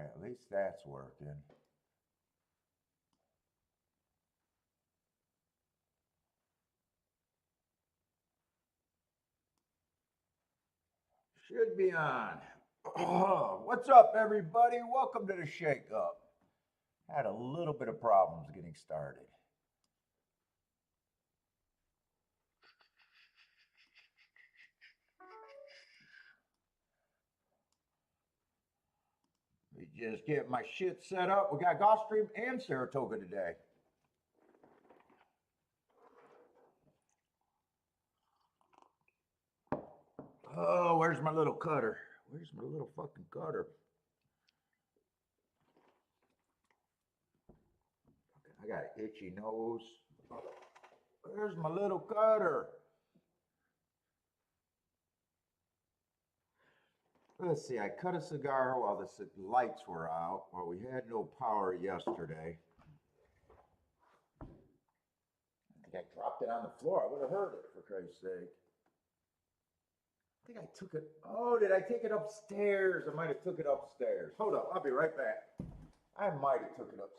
right, at least that's working. Should be on. What's up, everybody? Welcome to the Shake Up. Had a little bit of problems getting started. We just get my shit set up. We got Gulfstream and Saratoga today. Oh, where's my little cutter? Where's my little fucking cutter? I got an itchy nose. Where's my little cutter? Let's see, I cut a cigar while the lights were out, while we had no power yesterday. I think I dropped it on the floor. I would have heard it, for Christ's sake. I think I took it. Oh, did I take it upstairs? I might have took it upstairs. Hold up, I'll be right back. I might have took it upstairs.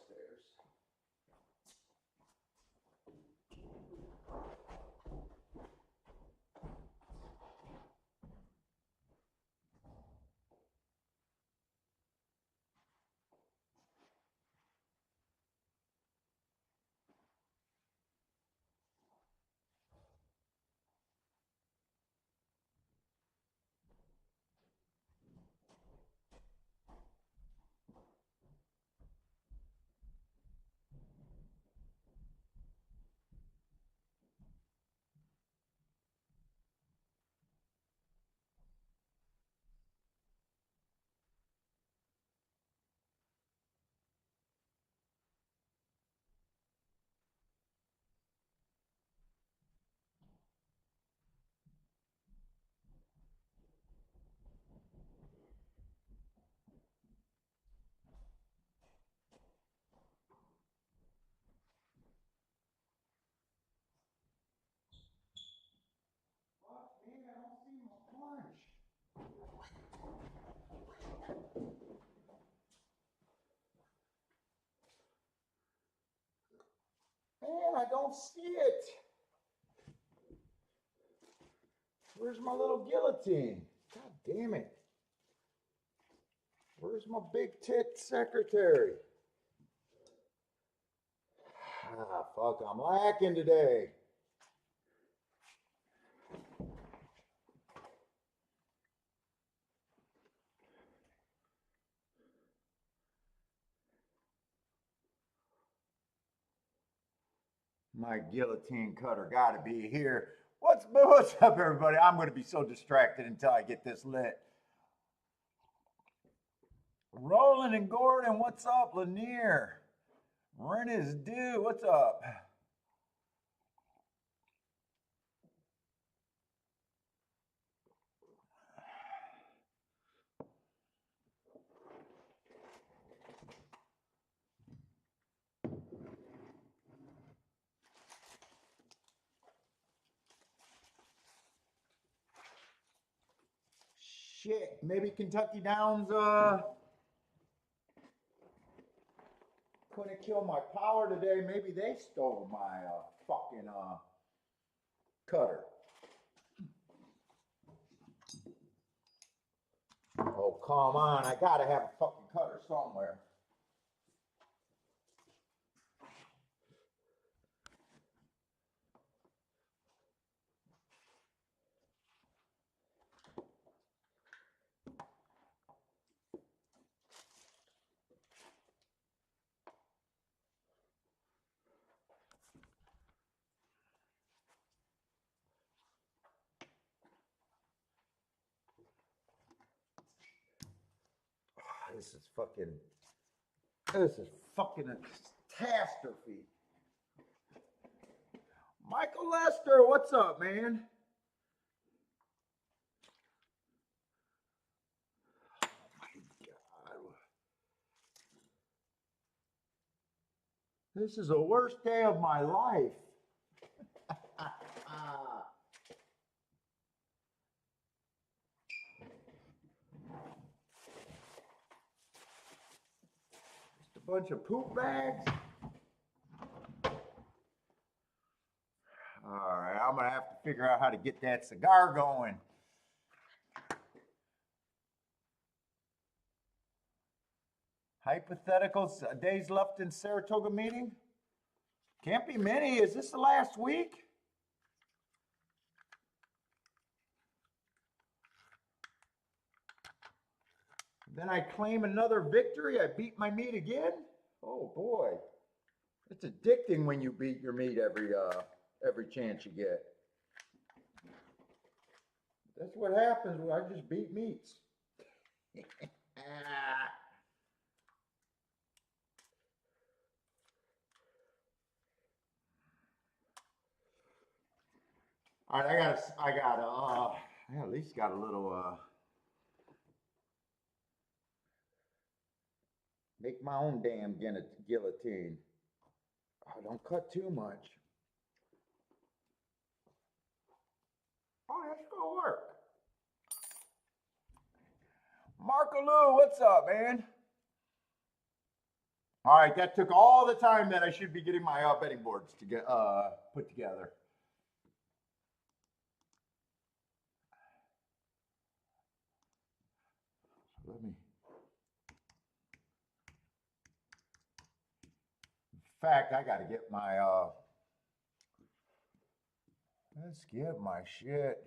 Man, I don't see it. Where's my little guillotine? God damn it. Where's my big tit secretary? Ah, fuck, I'm lacking today. My guillotine cutter got to be here. What's up, everybody? I'm going to be so distracted until I get this lit. Roland and Gordon, what's up? Lanier, Rennis, dude, what's up? Shit, maybe Kentucky Downs couldn't kill my power today. Maybe they stole my fucking cutter. Oh, come on. I gotta have a fucking cutter somewhere. This is fucking a catastrophe. Michael Lester, what's up, man? Oh my God. This is the worst day of my life. bunch of poop bags. All right, I'm gonna have to figure out how to get that cigar going. Hypothetical days left in Saratoga meeting? Can't be many. Is this the last week? Then I claim another victory. I beat my meat again. Oh boy, it's addicting when you beat your meat every chance you get. That's what happens when I just beat meats. All right, I at least got a little, make my own damn guillotine. Oh, don't cut too much. Oh, that's gonna work. Marco Lou, what's up, man? All right, that took all the time that I should be getting my betting boards to get put together. Let me. In fact, I got to get my. Let's get my shit.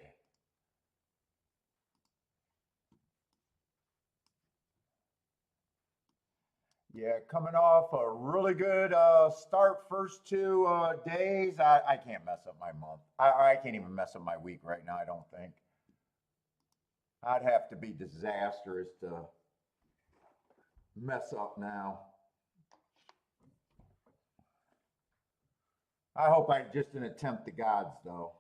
Yeah, coming off a really good start first 2 days. I can't mess up my month. I can't even mess up my week right now, I don't think. I'd have to be disastrous to mess up now. I hope I just an attempt the gods, though.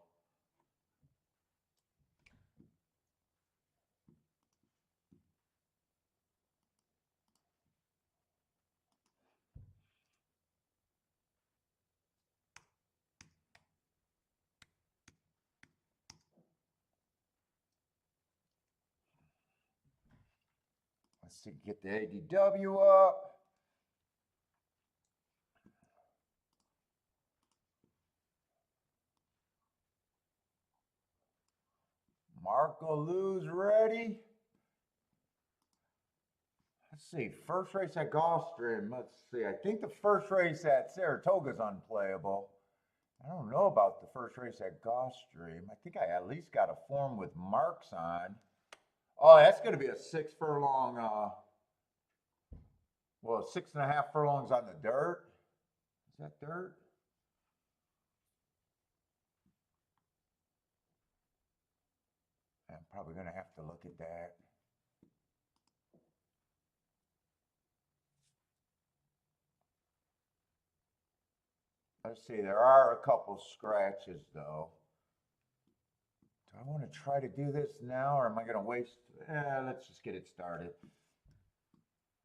Let's see, get the ADW up. Marco Lou's ready. Let's see, first race at Gulfstream. Let's see, I think the first race at Saratoga is unplayable. I don't know about the first race at Gulfstream. I think I at least got a form with marks on. Oh, that's going to be a 6 furlong, well, 6.5 furlongs on the dirt. Is that dirt? I'm probably going to have to look at that. Let's see, there are a couple scratches though. Do I want to try to do this now or am I going to waste? Let's just get it started.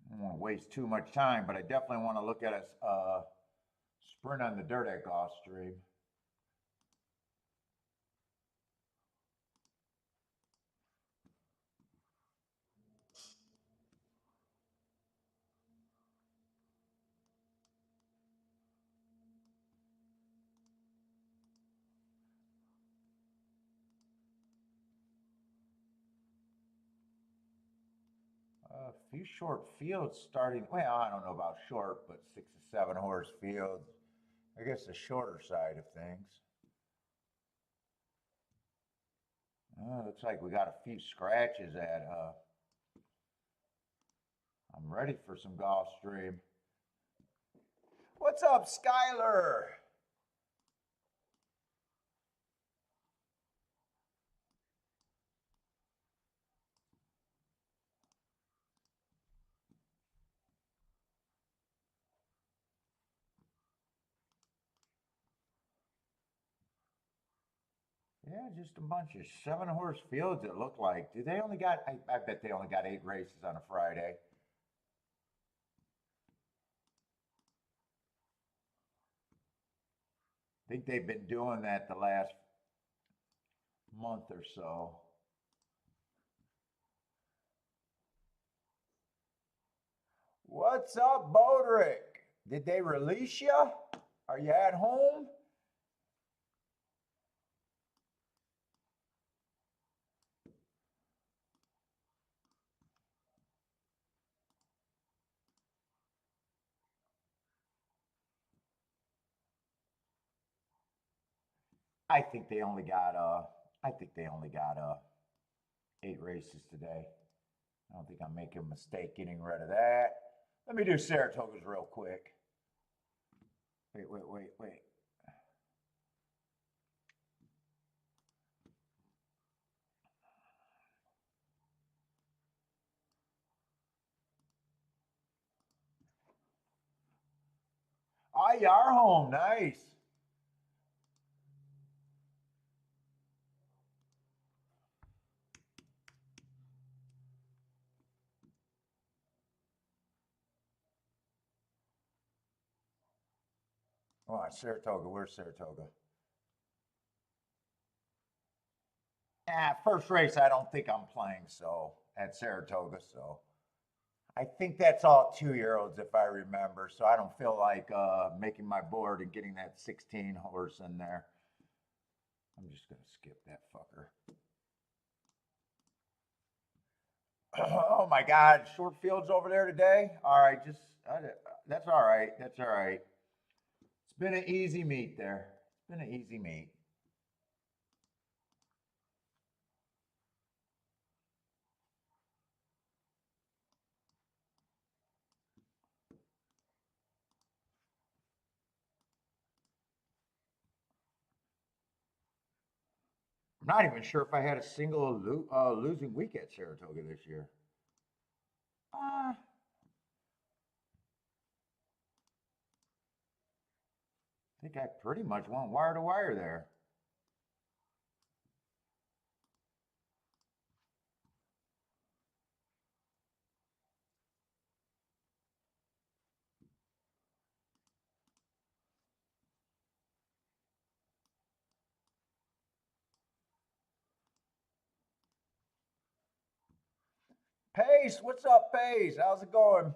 I don't want to waste too much time, but I definitely want to look at a sprint on the dirt at Gulfstream. A few short fields starting. Well, I don't know about short, but 6 to 7 horse fields. I guess the shorter side of things. Looks like we got a few scratches at. I'm ready for some Gulfstream. What's up, Skyler? Yeah, just a bunch of 7 horse fields it looked like. Do they only got, I bet they only got 8 races on a Friday. I think they've been doing that the last month or so. What What's up, Bodrick? Did they release you? Are you at home? I think they only got I think they only got 8 races today. I don't think I'm making a mistake getting rid of that. Let me do Saratoga's real quick. Wait. Oh, you are home. Nice. Oh, Saratoga. Where's Saratoga? First race, I don't think I'm playing so at Saratoga. So I think that's all 2-year-olds if I remember. So I don't feel like making my board and getting that 16 horse in there. I'm just gonna skip that fucker. Oh my God, short fields over there today. All right, that's all right. That's all right. It's been an easy meet there. It's been an easy meet. I'm not even sure if I had a single losing week at Saratoga this year. I think I pretty much went wire to wire there. Pace, what's up, Pace? How's it going?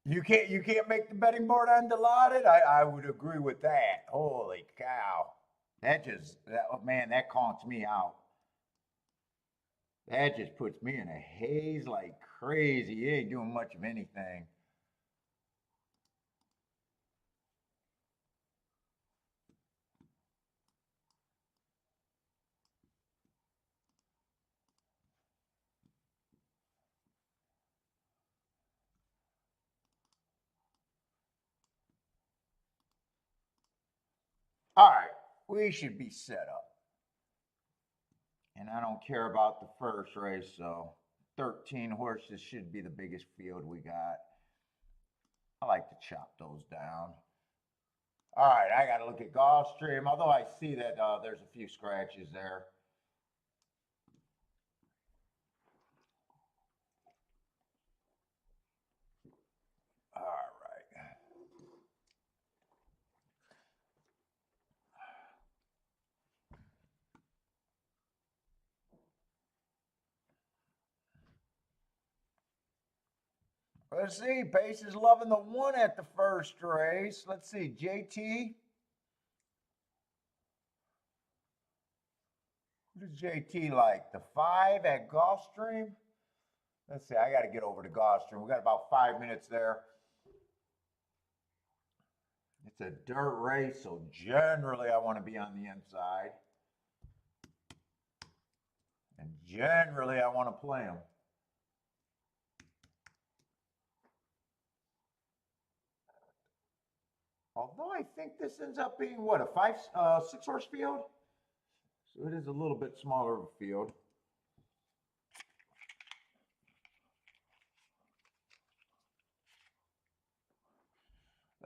You can't make the betting board undilauded. I would agree with that. Holy cow. Oh, man, that conks me out. That just puts me in a haze like crazy. You ain't doing much of anything. All right, we should be set up. And I don't care about the first race, so 13 horses should be the biggest field we got. I like to chop those down. All right, I got to look at Gulfstream, although I see that there's a few scratches there. All right. Let's see. Pace is loving the 1 at the first race. Let's see. JT. What does JT like? The 5 at Gulfstream? Let's see. I got to get over to Gulfstream. We got about 5 minutes there. It's a dirt race, so generally I want to be on the inside. And generally I want to play them. Although I think this ends up being what, a 6 horse field? So it is a little bit smaller of a field.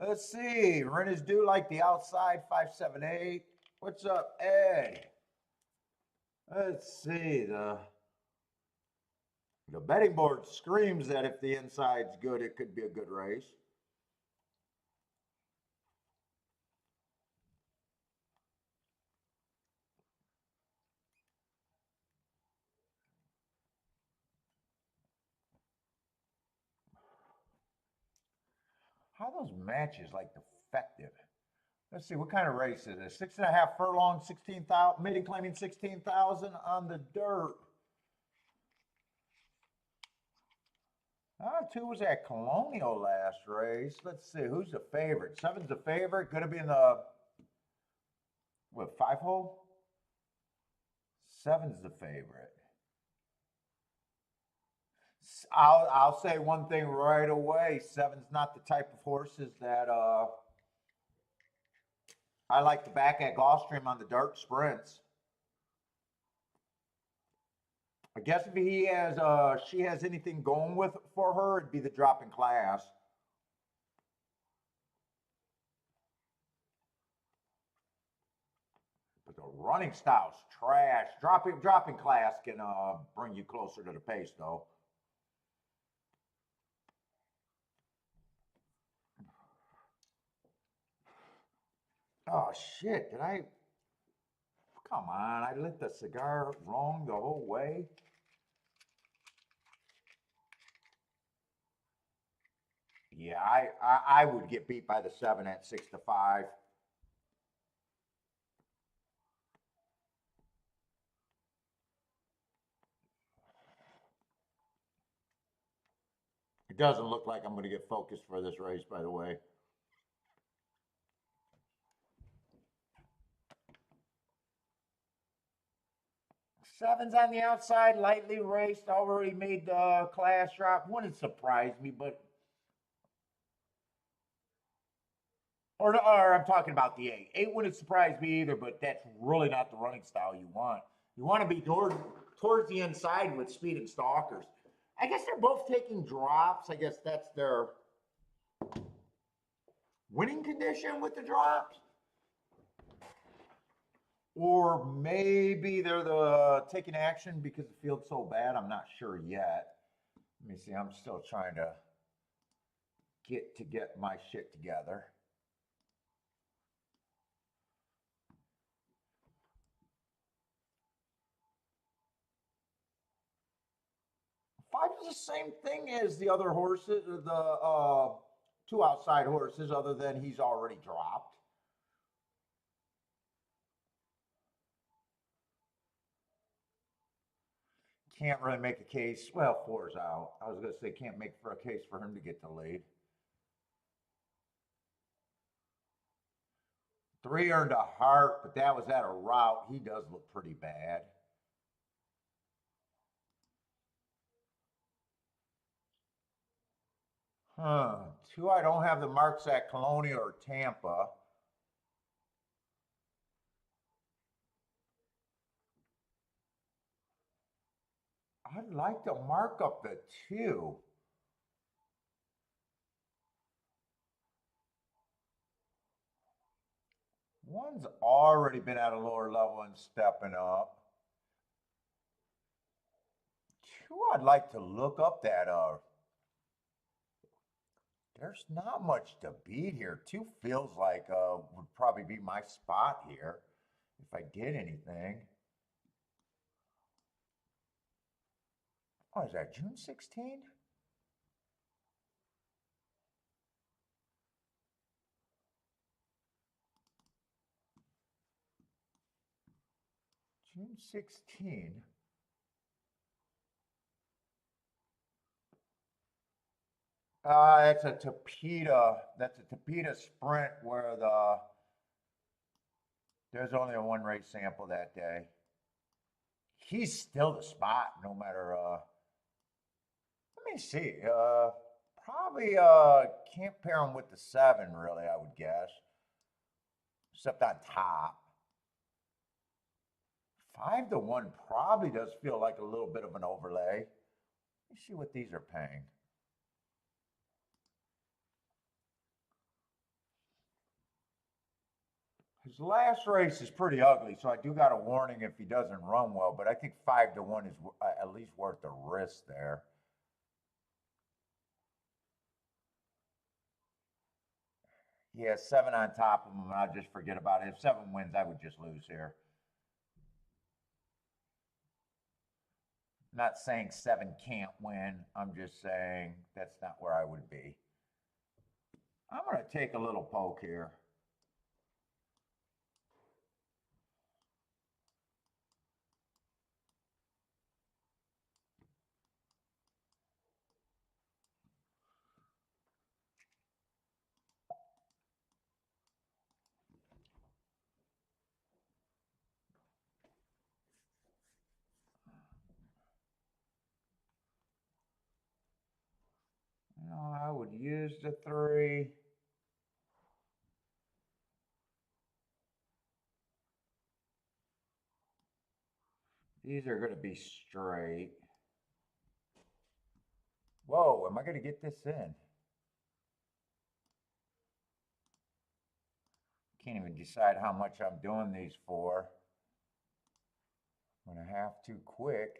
Let's see. Rent is due like the outside 578. What's up, Ed? Let's see. The betting board screams that if the inside's good, it could be a good race. How are those matches like defective? Let's see, what kind of race is it? 6.5 furlong, 16,000, maiden claiming 16,000 on the dirt. Two was at Colonial last race. Let's see, who's the favorite? Seven's the favorite. Going to be in the, what, 5-hole? Seven's the favorite. I'll say one thing right away. Seven's not the type of horses that I like to back at Gulfstream on the dirt sprints. I guess if he has she has anything going with for her, it'd be the drop in class. But the running style's trash. Dropping class can bring you closer to the pace though. Oh shit, did I? Come on, I lit the cigar wrong the whole way. Yeah, I would get beat by the 7 at 6-5. It doesn't look like I'm going to get focused for this race, by the way. Seven's on the outside, lightly raced, already made the class drop. Wouldn't surprise me, but or I'm talking about the 8. 8 wouldn't surprise me either, but that's really not the running style you want. You want to be towards the inside with speed and stalkers. I guess they're both taking drops. I guess that's their winning condition with the drops. Or maybe they're taking action because the field's so bad. I'm not sure yet. Let me see. I'm still trying to get my shit together. Five is the same thing as the other horses, the two outside horses, other than he's already dropped. Can't really make a case. Well, 4's out. I was going to say can't make for a case for him to get the lead. 3 earned a heart, but that was at a route. He does look pretty bad. Huh. 2, I don't have the marks at Colonial or Tampa. I'd like to mark up the 2. One's already been at a lower level and stepping up. 2, I'd like to look up that there's not much to beat here. 2 feels like would probably be my spot here if I did anything. Oh, is that June 16? June 16. That's a Tapeta. That's a Tapeta sprint where there's only a 1 race sample that day. He's still the spot, no matter. Let me see. Probably can't pair him with the 7, really. I would guess, except on top. 5-1 probably does feel like a little bit of an overlay. Let me see what these are paying. His last race is pretty ugly, so I do got a warning if he doesn't run well, but I think 5-1 is at least worth the risk there. He has 7 on top of him, and I'll just forget about it. If 7 wins, I would just lose here. I'm not saying 7 can't win. I'm just saying that's not where I would be. I'm going to take a little poke here. I would use the 3. These are going to be straight. Whoa, am I going to get this in? Can't even decide how much I'm doing these for. I'm going to have to quick.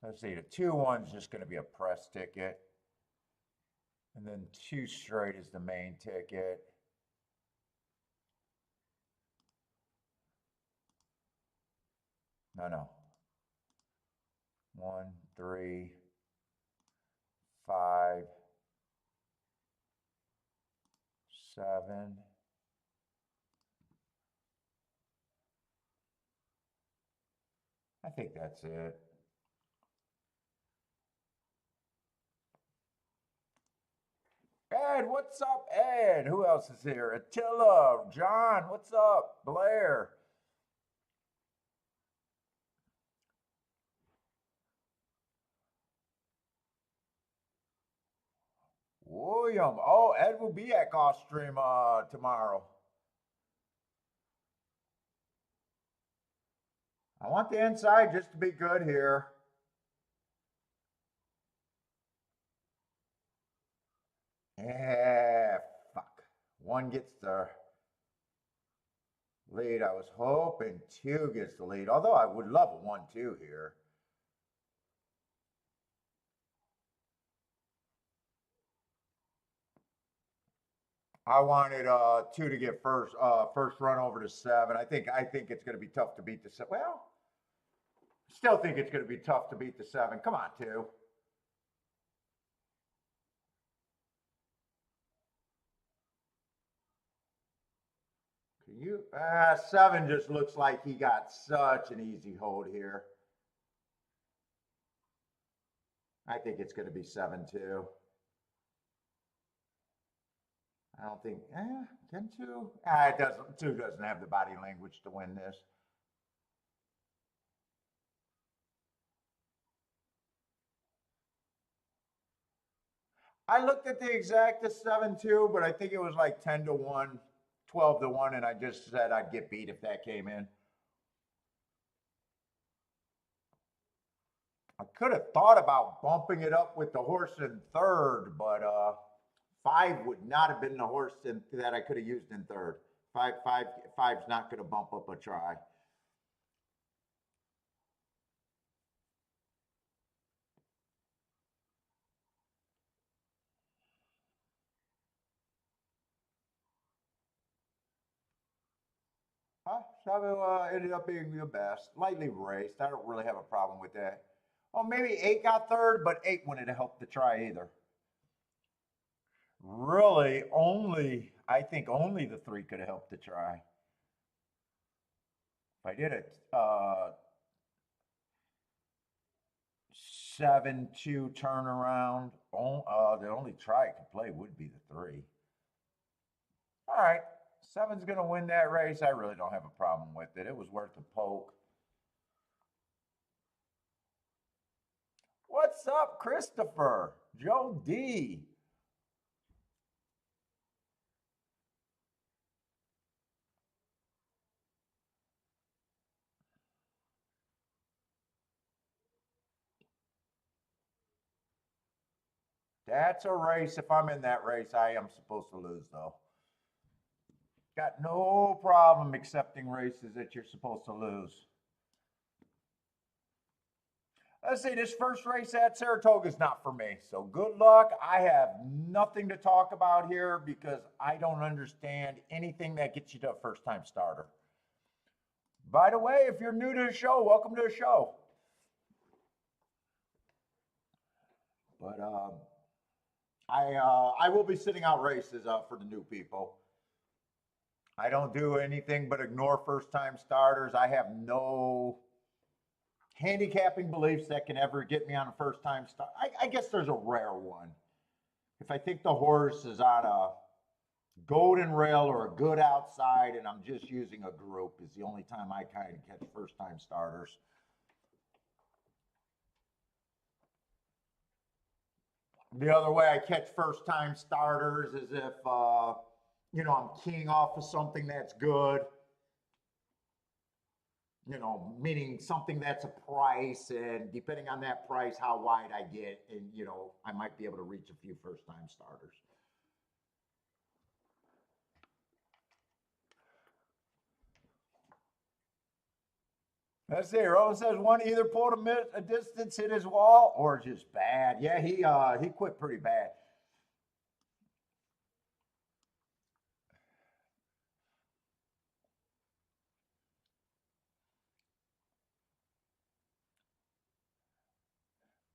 Let's see, the 2-1's just going to be a press ticket. And then 2 straight is the main ticket. No. 1, 3, 5, 7. I think that's it. Ed, what's up, Ed? Who else is here? Attila, John, what's up? Blair. William. Oh, Ed will be at Gulfstream tomorrow. I want the inside just to be good here. Yeah, fuck. 1 gets the lead. I was hoping 2 gets the lead, although I would love a 1-2 here. I wanted 2 to get first run over to 7. I think it's going to be tough to beat the 7. Well, still think it's going to be tough to beat the 7. Come on, 2. Can you? 7 just looks like he got such an easy hold here. I think it's going to be 7-2. I don't think, can 2? It doesn't. 2 doesn't have the body language to win this. I looked at the exact 7-2, but I think it was like 10-1, 12-1, and I just said I'd get beat if that came in. I could have thought about bumping it up with the horse in 3rd, but 5 would not have been the horse that I could have used in 3rd. 5's not going to bump up a try. Seven ended up being the best. Lightly raced. I don't really have a problem with that. Oh, maybe 8 got 3rd, but 8 wouldn't have helped the try either. Really, I think only the 3 could have helped the try. If I did it, 7-2 turnaround, the only try I could play would be the 3. All right. 7's going to win that race. I really don't have a problem with it. It was worth a poke. What's up, Christopher? Joe D. That's a race. If I'm in that race, I am supposed to lose, though. Got no problem accepting races that you're supposed to lose. Let's see, this first race at Saratoga is not for me. So good luck. I have nothing to talk about here because I don't understand anything that gets you to a first-time starter. By the way, if you're new to the show, welcome to the show. But I will be sitting out races for the new people. I don't do anything but ignore first-time starters. I have no handicapping beliefs that can ever get me on a first-time start. I guess there's a rare one. If I think the horse is on a golden rail or a good outside and I'm just using a group is the only time I kind of catch first-time starters. The other way I catch first-time starters is if, you know, I'm keying off of something that's good. You know, meaning something that's a price, and depending on that price, how wide I get, and, you know, I might be able to reach a few first-time starters. Let's see. Rowan says one either pulled a distance, hit his wall, or just bad. Yeah, he quit pretty bad.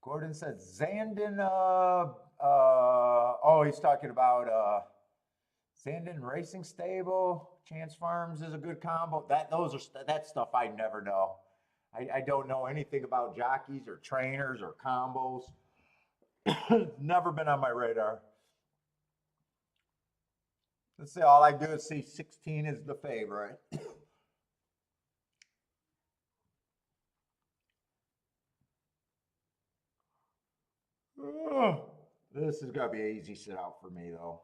Gordon says Zandon. Oh, he's talking about Zandon Racing Stable. Chance Farms is a good combo. That stuff I never know. I don't know anything about jockeys or trainers or combos. Never been on my radar. Let's see, all I do is see 16 is the favorite. This is going to be an easy sit out for me, though.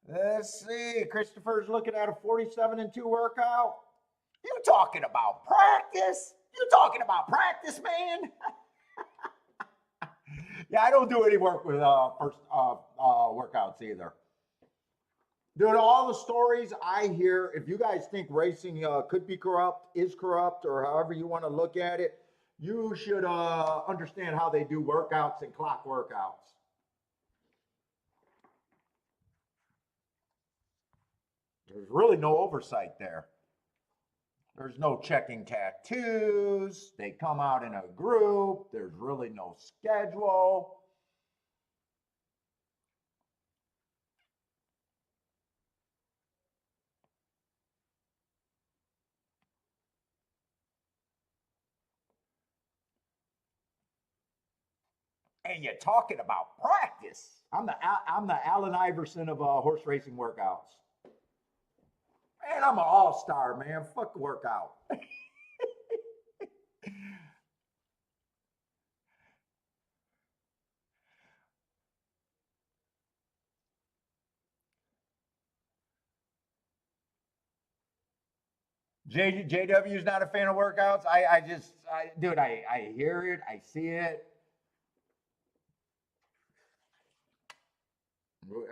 Let's see. Christopher's looking at a 47-2 workout. You talking about practice? You talking about practice, man? Yeah, I don't do any work with first workouts either. Dude, all the stories I hear, if you guys think racing could be corrupt, is corrupt, or however you want to look at it, you should understand how they do workouts and clock workouts. There's really no oversight there. There's no checking tattoos. They come out in a group. There's really no schedule. And you're talking about practice. I'm the Allen Iverson of horse racing workouts. Man, I'm an all-star, man. Fuck workout. JW's not a fan of workouts. Dude, I hear it. I see it.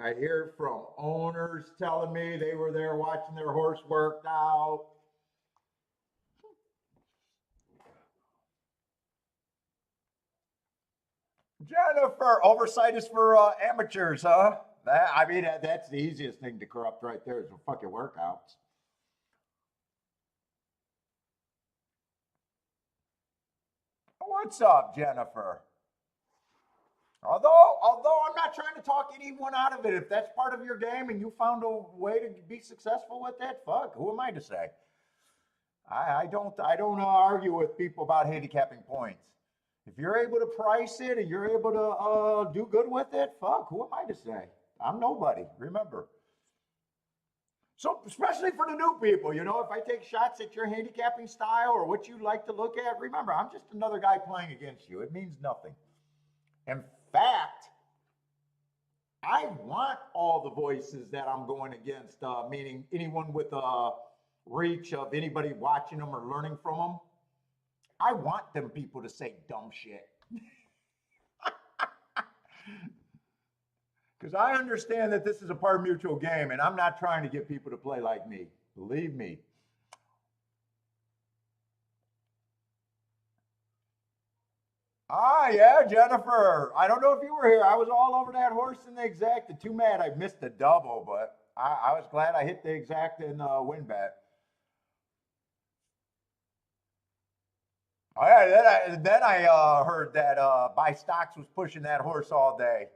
I hear from owners telling me they were there watching their horse worked out. Jennifer, oversight is for amateurs, huh? That's the easiest thing to corrupt right there is the fucking workouts. What's up, Jennifer? Although I'm not trying to talk anyone out of it. If that's part of your game and you found a way to be successful with that, fuck, who am I to say? I don't argue with people about handicapping points. If you're able to price it and you're able to do good with it, fuck, who am I to say? I'm nobody, remember. So, especially for the new people, you know, if I take shots at your handicapping style or what you like to look at, remember, I'm just another guy playing against you. It means nothing. In fact, I want all the voices that I'm going against, meaning anyone with a reach of anybody watching them or learning from them. I want them people to say dumb shit. Because I understand that this is a part mutual game, and I'm not trying to get people to play like me. Believe me. Ah, yeah, Jennifer. I don't know if you were here. I was all over that horse in the exacta. Too mad I missed the double, but I was glad I hit the exacta in the win bet. Oh, yeah, then I heard that Buy Stocks was pushing that horse all day.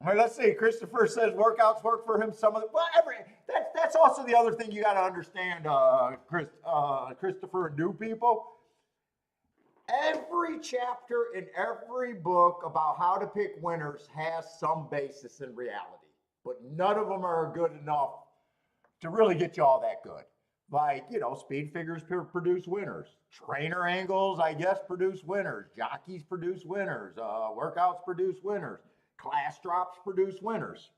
All right, let's see. Christopher says workouts work for him. Some of the well, that's also the other thing you got to understand, Christopher and new people. Every chapter in every book about how to pick winners has some basis in reality, but none of them are good enough to really get you all that good. Like, speed figures produce winners. Trainer angles, I guess, produce winners. Jockeys produce winners. Workouts produce winners. Class drops produce winners.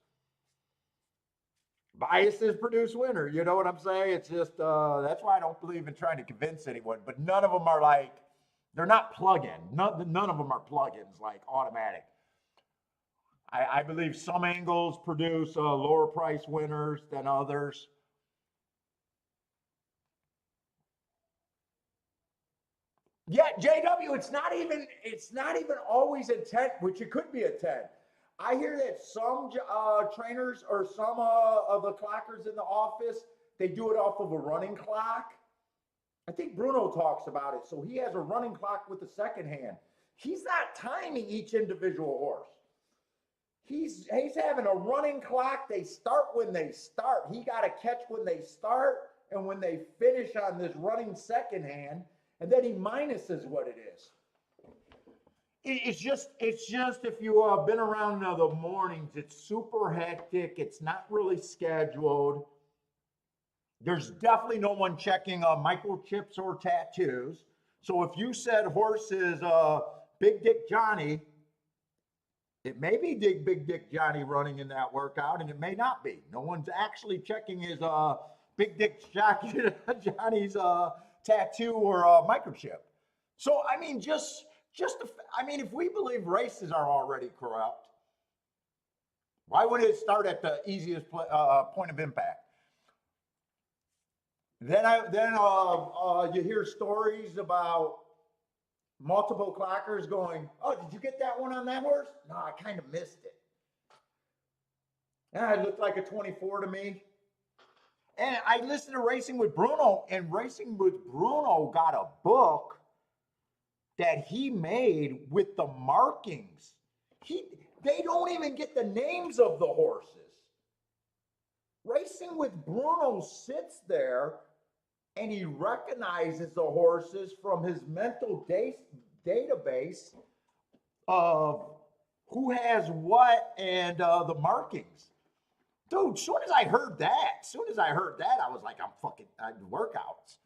Biases produce winners. You know what I'm saying? It's just, that's why I don't believe in trying to convince anyone, but none of them are like, they're not plug-in. None of them are plugins like automatic. I believe some angles produce lower price winners than others. Yeah, JW, it's not even always a 10, which it could be a 10. I hear that some trainers or some of the clockers in the office, they do it off of a running clock. I think Bruno talks about it. So he has a running clock with the second hand. He's not timing each individual horse. He's having a running clock. They start when they start. He got to catch when they start and when they finish on this running second hand, and then he minuses what it is. It's just if you have been around the mornings, it's super hectic. It's not really scheduled. There's definitely no one checking microchips or tattoos. So if you said horse is Big Dick Johnny, it may be Big Dick Johnny running in that workout, and it may not be. No one's actually checking his Big Dick Johnny's tattoo or microchip. So I mean, if we believe races are already corrupt, why would it start at the easiest point of impact? Then you hear stories about multiple clockers going, "Oh, did you get that one on that horse? No, I kind of missed it. Yeah, it looked like a 24 to me." And I listened to Racing with Bruno, and Racing with Bruno got a book that he made with the markings. They don't even get the names of the horses. Racing with Bruno sits there and he recognizes the horses from his mental database of who has what and the markings. Dude, as soon as I heard that, I was like, I'm workouts.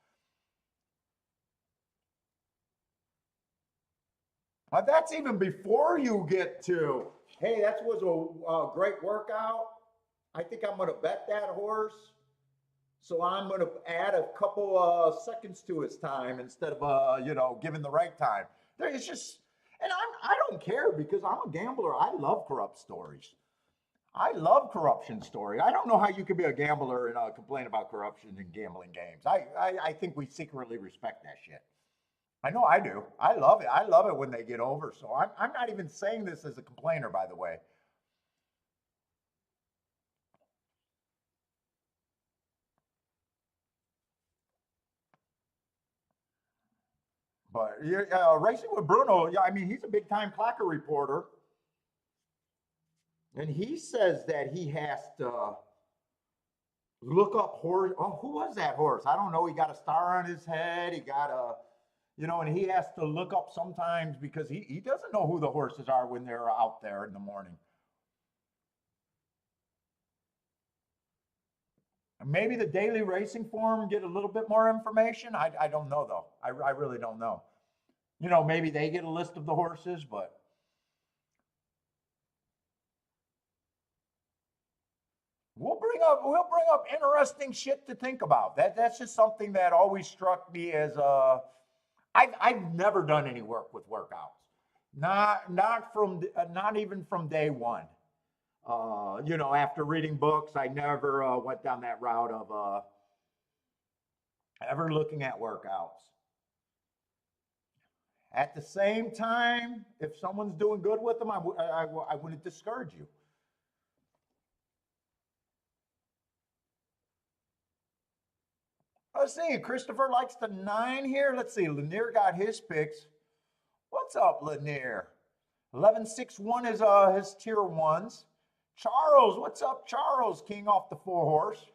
That's even before you get to, hey, that was a great workout. I think I'm going to bet that horse. So I'm going to add a couple seconds to his time instead of, giving the right time. It's just, and I don't care because I'm a gambler. I love corrupt stories. I love corruption stories. I don't know how you can be a gambler and complain about corruption in gambling games. I think we secretly respect that shit. I know I do. I love it. I love it when they get over. So I'm not even saying this as a complainer, by the way. But Racing with Bruno, yeah, I mean, he's a big time clocker reporter. And he says that he has to look up horse. Oh, who was that horse? I don't know. He got a star on his head. He got and he has to look up sometimes because he doesn't know who the horses are when they're out there in the morning. Maybe the daily racing form get a little bit more information. I don't know though. I really don't know. You know, maybe they get a list of the horses, but we'll bring up interesting shit to think about. That's just something that always struck me as I've never done any work with workouts. Not even from day one. You know, after reading books, I never went down that route of ever looking at workouts. At the same time, if someone's doing good with them, I wouldn't discourage you. Let's see. Christopher likes the 9 here. Let's see. Lanier got his picks. What's up, Lanier? 1161 is his tier ones. Charles, what's up, Charles? King off the 4 horse.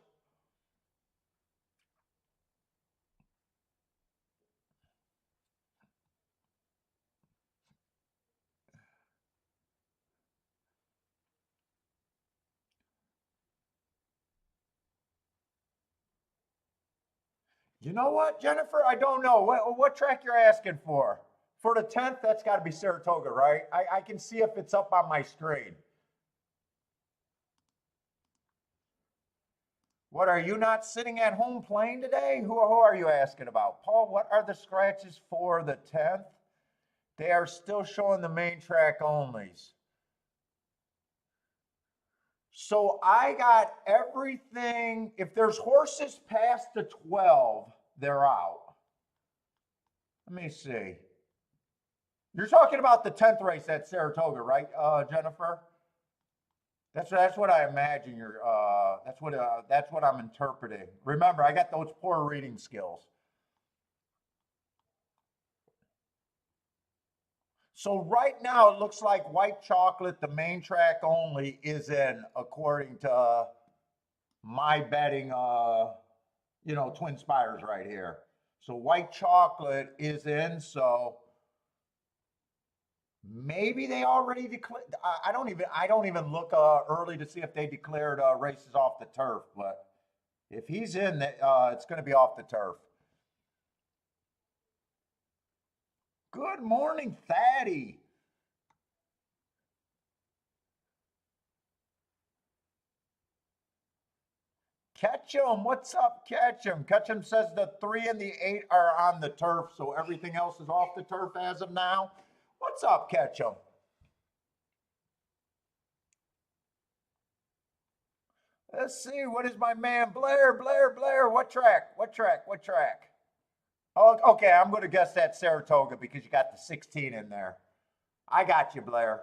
You know what, Jennifer? I don't know. What track you're asking for? For the 10th, that's got to be Saratoga, right? I can see if it's up on my screen. What, are you not sitting at home playing today? Who are you asking about? Paul, what are the scratches for the 10th? They are still showing the main track onlys. So I got everything. If there's horses past the 12, they're out. Let me see. You're talking about the 10th race at Saratoga, right, Jennifer? That's what I imagine. That's what I'm interpreting. Remember, I got those poor reading skills. So right now it looks like white chocolate, the main track only, is in, according to my betting, you know, Twin Spires right here. So white chocolate is in. So maybe they already declared. I don't even look early to see if they declared races off the turf. But if he's in, it's going to be off the turf. Good morning, Thaddy. Ketchum, what's up, Ketchum? Ketchum says the 3 and the 8 are on the turf, so everything else is off the turf as of now. What's up, Ketchum? Let's see, what is my man Blair? Blair, what track? Oh, okay, I'm going to guess that's Saratoga because you got the 16 in there. I got you, Blair.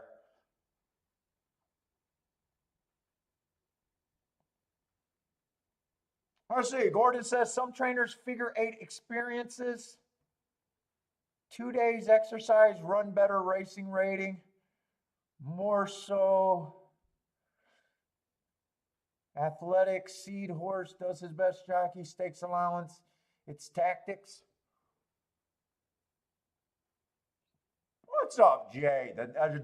Let's see, Gordon says some trainers figure 8 experiences, 2 days exercise, run better racing rating. More so athletic, seed horse does his best jockey, stakes allowance, it's tactics. What's up, Jay?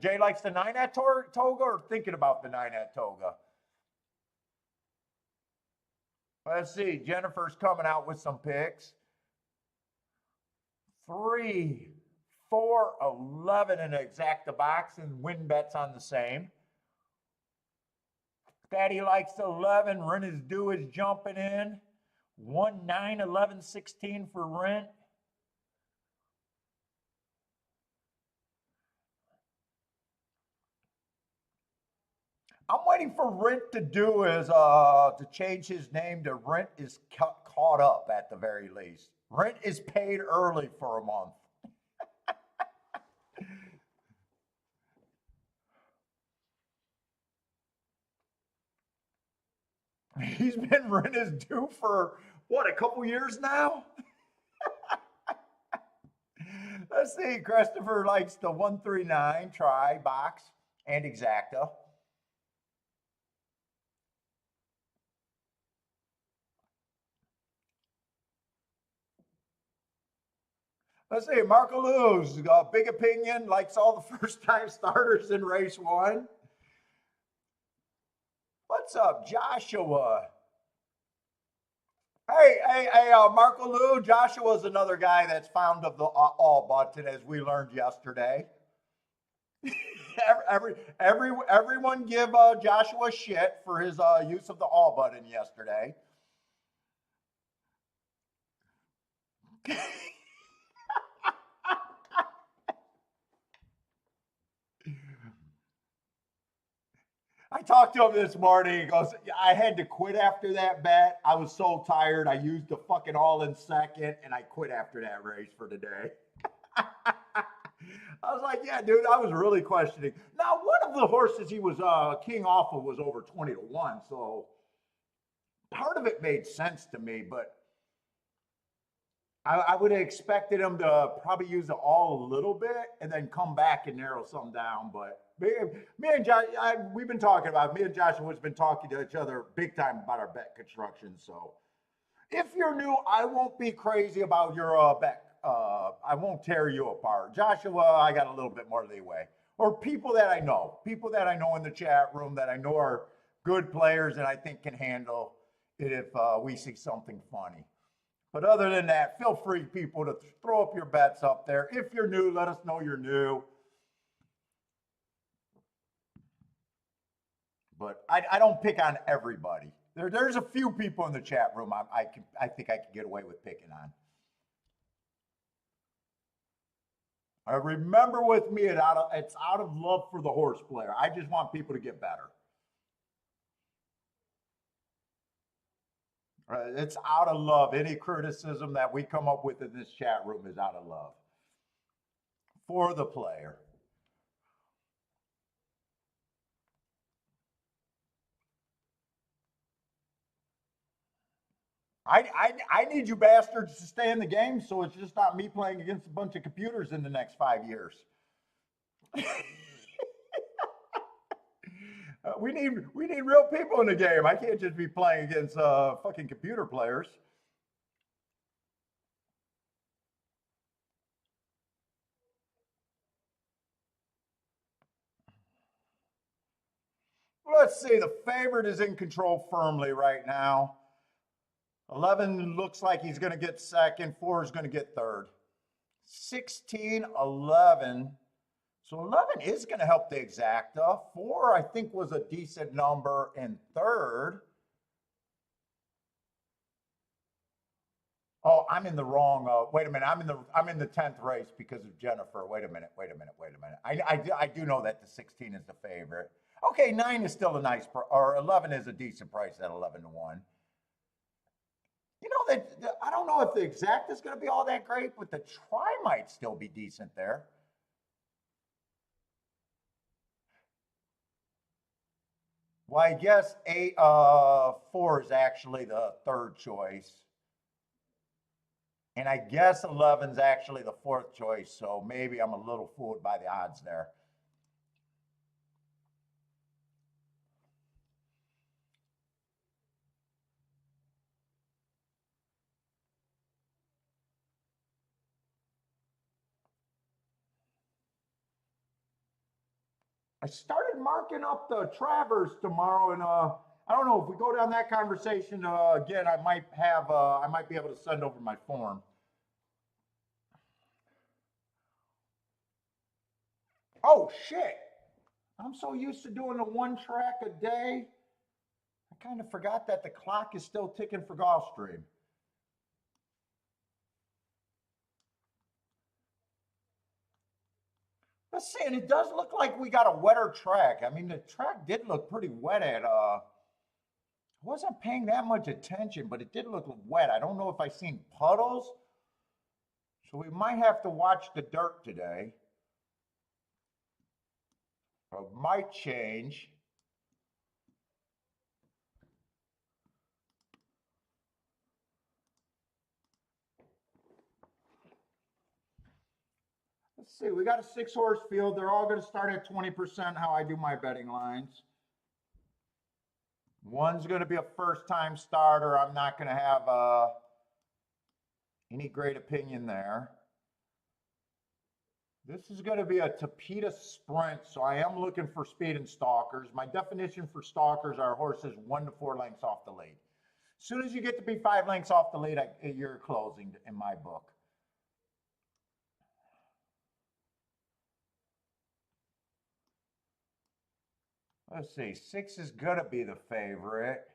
Jay likes the 9 at Toga or thinking about the 9 at Toga? Let's see. Jennifer's coming out with some picks. 3, 4, 11 in exacta box and win bets on the same. Daddy likes the 11. Rent is due is jumping in. 1, 9, 11, 16 for Rent. I'm waiting for Rent to do is to change his name to Rent is caught up at the very least. Rent is paid early for a month. He's been Rent is due for what, a couple years now? Let's see. Christopher likes the 139 try box and exacta. Let's see, Marco Luz, big opinion, likes all the first-time starters in race 1. What's up, Joshua? Marco Lou, Joshua's another guy that's fond of the all button, as we learned yesterday. Everyone give Joshua shit for his use of the all button yesterday. I talked to him this morning. He goes, I had to quit after that bet. I was so tired. I used the fucking all in second, and I quit after that race for today. I was like, yeah, dude, I was really questioning. Now, one of the horses he was king off of was over 20-1, so part of it made sense to me, but I would have expected him to probably use it all a little bit and then come back and narrow some down. But me and Josh, we've been talking about, me and Joshua has been talking to each other big time about our bet construction. So if you're new, I won't be crazy about your bet. I won't tear you apart. Joshua, I got a little bit more leeway. Or people that I know in the chat room that I know are good players and I think can handle it if we see something funny. But other than that, feel free, people, to throw up your bets up there. If you're new, let us know you're new. But I don't pick on everybody. There's a few people in the chat room I think I can get away with picking on. Remember with me, it's out of love for the horse player. I just want people to get better. It's out of love. Any criticism that we come up with in this chat room is out of love for the player. I need you bastards to stay in the game so it's just not me playing against a bunch of computers in the next 5 years. We need real people in the game. I can't just be playing against fucking computer players. Let's see. The favorite is in control firmly right now. 11 looks like he's going to get second. 4 is going to get third. 16, 11. So 11 is going to help the exacta. 4, I think, was a decent number in third. Oh, I'm in the wrong. Wait a minute. I'm in the 10th race because of Jennifer. Wait a minute. I do know that the 16 is the favorite. Okay, 9 is still a nice, or 11 is a decent price at 11-1. You know that I don't know if the exact is going to be all that great, but the try might still be decent there. Well, I guess 4 is actually the third choice. And I guess 11 is actually the fourth choice, so maybe I'm a little fooled by the odds there. I started marking up the Travers tomorrow, and I don't know if we go down that conversation again. I might be able to send over my form. Oh shit! I'm so used to doing the one track a day. I kind of forgot that the clock is still ticking for Gulfstream. Let's see, and it does look like we got a wetter track. I mean, the track did look pretty wet at I wasn't paying that much attention, but it did look wet. I don't know if I seen puddles. So we might have to watch the dirt today. It might change. Let's see, we got a 6-horse field. They're all going to start at 20% how I do my betting lines. One's going to be a first-time starter. I'm not going to have any great opinion there. This is going to be a Tapeta sprint, so I am looking for speed and stalkers. My definition for stalkers are horses 1 to 4 lengths off the lead. As soon as you get to be 5 lengths off the lead, you're closing in my book. Let's see, 6 is gonna be the favorite.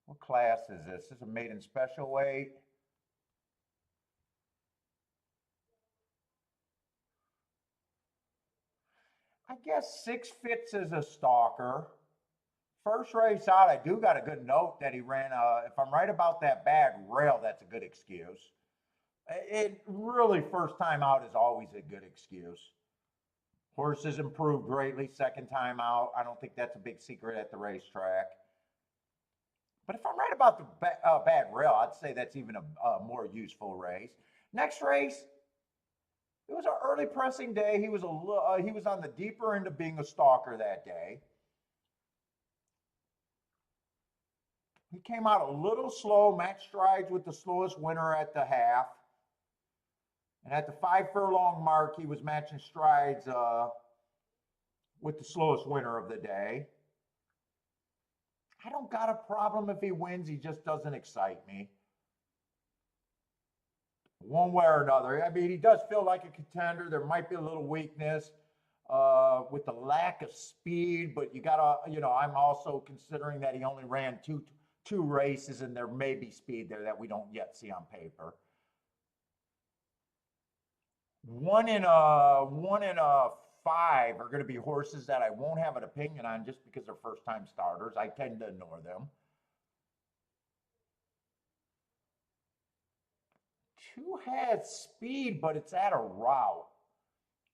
What class is this? This is a maiden special weight. I guess 6 fits as a stalker. First race out, I do got a good note that he ran. If I'm right about that bad rail, that's a good excuse. It really, first time out is always a good excuse. Horses improved greatly second time out. I don't think that's a big secret at the racetrack. But if I'm right about the bad rail, I'd say that's even a more useful race. Next race, it was an early pressing day. He was he was on the deeper end of being a stalker that day. He came out a little slow, matched strides with the slowest winner at the half. And at the 5 furlong mark, he was matching strides with the slowest winner of the day. I don't got a problem if he wins. He just doesn't excite me. One way or another. I mean, he does feel like a contender. There might be a little weakness with the lack of speed, but you gotta, I'm also considering that he only ran two races, and there may be speed there that we don't yet see on paper. One in a 5 are going to be horses that I won't have an opinion on just because they're first-time starters. I tend to ignore them. 2 has speed, but it's at a route.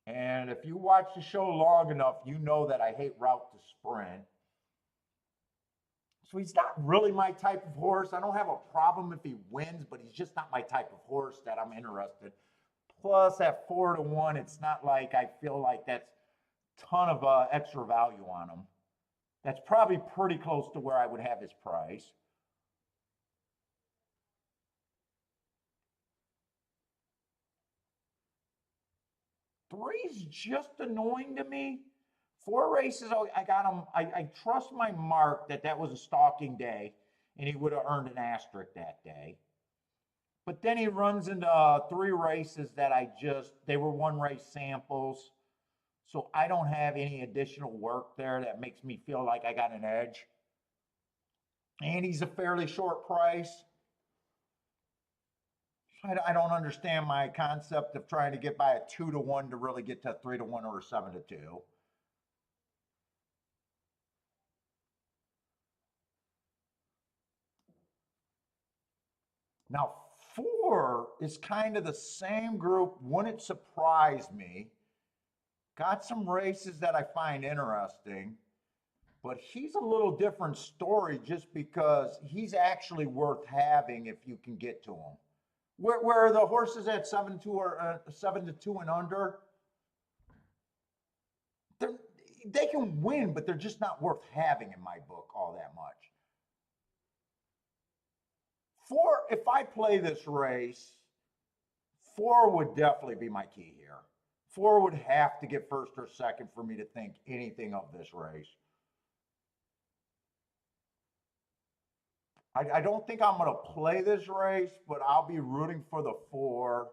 And if you watch the show long enough, you know that I hate route to sprint. So he's not really my type of horse. I don't have a problem if he wins, but he's just not my type of horse that I'm interested. Plus, at 4 to 1, it's not like I feel like that's a ton of extra value on him. That's probably pretty close to where I would have his price. Three's just annoying to me. 4 races, I got him. I trust my mark that was a stalking day, and he would have earned an asterisk that day. But then he runs into 3 races that they were 1 race samples. So I don't have any additional work there that makes me feel like I got an edge. And he's a fairly short price. I don't understand my concept of trying to get by a 2 to 1 to really get to a 3 to 1 or a 7 to 2. Now, 4 is kind of the same group. Wouldn't surprise me. Got some races that I find interesting, but he's a little different story just because he's actually worth having if you can get to him. Where the horses at 7 to 2 and under, they can win, but they're just not worth having in my book all that much. 4, if I play this race, 4 would definitely be my key here. 4 would have to get first or second for me to think anything of this race. I don't think I'm going to play this race, but I'll be rooting for the 4.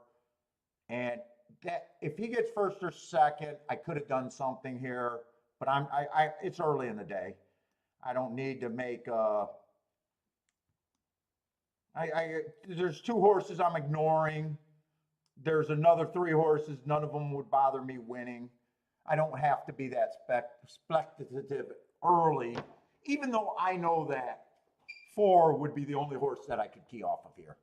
And that if he gets first or second, I could have done something here, but it's early in the day. I don't need to make there's 2 horses I'm ignoring. There's another 3 horses. None of them would bother me winning. I don't have to be that speculative early, even though I know that 4 would be the only horse that I could key off of here.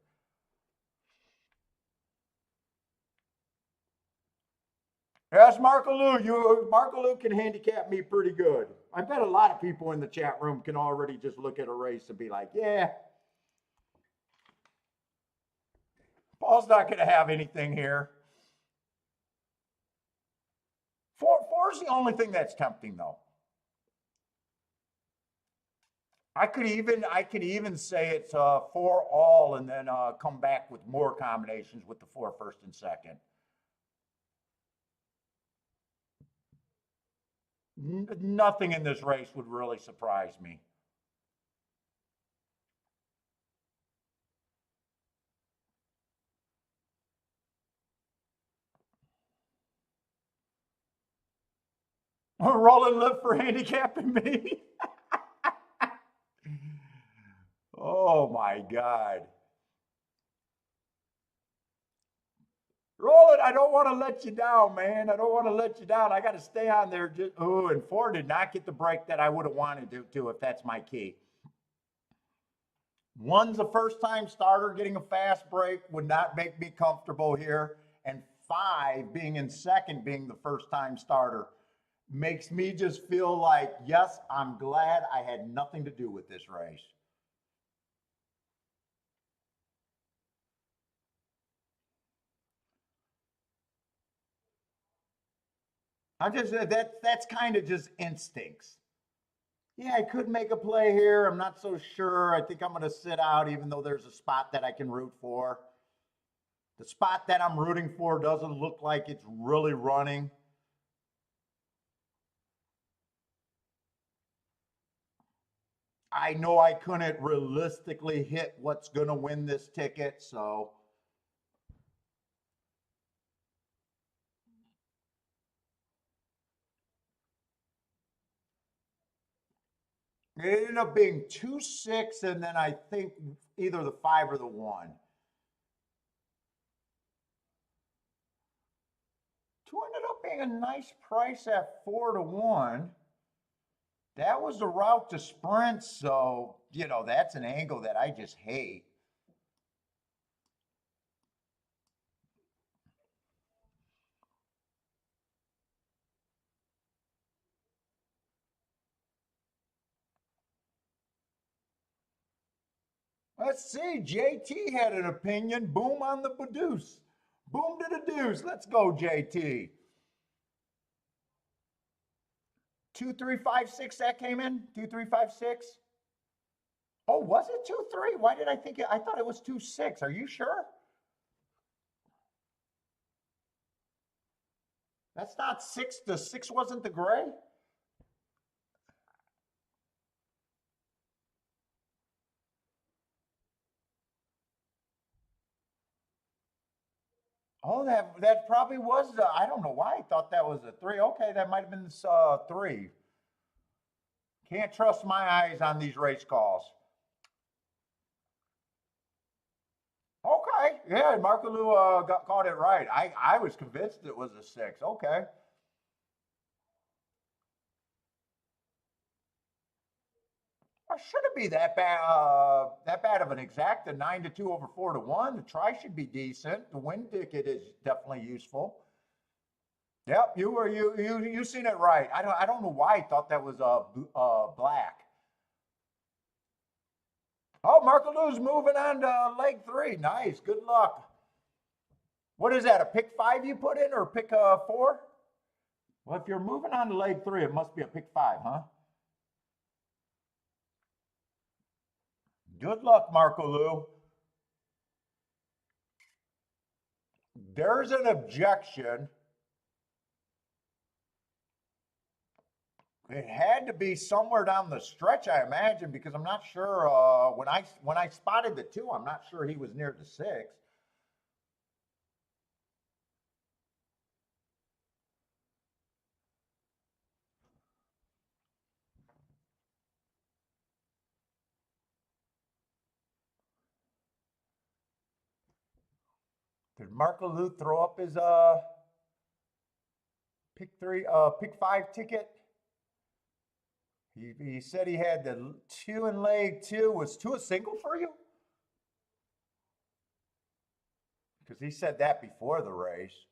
Yes, Marco Lou. Marco Lou can handicap me pretty good. I bet a lot of people in the chat room can already just look at a race and be like, yeah, Paul's not going to have anything here. 4 is the only thing that's tempting, though. I could even say it's 4 all and then come back with more combinations with the 4 first and second. Nothing in this race would really surprise me. Rolling lip for handicapping me. Oh my God. Roland, I don't want to let you down, man. I don't want to let you down. I got to stay on there. Just, oh, and 4 did not get the break that I would have wanted to if that's my key. 1's a first time starter. Getting a fast break would not make me comfortable here. And 5, being in second, being the first time starter, makes me just feel like, yes, I'm glad I had nothing to do with this race. I'm just that's kind of just instincts. Yeah, I could make a play here. I'm not so sure. I think I'm going to sit out, even though there's a spot that I can root for. The spot that I'm rooting for doesn't look like it's really running. I know I couldn't realistically hit what's going to win this ticket, so. It ended up being 2-6, and then I think either the 5 or the 1. 2 ended up being a nice price at 4-1. That was the route to sprint, so, that's an angle that I just hate. Let's see. JT had an opinion. Boom on the deuce. Boom to the deuce. Let's go, JT. 2356 that came in? 2356? Oh, was it 23? Why did I think I thought it was 26? Are you sure? That's not 6. The 6 wasn't the gray? Oh, that probably was the, I don't know why I thought that was a 3. Okay, that might have been 3. Can't trust my eyes on these race calls. Okay, yeah, Marco Lou caught it right. I was convinced it was a 6. Okay. Or should it be that bad of an exact? A 9-2 over 4-1. The try should be decent. The win ticket is definitely useful. Yep, you seen it right. I don't know why I thought that was black. Oh, Marco Lou's moving on to leg 3. Nice, good luck. What is that? A pick 5 you put in or pick 4? Well, if you're moving on to leg 3, it must be a pick 5, huh? Good luck, Marco Lou. There's an objection. It had to be somewhere down the stretch, I imagine, because I'm not sure. When I spotted the 2, I'm not sure he was near the 6. Did Marco Lou throw up his pick 5 ticket? He said he had the 2 in leg 2. Was 2 a single for you? Because he said that before the race.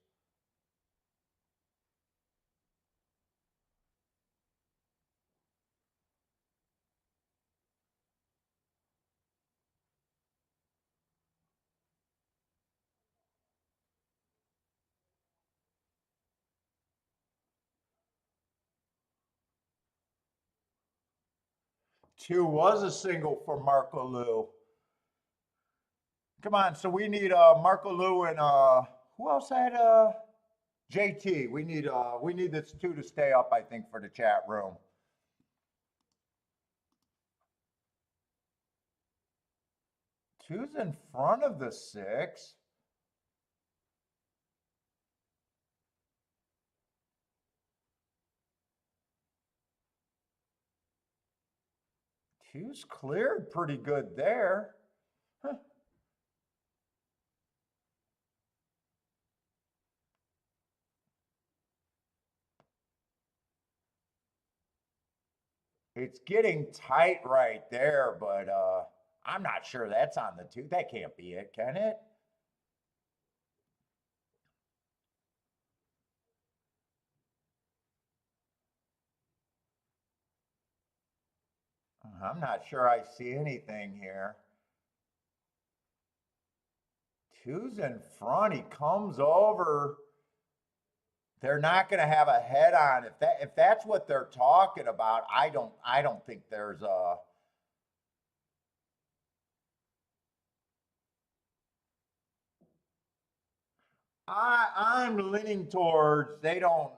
Two was a single for Marco Lou. Come on, so we need Marco Lou and who else had JT. We need this 2 to stay up, I think, for the chat room. Two's in front of the 6. Two's cleared pretty good there. Huh. It's getting tight right there, but I'm not sure that's on the two. That can't be it, can it? I'm not sure I see anything here. Two's in front. He comes over. They're not going to have a head on. If that's what they're talking about, I don't think there's a. I'm leaning towards they don't.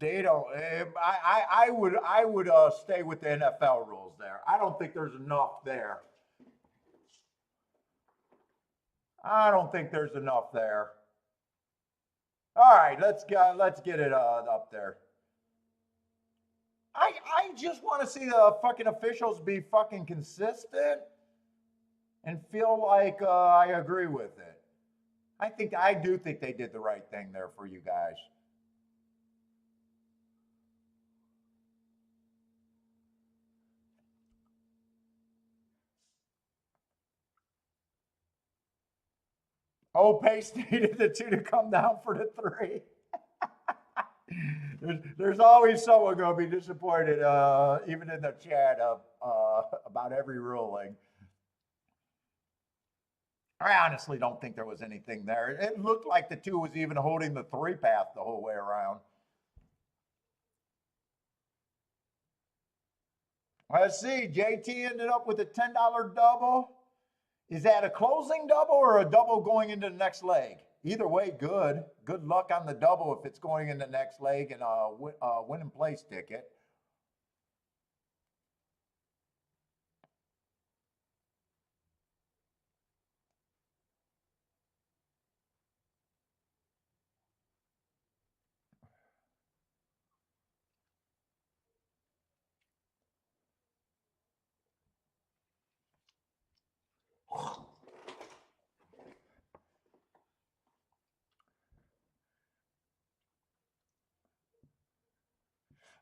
I would stay with the NFL rules there. I don't think there's enough there. I don't think there's enough there. All right, let's get it up there. I just want to see the fucking officials be fucking consistent and feel like I agree with it. I do think they did the right thing there for you guys. Oh, Pace needed the two to come down for the three. there's always someone going to be disappointed, even in the chat about every ruling. I honestly don't think there was anything there. It looked like the two was even holding the three path the whole way around. Let's see. JT ended up with a $10 double. Is that a closing double or a double going into the next leg? Either way, good. Good luck on the double if it's going in the next leg and a win and place ticket.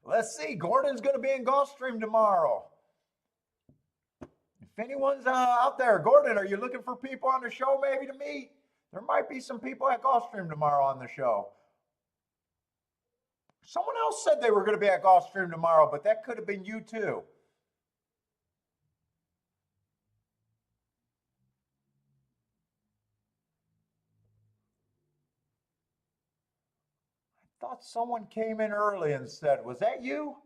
Let's see. Gordon's going to be in Gulfstream tomorrow. If anyone's out there, Gordon, are you looking for people on the show maybe to meet? There might be some people at Gulfstream tomorrow on the show. Someone else said they were going to be at Gulfstream tomorrow, but that could have been you too. I thought someone came in early and said, was that you?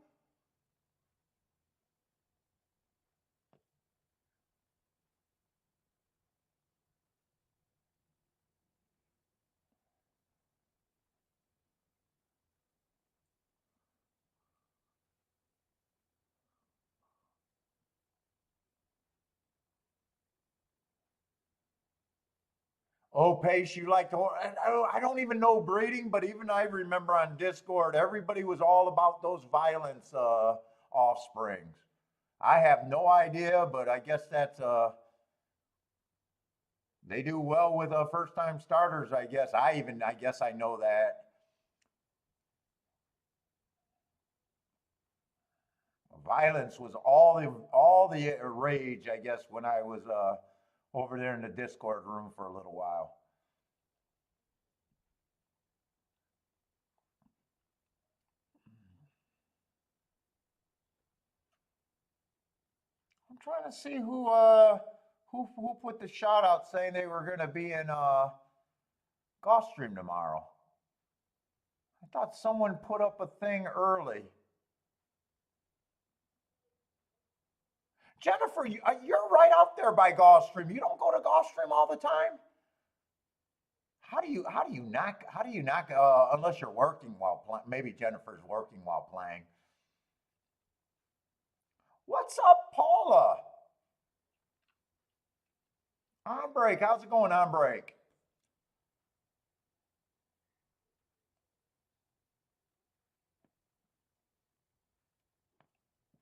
Oh, Pace, you like to. I don't even know breeding, but even I remember on Discord, everybody was all about those violence offsprings. I have no idea, but I guess they do well with first time starters. I guess I know that. Violence was all the rage, I guess, when I was over there in the Discord room for a little while. I'm trying to see who put the shot out saying they were going to be in Gulfstream tomorrow. I thought someone put up a thing early. Jennifer, you're right out there by Gulfstream. You don't go to Gulfstream all the time. How do you not unless you're working while playing? Maybe Jennifer's working while playing. What's up, Paula? On break. How's it going on break?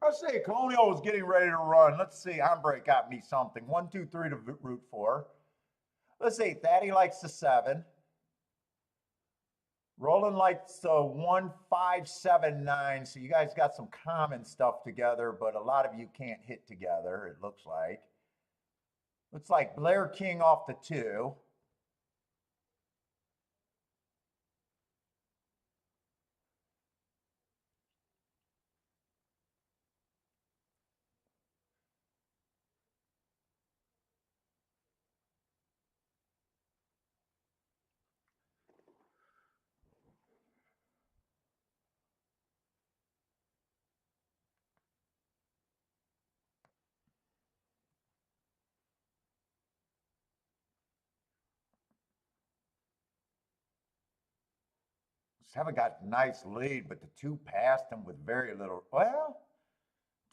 Let's see, Colonial was getting ready to run. Let's see, Hombre got me something. 1, 2, 3 to root for. Let's see, Thaddy likes the 7. Roland likes 1, 5, 7, 9. So you guys got some common stuff together, but a lot of you can't hit together, it looks like. Looks like Blair King off the 2. Seven got a nice lead, but the 2 passed him with very little. Well,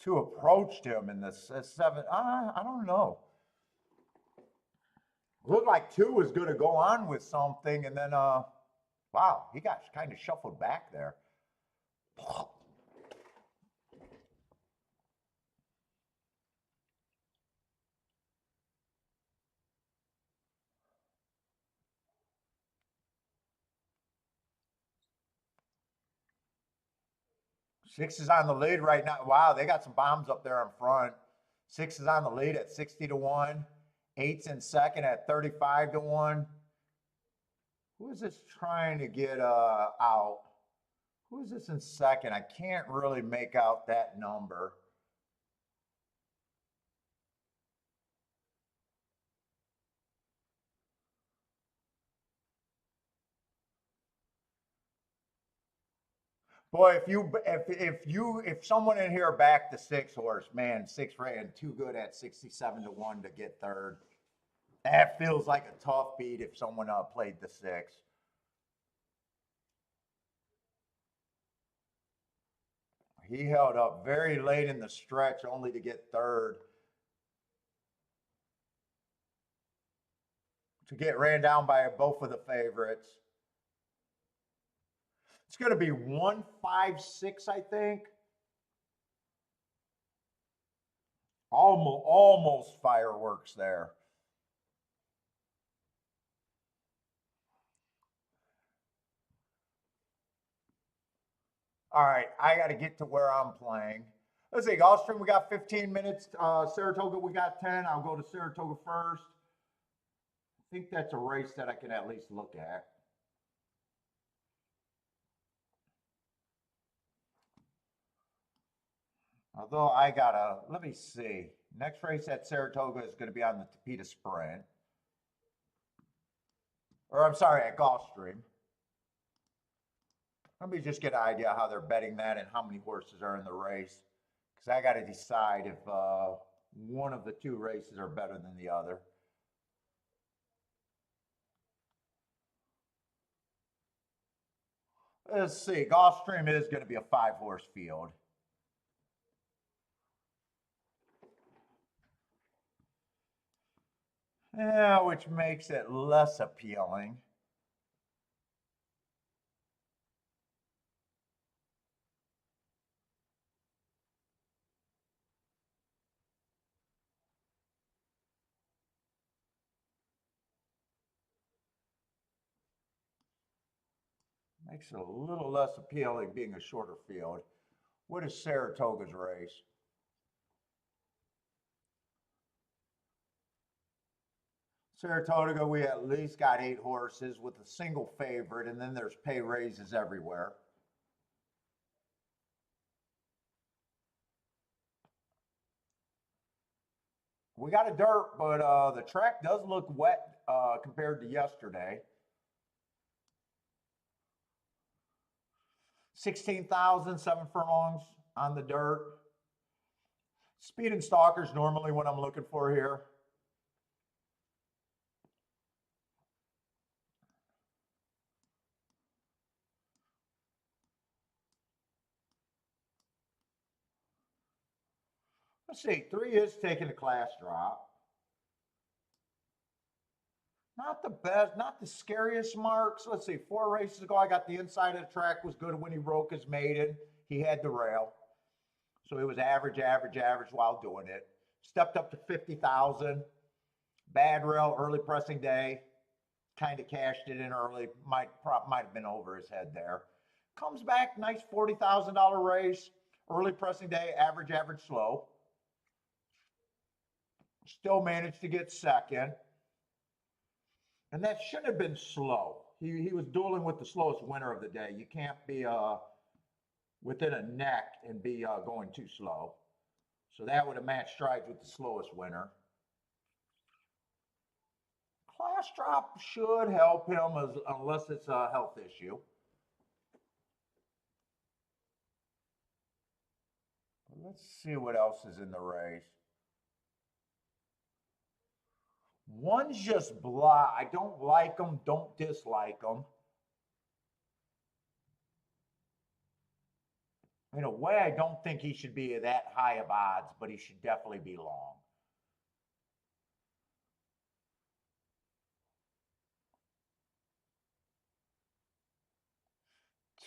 2 approached him, and the 7. I don't know. Looked like 2 was going to go on with something, and then wow, he got kind of shuffled back there. Six is on the lead right now. Wow, they got some bombs up there in front. 6 is on the lead at 60 to 1. 8's in second at 35 to 1. Who is this trying to get out? Who is this in second? I can't really make out that number. Boy, if someone in here backed the 6 horse, man, 6 ran too good at 67 to 1 to get third. That feels like a tough beat if someone played the 6. He held up very late in the stretch only to get third. To get ran down by both of the favorites. It's going to be 1, 5, 6, I think. Almost fireworks there. All right, I got to get to where I'm playing. Let's see, Gulfstream, we got 15 minutes. Saratoga, we got 10. I'll go to Saratoga first. I think that's a race that I can at least look at. Although I gotta, let me see. Next race at Saratoga is going to be on the Tapeta Sprint. Or I'm sorry, at Gulfstream. Let me just get an idea how they're betting that and how many horses are in the race. Because I got to decide if one of the 2 races are better than the other. Let's see. Gulfstream is going to be a 5-horse field. Yeah, which makes it less appealing. Makes it a little less appealing being a shorter field. What is Saratoga's race? Saratoga, we at least got 8 horses with a single favorite, and then there's pay raises everywhere. We got a dirt, but the track does look wet compared to yesterday. 16,000, 7 furlongs on the dirt. Speed and stalkers normally what I'm looking for here. Let's see, 3 is taking a class drop. Not the best, not the scariest marks. Let's see, 4 races ago, I got the inside of the track was good when he broke his maiden. He had the rail. So he was average, average, average while doing it. Stepped up to 50,000. Bad rail, early pressing day. Kind of cashed it in early. Might have been over his head there. Comes back, nice $40,000 race. Early pressing day, average, average, slow. Still managed to get second. And that shouldn't have been slow. He was dueling with the slowest winner of the day. You can't be within a neck and be going too slow. So that would have matched strides with the slowest winner. Class drop should help him unless it's a health issue. Let's see what else is in the race. One's just blah. I don't like them, don't dislike them. In a way, I don't think he should be that high of odds, but he should definitely be long.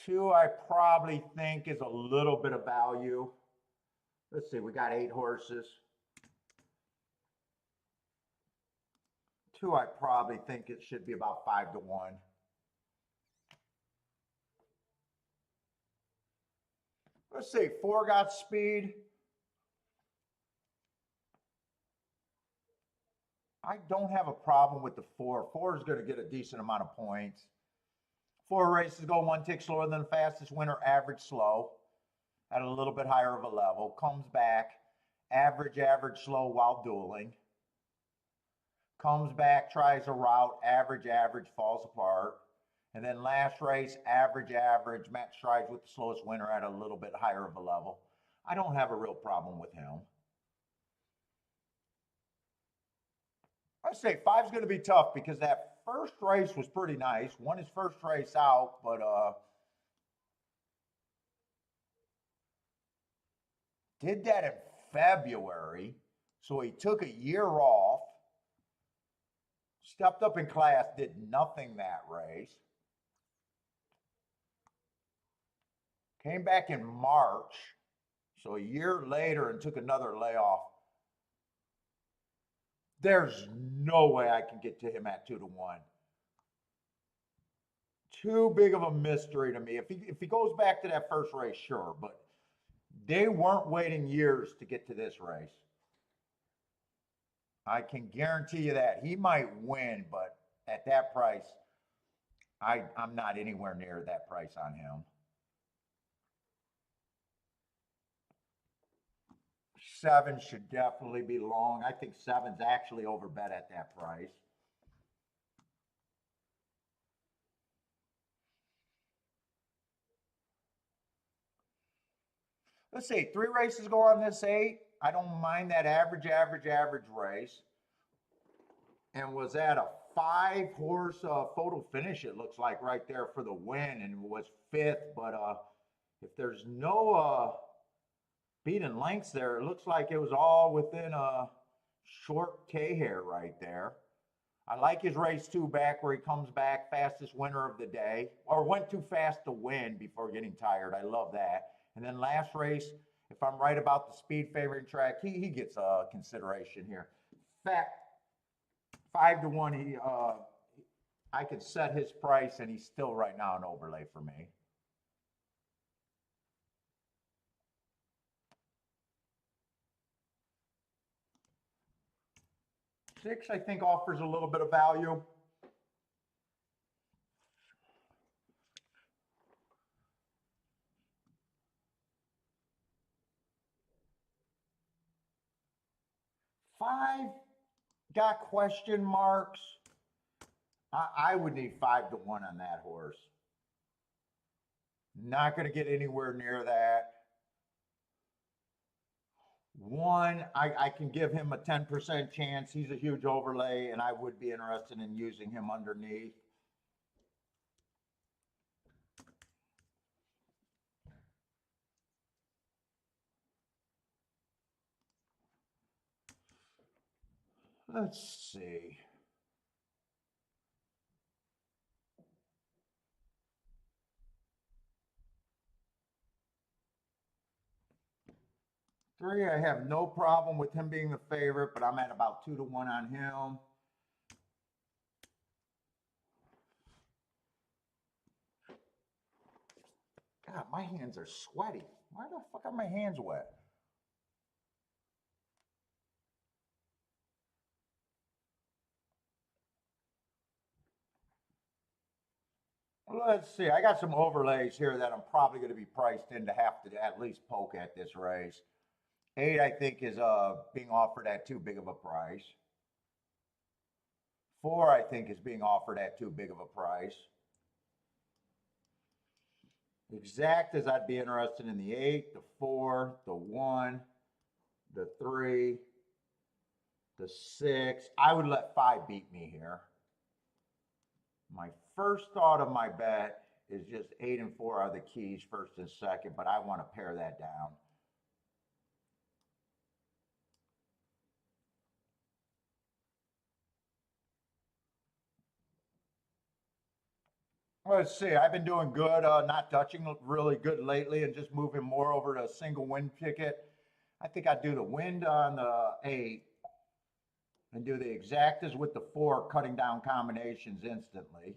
Two, I probably think is a little bit of value. Let's see, we got 8 horses. Two, I probably think it should be about 5 to 1. Let's see, 4 got speed. I don't have a problem with the 4. 4 is going to get a decent amount of points. 4 races go 1 tick slower than the fastest winner, average slow, at a little bit higher of a level. Comes back, average, average, slow while dueling. Comes back, tries a route, average, average, falls apart. And then last race, average, average, match strides with the slowest winner at a little bit higher of a level. I don't have a real problem with him. I say 5's going to be tough because that first race was pretty nice. Won his first race out, but did that in February. So he took a year off. Stepped up in class, did nothing that race. Came back in March, so a year later, and took another layoff. There's no way I can get to him at 2 to 1. Too big of a mystery to me. If he goes back to that first race, sure, but they weren't waiting years to get to this race. I can guarantee you that. He might win, but at that price, I'm not anywhere near that price on him. 7 should definitely be long. I think 7's actually overbet at that price. Let's see, 3 races go on this 8. I don't mind that average, average, average race. And was at a 5-horse photo finish, it looks like, right there for the win, and was 5th. But if there's no beating lengths there, it looks like it was all within a short K hair right there. I like his race 2 back where he comes back, fastest winner of the day, or went too fast to win before getting tired. I love that. And then last race, if I'm right about the speed favoring track, he gets a consideration here. Fact, 5 to 1, I could set his price, and he's still right now an overlay for me. Six, I think, offers a little bit of value. Five got question marks. I would need 5 to 1 on that horse. Not going to get anywhere near that. 1, I can give him a 10% chance. He's a huge overlay, and I would be interested in using him underneath. Let's see. 3, I have no problem with him being the favorite, but I'm at about 2-1 on him. God, my hands are sweaty. Why the fuck are my hands wet? Let's see. I got some overlays here that I'm probably going to be priced in to have to at least poke at this race. 8, I think, is being offered at too big of a price. 4, I think, is being offered at too big of a price. Exact as I'd be interested in the 8, the 4, the 1, the 3, the 6. I would let 5 beat me here. My first thought of my bet is just 8 and 4 are the keys, first and second, but I want to pare that down. Let's see. I've been doing good, not touching really good lately, and just moving more over to a single win ticket. I think I'd do the wind on the 8 and do the exactas with the 4, cutting down combinations instantly.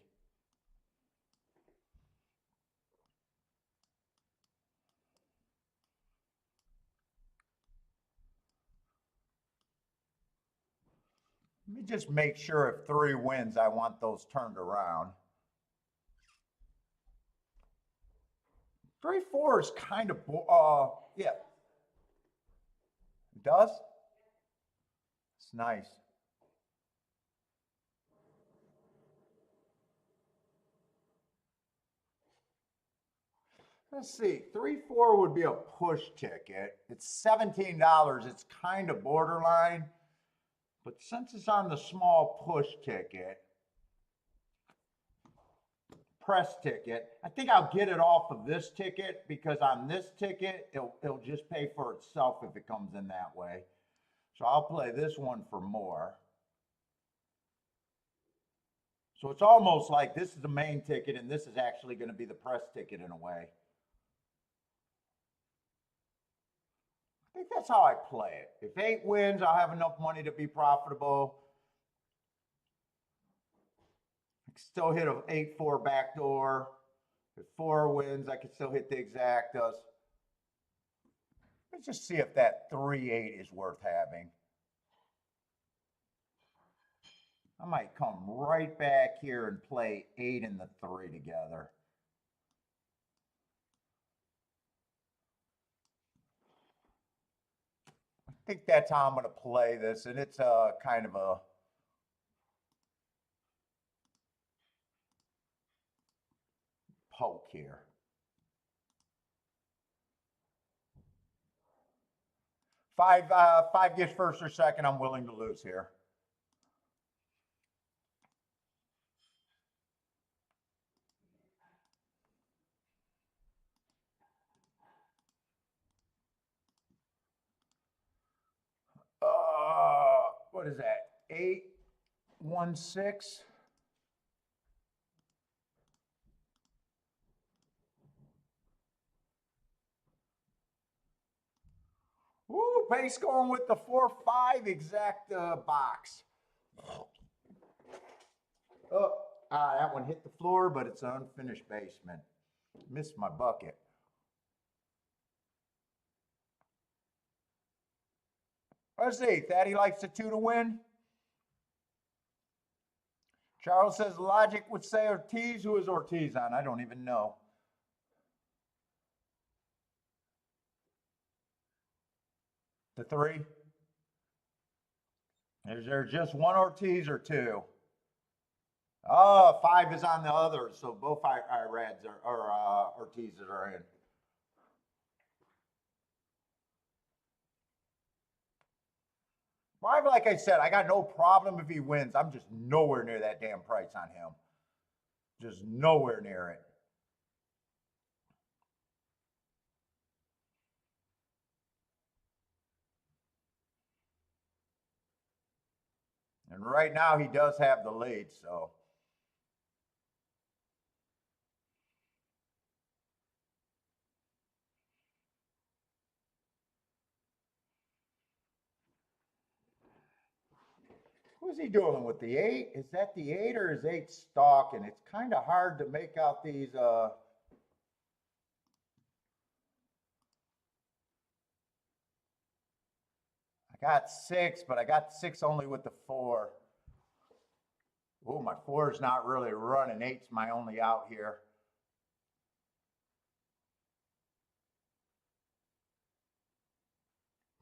Let me just make sure if 3 wins, I want those turned around. 3, 4 is kind of, yeah. It does? It's nice. Let's see, 3, 4 would be a push ticket. It's $17. It's kind of borderline. But since it's on the small push ticket, press ticket, I think I'll get it off of this ticket, because on this ticket, it'll just pay for itself if it comes in that way. So I'll play this one for more. So it's almost like this is the main ticket and this is actually going to be the press ticket in a way. I think that's how I play it. If 8 wins, I'll have enough money to be profitable. I can still hit an 8-4 backdoor. If 4 wins, I can still hit the exactas. Let's just see if that 3-8 is worth having. I might come right back here and play 8 and the 3 together. I think that's how I'm going to play this, and it's kind of a poke here. 5 gets first or second, I'm willing to lose here. What is that? 8, 1, 6. Ooh, base going with the 4-5 exact box. Oh, that one hit the floor, but it's an unfinished basement. Missed my bucket. Let's see. Thaddy likes the 2 to win. Charles says logic would say Ortiz. Who is Ortiz on? I don't even know. The 3? Is there just one Ortiz or 2? Oh, 5 is on the others, so both Irads or Ortizes are in. Well, like I said, I got no problem if he wins. I'm just nowhere near that damn price on him. Just nowhere near it. And right now he does have the lead, so. Who's he doing with the 8? Is that the 8 or is 8 stalking? It's kind of hard to make out these. I got 6, but I got 6 only with the 4. Oh, my 4 is not really running. 8's my only out here.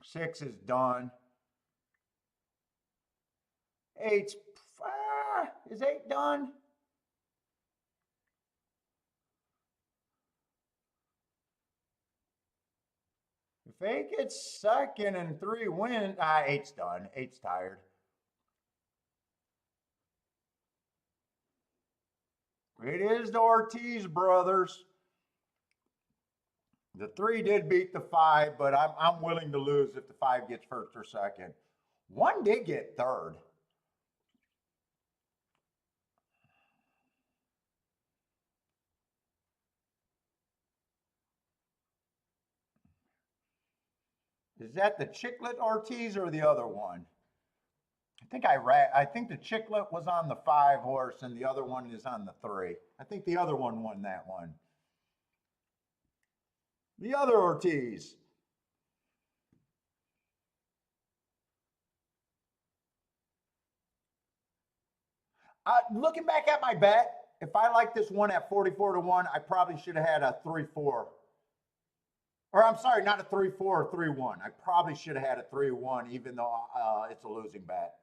Six is done. 8's, is 8 done? If 8 gets second and 3 wins, 8's done. 8's tired. It is the Ortiz brothers. The 3 did beat the 5, but I'm willing to lose if the 5 gets first or second. 1 did get third. Is that the Chiclet Ortiz or the other one? I think the Chiclet was on the 5 horse and the other one is on the 3. I think the other one won that one. The other Ortiz. Looking back at my bet, if I like this one at 44 to 1, I probably should have had a 3-4. Or I'm sorry, not a 3-4 or 3-1. I probably should have had a 3-1, even though it's a losing bet.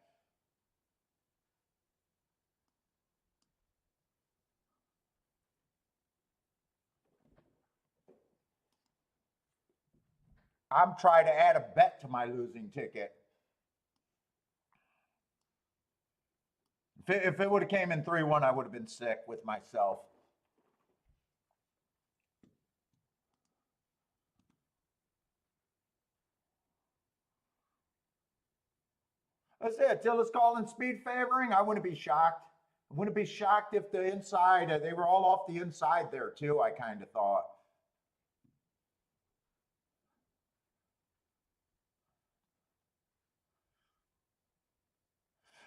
I'm trying to add a bet to my losing ticket. If it would have came in 3-1, I would have been sick with myself. That's it. Till it's calling speed favoring, I wouldn't be shocked. I wouldn't be shocked if the inside, they were all off the inside there too, I kind of thought.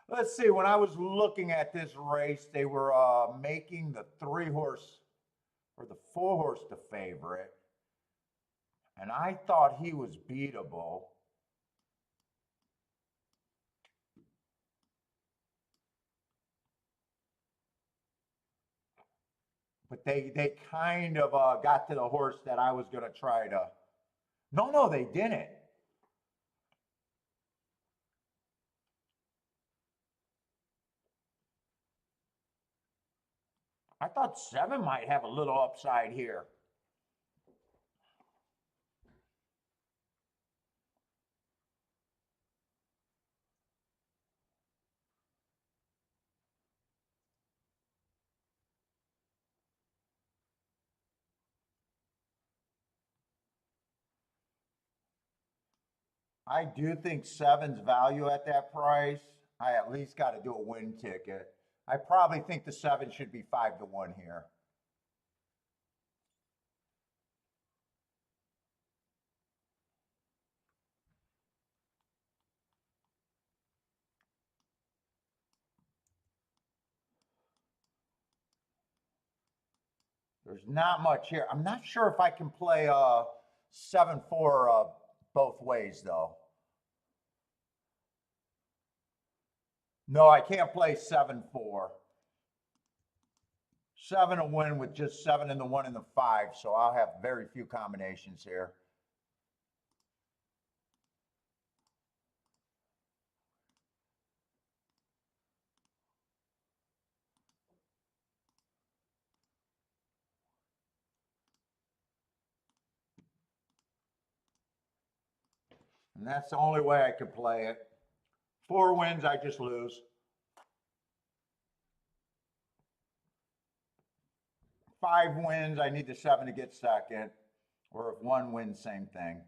Let's see, when I was looking at this race, they were making the 3 horse or the 4 horse the favorite. And I thought he was beatable. But they kind of got to the horse that I was going to try to. No, they didn't. I thought 7 might have a little upside here. I do think 7's value at that price. I at least got to do a win ticket. I probably think the 7 should be 5 to 1 here. There's not much here. I'm not sure if I can play 7-4 both ways though. No, I can't play 7-4. 7 to win with just 7 and the 1 and the 5, so I'll have very few combinations here. And that's the only way I could play it. 4 wins, I just lose. 5 wins, I need the 7 to get second. Or if 1 wins, same thing.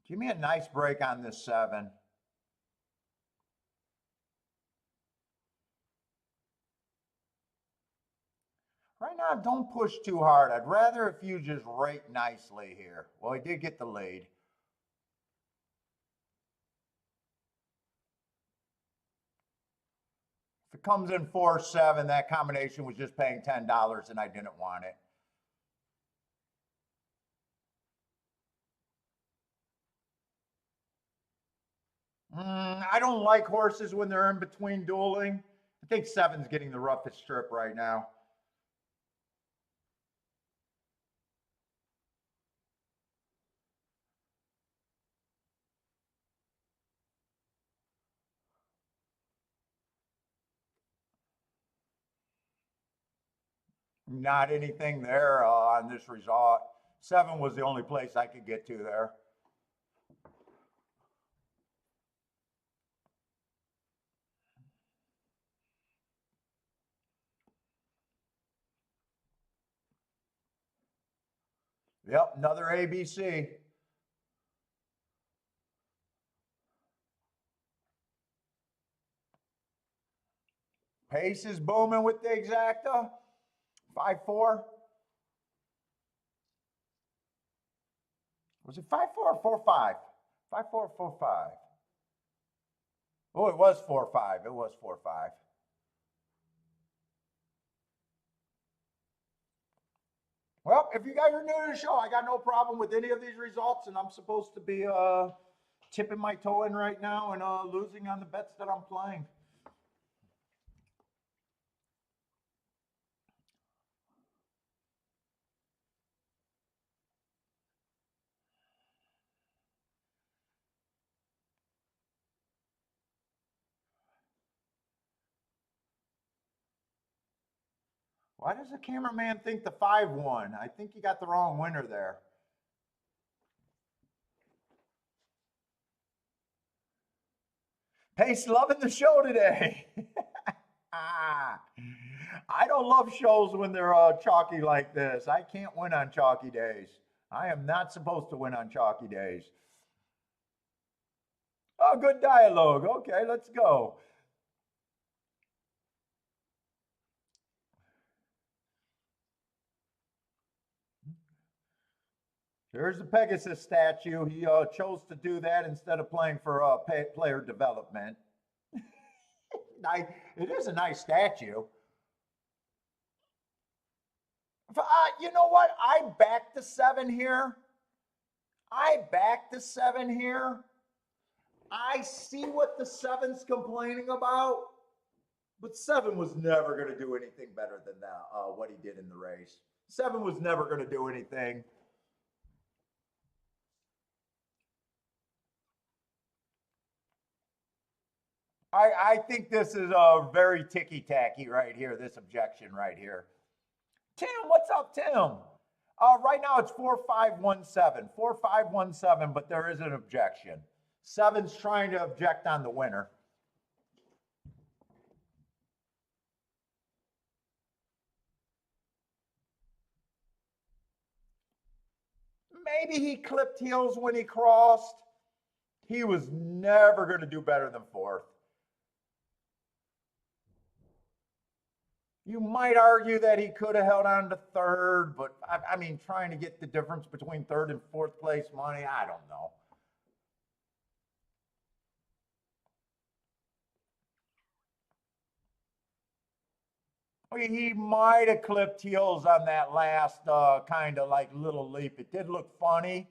Give me a nice break on this 7. not? Don't push too hard. I'd rather if you just rake nicely here. Well, he did get the lead. If it comes in 4-7, that combination was just paying $10 and I didn't want it. I don't like horses when they're in between dueling. I think 7's getting the roughest strip right now. Not anything there on this result. 7 was the only place I could get to there. Yep, another ABC. Pace is booming with the exacta. 5-4. Was it 5-4 or 4-5? 5-4 or 4-5? Oh, it was 4-5. It was 4-5. Well, if you guys are new to the show, I got no problem with any of these results, and I'm supposed to be tipping my toe in right now and losing on the bets that I'm playing. Why does the cameraman think the 5 won? I think you got the wrong winner there. Pace loving the show today. I don't love shows when they're chalky like this. I can't win on chalky days. I am not supposed to win on chalky days. Oh, good dialogue. Okay, let's go. There's the Pegasus statue. He chose to do that instead of playing for player development. It is a nice statue. You know what? I backed the 7 here. I see what the 7's complaining about, but 7 was never going to do anything better than that, what he did in the race. 7 was never going to do anything. I think this is very ticky-tacky right here, this objection right here. Tim, what's up, Tim? Right now it's 4-5-1-7. 4-5-1-7, but there is an objection. 7's trying to object on the winner. Maybe he clipped heels when he crossed. He was never going to do better than 4th. You might argue that he could have held on to 3rd, but I mean, trying to get the difference between 3rd and 4th place money, I don't know. He might have clipped heels on that last kind of like little leap. It did look funny.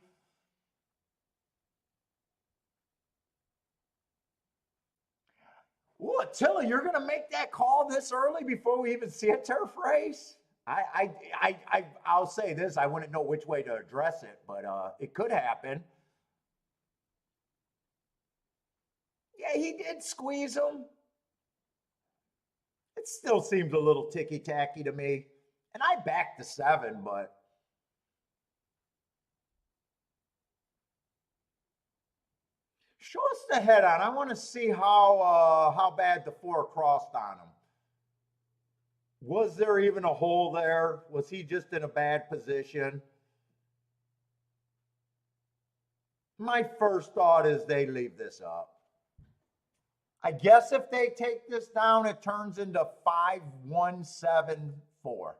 Ooh, Attila, you're going to make that call this early before we even see a turf race? I'll say this. I wouldn't know which way to address it, but it could happen. Yeah, he did squeeze him. It still seems a little ticky-tacky to me. And I backed the 7, but show us the head on. I want to see how bad the 4 crossed on him. Was there even a hole there? Was he just in a bad position? My first thought is they leave this up. I guess if they take this down, it turns into 5-1-7-4.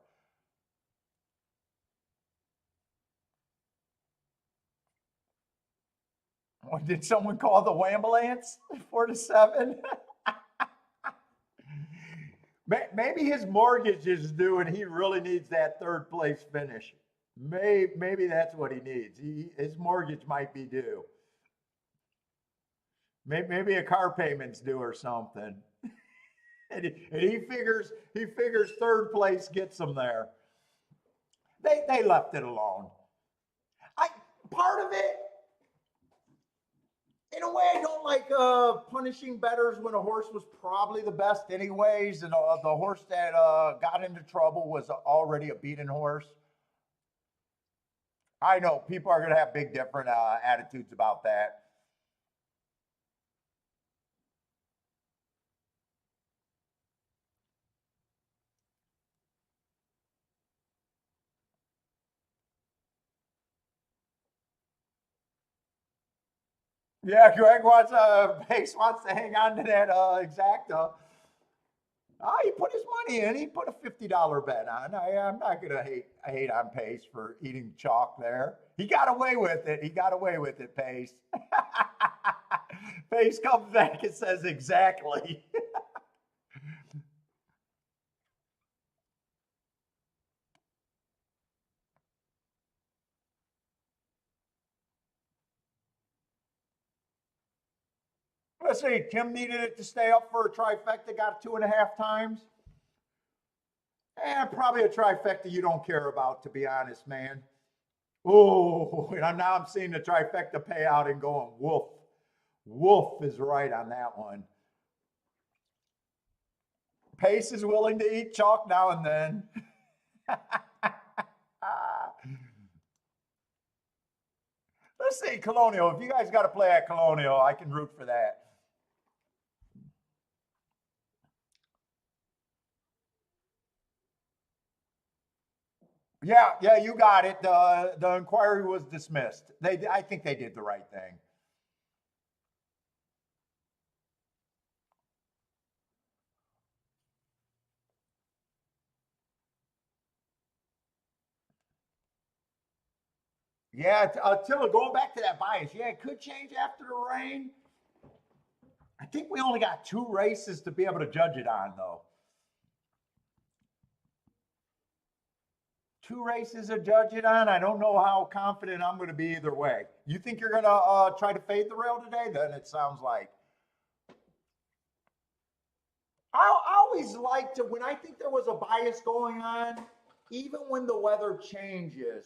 Did someone call the ambulance? 4 to 7? Maybe his mortgage is due and he really needs that third place finish. Maybe that's what he needs. His mortgage might be due. Maybe a car payment's due or something. And he figures third place gets him there. They left it alone. I Part of it, in a way, I don't like punishing bettors when a horse was probably the best anyways, and the horse that got into trouble was already a beaten horse. I know people are going to have big different attitudes about that. Yeah, Greg wants Pace wants to hang on to that exacta. Oh, he put his money in. He put a $50 bet on. I'm not gonna hate on Pace for eating chalk there. He got away with it. He got away with it, Pace. Pace comes back and says exactly. Let's see. Tim needed it to stay up for a trifecta. Got it 2.5 times. Probably a trifecta you don't care about, to be honest, man. Oh, and now I'm seeing the trifecta payout and going, woof. Wolf is right on that one. Pace is willing to eat chalk now and then. Let's see, Colonial. If you guys got to play at Colonial, I can root for that. Yeah, you got it. The inquiry was dismissed. I think they did the right thing. Yeah, Attila, going back to that bias, yeah, it could change after the rain. I think we only got 2 races to be able to judge it on, though. 2 races to judge it on. I don't know how confident I'm going to be either way. You think you're going to try to fade the rail today? Then it sounds like. I always like to, when I think there was a bias going on, even when the weather changes,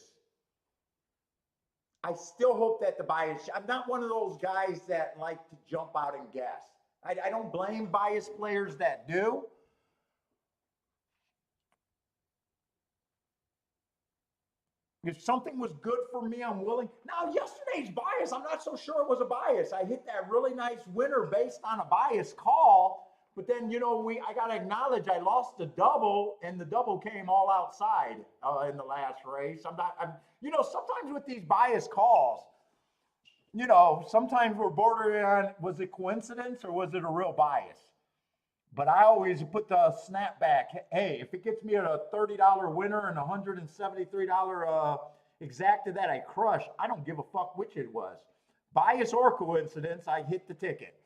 I still hope that the bias, I'm not one of those guys that like to jump out and guess. I don't blame bias players that do. If something was good for me, I'm willing. Now, yesterday's bias, I'm not so sure it was a bias. I hit that really nice winner based on a bias call. But then, I got to acknowledge I lost the double, and the double came all outside in the last race. Sometimes with these bias calls, sometimes we're bordering on, was it coincidence or was it a real bias? But I always put the snapback. Hey, if it gets me a $30 winner and $173 exacta that I crush, I don't give a fuck which it was. Bias or coincidence, I hit the ticket.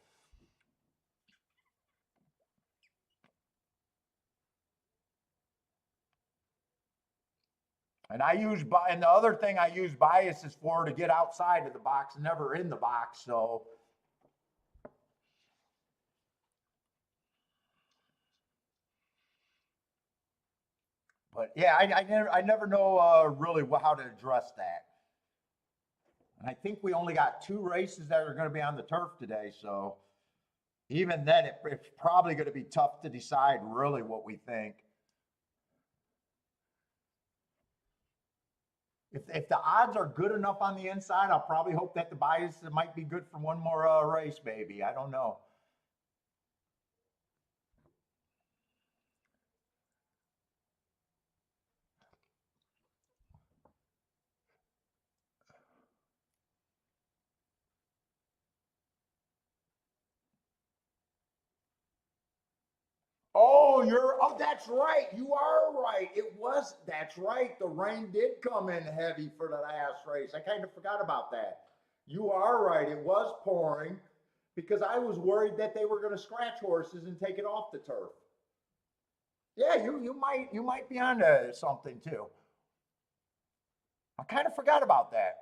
And the other thing I use biases for to get outside of the box, never in the box. So, but yeah, I never know really how to address that. And I think we only got 2 races that are going to be on the turf today. So even then, it's probably going to be tough to decide really what we think. If the odds are good enough on the inside, I'll probably hope that the bias might be good for one more race, maybe. I don't know. Oh, that's right. You are right. That's right. The rain did come in heavy for the last race. I kind of forgot about that. You are right. It was pouring because I was worried that they were going to scratch horses and take it off the turf. Yeah, you might be onto something too. I kind of forgot about that.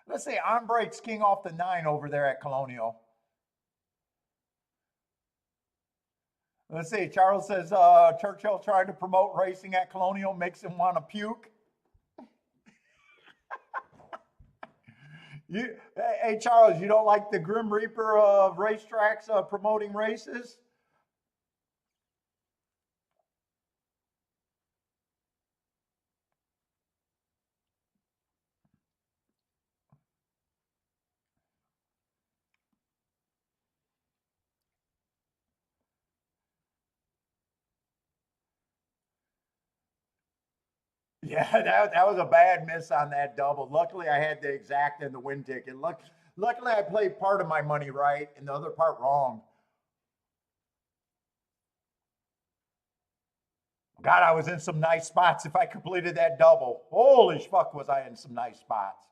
Let's say on breaks king off the 9 over there at Colonial. Let's see. Charles says Churchill tried to promote racing at Colonial, makes him want to puke. Hey Charles, you don't like the Grim Reaper of racetracks promoting races? Yeah, that was a bad miss on that double. Luckily, I had the exact and the win ticket. Luckily, I played part of my money right and the other part wrong. God, I was in some nice spots if I completed that double. Holy fuck, was I in some nice spots.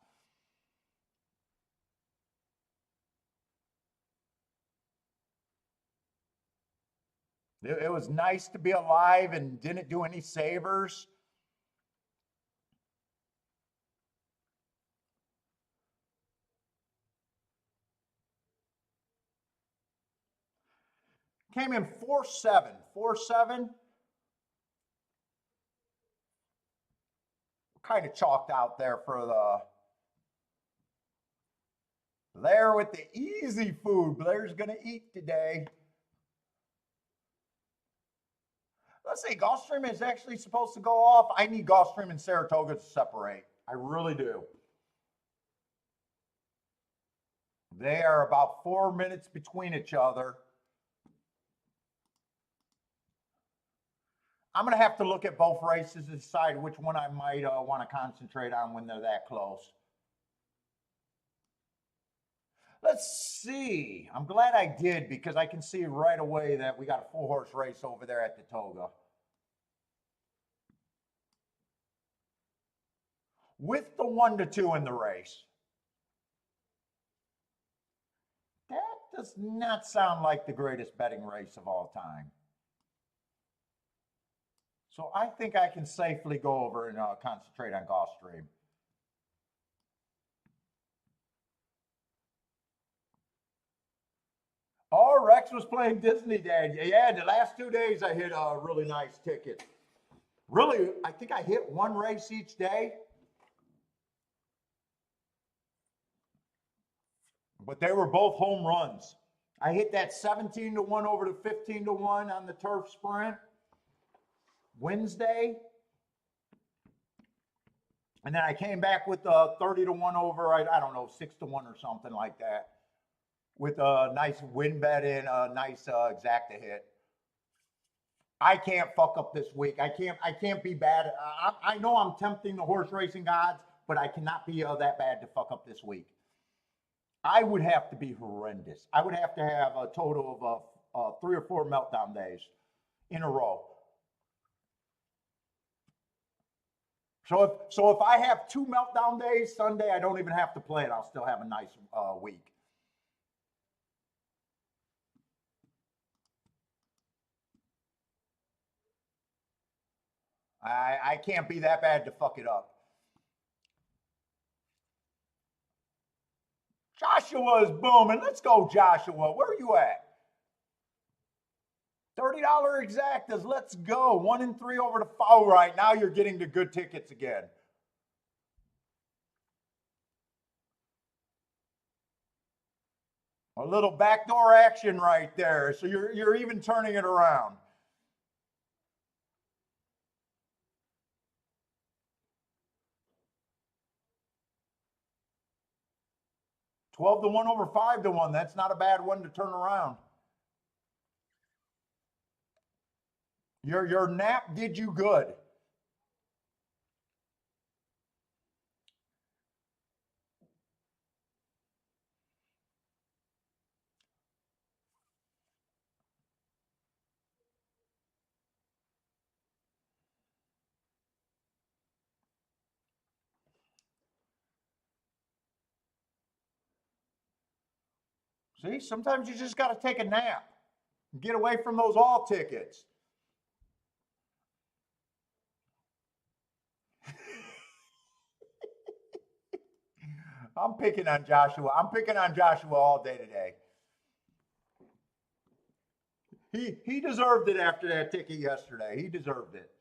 It was nice to be alive and didn't do any savers. Came in 4-7. 4-7. Kind of chalked out there for there with the easy food. Blair's going to eat today. Let's say Gulfstream is actually supposed to go off. I need Gulfstream and Saratoga to separate. I really do. They are about 4 minutes between each other. I'm going to have to look at both races to decide which one I might want to concentrate on when they're that close. Let's see. I'm glad I did because I can see right away that we got a 4-horse race over there at the Toga. With the 1-2 in the race. That does not sound like the greatest betting race of all time. So I think I can safely go over and concentrate on Gulfstream. Oh, Rex was playing Disney Dad. Yeah, the last 2 days I hit a really nice ticket. Really, I think I hit one race each day. But they were both home runs. I hit that 17-1 over to 15-1 on the turf sprint Wednesday. And then I came back with 30-1 over, I don't know, 6-1 or something like that. With a nice win bet and a nice exacta hit. I can't fuck up this week. I can't be bad. I know I'm tempting the horse racing gods, but I cannot be that bad to fuck up this week. I would have to be horrendous. I would have to have a total of 3 or 4 meltdown days in a row. So if I have 2 meltdown days, Sunday I don't even have to play it. I'll still have a nice week. I can't be that bad to fuck it up. Joshua's booming. Let's go, Joshua. Where are you at? $30 exactas. Let's go. 1 and 3 over to foul right now. You're getting the good tickets again. A little backdoor action right there. So you're even turning it around. 12-1 over 5-1. That's not a bad one to turn around. Your nap did you good. See, sometimes you just got to take a nap and get away from those all tickets. I'm picking on Joshua. I'm picking on Joshua all day today. He deserved it after that ticket yesterday. He deserved it.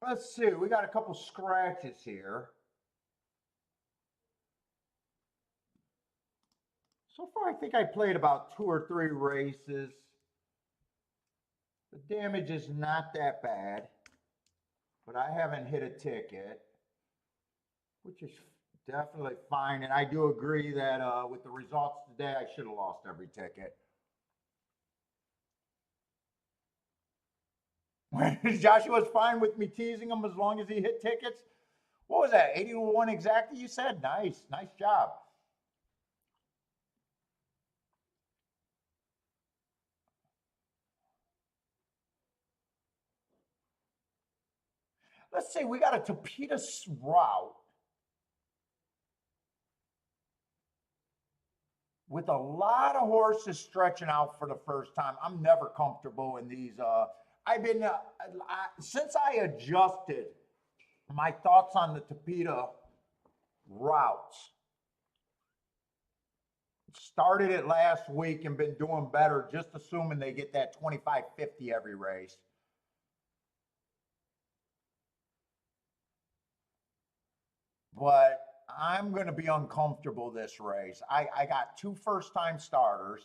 Let's see. We got a couple scratches here. So far, I think I played about 2 or 3 races. The damage is not that bad, but I haven't hit a ticket, which is definitely fine. And I do agree that with the results today, I should have lost every ticket. Joshua's fine with me teasing him as long as he hit tickets. What was that? 81 exactly, you said? Nice. Nice job. Let's see, we got a Tapita route with a lot of horses stretching out for the first time. I'm never comfortable in these. I've been, since I adjusted my thoughts on the Tapita routes, started it last week and been doing better, just assuming they get that 25-50 every race. But I'm going to be uncomfortable this race. I got 2 first-time starters.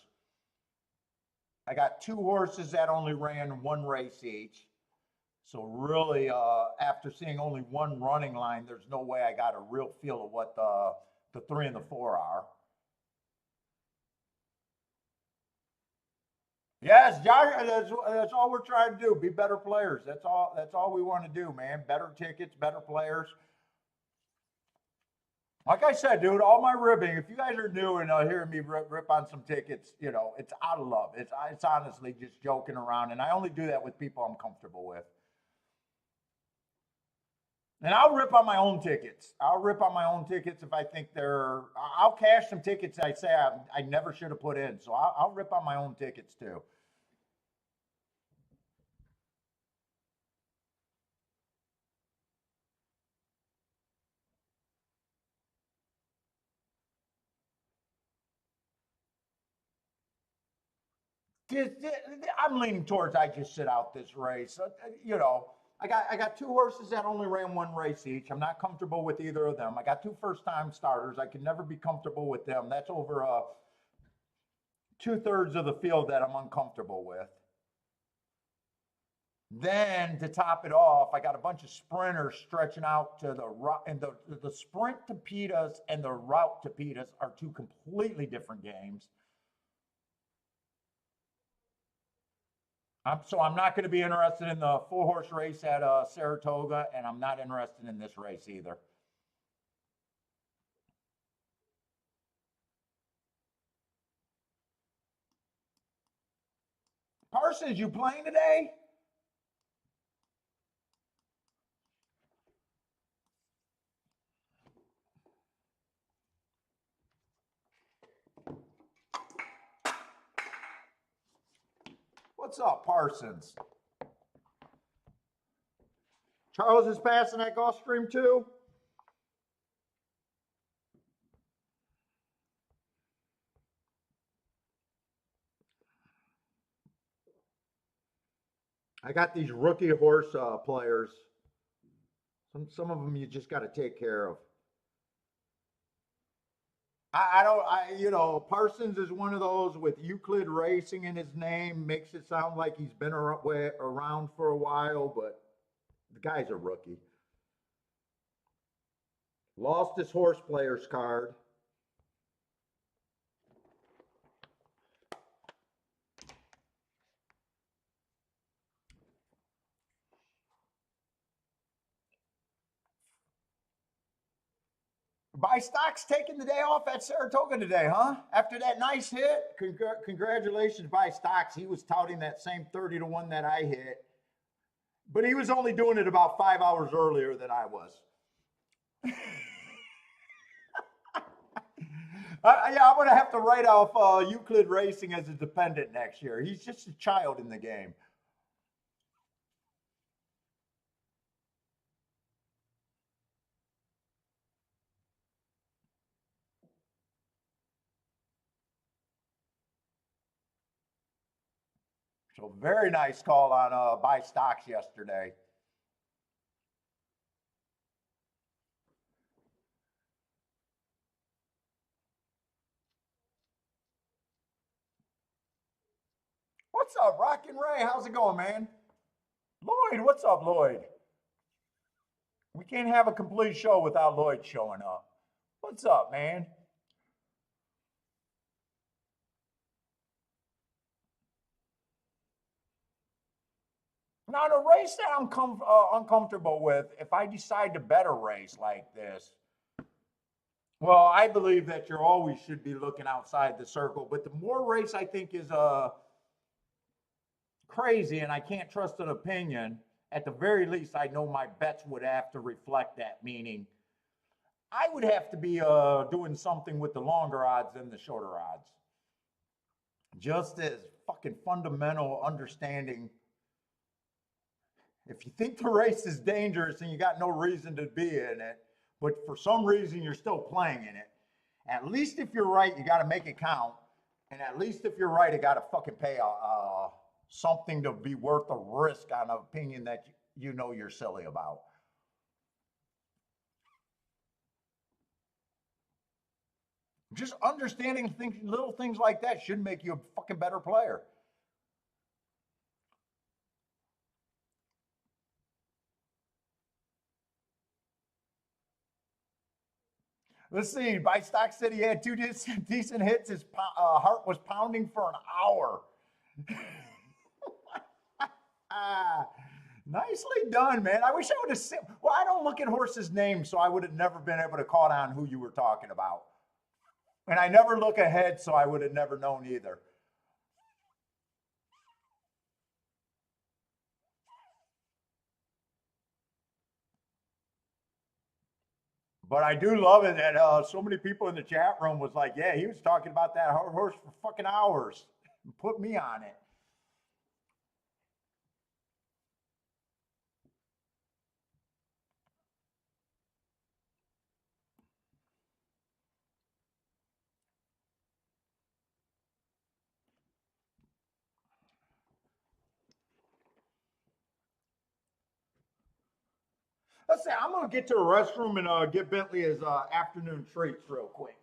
I got 2 horses that only ran 1 race each. So really, after seeing only 1 running line, there's no way I got a real feel of what the 3 and the 4 are. Yes, Josh, that's all we're trying to do. Be better players. That's all we want to do, man. Better tickets, better players. Like I said, dude, all my ribbing, if you guys are new and hearing me rip on some tickets, it's out of love. It's honestly just joking around. And I only do that with people I'm comfortable with. And I'll rip on my own tickets. I'll rip on my own tickets if I think I'll cash some tickets I say I never should have put in. So I'll rip on my own tickets too. I'm leaning towards I just sit out this race. I got 2 horses that only ran 1 race each. I'm not comfortable with either of them. I got 2 first-time starters. I can never be comfortable with them. That's over 2/3 of the field that I'm uncomfortable with. Then to top it off, I got a bunch of sprinters stretching out to the route, and the sprint Tapitas and the route Tapitas are 2 completely different games. So I'm not going to be interested in the 4-horse race at Saratoga, and I'm not interested in this race either. Parsons, you playing today? What's up, Parsons? Charles is passing at Gulfstream too? I got these rookie horse players. Some of them you just got to take care of. Parsons is one of those with Euclid Racing in his name, makes it sound like he's been around for a while, but the guy's a rookie. Lost his horse player's card. Buy stocks taking the day off at Saratoga today, huh? After that nice hit, congratulations, buy stocks. He was touting that same 30-1 that I hit, but he was only doing it about 5 hours earlier than I was. Yeah, I'm going to have to write off Euclid Racing as a dependent next year. He's just a child in the game. So very nice call on buy stocks yesterday. What's up, Rockin' Ray? How's it going, man? Lloyd, what's up, Lloyd? We can't have a complete show without Lloyd showing up. What's up, man? Now, the race that I'm uncomfortable with, if I decide to bet a race like this, well, I believe that you always should be looking outside the circle. But the more race I think is crazy and I can't trust an opinion, at the very least, I know my bets would have to reflect that. Meaning, I would have to be doing something with the longer odds than the shorter odds. Just as fucking fundamental understanding. If you think the race is dangerous and you got no reason to be in it, but for some reason you're still playing in it, at least if you're right, you got to make it count. And at least if you're right, it got to fucking pay something to be worth the risk on an opinion that you know you're silly about. Just understanding things, little things like that should make you a fucking better player. Let's see. By Stock City, he had two decent hits. His heart was pounding for an hour. Ah, nicely done, man. I wish I would have seen. Well, I don't look at horses' names, so I would have never been able to call on who you were talking about. And I never look ahead, so I would have never known either. But I do love it that so many people in the chat room was like, "Yeah, he was talking about that horse for fucking hours." Put me on it. Let's say I'm gonna get to the restroom and get Bentley his afternoon treats real quick.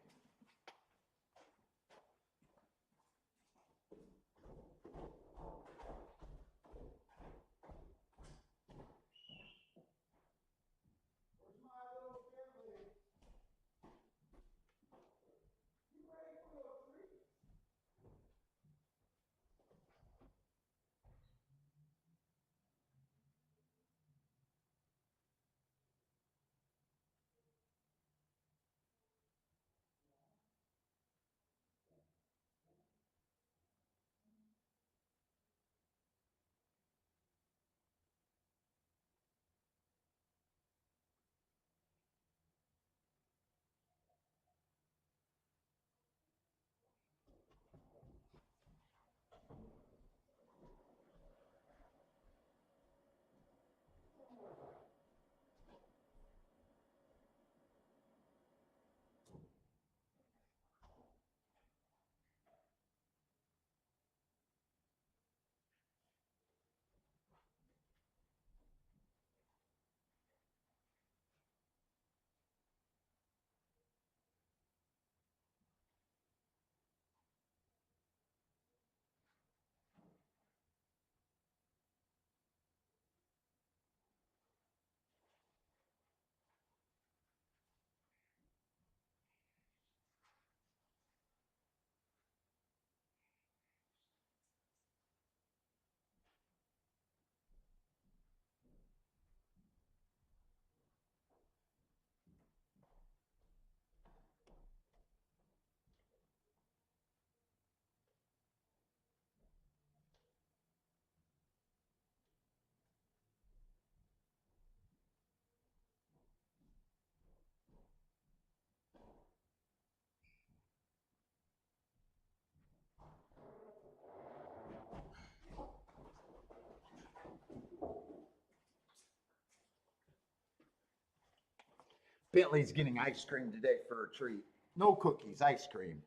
Bentley's getting ice cream today for a treat. No cookies, ice cream.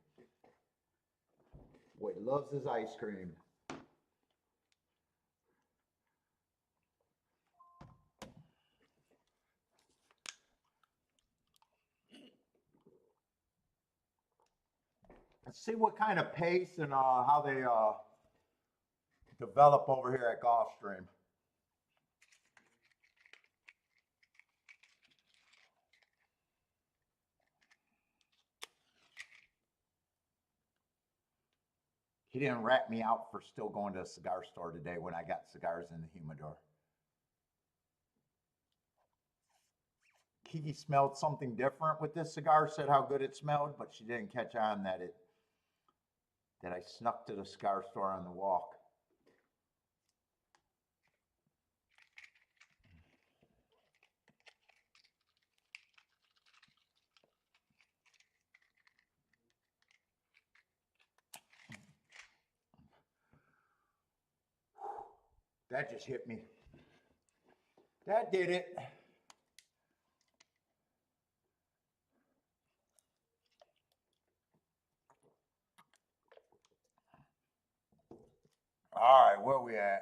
Boy, he loves his ice cream. Let's see what kind of pace and how they develop over here at Gulfstream. He didn't rat me out for still going to a cigar store today when I got cigars in the humidor. Kiki smelled something different with this cigar, said how good it smelled, but she didn't catch on that I snuck to the cigar store on the walk. That just hit me. That did it. All right, where we at?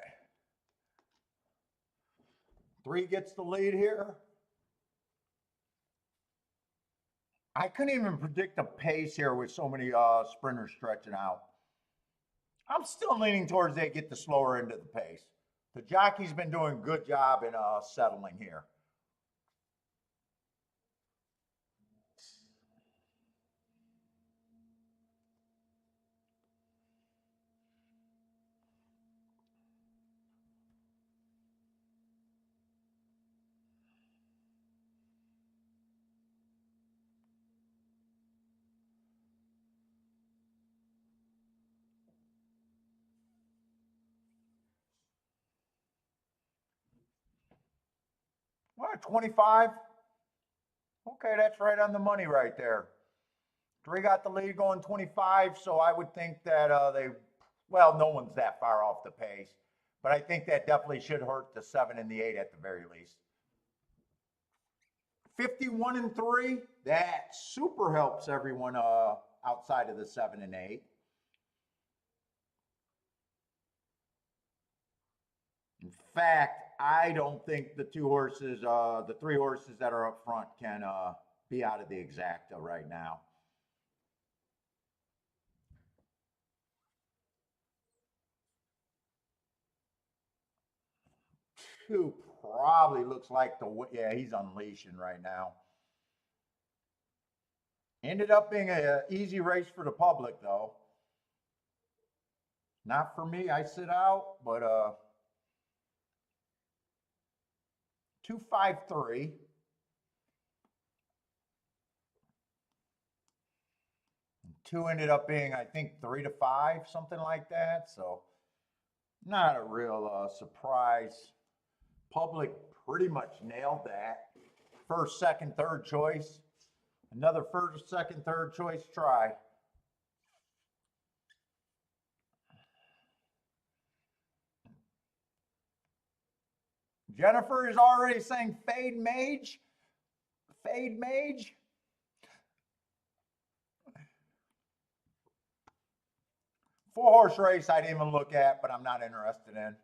3 gets the lead here. I couldn't even predict the pace here with so many sprinters stretching out. I'm still leaning towards they get the slower end of the pace. The jockey's been doing a good job in settling here. What, 25? Okay, that's right on the money right there. 3 got the lead going 25, so I would think that well, no one's that far off the pace, but I think that definitely should hurt the 7 and the 8 at the very least. 51 and 3, that super helps everyone outside of the 7 and 8. In fact, I don't think the 2 horses, the 3 horses that are up front can be out of the exacta right now. 2 probably looks like yeah, he's unleashing right now. Ended up being an easy race for the public though. Not for me, I sit out, but 253. Two ended up being, I think, 3 to 5, something like that. So not a real surprise. Public pretty much nailed that. First, second, third choice. Another first, second, third choice try. Jennifer is already saying fade mage. Fade mage. Four-horse race I didn't even look at, but I'm not interested in.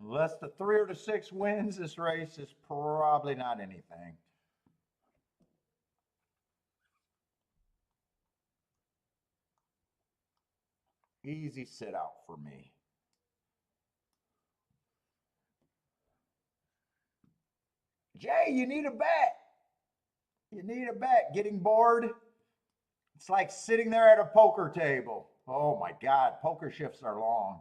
Unless the 3 or the 6 wins, this race is probably not anything. Easy sit out for me. Jay, you need a bet. You need a bet. Getting bored? It's like sitting there at a poker table. Oh my God, poker shifts are long.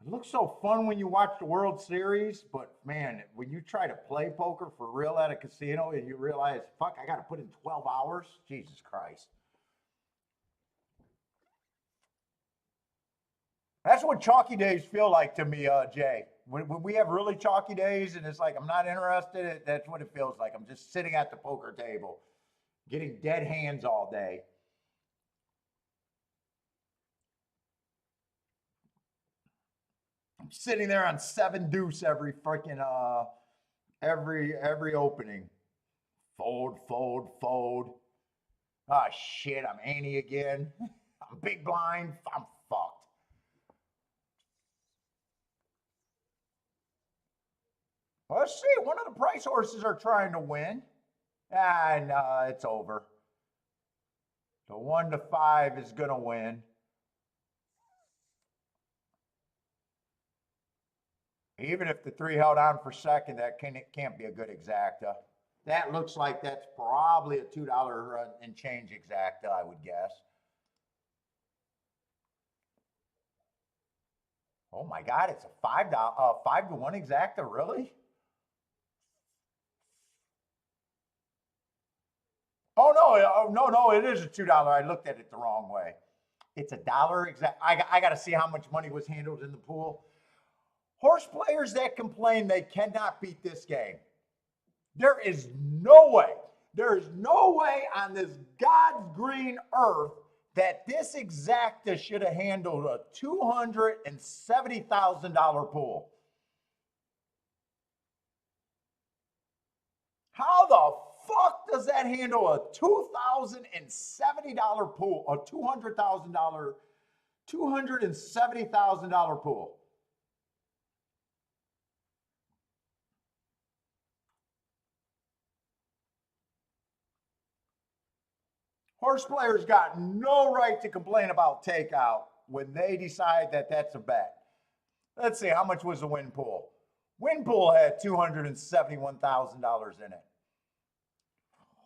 It looks so fun when you watch the World Series, but man, when you try to play poker for real at a casino and you realize, fuck, I got to put in 12 hours? Jesus Christ. That's what chalky days feel like to me, Jay. When we have really chalky days and it's like, I'm not interested, that's what it feels like. I'm just sitting at the poker table, getting dead hands all day. sitting there on 7 deuce every freaking every opening. Fold, fold, fold. Ah, shit, I'm ante again. I'm big blind. I'm fucked. Let's see. One of the price horses are trying to win. And it's over. The 1-5 is going to win. Even if the 3 held on for second, that can't be a good exacta. That looks like that's probably a $2 and change exacta, I would guess. Oh my God, it's a $5 5-to-1 exacta, really? Oh no, it is a $2. I looked at it the wrong way. It's a dollar exact. I got to see how much money was handled in the pool. Horse players that complain they cannot beat this game. There is no way. There is no way on this God's green earth that this exacta should have handled a $270,000 pool. How the fuck does that handle a $2,070 pool, a $270,000 pool? Horse players got no right to complain about takeout when they decide that that's a bet. Let's see, how much was the win pool? Win pool had $271,000 in it.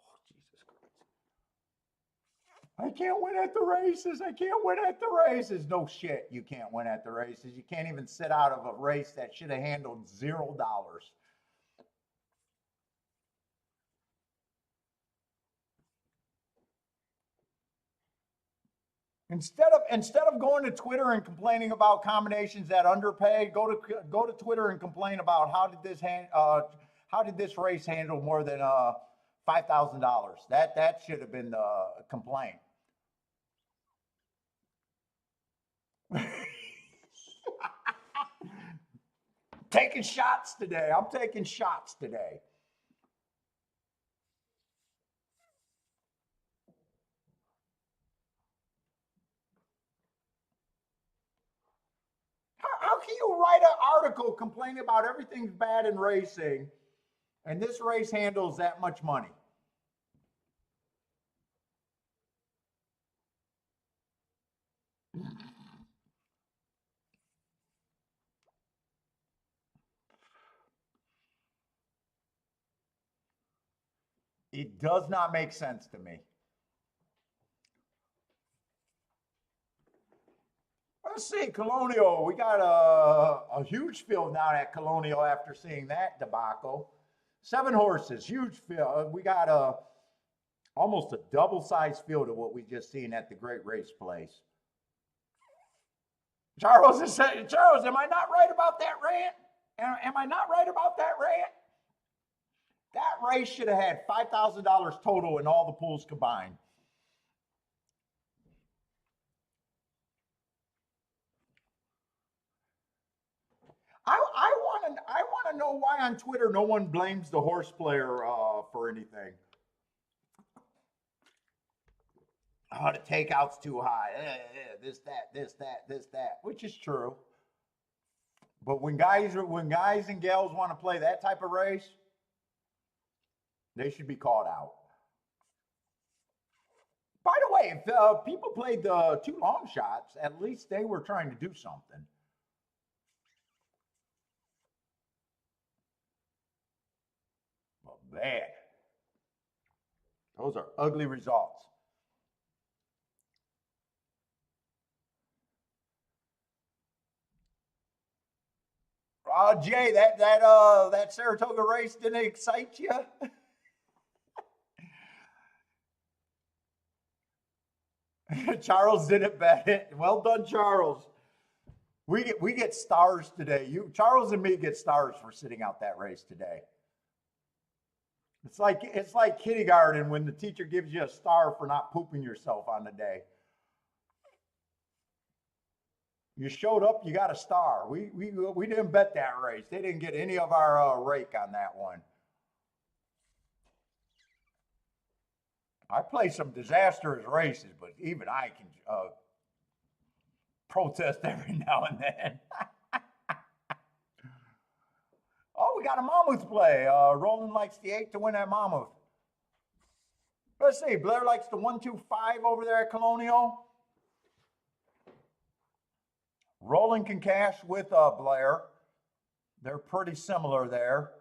Oh, Jesus Christ. I can't win at the races. I can't win at the races. No shit, you can't win at the races. You can't even sit out of a race that should have handled $0. Instead of going to Twitter and complaining about combinations that underpaid, go to Twitter and complain about how did this race handle more than $5,000. That should have been the complaint. Taking shots today. I'm taking shots today. How can you write an article complaining about everything's bad in racing and this race handles that much money? It does not make sense to me. Let's see, Colonial. We got a huge field now at Colonial after seeing that debacle. 7 horses, huge field. We got almost a double-sized field of what we just seen at the Great Race Place. Charles is saying, Charles, am I not right about that rant? Am I not right about that rant? That race should have had $5,000 total in all the pools combined. I want to know why on Twitter no one blames the horse player for anything. Oh, the takeout's too high. This, that, which is true. But when guys and gals want to play that type of race, they should be called out. By the way, if people played the 2 long shots, at least they were trying to do something. But man, those are ugly results. Jay, that Saratoga race didn't excite you? Charles didn't bet it. Well done, Charles. We get stars today. Charles and me get stars for sitting out that race today. It's like kindergarten when the teacher gives you a star for not pooping yourself on the day. You showed up, you got a star. We didn't bet that race. They didn't get any of our rake on that one. I play some disastrous races, but even I can protest every now and then. Oh, we got a Mammoth play. Roland likes the 8 to win that Mammoth. Let's see. Blair likes the 1-2-5 over there at Colonial. Roland can cash with Blair. They're pretty similar there.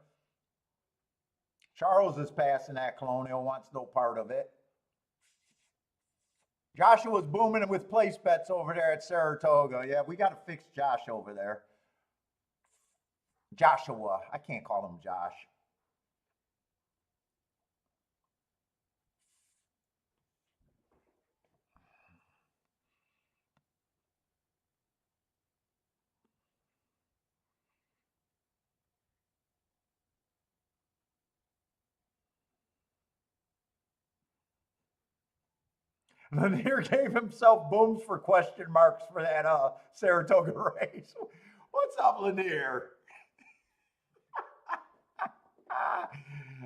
Charles is passing that Colonial, wants no part of it. Joshua's booming with place bets over there at Saratoga. Yeah, we got to fix Josh over there. Joshua. I can't call him Josh. Lanier gave himself booms for question marks for that Saratoga race. What's up, Lanier?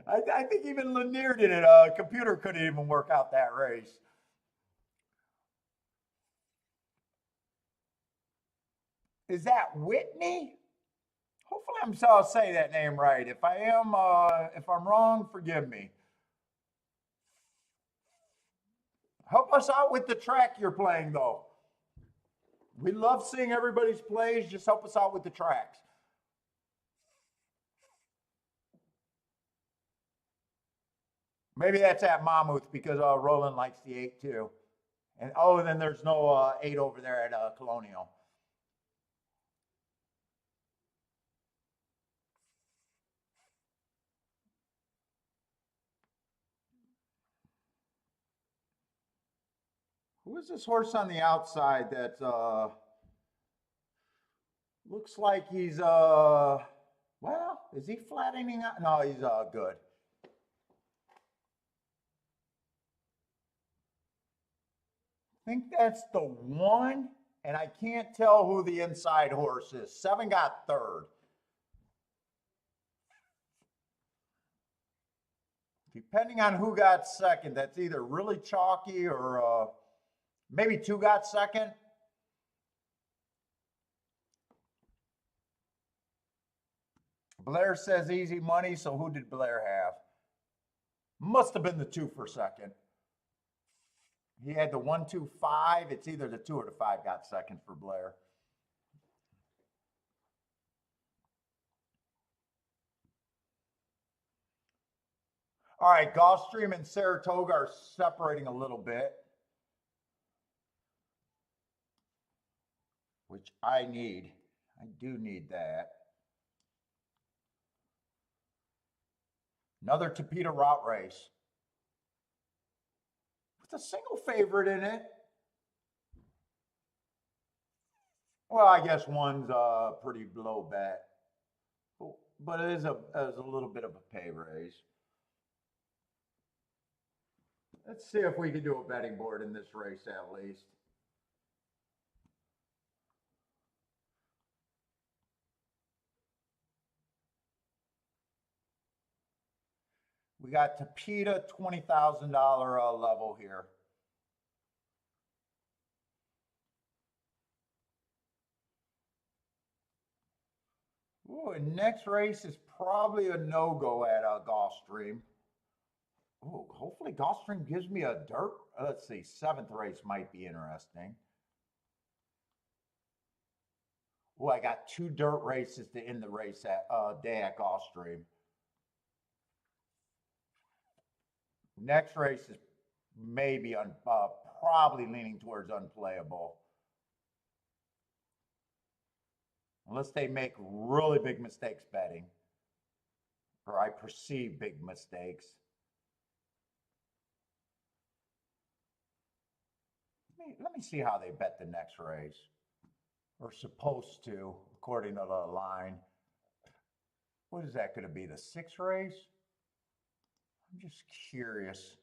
I think even Lanier did it. A computer couldn't even work out that race. Is that Whitney? Hopefully I'm saying that name right. If I am, if I'm wrong, forgive me. Help us out with the track you're playing, though. We love seeing everybody's plays. Just help us out with the tracks. Maybe that's at Mammoth because Roland likes the 8 too. And oh, then there's no 8 over there at Colonial. Who is this horse on the outside that looks like he's well, is he flattening out? No, he's good. I think that's the one, and I can't tell who the inside horse is. 7 got third. Depending on who got second, that's either really chalky or maybe 2 got second. Blair says easy money, so who did Blair have? Must have been the 2 for second. He had the 1-2-5. It's either the 2 or the 5 got second for Blair. All right, Gulfstream and Saratoga are separating a little bit, which I need. I do need that. Another Tapeta route race with a single favorite in it. Well, I guess one's a pretty low bet, but it is a little bit of a pay raise. Let's see if we can do a betting board in this race at least. We got Tapeta $20,000 level here. Ooh, and next race is probably a no-go at Gulfstream. Oh, hopefully Gulfstream gives me a dirt. Let's see, 7th race might be interesting. Oh, I got 2 dirt races to end the race at day at Gulfstream. Next race is maybe probably leaning towards unplayable. Unless they make really big mistakes betting, or I perceive big mistakes. Let me see how they bet the next race. Or supposed to, according to the line. What is that going to be, the 6th race? I'm just curious.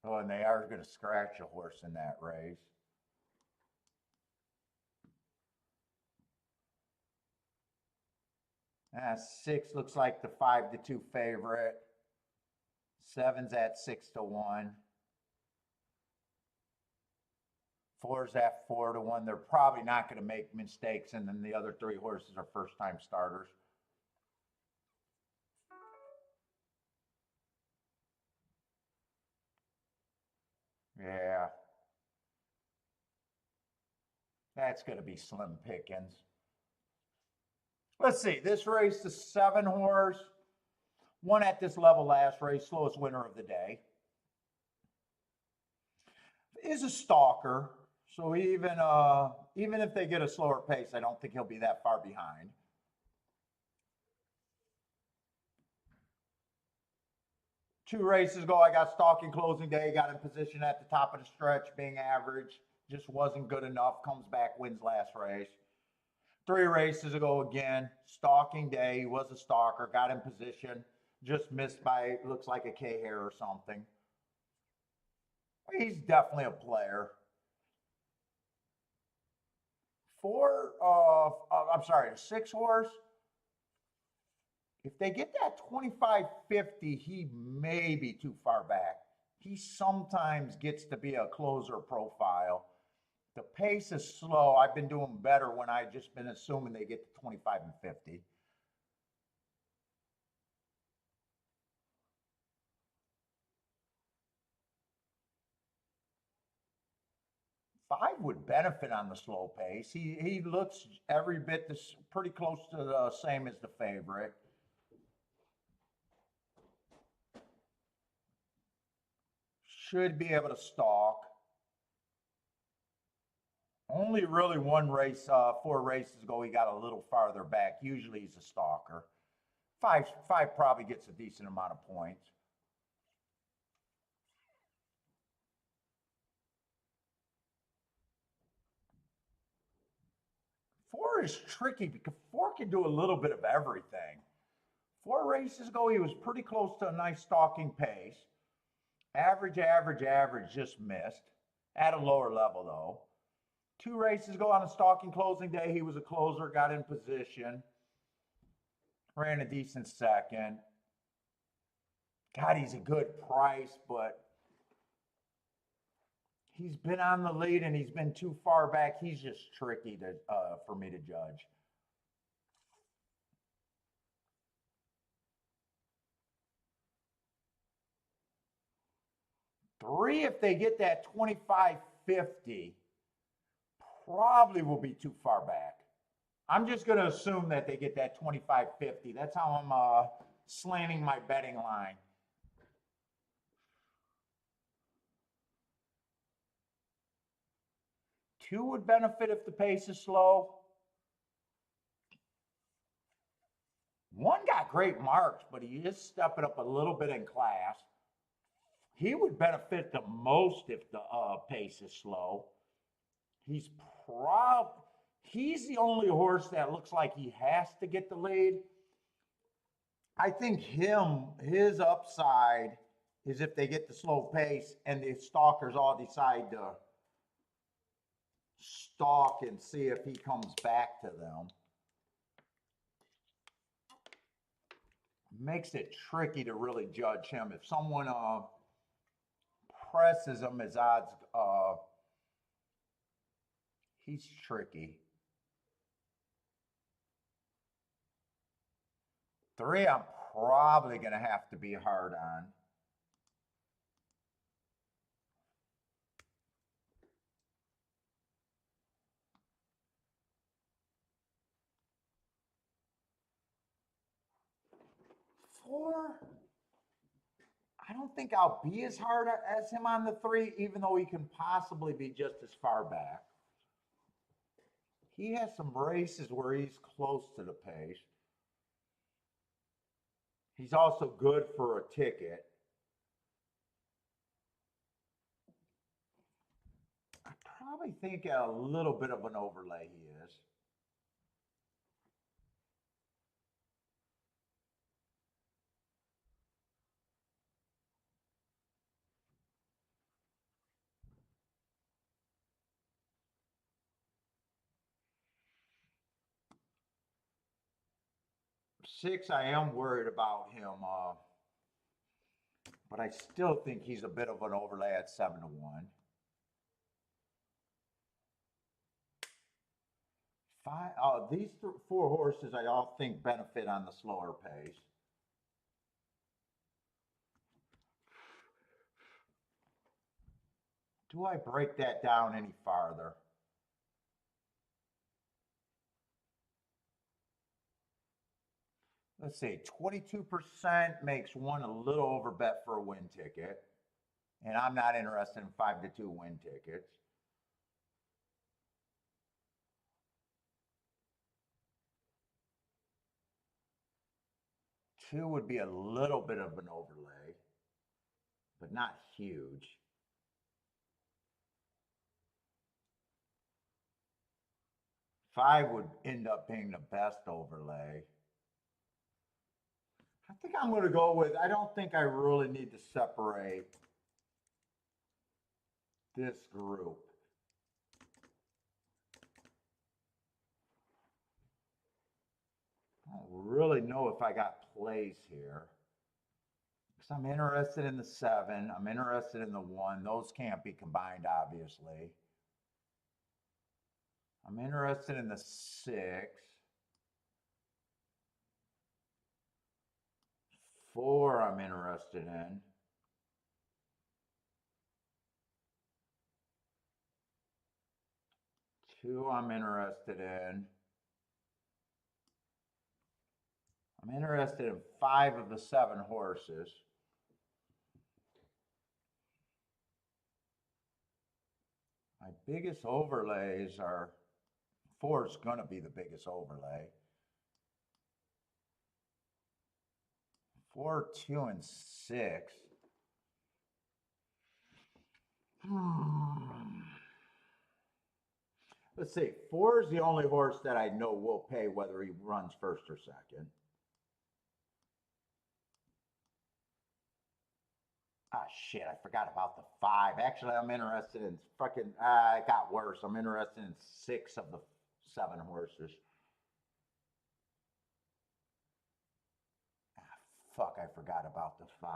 Oh, and they are going to scratch a horse in that race. 6 looks like the 5-2 favorite. 7's at 6-1. 4's at 4-1. They're probably not going to make mistakes, and then the other 3 horses are first-time starters. Yeah. That's going to be slim pickings. Let's see. This race, the 7 horse, won at this level last race, slowest winner of the day. Is a stalker, so even if they get a slower pace, I don't think he'll be that far behind. Two races ago, I got stalking closing day, got in position at the top of the stretch, being average, just wasn't good enough, comes back, wins last race. 3 races ago again, stalking day, he was a stalker, got in position, just missed by, looks like a K hair or something. He's definitely a player. 6 horse, if they get that 25-50, he may be too far back. He sometimes gets to be a closer profile. The pace is slow. I've been doing better when I've just been assuming they get to 25 and 50. Five would benefit on the slow pace. He looks every bit pretty close to the same as the favorite. Should be able to stalk. Only really 4 races ago, he got a little farther back. Usually he's a stalker. Five probably gets a decent amount of points. Four is tricky because 4 can do a little bit of everything. 4 races ago, he was pretty close to a nice stalking pace. Average, just missed. At a lower level, though. 2 races ago on a stalking closing day, he was a closer, got in position. Ran a decent second. God, he's a good price, but he's been on the lead and he's been too far back. He's just tricky for me to judge. Three, if they get that 25-50, probably will be too far back. I'm just going to assume that they get that 25-50. That's how I'm slanting my betting line. Two would benefit if the pace is slow. 1 got great marks, but he is stepping up a little bit in class. He would benefit the most if the pace is slow. He's the only horse that looks like he has to get the lead. I think his upside is if they get the slow pace and the stalkers all decide to stalk and see if he comes back to them. Makes it tricky to really judge him. If someone presses him, his odds, he's tricky. 3, I'm probably going to have to be hard on. Four, I don't think I'll be as hard as him on the 3, even though he can possibly be just as far back. He has some races where he's close to the pace. He's also good for a ticket. I probably think a little bit of an overlay he is. 6, I am worried about him, but I still think he's a bit of an overlay at 7 to 1. 5, these 4 horses I all think benefit on the slower pace. Do I break that down any farther? Let's see, 22% makes one a little over bet for a win ticket. And I'm not interested in 5 to 2 win tickets. Two would be a little bit of an overlay, but not huge. Five would end up being the best overlay. I think I'm going to go with, I don't think I really need to separate this group. I don't really know if I got plays here. Because I'm interested in the 7. I'm interested in the 1. Those can't be combined, obviously. I'm interested in the 6. 4 I'm interested in. Two I'm interested in. I'm interested in 5 of the 7 horses. My biggest overlays are, 4 is going to be the biggest overlay. 4, 2, and 6. Let's see. 4 is the only horse that I know will pay whether he runs first or second. Ah, shit, I forgot about the 5. Actually, I'm interested in fucking, it got worse. I'm interested in 6 of the 7 horses. Ah, fuck, I forgot about the 5.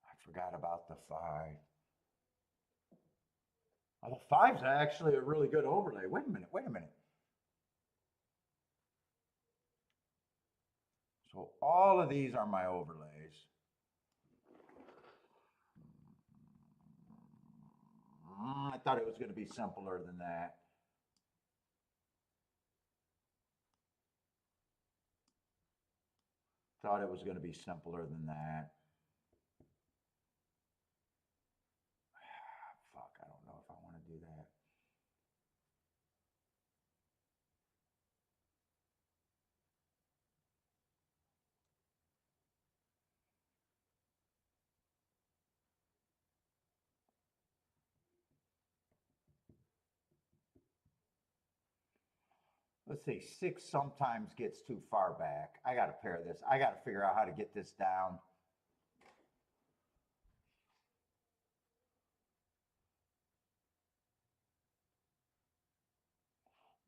I forgot about the 5. Oh, the 5's actually a really good overlay. Wait a minute, wait a minute. So all of these are my overlays. I thought it was going to be simpler than that. Thought it was going to be simpler than that. Fuck, I don't know if I want to do that. Let's see, 6 sometimes gets too far back. I got to pair this. I got to figure out how to get this down.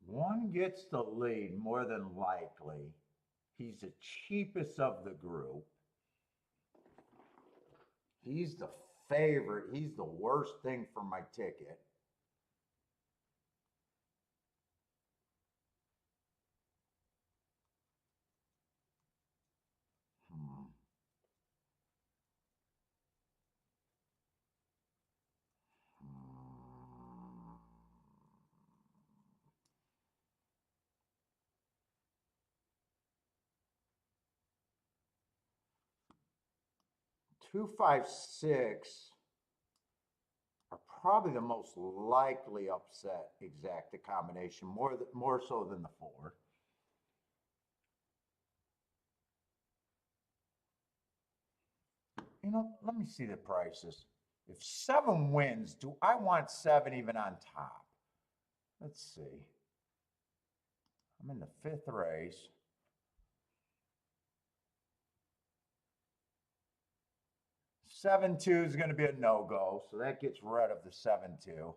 One gets the lead more than likely. He's the cheapest of the group. He's the favorite. He's the worst thing for my ticket. Hmm. 2, 5, 6 are probably the most likely upset exacta combination, more so than the 4. You know, let me see the prices. If 7 wins, do I want 7 even on top? Let's see. I'm in the 5th race. 7-2 is going to be a no-go, so that gets rid of the 7-2.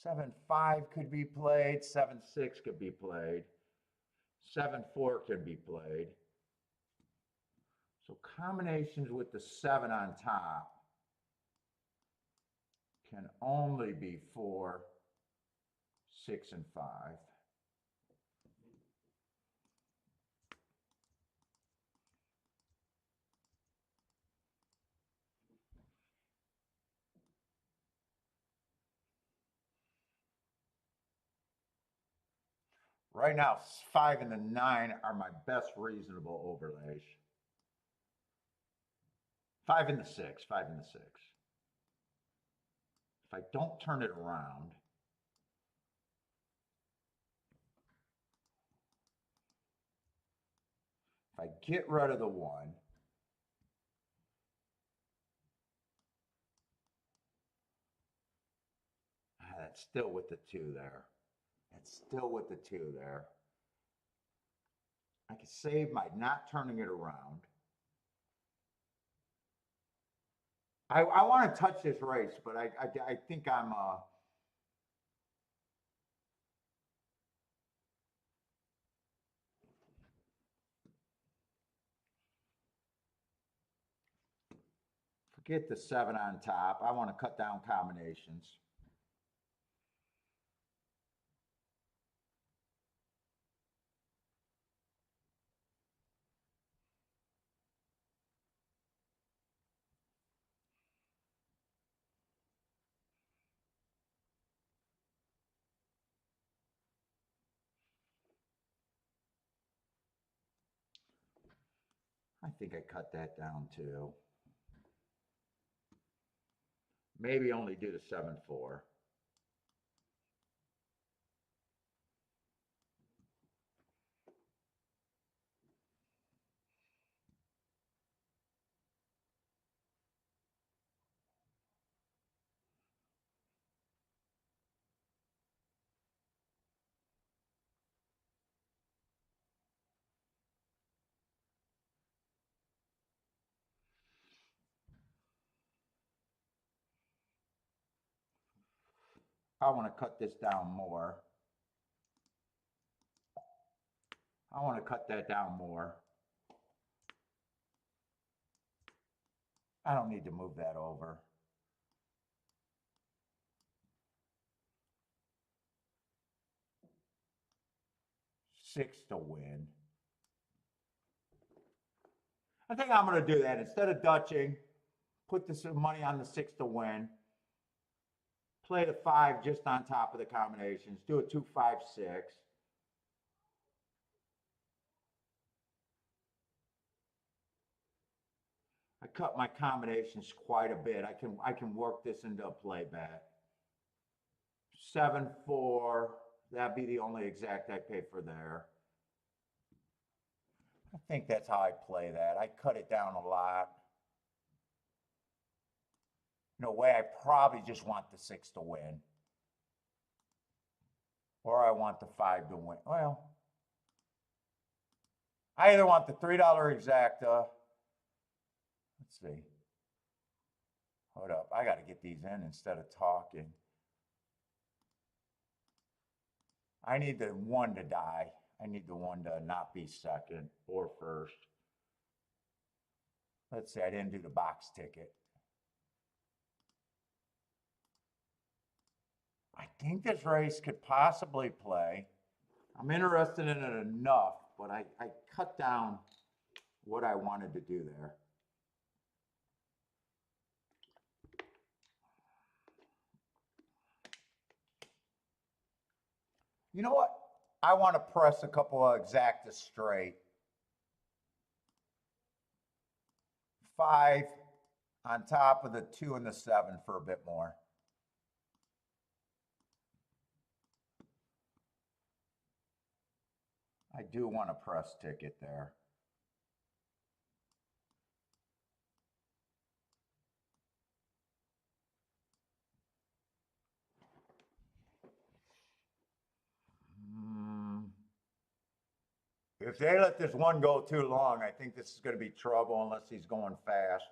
7-5 could be played. 7-6 could be played. 7-4 could be played. So combinations with the 7 on top can only be 4, 6, and 5. Right now, 5 and the 9 are my best reasonable overlays. 5 and the 6, 5 and the 6. If I don't turn it around, if I get rid of the 1, that's still with the 2 there. That's still with the 2 there. I can save by not turning it around. I want to touch this race, but I think I'm forget the 7 on top. I want to cut down combinations. I think I cut that down too. Maybe only do the 7-4. I want to cut this down more. I want to cut that down more. I don't need to move that over. Six to win. I think I'm going to do that. Instead of Dutching, put this money on the 6 to win. Play the 5 just on top of the combinations. Do a 2-5-6. I cut my combinations quite a bit. I can work this into a play bet. 7-4. That'd be the only exact I pay for there. I think that's how I play that. I cut it down a lot. In a way, I probably just want the 6 to win. Or I want the 5 to win. Well, I either want the $3 exacta. Let's see. Hold up. I got to get these in instead of talking. I need the 1 to die. I need the 1 to not be second or first. Let's see. I didn't do the box ticket. I think this race could possibly play. I'm interested in it enough, but I cut down what I wanted to do there. You know what? I want to press a couple of exacta straight. 5 on top of the 2 and the 7 for a bit more. I do want a press ticket there. If they let this one go too long, I think this is going to be trouble unless he's going fast.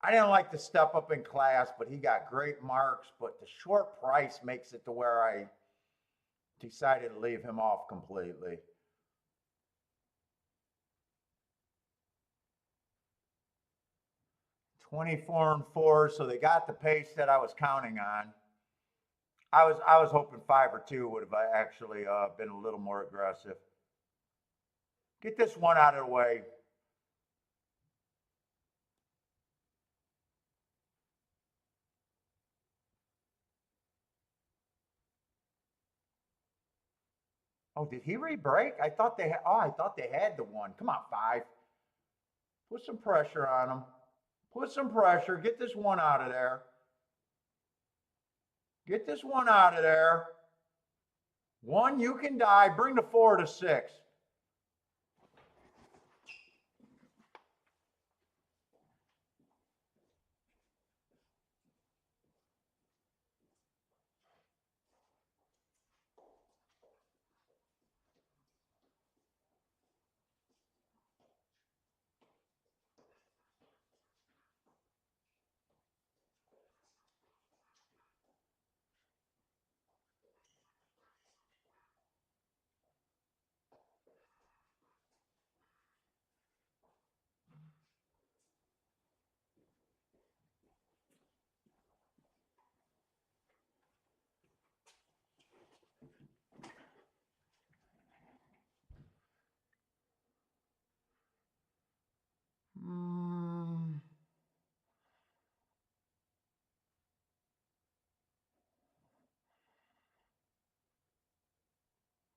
I didn't like to step up in class, but he got great marks. But the short price makes it to where I decided to leave him off completely. $24-4, so they got the pace that I was counting on. I was hoping 5 or 2 would have actually been a little more aggressive. Get this one out of the way. Oh, did he re-break? I thought they had. Oh, I thought they had the one. Come on, 5. Put some pressure on them. Put some pressure. Get this one out of there. Get this one out of there. 1, you can die. Bring the 4 to 6.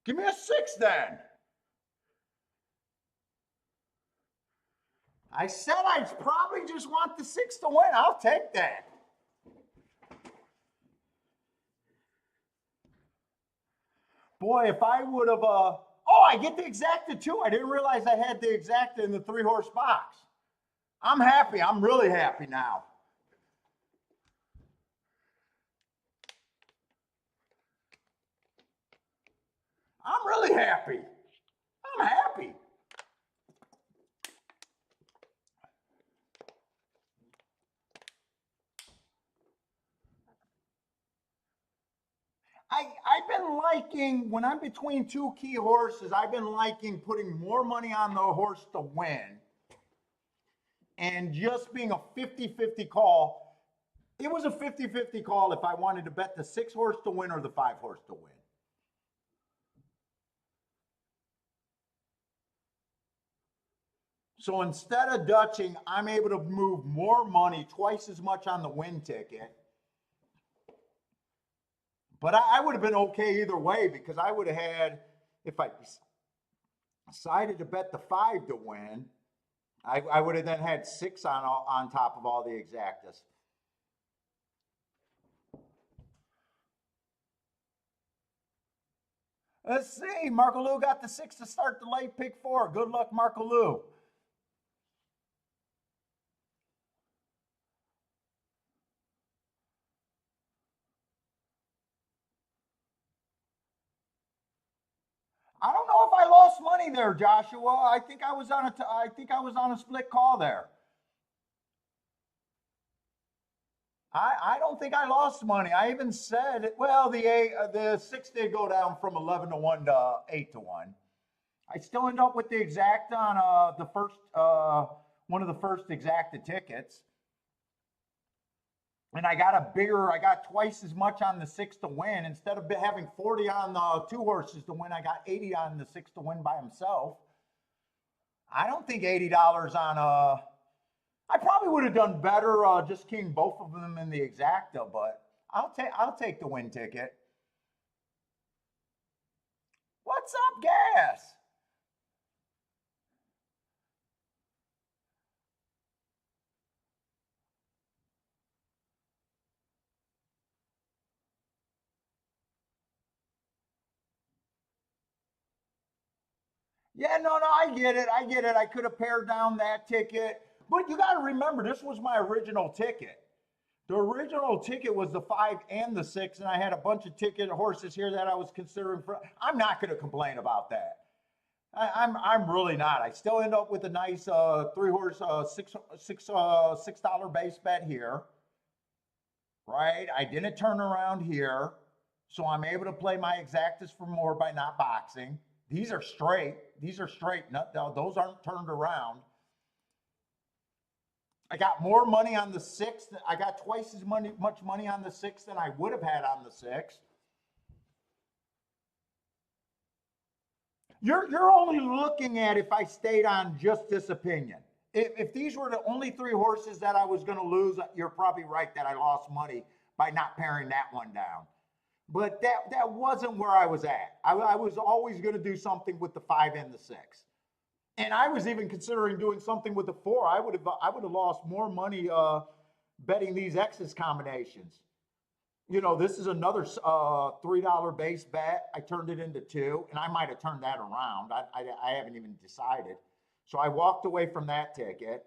Give me a 6 then. I said I'd probably just want the 6 to win. I'll take that. Boy, if I would have, oh, I get the exacta too. I didn't realize I had the exacta in the 3-horse box. I'm happy. I'm really happy now. I'm really happy. I'm happy. I've been liking, when I'm between 2 key horses, I've been liking putting more money on the horse to win and just being a 50-50 call. It was a 50-50 call if I wanted to bet the 6-horse to win or the 5-horse to win. So instead of Dutching, I'm able to move more money, twice as much on the win ticket. But I would have been okay either way because I would have had, if I decided to bet the 5 to win, I would have then had 6 on top of all the exactas. Let's see. Marco Lou got the 6 to start the late pick 4. Good luck, Marco Lou. I don't know if I lost money there, Joshua. I think I was on a split call there. I don't think I lost money. I even said, well, the 6 did go down from 11 to 1 to 8 to 1. I still end up with the exacta on the first one of the first exacta tickets. And I got twice as much on the 6 to win. Instead of having 40 on the 2 horses to win, I got 80 on the 6 to win by himself. I don't think $80 on I probably would have done better just keying both of them in the exacta, but I'll take the win ticket. What's up, Gas? Yeah, no, I get it. I could have pared down that ticket. But you got to remember, this was my original ticket. The original ticket was the 5 and the 6, and I had a bunch of ticket horses here that I was considering for. I'm not going to complain about that. I'm really not. I still end up with a nice three horse $6 base bet here, right? I didn't turn around here, so I'm able to play my exactas for more by not boxing. These are straight. These are straight. Those aren't turned around. I got more money on the sixth. I got twice as much money on the sixth than I would have had on the sixth. You're only looking at if I stayed on just this opinion. If these were the only three horses that I was going to lose, you're probably right that I lost money by not paring that one down. But that wasn't where I was at. I was always going to do something with the five and the six. And I was even considering doing something with the four. I would have lost more money betting these X's combinations. You know, this is another $3 base bet. I turned it into two, and I might have turned that around. I haven't even decided. So I walked away from that ticket.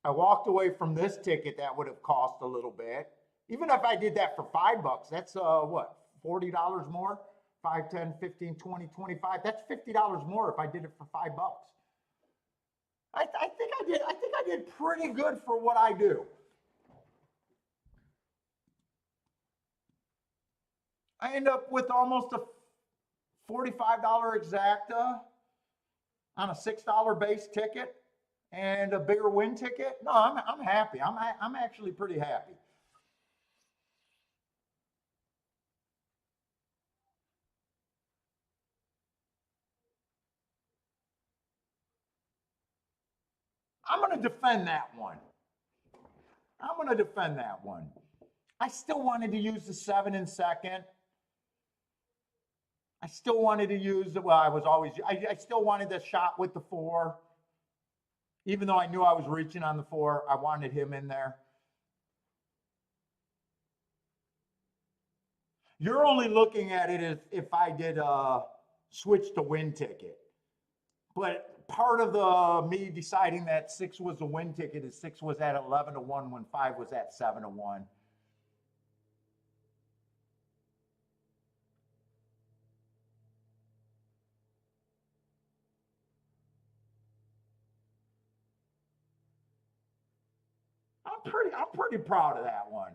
I walked away from this ticket that would have cost a little bit. Even if I did that for $5, that's what, $40 more? 5, 10, 15, 20, 25. That's $50 more if I did it for $5. I think I did pretty good for what I do. I end up with almost a $45 exacta on a $6 base ticket and a bigger win ticket. No, I'm happy. I'm actually pretty happy. I'm going to defend that one. I'm going to defend that one. I still wanted to use the 7 in second. I still wanted to use the, well, I still wanted the shot with the 4. Even though I knew I was reaching on the 4, I wanted him in there. You're only looking at it if I did switch to win ticket. But part of the me deciding that 6 was a win ticket is 6 was at 11-1 when 5 was at 7-1. I'm pretty proud of that one.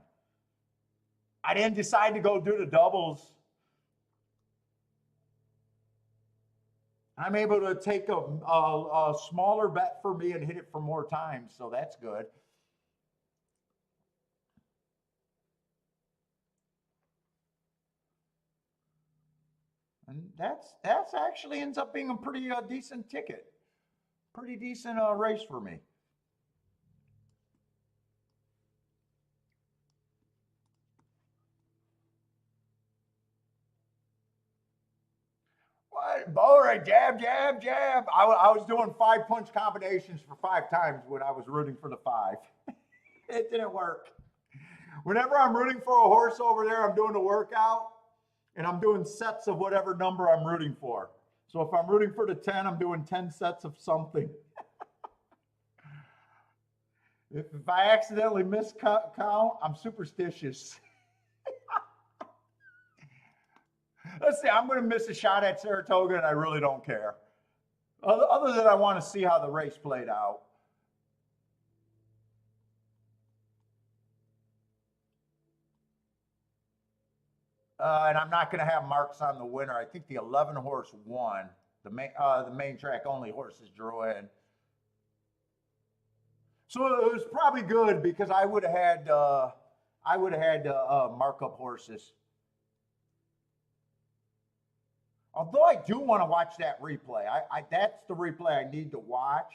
I didn't decide to go do the doubles. I'm able to take a smaller bet for me and hit it for more times, so that's good. And that's actually ends up being a pretty decent ticket, pretty decent race for me. What? Boy, jab, jab, jab. I was doing 5-punch combinations for 5 times when I was rooting for the 5. It didn't work. Whenever I'm rooting for a horse over there, I'm doing a workout and I'm doing sets of whatever number I'm rooting for. So if I'm rooting for the 10, I'm doing 10 sets of something. If I accidentally miscount, I'm superstitious. Let's see, I'm going to miss a shot at Saratoga and I really don't care. Other than I want to see how the race played out. And I'm not going to have marks on the winner. I think the 11 horse won. The main track only horses drew in. So it was probably good because I would have had markup horses. Although I do want to watch that replay. That's the replay I need to watch.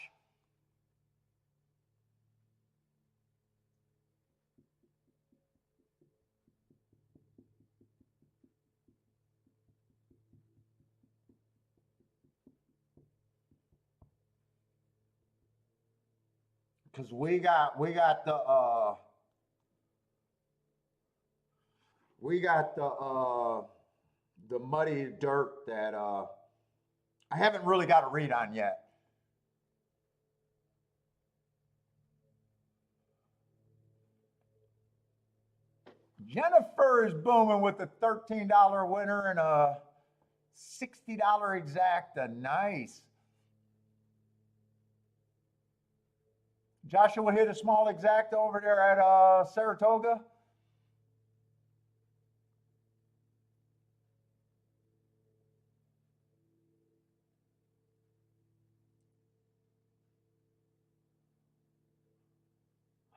Because we got the muddy dirt that I haven't really got a read on yet. Jennifer is booming with a $13 winner and a $60 exacta, nice. Joshua hit a small exacta over there at Saratoga.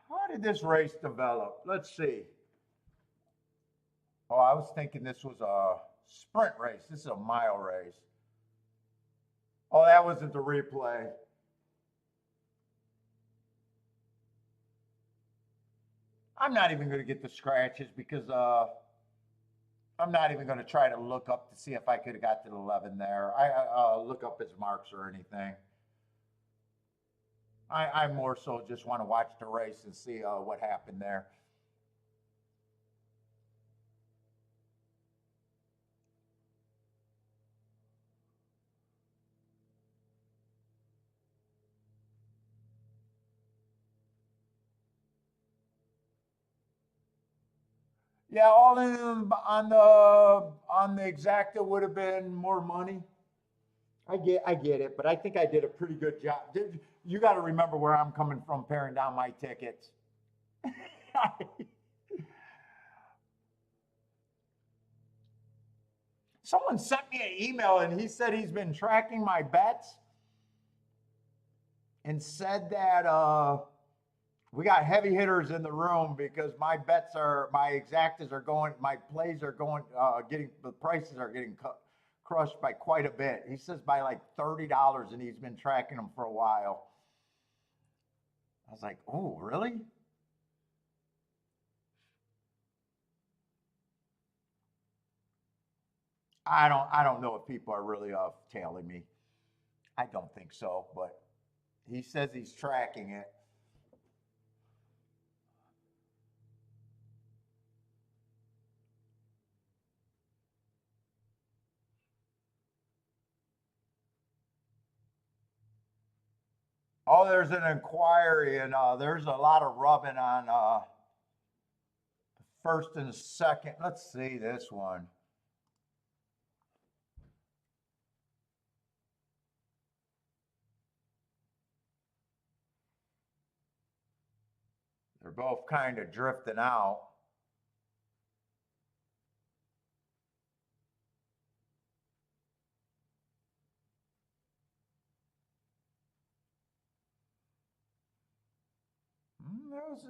How did this race develop? Let's see. Oh, I was thinking this was a sprint race. This is a mile race. Oh, that wasn't the replay. I'm not even going to get the scratches because I'm not even going to try to look up to see if I could have got to the 11 there. I look up his marks or anything. I more so just want to watch the race and see what happened there. Yeah, all in on the exacta would have been more money. I get it, but I think I did a pretty good job. You got to remember where I'm coming from, paring down my tickets. Someone sent me an email and he said he's been tracking my bets and said that we got heavy hitters in the room because my exactas are going, my plays are going, the prices are getting crushed by quite a bit. He says by like $30, and he's been tracking them for a while. I was like, oh, really? I don't know if people are really tailing me. I don't think so, but he says he's tracking it. Oh, there's an inquiry, and there's a lot of rubbing on first and second. Let's see this one. They're both kind of drifting out.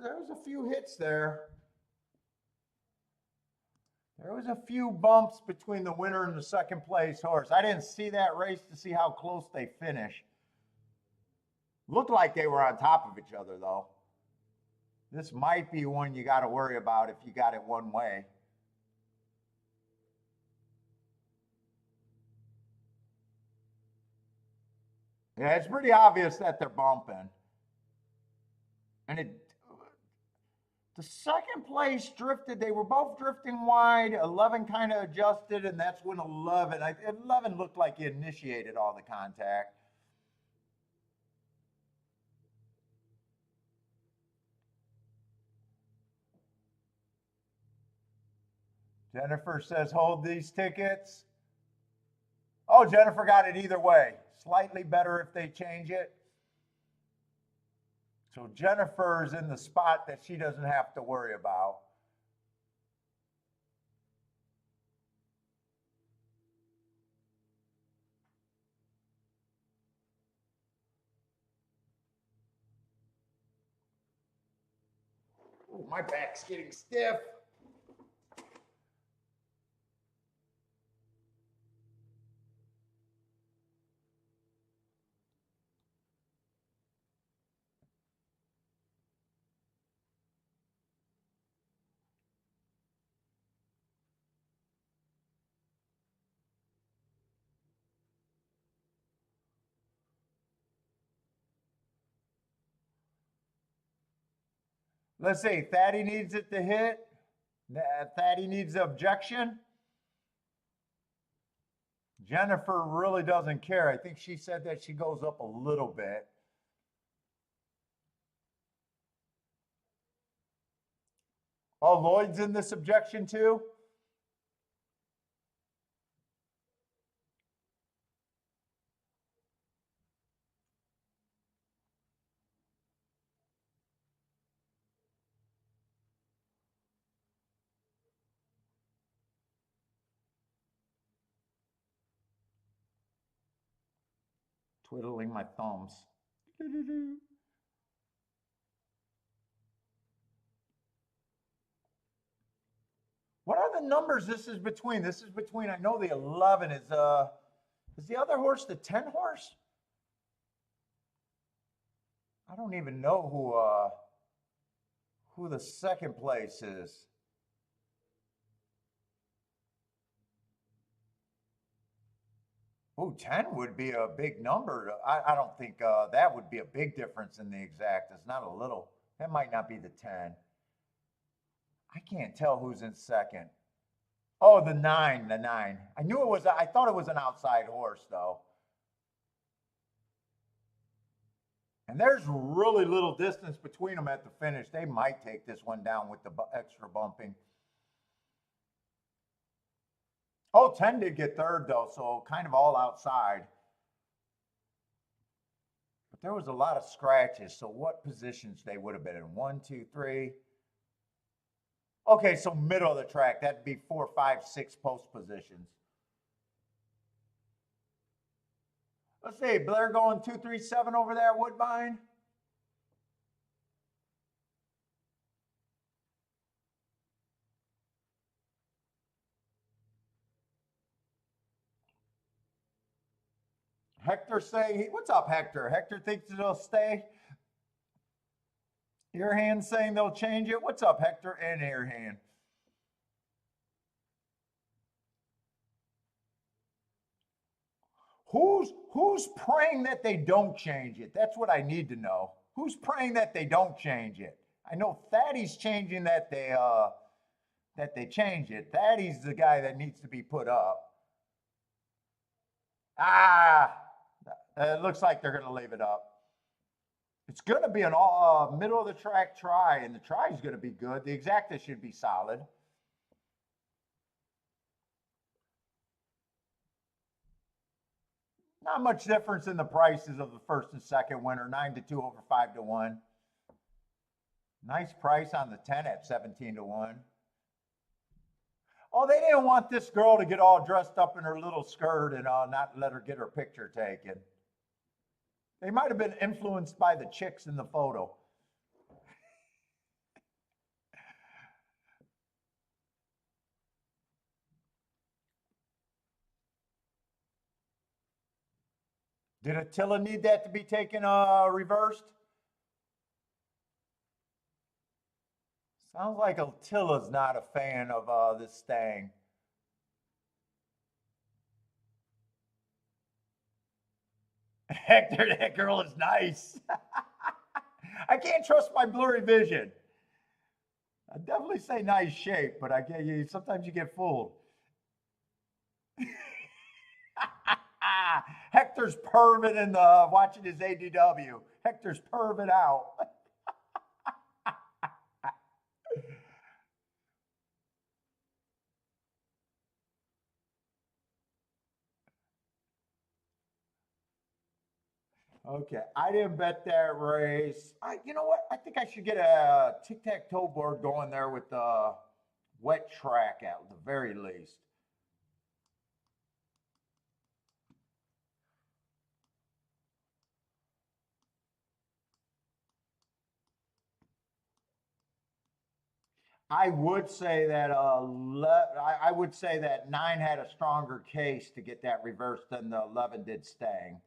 There was a few hits there. There was a few bumps between the winner and the second place horse. I didn't see that race to see how close they finished. Looked like they were on top of each other, though. This might be one you got to worry about if you got it one way. Yeah, it's pretty obvious that they're bumping. And the second place drifted. They were both drifting wide. 11 kind of adjusted, and that's when 11 looked like he initiated all the contact. Jennifer says, hold these tickets. Oh, Jennifer got it either way. Slightly better if they change it. So Jennifer's in the spot that she doesn't have to worry about. Ooh, my back's getting stiff. Let's see, Thaddy needs it to hit. Thaddy needs the objection. Jennifer really doesn't care. I think she said that she goes up a little bit. Oh, Lloyd's in this objection too? Twiddling my thumbs. What are the numbers this is between? This is between, I know the 11 is the other horse the 10 horse? I don't even know who the second place is. Oh, 10 would be a big number. I don't think that would be a big difference in the exact. It's not a little. That might not be the 10. I can't tell who's in second. Oh, the 9, the 9. I knew it was, I thought it was an outside horse, though. And there's really little distance between them at the finish. They might take this one down with the extra bumping. Oh, 10 did get third, though, so kind of all outside. But there was a lot of scratches, so what positions they would have been in? 1, 2, 3. Okay, so middle of the track. That'd be 4, 5, 6 post positions. Let's see, Blair going 2, 3, 7 over there, Woodbine. Hector saying, what's up, Hector? Hector thinks it'll stay. Your hand saying they'll change it. What's up, Hector? And your hand. Who's praying that they don't change it? That's what I need to know. Who's praying that they don't change it? I know Thaddy's changing that they change it. Thaddy's the guy that needs to be put up. It looks like they're going to leave it up. It's going to be an middle of the track try, and the try is going to be good. The exacta should be solid. Not much difference in the prices of the first and second winner, 9-2 over 5-1. Nice price on the 10 at 17-1. Oh, they didn't want this girl to get all dressed up in her little skirt and not let her get her picture taken. They might have been influenced by the chicks in the photo. Did Attila need that to be taken reversed? Sounds like Attila's not a fan of this staying. Hector, that girl is nice. I can't trust my blurry vision. I definitely say nice shape, but sometimes you get fooled. Hector's perving and watching his ADW. Hector's perving out. Okay, I didn't bet that race. You know what? I think I should get a tic-tac-toe board going there with the wet track at the very least. I would say that I would say that 9 had a stronger case to get that reversed than the 11 did staying.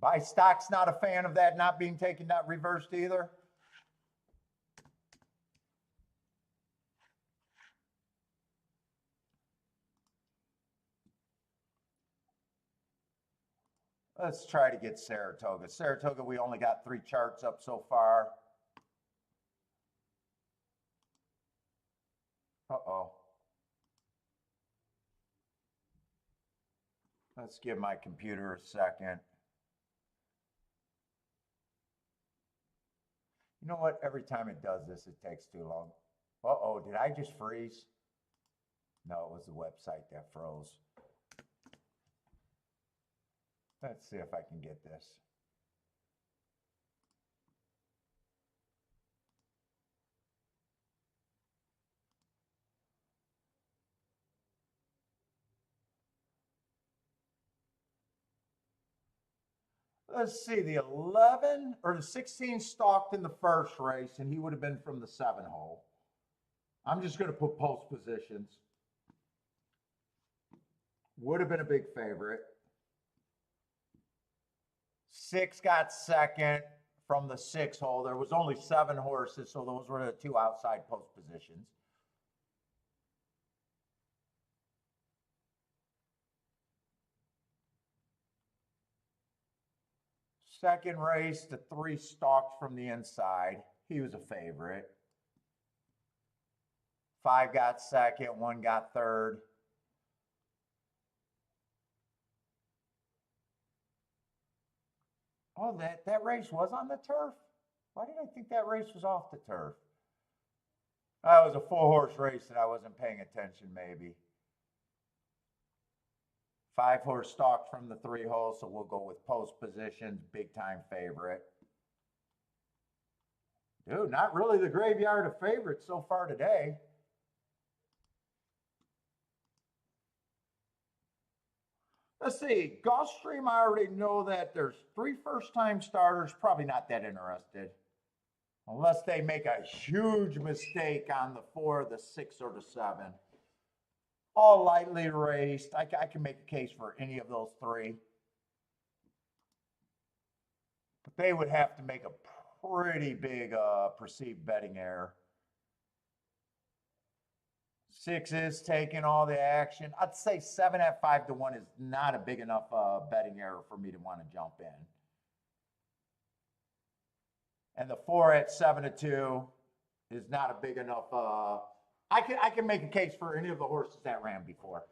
Buy stock's not a fan of that not being taken, not reversed either. Let's try to get Saratoga. Saratoga, we only got 3 charts up so far. Uh-oh. Let's give my computer a second. You know what? Every time it does this, it takes too long. Uh-oh, did I just freeze? No, it was the website that froze. Let's see if I can get this. Let's see, the 11 or the 16 stalked in the first race, and he would have been from the 7 hole. I'm just going to put post positions. Would have been a big favorite. 6 got second from the 6 hole. There was only 7 horses, so those were the 2 outside post positions. Second race, the 3 stalked from the inside. He was a favorite. 5 got second, 1 got third. Oh, that race was on the turf? Why did I think that race was off the turf? That was a 4-horse race that I wasn't paying attention, maybe. 5-horse stalked from the 3 holes, so we'll go with post positions, big time favorite. Dude, not really the graveyard of favorites so far today. Let's see, Gulfstream, I already know that there's 3 first-time starters, probably not that interested. Unless they make a huge mistake on the 4, the 6, or the 7. All lightly raced. I can make a case for any of those 3. But they would have to make a pretty big perceived betting error. 6 is taking all the action. I'd say 7 at 5 to 1 is not a big enough betting error for me to want to jump in. And the 4 at 7 to 2 is not a big enough. I can make a case for any of the horses that ran before.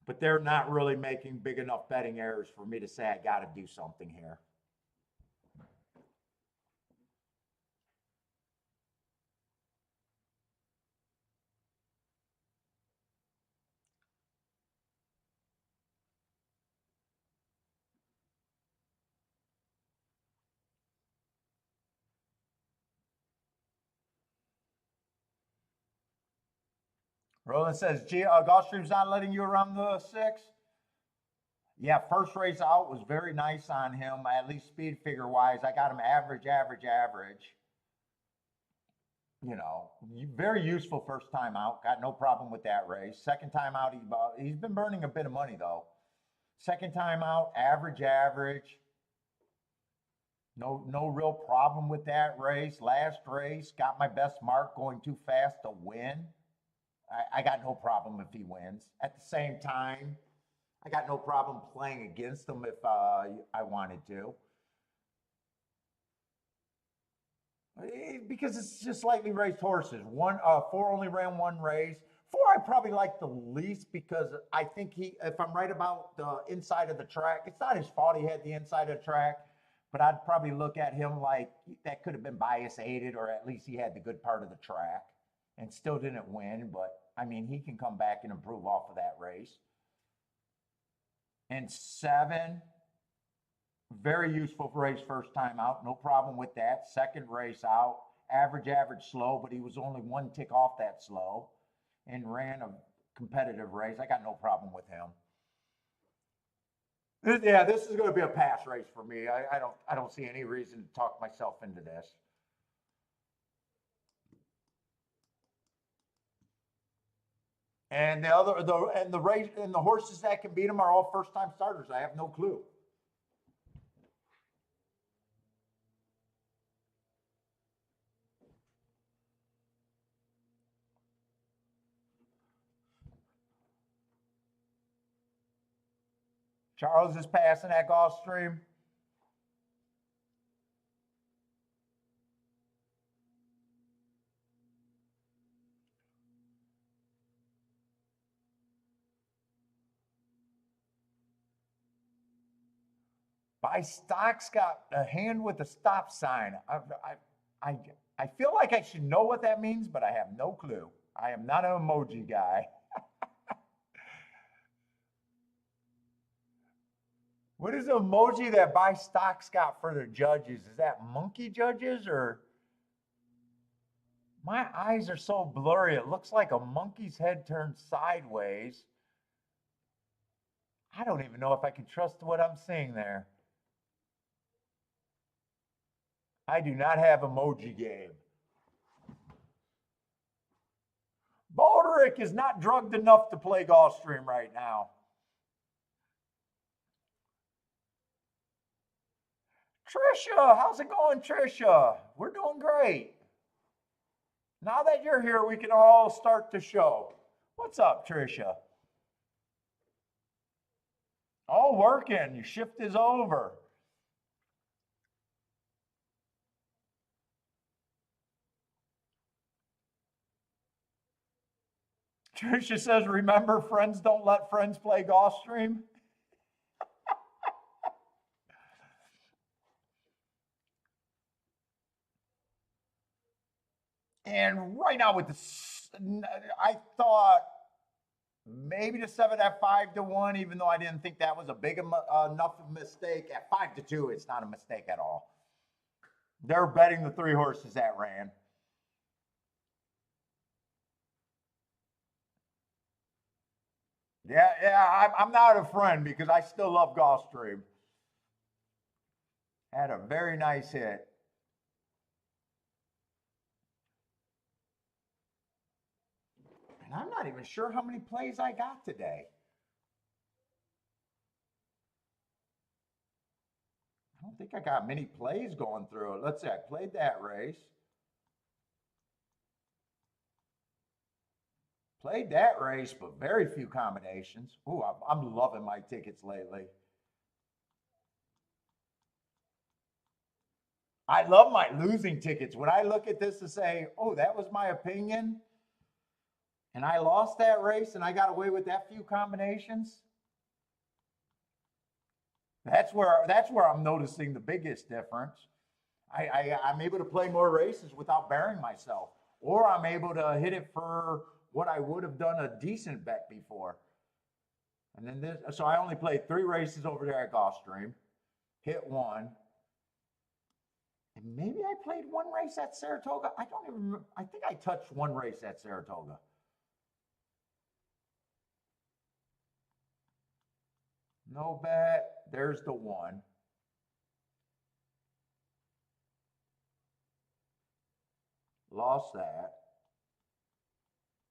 But they're not really making big enough betting errors for me to say I got to do something here. Roland says, Gulfstream's not letting you around the 6? Yeah, first race out was very nice on him, at least speed figure wise. I got him average. You know, very useful first time out. Got no problem with that race. Second time out, he's been burning a bit of money though. Second time out, average. No real problem with that race. Last race, got my best mark going too fast to win. I got no problem if he wins. At the same time, I got no problem playing against him if I wanted to. Because it's just slightly raced horses. 4 only ran 1 race. 4 I probably like the least because I think if I'm right about the inside of the track, it's not his fault he had the inside of the track, but I'd probably look at him like that could have been bias aided, or at least he had the good part of the track and still didn't win. But I mean, he can come back and improve off of that race. And 7, very useful race first time out. No problem with that. Second race out, average, slow, but he was only 1 tick off that slow and ran a competitive race. I got no problem with him. Yeah, this is going to be a pass race for me. I don't see any reason to talk myself into this. And the horses that can beat him are all first time starters. I have no clue. Charles is passing that Gulfstream. By Stock's got a hand with a stop sign. I feel like I should know what that means, but I have no clue. I am not an emoji guy. What is the emoji that By Stock's got for their judges? Is that monkey judges or? My eyes are so blurry. It looks like a monkey's head turned sideways. I don't even know if I can trust what I'm seeing there. I do not have emoji game. Baldrick is not drugged enough to play Gulfstream right now. Trisha, how's it going, Trisha? We're doing great. Now that you're here, we can all start the show. What's up, Trisha? Oh, working. Your shift is over. Trisha says, remember, friends don't let friends play Gulfstream. And right now with the, I thought maybe the 7 at 5-1, even though I didn't think that was a big enough mistake. At 5-2, it's not a mistake at all. They're betting the 3 horses that ran. Yeah, I'm not a friend because I still love Gulfstream. Had a very nice hit. And I'm not even sure how many plays I got today. I don't think I got many plays going through it. Let's see, I played that race. Played that race, but very few combinations. Ooh, I'm loving my tickets lately. I love my losing tickets. When I look at this and say, oh, that was my opinion, and I lost that race and I got away with that few combinations, that's where I'm noticing the biggest difference. I'm able to play more races without bearing myself, or I'm able to hit it for what I would have done a decent bet before. And then this, so I only played 3 races over there at Gulfstream, hit 1. And maybe I played 1 race at Saratoga. I don't even remember. I think I touched 1 race at Saratoga. No bet. There's the 1. Lost that.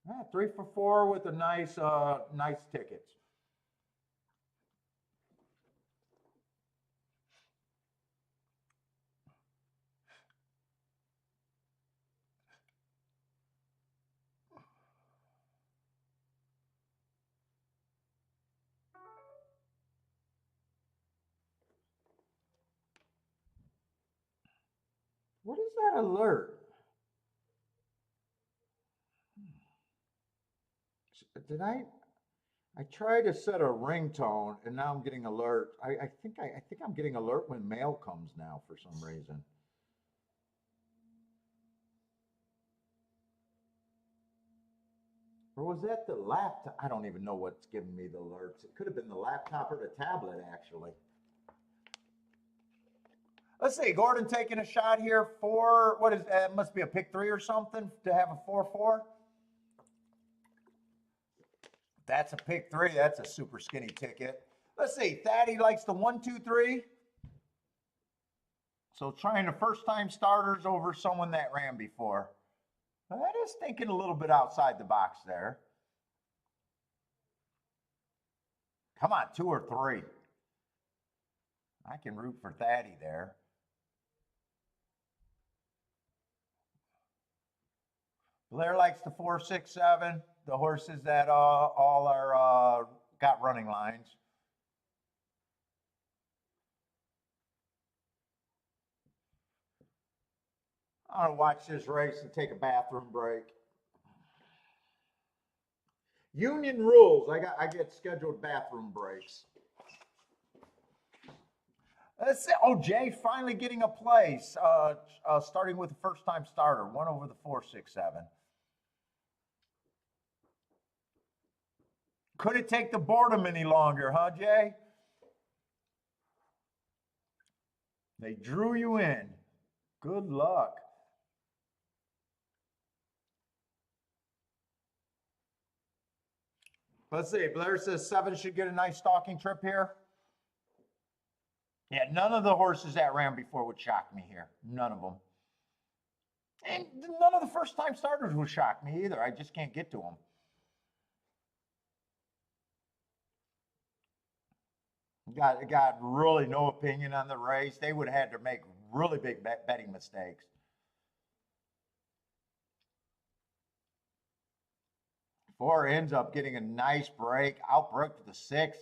Yeah, 3 for 4 with a nice tickets. What is that alert? Did I tried to set a ringtone and now I'm getting alert. I think I'm getting alert when mail comes now for some reason. Or was that the laptop? I don't even know what's giving me the alerts. It could have been the laptop or the tablet, actually. Let's see, Gordon taking a shot here for, what is that? Must be a pick 3 or something to have a 4-4. That's a pick 3. That's a super skinny ticket. Let's see, Thaddy likes the 1-2-3. So trying the first time starters over someone that ran before. Well, that is thinking a little bit outside the box there. Come on, 2 or 3. I can root for Thaddy there. Blair likes the 4-6-7. The horses that all are got running lines. I'm gonna watch this race and take a bathroom break. Union rules. I get scheduled bathroom breaks. Let's see. Oh, Jay finally getting a place. Starting with the first time starter. 1 over the 4-6-7. Couldn't take the boredom any longer, huh, Jay? They drew you in. Good luck. Let's see. Blair says 7 should get a nice stalking trip here. Yeah, none of the horses that ran before would shock me here. None of them. And none of the first time starters would shock me either. I just can't get to them. Got really no opinion on the race. They would have had to make really big betting mistakes. 4 ends up getting a nice break. Outbroke to the 6.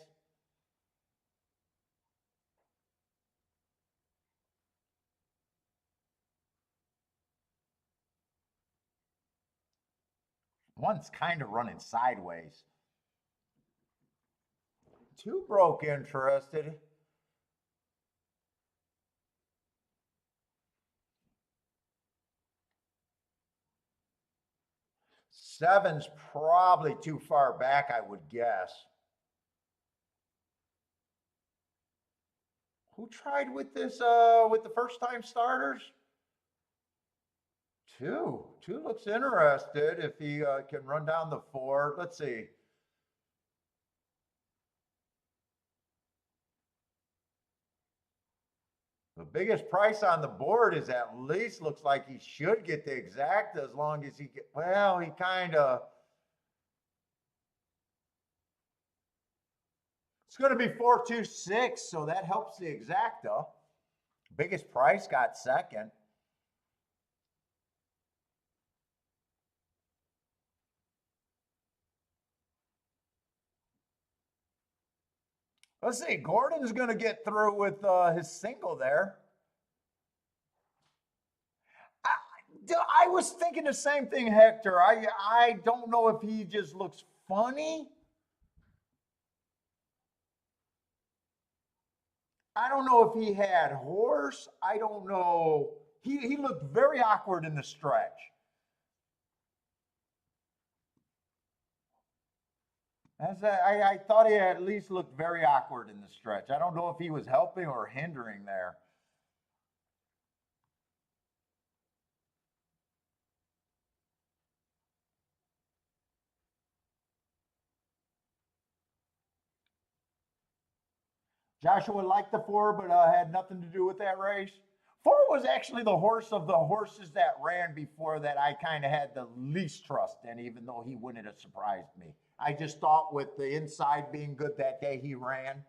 One's kind of running sideways. 2 broke interested. Seven's probably too far back, I would guess. Who tried with this, with the first time starters? 2. 2 looks interested if he can run down the 4. Let's see. The biggest price on the board is at least looks like he should get the exact as long as he get, well, he kind of. It's going to be 426, so that helps the exacta. Biggest price got second. Let's see, Gordon's going to get through with his single there. I was thinking the same thing, Hector. I don't know if he just looks funny. I don't know if he had horse. I don't know. He looked very awkward in the stretch. I thought he at least looked very awkward in the stretch. I don't know if he was helping or hindering there. Joshua liked the 4, but had nothing to do with that race. 4 was actually the horse of the horses that ran before that I kind of had the least trust in, even though he wouldn't have surprised me. I just thought with the inside being good that day he ran.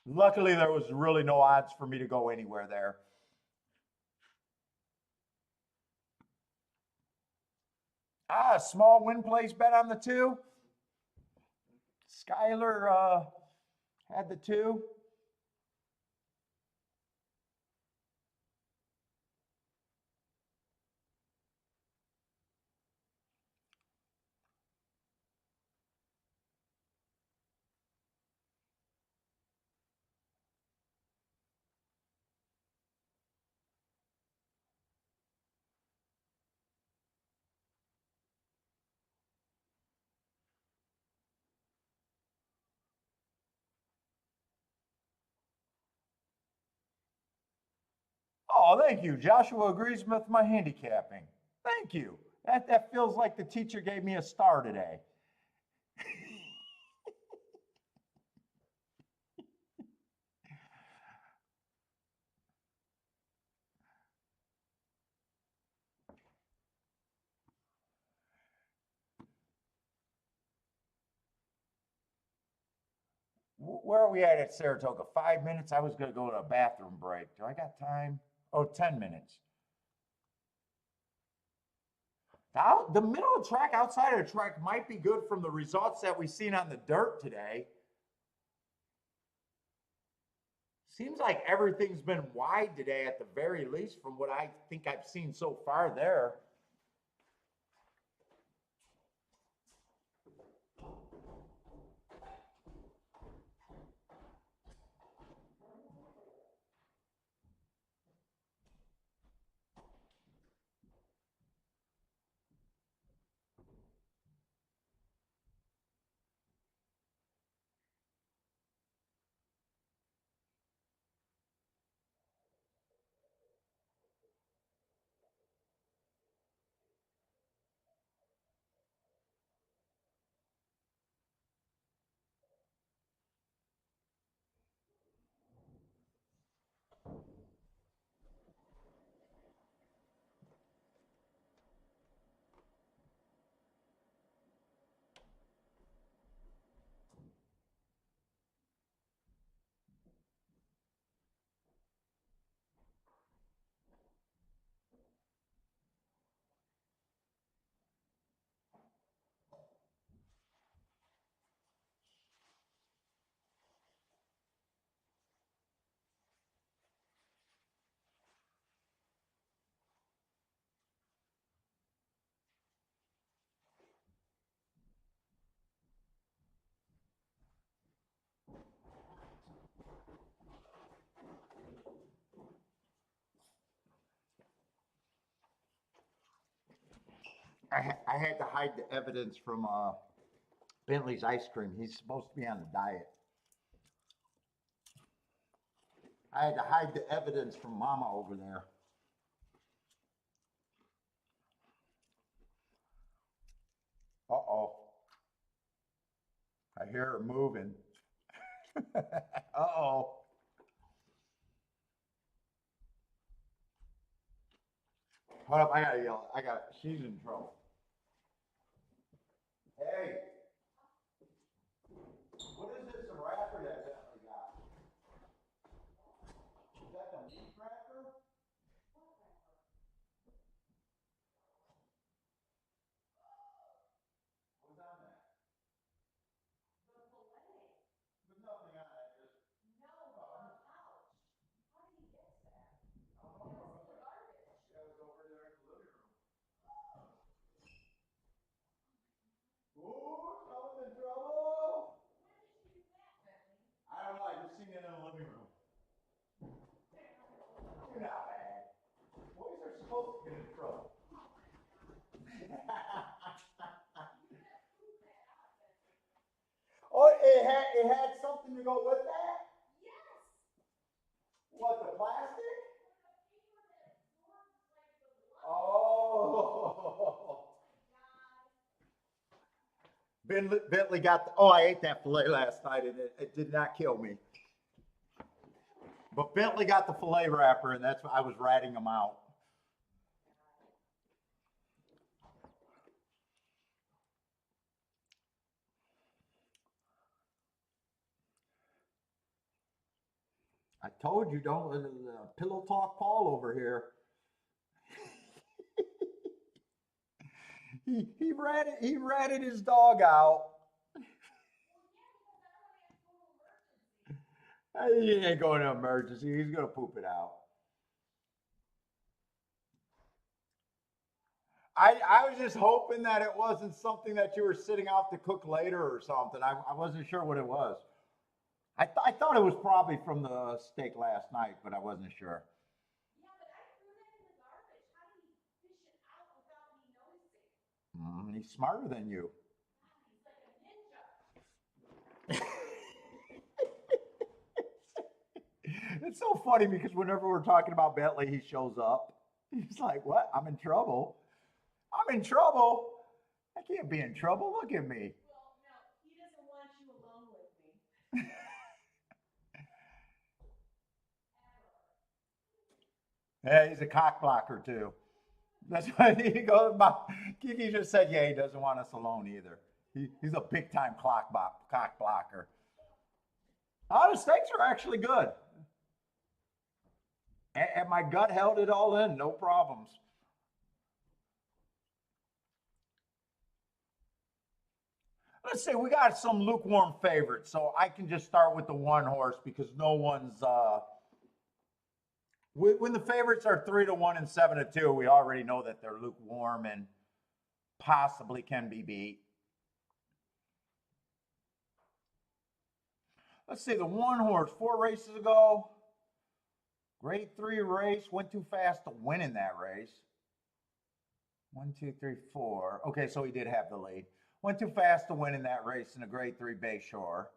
Luckily, there was really no odds for me to go anywhere there. Small win place bet on the 2. Skyler had the 2. Oh, thank you. Joshua agrees with my handicapping. Thank you. That feels like the teacher gave me a star today. Where are we at Saratoga? 5 minutes? I was going to go to a bathroom break. Do I got time? Oh, 10 minutes. Now, the middle of the track, outside of the track, might be good from the results that we've seen on the dirt today. Seems like everything's been wide today at the very least from what I think I've seen so far there. I had to hide the evidence from Bentley's ice cream. He's supposed to be on the diet. I had to hide the evidence from Mama over there. Uh-oh. I hear her moving. Uh-oh. Hold up, I gotta yell. She's in trouble. Hey. What is this wrapper that Bentley got? Is that the meat wrapper? What's on that? There's nothing on it. Just yeah, it was over there in the living room. Ooh, someone's in trouble. I don't know. I just seen it in the living room. You're not bad. Boys are supposed to get in trouble. Oh, it had something to go with that? What, the plastic? Oh. Bentley got the, oh, I ate that filet last night and it did not kill me. But Bentley got the filet wrapper and that's why I was ratting him out. I told you, don't pillow talk Paul over here. he ratted his dog out. He ain't going to emergency. He's gonna poop it out. I was just hoping that it wasn't something that you were sitting out to cook later or something. I wasn't sure what it was. I thought it was probably from the steak last night, but I wasn't sure. He's smarter than you. It's so funny because whenever we're talking about Bentley, he shows up. He's like, "What? I'm in trouble. I'm in trouble. I can't be in trouble. Look at me." Yeah, he's a cock blocker too. That's what he goes by. Kiki just said, yeah, he doesn't want us alone either. He's a big time cock blocker. Oh, the steaks are actually good. And my gut held it all in, no problems. Let's see, we got some lukewarm favorites. So I can just start with the one horse because no one's when the favorites are 3-1 and 7-2, we already know that they're lukewarm and possibly can be beat. Let's see, the one horse 4 races ago, grade 3 race, went too fast to win in that race. 1, 2, 3, 4. Okay, so he did have the lead. Went too fast to win in that race in a grade 3 Bayshore.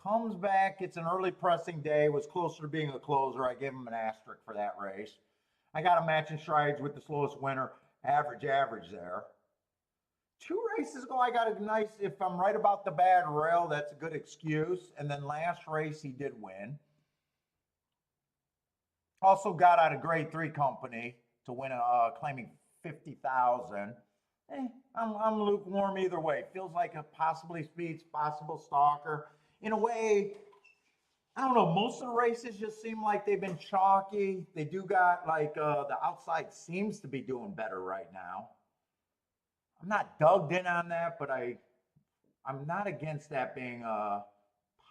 Comes back, it's an early pressing day, was closer to being a closer. I gave him an asterisk for that race. I got him matching strides with the slowest winner, average there. 2 races ago, I got a nice, if I'm right about the bad rail, that's a good excuse. And then last race, he did win. Also got out of grade 3 company to win claiming 50,000. I'm lukewarm either way. Feels like a possibly speeds, possible stalker. In a way, I don't know, most of the races just seem like they've been chalky. They do got like the outside seems to be doing better right now. I'm not dug in on that, but I'm not against that being a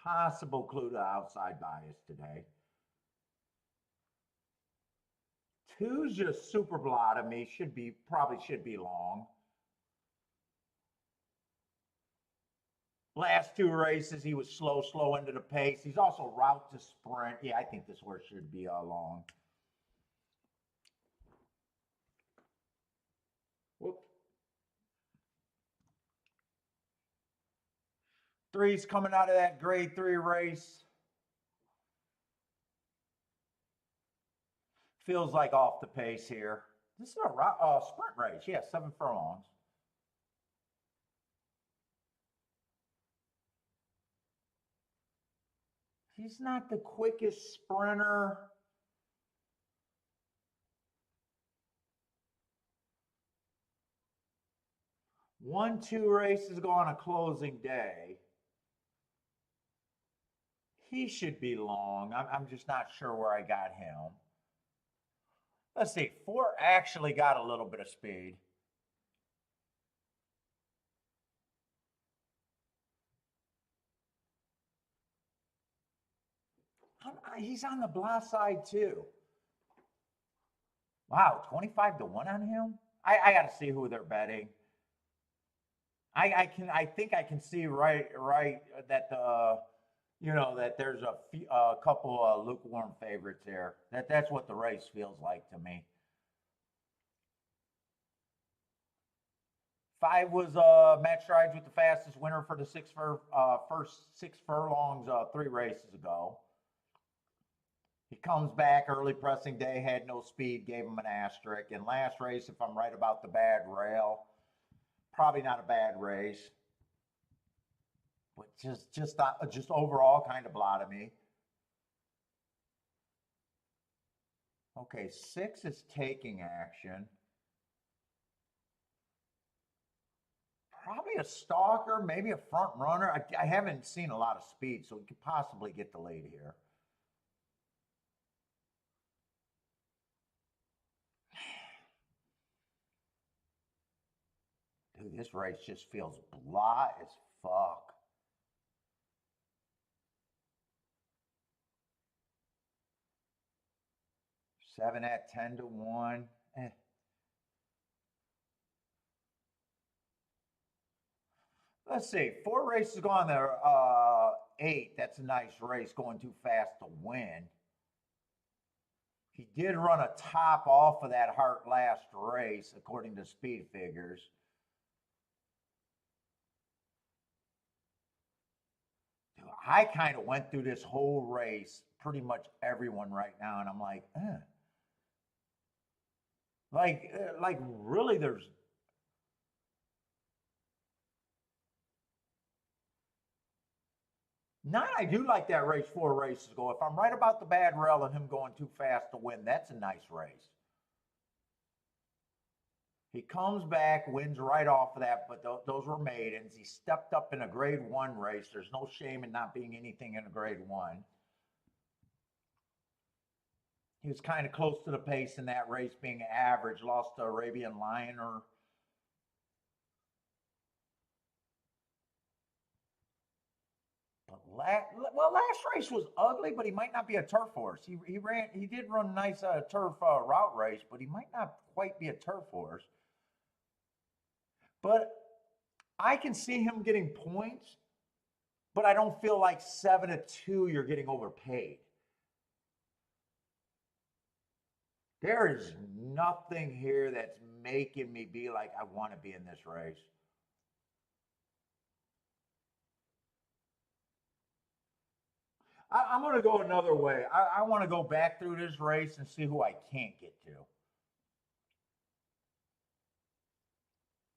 possible clue to outside bias today. 2's just super blot of me. Probably should be long. Last 2 races, he was slow into the pace. He's also route to sprint. Yeah, I think this horse should be long. Whoop. Three's coming out of that grade 3 race. Feels like off the pace here. This is a sprint race. Yeah, 7 furlongs. He's not the quickest sprinter. One, 2 races go on a closing day. He should be long. I'm just not sure where I got him. Let's see. 4 actually got a little bit of speed. He's on the blah side too. Wow, 25-1 on him? I got to see who they're betting. I think I can see right that that there's a couple of lukewarm favorites here. That's what the race feels like to me. 5 was Matt Strides with the fastest winner for the first 6 furlongs 3 races ago. He comes back early pressing day, had no speed, gave him an asterisk. And last race, if I'm right about the bad rail, probably not a bad race, but just overall kind of blah to me. Okay, 6 is taking action. Probably a stalker, maybe a front runner. I haven't seen a lot of speed, so he could possibly get the lead here. Dude, this race just feels blah as fuck. Seven at 10-1. Let's see. 4 races gone there. 8. That's a nice race. Going too fast to win. He did run a top off of that Hart last race, according to speed figures. Dude, I kind of went through this whole race, pretty much everyone right now, and I'm like, Like really, there's. Nine, I do like that race 4 races ago. If I'm right about the bad rail and him going too fast to win, that's a nice race. He comes back, wins right off of that, but those were maidens. He stepped up in a grade 1 race. There's no shame in not being anything in a grade 1. He was kind of close to the pace in that race, being average, lost to Arabian Lion or. Last race was ugly, but he might not be a turf horse. He did run a nice turf route race, but he might not quite be a turf horse. But I can see him getting points, but I don't feel like 7-2 you're getting overpaid. There is nothing here that's making me be like, I want to be in this race. I'm going to go another way. I want to go back through this race and see who I can't get to.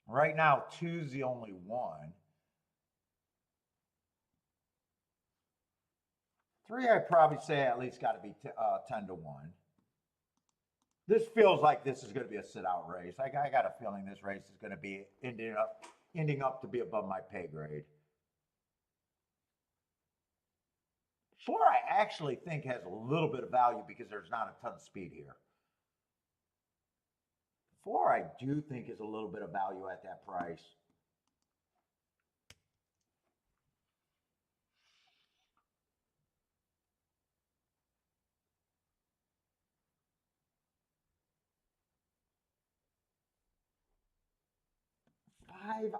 Right now, 2's the only one. 3, I'd probably say at least got to be 10-1. This feels like this is going to be a sit-out race. I got a feeling this race is going to be ending up to be above my pay grade. 4, I actually think has a little bit of value because there's not a ton of speed here. 4, I do think is a little bit of value at that price.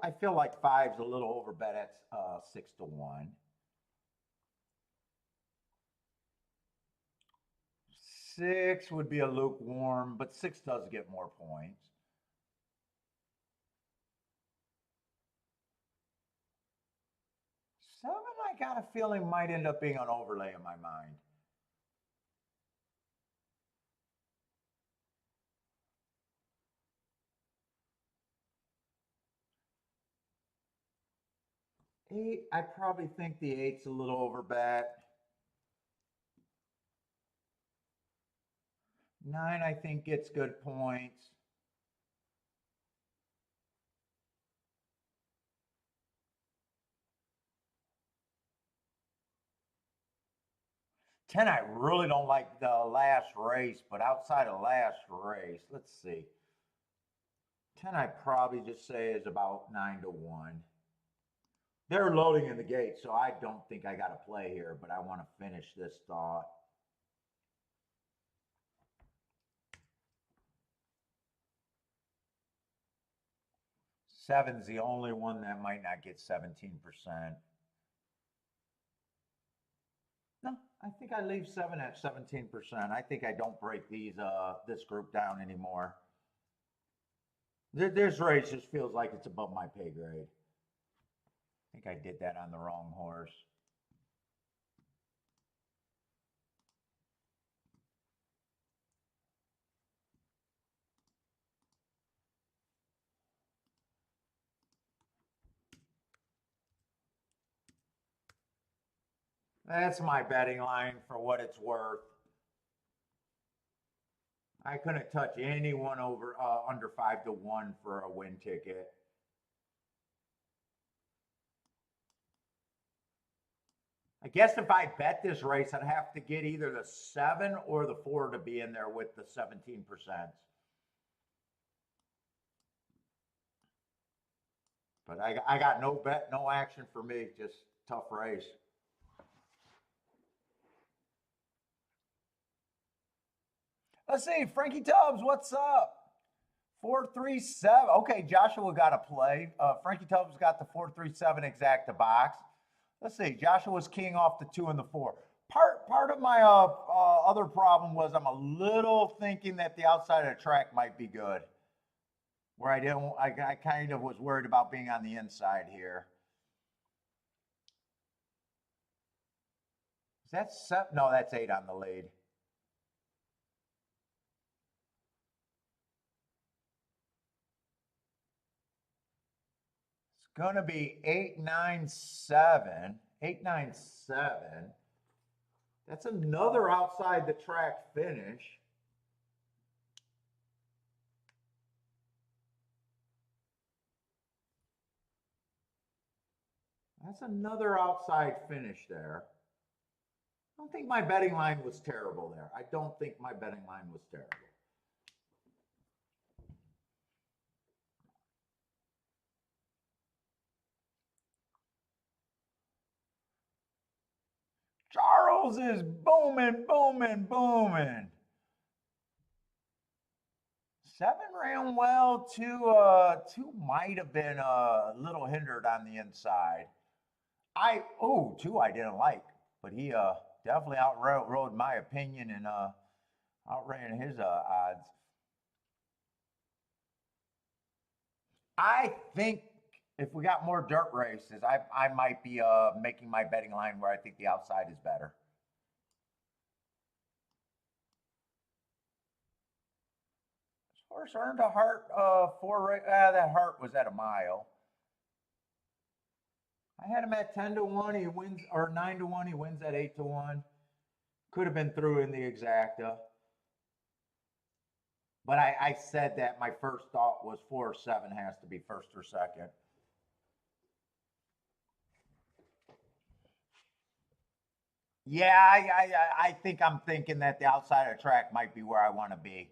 I feel like 5's a little over bet at 6-1. 6 would be a lukewarm, but 6 does get more points. 7 I got a feeling might end up being an overlay in my mind. Eight, I probably think the eight's a little overbet. Nine, I think gets good points. 10, I really don't like the last race, but outside of last race, let's see. 10, I probably just say is about 9-1. They're loading in the gate, so I don't think I got to play here, but I want to finish this thought. Seven's the only one that might not get 17%. No, I think I leave 7 at 17%. I think I don't break this group down anymore. This race just feels like it's above my pay grade. I think I did that on the wrong horse. That's my betting line for what it's worth. I couldn't touch anyone over under 5-1 for a win ticket. I guess if I bet this race, I'd have to get either the 7 or the 4 to be in there with the 17%. But I got no bet, no action for me, just tough race. Let's see, Frankie Tubbs, what's up? 437. Okay, Joshua got a play. Frankie Tubbs got the 437 exacta box. Let's see, Joshua's king off the 2 and the 4. Part of my other problem was I'm a little thinking that the outside of the track might be good. Where I kind of was worried about being on the inside here. Is that 7? No, that's 8 on the lead. Going to be 8-9-7. 8-9-7. That's another outside the track finish. That's another outside finish there. I don't think my betting line was terrible there. I don't think my betting line was terrible. Charles is booming, booming, booming. 7 ran well. 2 might have been a little hindered on the inside. 2 I didn't like, but he definitely outrode my opinion and outran his odds. I think if we got more dirt races, I might be making my betting line where I think the outside is better. This horse earned a heart that heart was at a mile. I had him at 10-1. He wins, or 9-1. He wins at 8-1. Could have been through in the exacta. But I said that my first thought was 4 or 7 has to be first or second. Yeah, I think I'm thinking that the outside of the track might be where I want to be.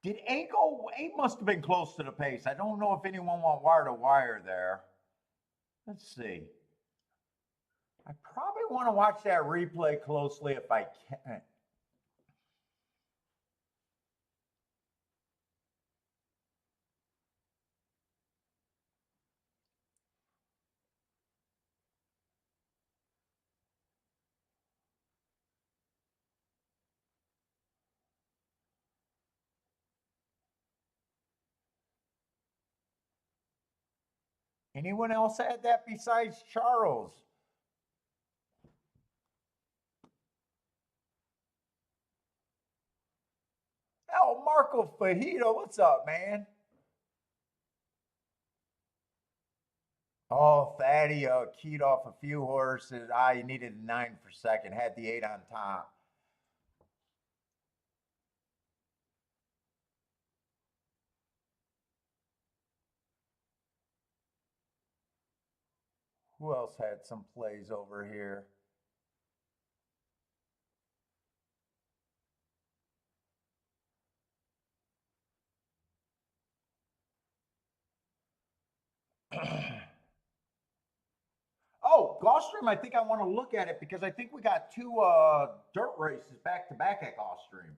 Did 8 go? 8 must have been close to the pace. I don't know if anyone went wire to wire there. Let's see. I probably want to watch that replay closely if I can. Anyone else had that besides Charles? Oh, Marco Fajito, what's up, man? Oh, Fatty keyed off a few horses. He needed a 9 for second, had the 8 on top. Who else had some plays over here? Oh, Gulfstream, I think I want to look at it because I think we got 2 dirt races back to back at Gulfstream.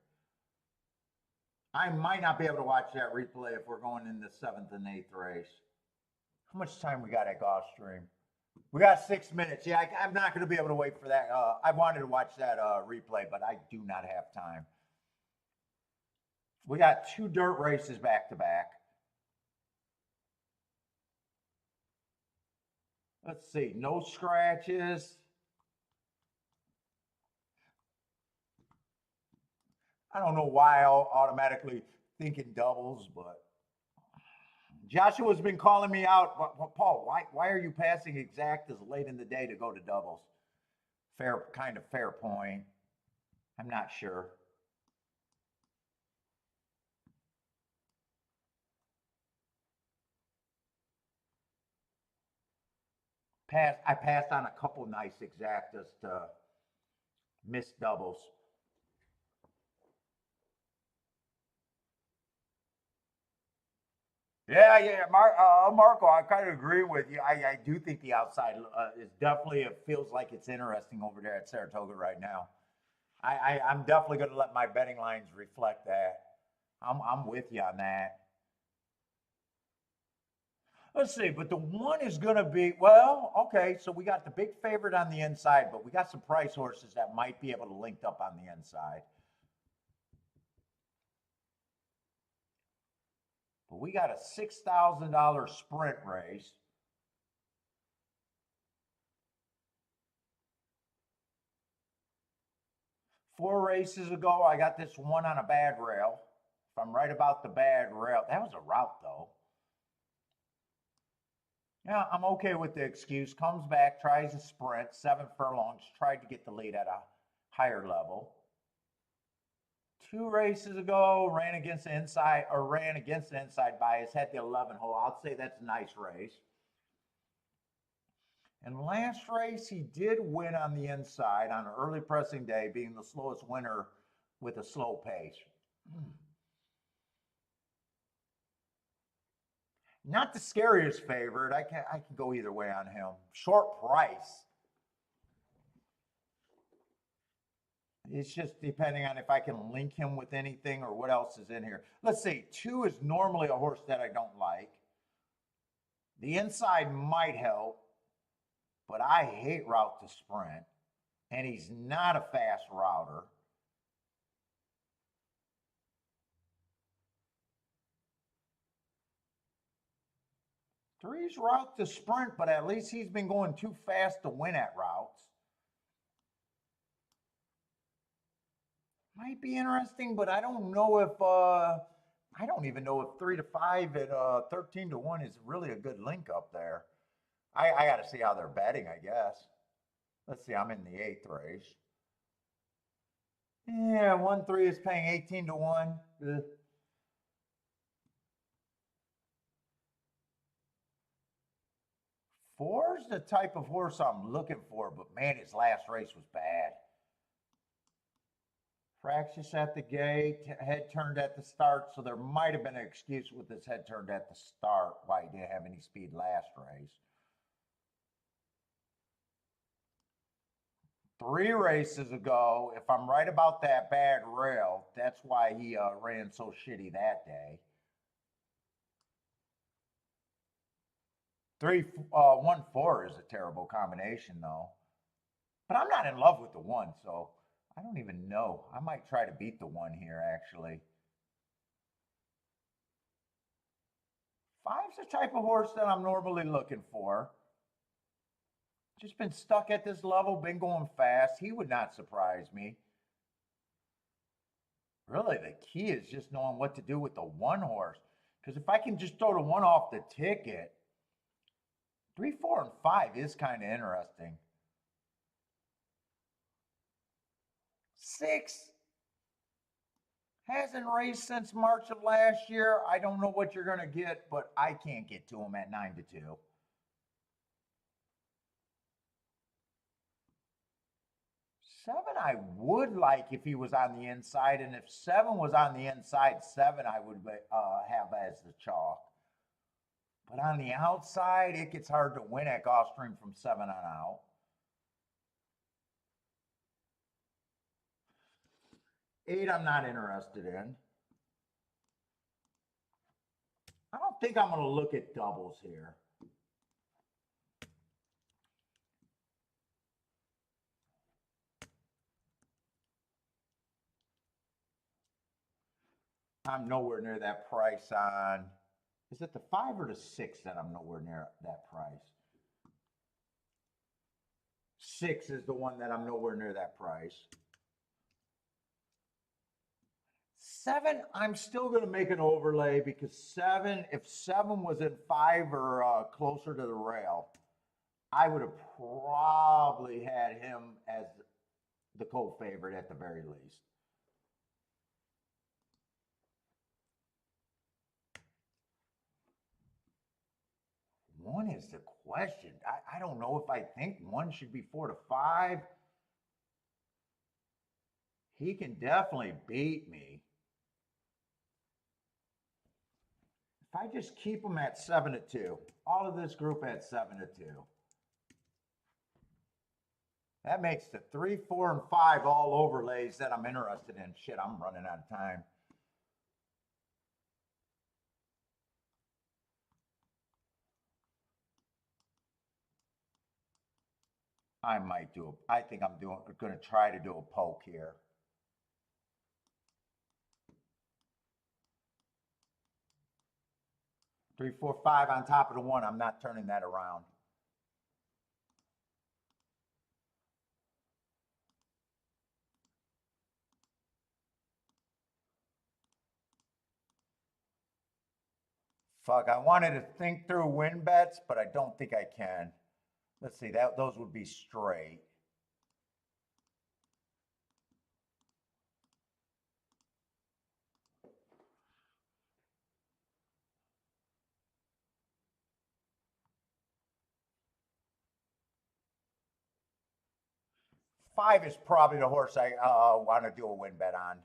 I might not be able to watch that replay if we're going in the 7th and 8th race. How much time we got at Gulfstream? We got 6 minutes. Yeah, I'm not going to be able to wait for that. I wanted to watch that replay, but I do not have time. We got 2 dirt races back to back. Let's see, no scratches. I don't know why I'll automatically thinking doubles, but Joshua's been calling me out. Paul, why are you passing exact as late in the day to go to doubles? Fair point. I'm not sure. I passed on a couple nice exactas to miss doubles. Yeah, Marco, I kind of agree with you. I do think the outside is definitely, it feels like it's interesting over there at Saratoga right now. I'm definitely going to let my betting lines reflect that. I'm with you on that. Let's see, but the one is going to be, well, okay, so we got the big favorite on the inside, but we got some price horses that might be able to link up on the inside. But we got a $6,000 sprint race. Four races ago, I got this one on a bad rail. If I'm right about the bad rail, that was a route though. Yeah, I'm okay with the excuse. Comes back, tries a sprint, 7 furlongs, tried to get the lead at a higher level. 2 races ago, ran against the inside bias, had the 11 hole. I'll say that's a nice race. And last race, he did win on the inside on an early pressing day, being the slowest winner with a slow pace. Not the scariest favorite. I can go either way on him. Short price. It's just depending on if I can link him with anything or what else is in here. Let's see. 2 is normally a horse that I don't like. The inside might help, but I hate route to sprint, and he's not a fast router. Three's route to sprint, but at least he's been going too fast to win at routes. Might be interesting, but I don't know if I don't even know if 3 to 5 at 13 to 1 is really a good link up there. I got to see how they're betting, I guess. Let's see, I'm in the 8th race. Yeah, 1-3 is paying 18 to 1. Ugh. Four's the type of horse I'm looking for, but man, his last race was bad. Fractious at the gate, head turned at the start, so there might have been an excuse with his head turned at the start why he didn't have any speed last race. 3 races ago, if I'm right about that bad rail, that's why he ran so shitty that day. 1-4 is a terrible combination though. But I'm not in love with the 1, so I don't even know. I might try to beat the 1 here actually. 5's the type of horse that I'm normally looking for. Just been stuck at this level, been going fast. He would not surprise me. Really, the key is just knowing what to do with the 1 horse. Because if I can just throw the 1 off the ticket, 3, 4, and 5 is kind of interesting. 6 hasn't raced since March of last year. I don't know what you're going to get, but I can't get to him at 9-2. 7, I would like if he was on the inside, and if 7 was on the inside, 7 I would have as the chalk. But on the outside, it gets hard to win at Gulfstream from 7 on out. 8, I'm not interested in. I don't think I'm going to look at doubles here. I'm nowhere near that price on, is it the 5 or the 6 that I'm nowhere near that price? 6 is the one that I'm nowhere near that price. 7, I'm still going to make an overlay because 7, if 7 was in 5 or closer to the rail, I would have probably had him as the co-favorite at the very least. One is the question. I don't know if I think 1 should be 4 to 5. He can definitely beat me. If I just keep him at 7-2, all of this group at 7-2. That makes the 3, 4, and 5 all overlays that I'm interested in. Shit, I'm running out of time. I might do I think I'm going to try to do a poke here. Three, 4, 5 on top of the 1. I'm not turning that around. Fuck, I wanted to think through win bets, but I don't think I can. Let's see, those would be straight. Five is probably the horse I want to do a win bet on.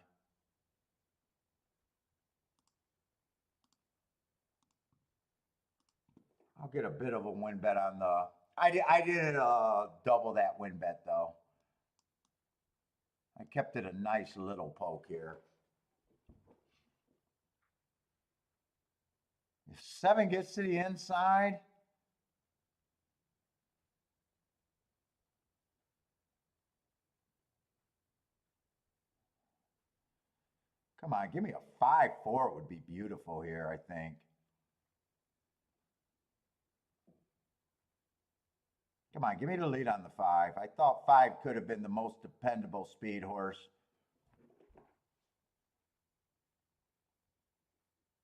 I'll get a bit of a win bet on the. I didn't double that win bet though. I kept it a nice little poke here. If 7 gets to the inside, come on, give me a 5-4 would be beautiful here, I think. Come on, give me the lead on the 5. I thought 5 could have been the most dependable speed horse.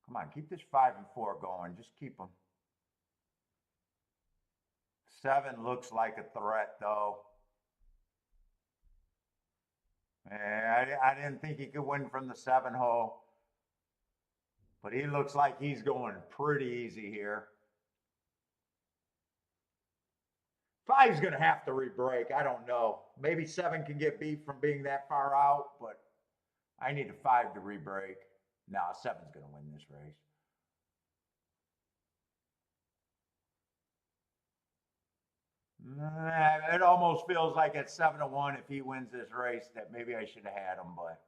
Come on, keep this 5 and 4 going. Just keep them. 7 looks like a threat, though. I didn't think he could win from the 7 hole. But he looks like he's going pretty easy here. 5's going to have to re-break. I don't know. Maybe 7 can get beat from being that far out, but I need a 5 to re-break. No, 7's going to win this race. It almost feels like at 7-1, if he wins this race, that maybe I should have had him, but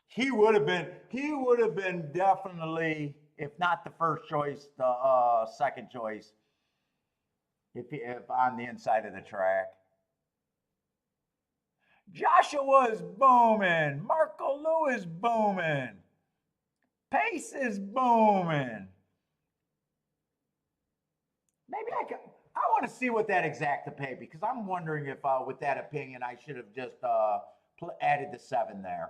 he would have been definitely, if not the first choice, the second choice. If on the inside of the track. Joshua is booming. Marco Lou is booming. Pace is booming. maybe I want to see what that exacta pay, because I'm wondering if with that opinion I should have just added the 7 there.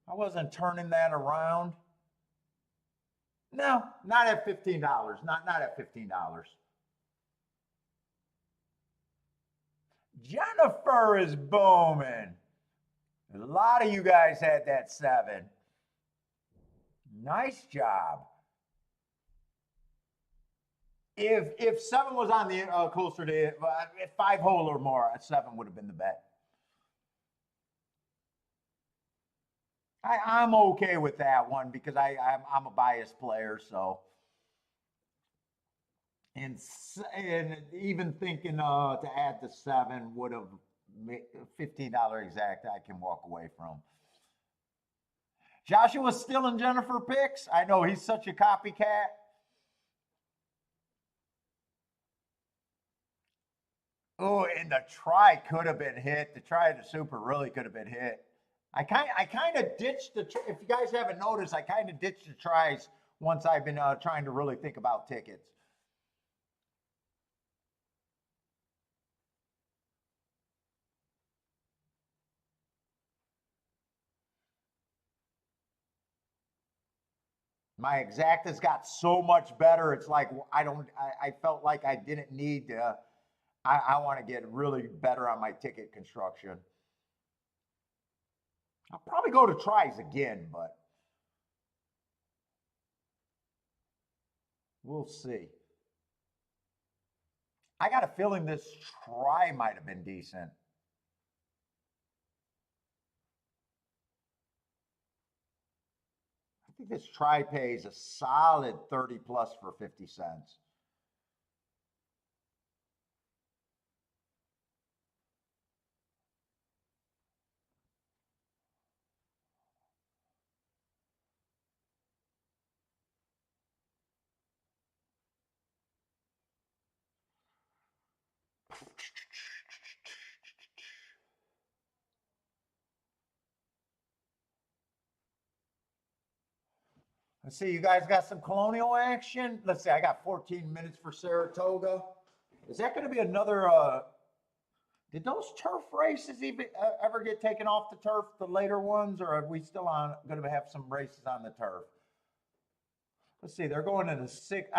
I wasn't turning that around. No, not at $15. Not at $15. Jennifer is booming. A lot of you guys had that 7. Nice job. If 7 was on the closer to 5 hole or more, a 7 would have been the bet. I'm okay with that one because I'm a biased player, so. And even thinking to add the 7 would have made $15 exact I can walk away from. Joshua's still in Jennifer picks. I know he's such a copycat. Oh, and the try could have been hit. The try of the super really could have been hit. I kind of ditched the. If you guys haven't noticed, I kind of ditched the tries once I've been trying to really think about tickets. My exactas got so much better. It's like I felt like I didn't need to. I want to get really better on my ticket construction. I'll probably go to tries again, but we'll see. I got a feeling this try might have been decent. I think this try pays a solid 30 plus for 50 cents. Let's see, you guys got some Colonial action? Let's see, I got 14 minutes for Saratoga. Is that going to be another, did those turf races even ever get taken off the turf, the later ones, or are we still going to have some races on the turf? Let's see, they're going into 6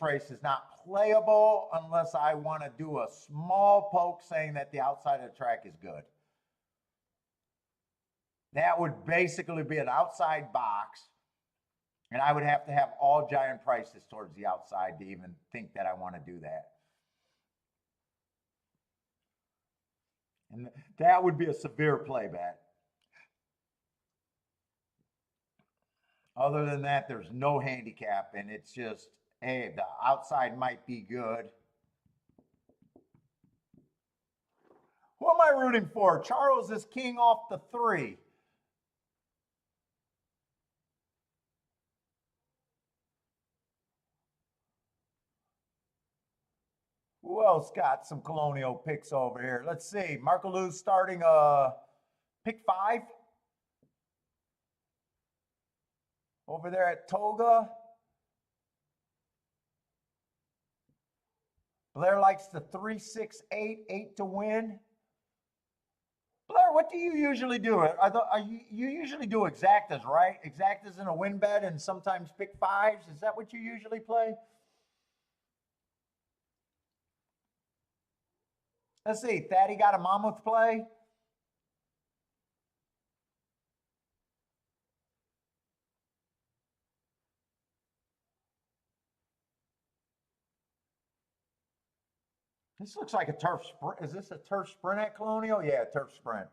races, not playable unless I want to do a small poke saying that the outside of the track is good. That would basically be an outside box. And I would have to have all giant prices towards the outside to even think that I want to do that. And that would be a severe play bet. Other than that, there's no handicap, and it's just, hey, the outside might be good. Who am I rooting for? Charles is king off the 3. Who else got some Colonial picks over here? Let's see. Marco Lou's starting pick 5 over there at Toga. Blair likes the 3, 6, 8, 8 to win. Blair, what do you usually do? You usually do exactas, right? Exactas in a win bet and sometimes pick 5s. Is that what you usually play? Let's see, Thaddy got a Monmouth play. This looks like a turf sprint. Is this a turf sprint at Colonial? Yeah, turf sprint.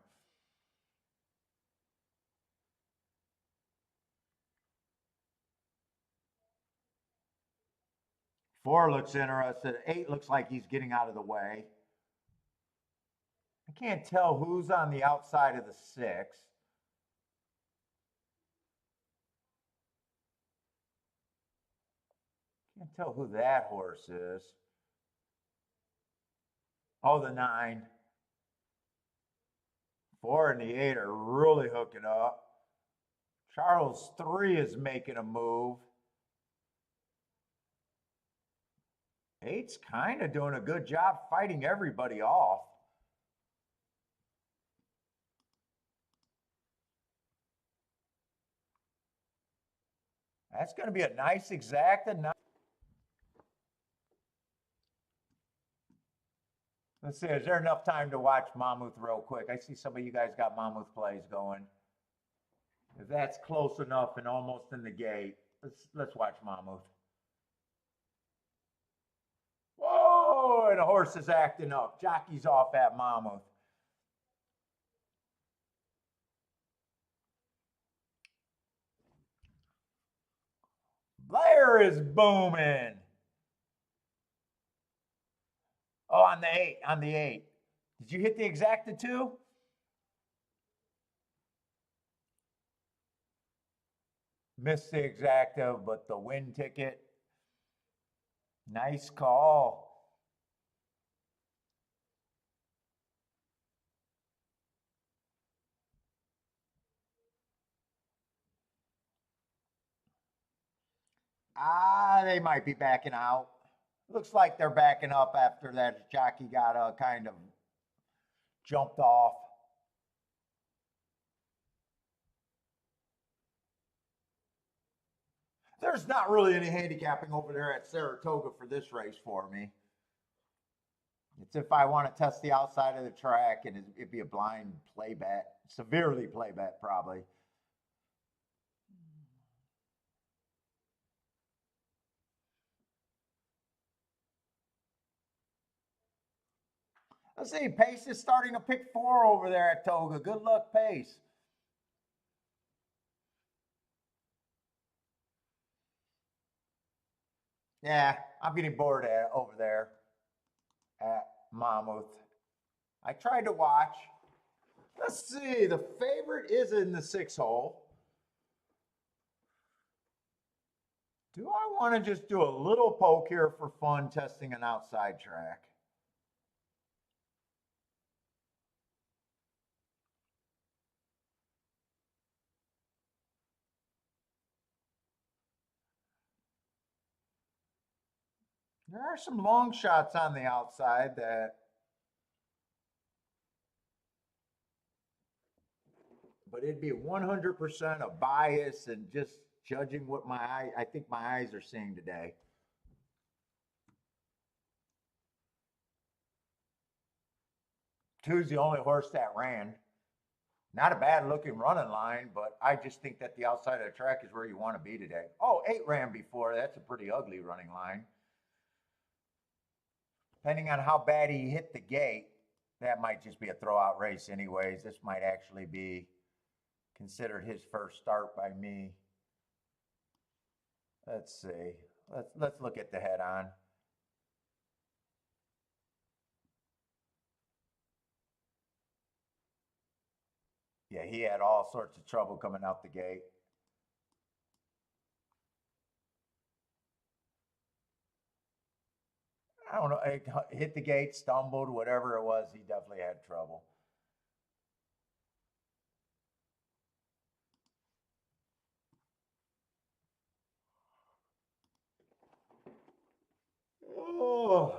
Four looks interested. 8 looks like he's getting out of the way. I can't tell who's on the outside of the 6. Can't tell who that horse is. Oh, the 9. 4 and the 8 are really hooking up. Charles 3 is making a move. Eight's kind of doing a good job fighting everybody off. That's going to be a nice exacta. Let's see, is there enough time to watch Mammoth real quick? I see some of you guys got Mammoth plays going. If that's close enough and almost in the gate, let's watch Mammoth. Whoa, and the horse is acting up. Jockey's off at Mammoth. Blair is booming. Oh, on the eight. Did you hit the exacta too? Missed the exacta, but the win ticket. Nice call. They might be backing out. Looks like they're backing up after that jockey got kind of jumped off. There's not really any handicapping over there at Saratoga for this race for me. It's if I want to test the outside of the track, and it'd be a blind play bet, severely play bet probably. Let's see, Pace is starting a pick 4 over there at Toga. Good luck, Pace. Yeah, I'm getting bored over there at Mammoth. I tried to watch. Let's see, the favorite is in the 6 hole. Do I want to just do a little poke here for fun, testing an outside track? There are some long shots on the outside that, but it'd be 100% a bias and just judging what I think my eyes are seeing today. Two's the only horse that ran. Not a bad looking running line, but I just think that the outside of the track is where you want to be today. Oh, 8 ran before. That's a pretty ugly running line. Depending on how bad he hit the gate, that might just be a throwout race anyways. This might actually be considered his first start by me. Let's see. Let's look at the head on. Yeah, he had all sorts of trouble coming out the gate. I don't know, hit the gate, stumbled, whatever it was, he definitely had trouble. Oh.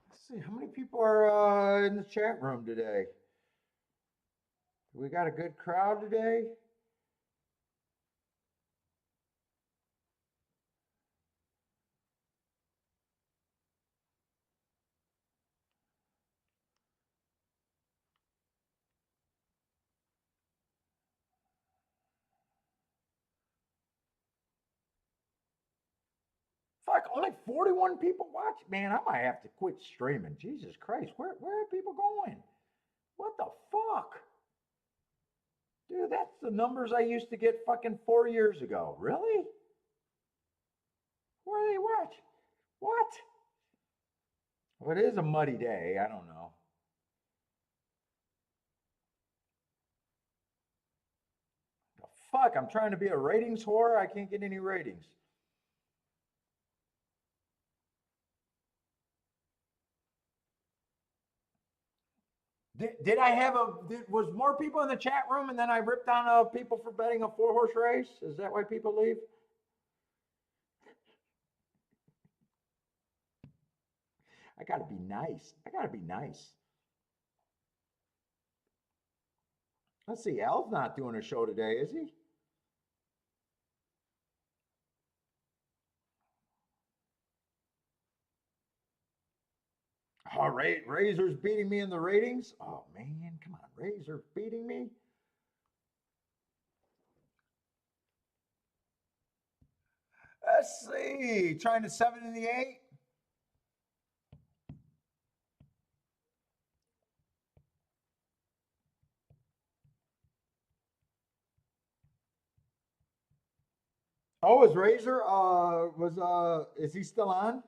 Let's see, how many people are in the chat room today? We got a good crowd today. Fuck, only 41 people watch. Man, I might have to quit streaming. Jesus Christ, where are people going? What the fuck? Dude, that's the numbers I used to get fucking 4 years ago. Really? Where are they watching? What? Well, it is a muddy day. I don't know. The Fuck, I'm trying to be a ratings whore. I can't get any ratings. Did I have was more people in the chat room and then I ripped on people for betting a 4-horse race? Is that why people leave? I gotta be nice. I gotta be nice. Let's see, Al's not doing a show today, is he? Oh, Razor's beating me in the ratings? Oh, man, come on. Razor beating me? Let's see. Trying to 7 in the 8. Oh, is Razor, is he still on?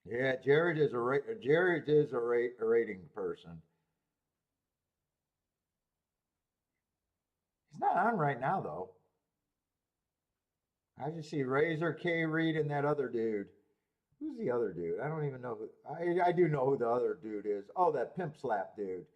Yeah, Jared is a rating person. He's not on right now though. I just see Razor, K Reed, and that other dude. Who's the other dude? I don't even know who. I do know who the other dude is. Oh, that pimp slap dude.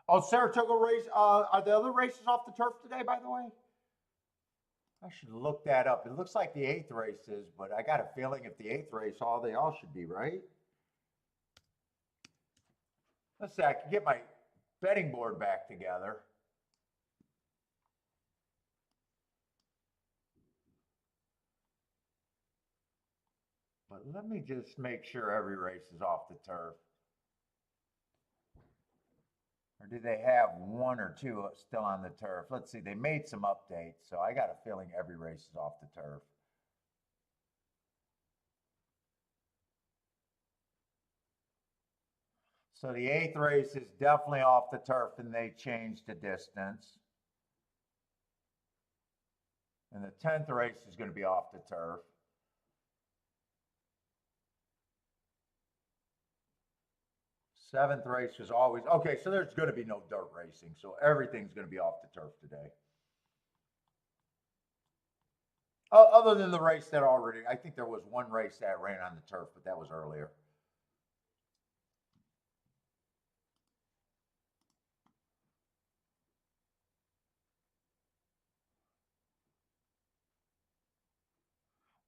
Oh, Saratoga race. Are the other races off the turf today, by the way? I should look that up. It looks like the 8th race is, but I got a feeling if the 8th race, they all should be, right? Let's see, I can get my betting board back together. But let me just make sure every race is off the turf. Or do they have 1 or 2 still on the turf? Let's see, they made some updates, so I got a feeling every race is off the turf. So the 8th race is definitely off the turf and they changed the distance. And the 10th race is going to be off the turf. Seventh race was always, okay, so there's going to be no dirt racing. So everything's going to be off the turf today. Other than the race that already, I think there was one race that ran on the turf, but that was earlier.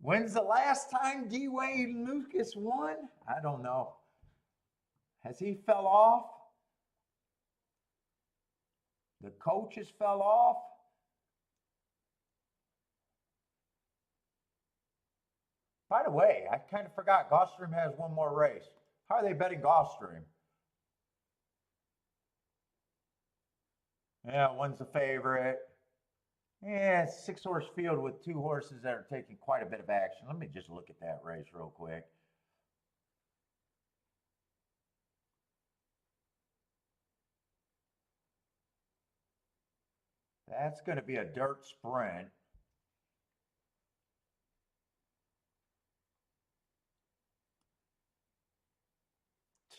When's the last time D-Wayne Lucas won? I don't know. Has he fell off? The coaches fell off? By the way, I kind of forgot Gulfstream has one more race. How are they betting Gulfstream? Yeah, one's the favorite. Yeah, 6-horse field with 2 horses that are taking quite a bit of action. Let me just look at that race real quick. That's going to be a dirt sprint.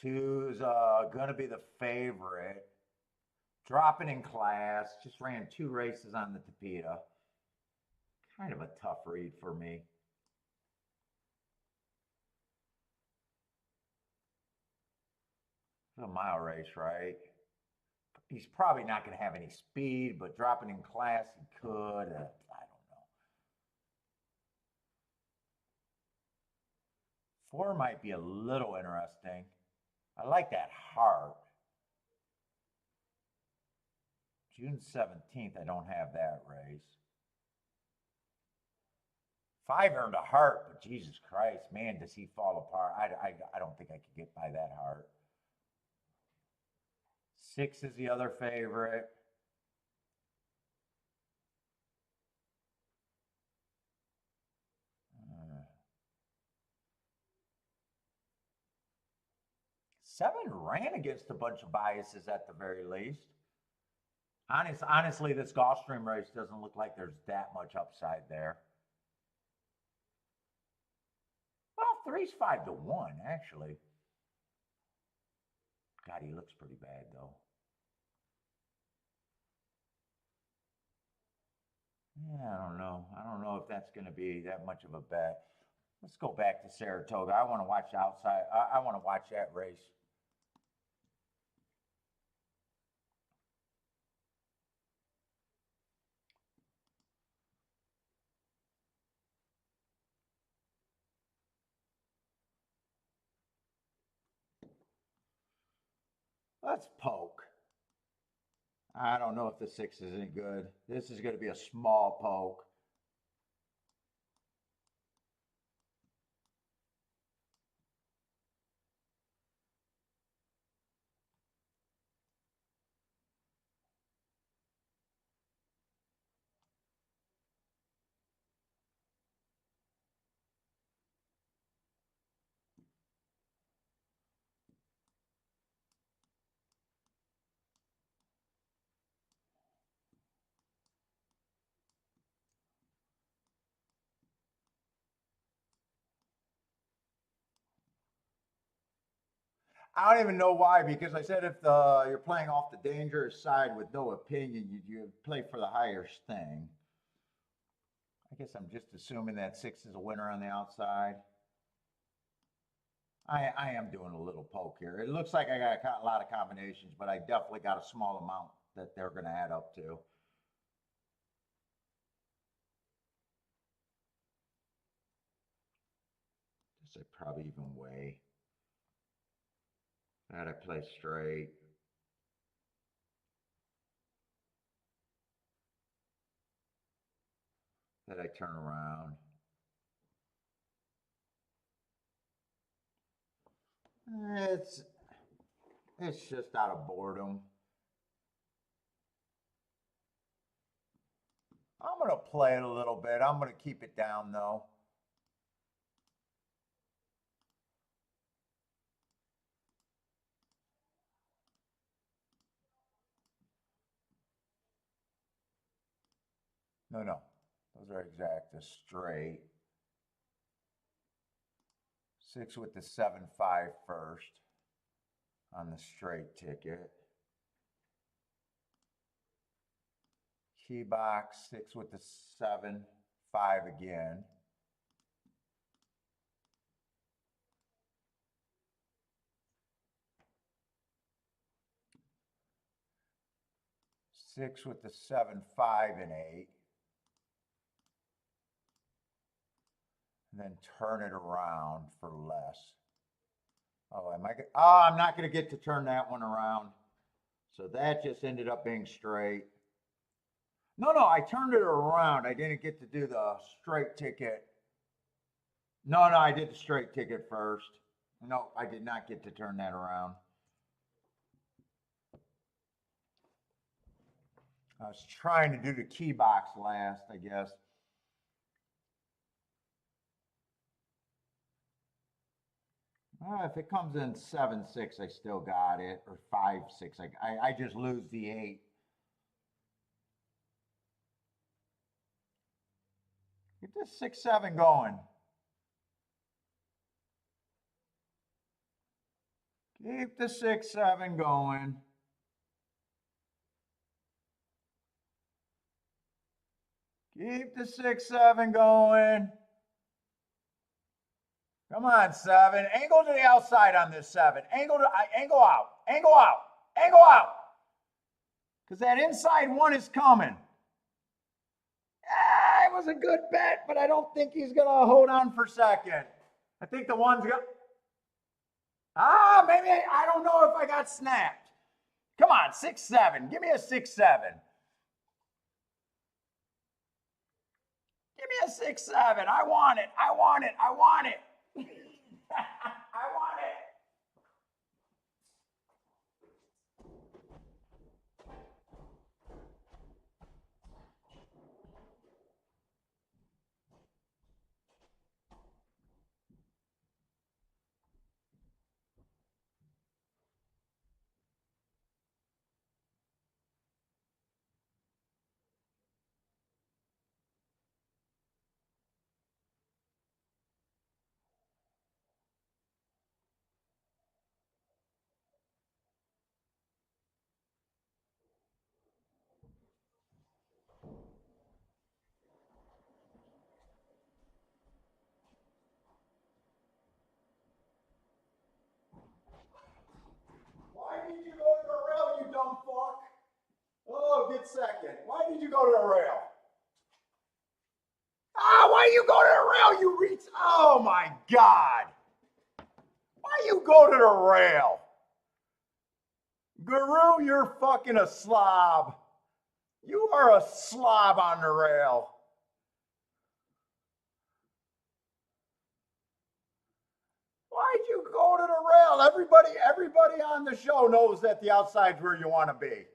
Two's going to be the favorite. Dropping in class. Just ran 2 races on the Tapeta. Kind of a tough read for me. It's a mile race, right? He's probably not going to have any speed, but dropping in class, he could. I don't know. 4 might be a little interesting. I like that heart. June 17th, I don't have that race. 5 earned a heart, but Jesus Christ, man, does he fall apart. I don't think I could get by that heart. 6 is the other favorite. Seven ran against a bunch of biases at the very least. Honestly, this Gulfstream race doesn't look like there's that much upside there. Well, 3's 5-1, actually. God, he looks pretty bad, though. Yeah, I don't know. I don't know if that's going to be that much of a bet. Let's go back to Saratoga. I want to watch outside. I want to watch that race. Let's poke. I don't know if the 6 is any good. This is going to be a small poke. I don't even know why, because I said if you're playing off the dangerous side with no opinion, you play for the higher thing. I guess I'm just assuming that 6 is a winner on the outside. I am doing a little poke here. It looks like I got a lot of combinations, but I definitely got a small amount that they're going to add up to. This I probably even weigh. That I play straight. That I turn around. It's just out of boredom. I'm going to play it a little bit. I'm going to keep it down, though. No. Those are exact. A straight. 6 with the 7-5 first on the straight ticket. Key box, 6 with the 7-5 again. Six with the 7-5 and 8. And then turn it around for less. Oh, I'm not going to get to turn that one around. So that just ended up being straight. No, I turned it around. I didn't get to do the straight ticket. No, I did the straight ticket first. No, I did not get to turn that around. I was trying to do the key box last, I guess. If it comes in 7-6, I still got it, or 5-6. I just lose the 8. Get this 6-7 going. Keep the 6-7 going. Keep the 6-7 going. Come on, 7. Angle to the outside on this 7. Angle out. Angle out. Because that inside 1 is coming. It was a good bet, but I don't think he's going to hold on for second. I think the 1's going maybe I don't know if I got snapped. Come on, 6-7. Give me a 6-7. Give me a 6-7. I want it. I want it. I want it. I want it. Why did you go to the rail, you dumb fuck? Oh, get second. Why did you go to the rail? Ah, why you go to the rail, you reach? Oh my God. Why you go to the rail? Guru, you're fucking a slob. You are a slob on the rail. Why'd you go to the rail? Everybody on the show knows that the outside's where you want to be.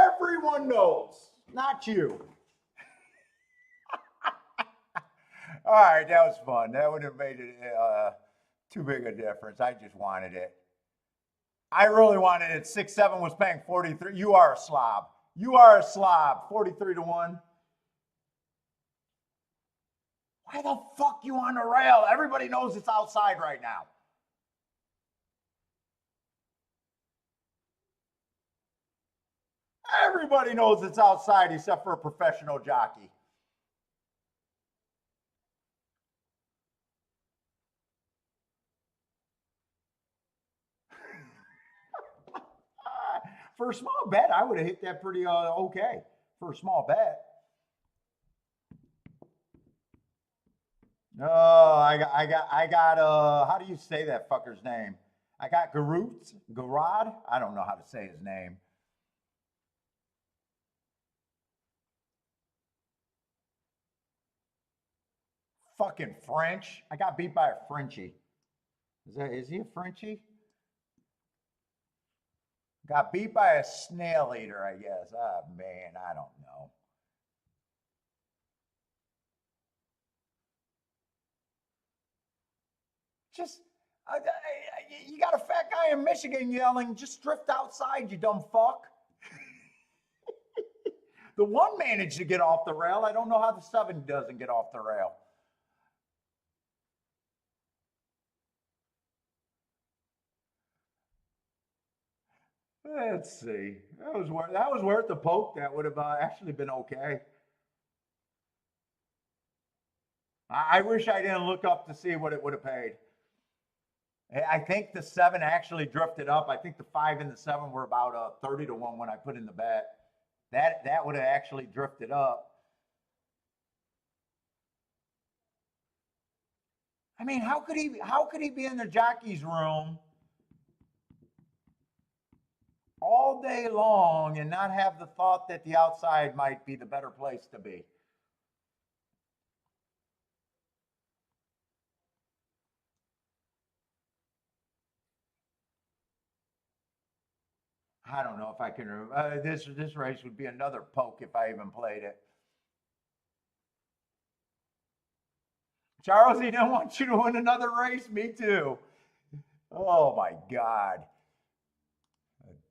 Everyone knows, not you. All right, that was fun. That would have made it too big a difference. I just wanted it. I really wanted it. 6-7 was paying 43. You are a slob. You are a slob. 43-1. Why the fuck you on the rail? Everybody knows it's outside right now. Everybody knows it's outside except for a professional jockey. For a small bet, I would have hit that pretty okay. For a small bet. Oh, I got how do you say that fucker's name? I got Garad. I don't know how to say his name. Fucking French. I got beat by a Frenchie. Is he a Frenchie? Got beat by a snail eater, I guess. Oh man, I don't know. Just you got a fat guy in Michigan yelling, "Just drift outside, you dumb fuck." The one managed to get off the rail. I don't know how the 7 doesn't get off the rail. Let's see. That was worth the poke. That would have actually been okay. I wish I didn't look up to see what it would have paid. I think the 7 actually drifted up. I think the 5 and the 7 were about 30-1 when I put in the bet. That would have actually drifted up. I mean, how could he be in the jockey's room all day long and not have the thought that the outside might be the better place to be? I don't know if I can. This race would be another poke if I even played it. Charles, he didn't want you to win another race. Me too. Oh my God.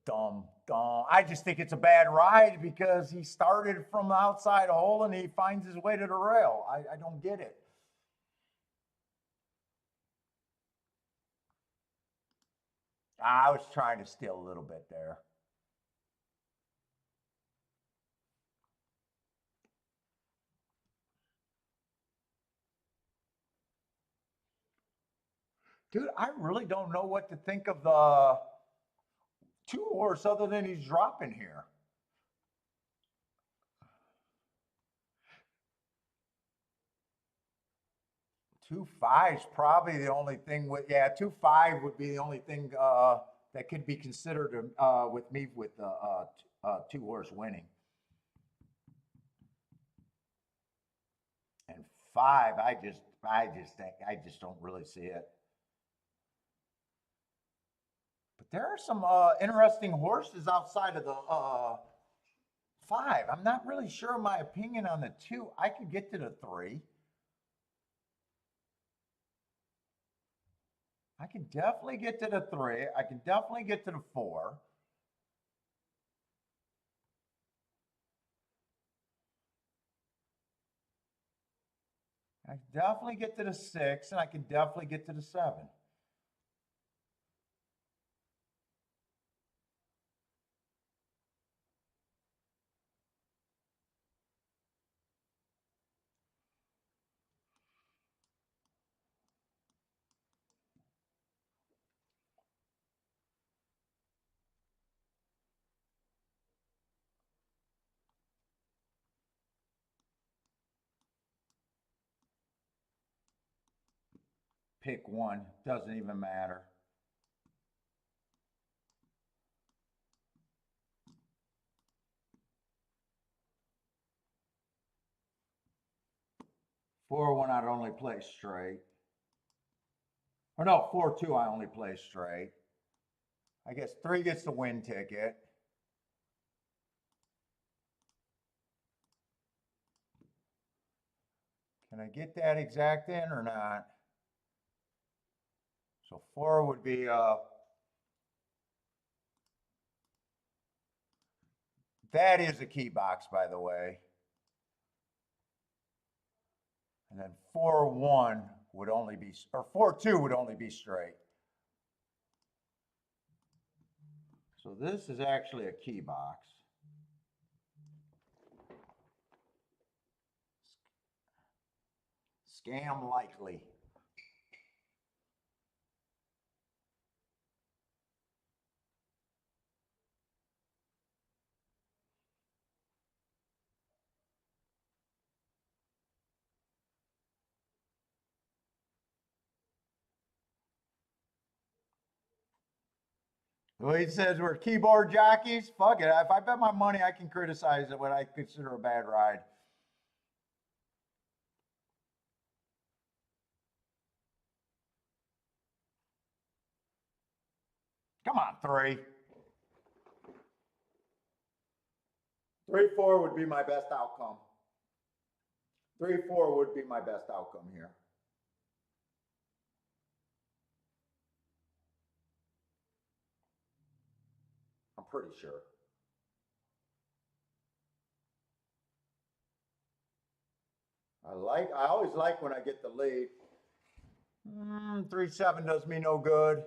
Dumb. I just think it's a bad ride because he started from the outside hole and he finds his way to the rail. I don't get it. I was trying to steal a little bit there. Dude, I really don't know what to think of the 2-horse other than he's dropping here. 2-5 is probably the only thing 2-5 would be the only thing that could be considered with me with the 2-horse winning. 5, I just don't really see it. But there are some interesting horses outside of the 5. I'm not really sure of my opinion on the 2. I could get to the 3. I can definitely get to the 3. I can definitely get to the 4. I can definitely get to the 6, and I can definitely get to the 7. Pick one, doesn't even matter. Four one, I'd only play straight. Or no, 4-2, I only play straight. I guess 3 gets the win ticket. Can I get that exact in or not? So 4 would be that is a key box, by the way. And then 4-1 would only be, or 4-2 would only be straight. So this is actually a key box. Scam likely. Well, he says we're keyboard jockeys. Fuck it. If I bet my money, I can criticize what I consider a bad ride. Come on, 3. 3-4 would be my best outcome. 3-4 would be my best outcome here. I'm pretty sure. I always like when I get the lead. 3-7 does me no good.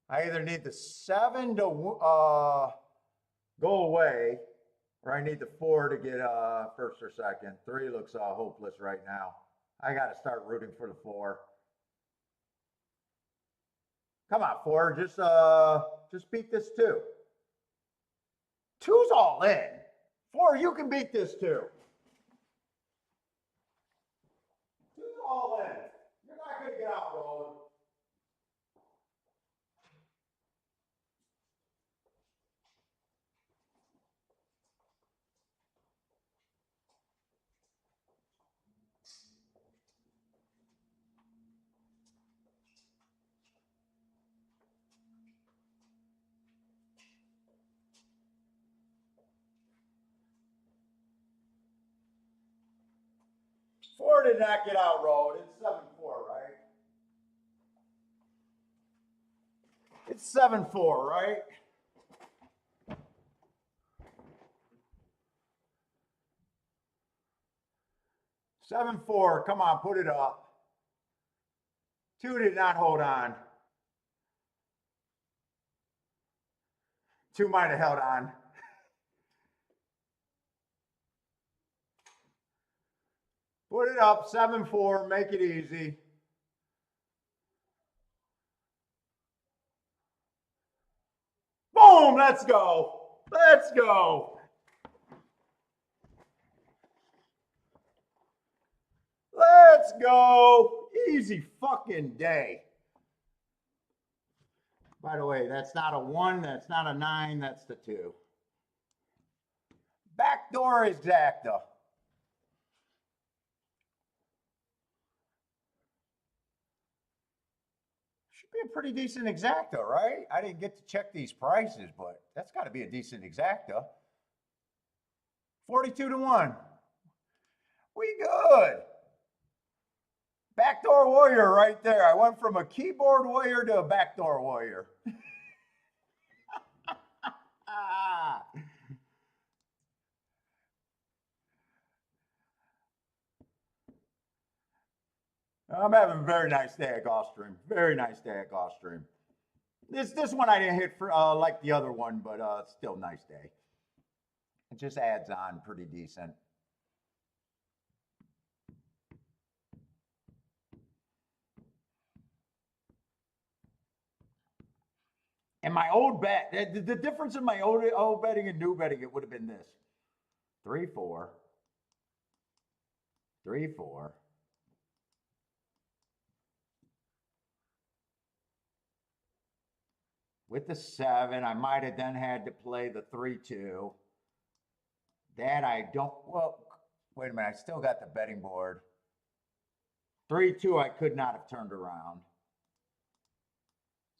I either need the 7 to go away, or I need the 4 to get first or second. 3 looks hopeless right now. I got to start rooting for the 4. Come on, 4, just beat this 2. 2's all in. 4, you can beat this 2. 2's all in. You're not going to get out rolling. Four did not get outrolled. It's 7-4, right? It's 7-4, right? Seven, 4. Come on, put it up. 2 did not hold on. 2 might have held on. Put it up, 7-4, make it easy. Boom, let's go. Let's go. Let's go. Easy fucking day. By the way, that's not a 1, that's not a 9, that's the 2. Backdoor exacta. Should be a pretty decent exacta, right? I didn't get to check these prices, but that's got to be a decent exacta. 42 to 1. We good. Backdoor warrior right there. I went from a keyboard warrior to a backdoor warrior. I'm having a very nice day at Gulfstream. Very nice day at Gulfstream. This one I didn't hit for like the other one, but still nice day. It just adds on pretty decent. And my old bet, the difference in my old betting and new betting, it would have been this. 3-4. 3-4. With the 7, I might have then had to play the 3-2. That I don't, well, wait a minute, I still got the betting board. 3-2, I could not have turned around.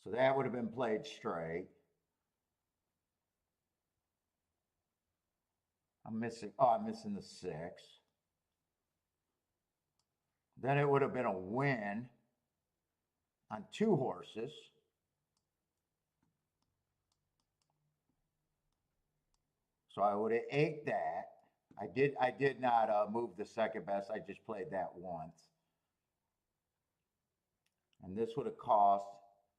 So that would have been played straight. I'm missing the 6. Then it would have been a win on 2 horses. So I would have ate that. I did not move the second best. I just played that once. And this would have cost,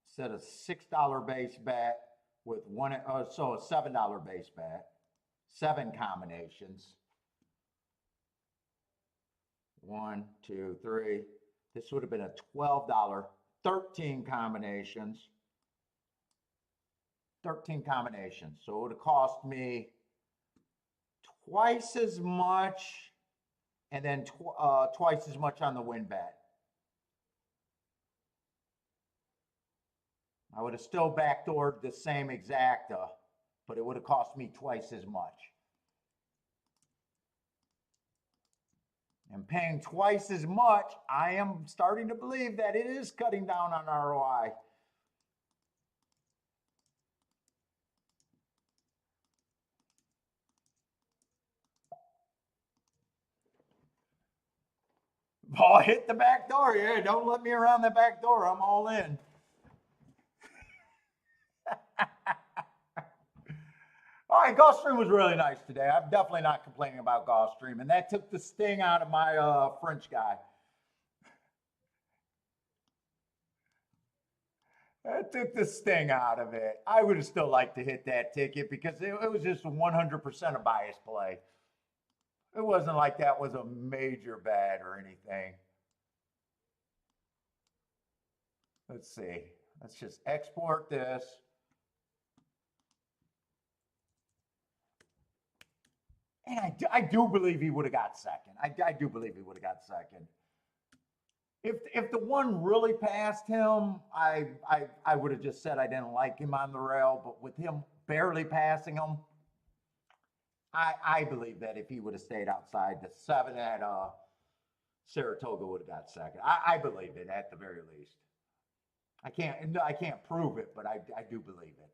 instead of $6 base bet with one, so a $7 base bet, 7 combinations. 1, 2, 3. This would have been a $12, 13 combinations. 13 combinations. So it would have cost me twice as much, and then twice as much on the win bet. I would have still backdoored the same exacta, but it would have cost me twice as much. And paying twice as much, I am starting to believe that it is cutting down on ROI. Oh, hit the back door. Yeah, don't let me around the back door. I'm all in. All right, Gulfstream was really nice today. I'm definitely not complaining about Gulfstream, and that took the sting out of my French guy. That took the sting out of it. I would have still liked to hit that ticket because it was just 100% a bias play. It wasn't like that was a major bet or anything. Let's see. Let's just export this. And I do believe he would have got second. I do believe he would have got second. If the one really passed him, I would have just said I didn't like him on the rail. But with him barely passing him, I believe that if he would have stayed outside, the 7 at Saratoga would have got second. I believe it at the very least. I can't prove it, but I do believe it.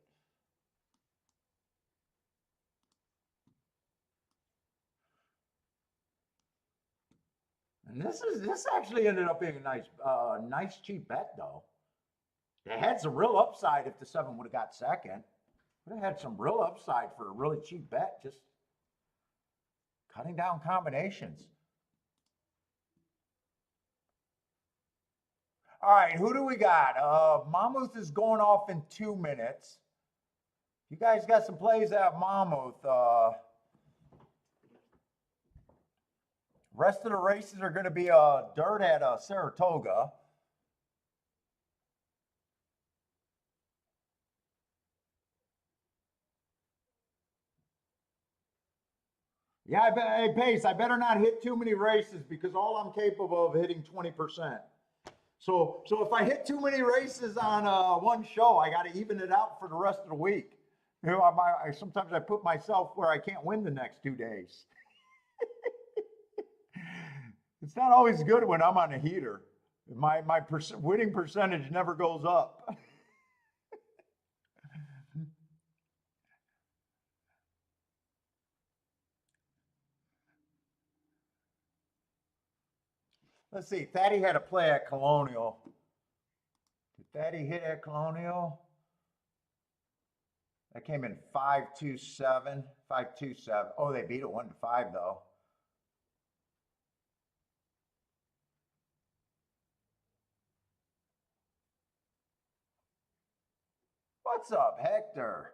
And this actually ended up being a nice cheap bet though. It had some real upside if the 7 would have got second. Would have had some real upside for a really cheap bet, just cutting down combinations. All right, who do we got? Mammoth is going off in 2 minutes. You guys got some plays at Mammoth. Rest of the races are going to be dirt at Saratoga. Yeah, hey, Pace, I better not hit too many races because all I'm capable of hitting 20%. So if I hit too many races on one show, I got to even it out for the rest of the week. You know, sometimes I put myself where I can't win the next 2 days. It's not always good when I'm on a heater. My winning percentage never goes up. Let's see. Thaddy had a play at Colonial. Did Thaddy hit at Colonial? That came in 5-2-7. 5-2-7. Oh, they beat it 1-5 though. What's up, Hector?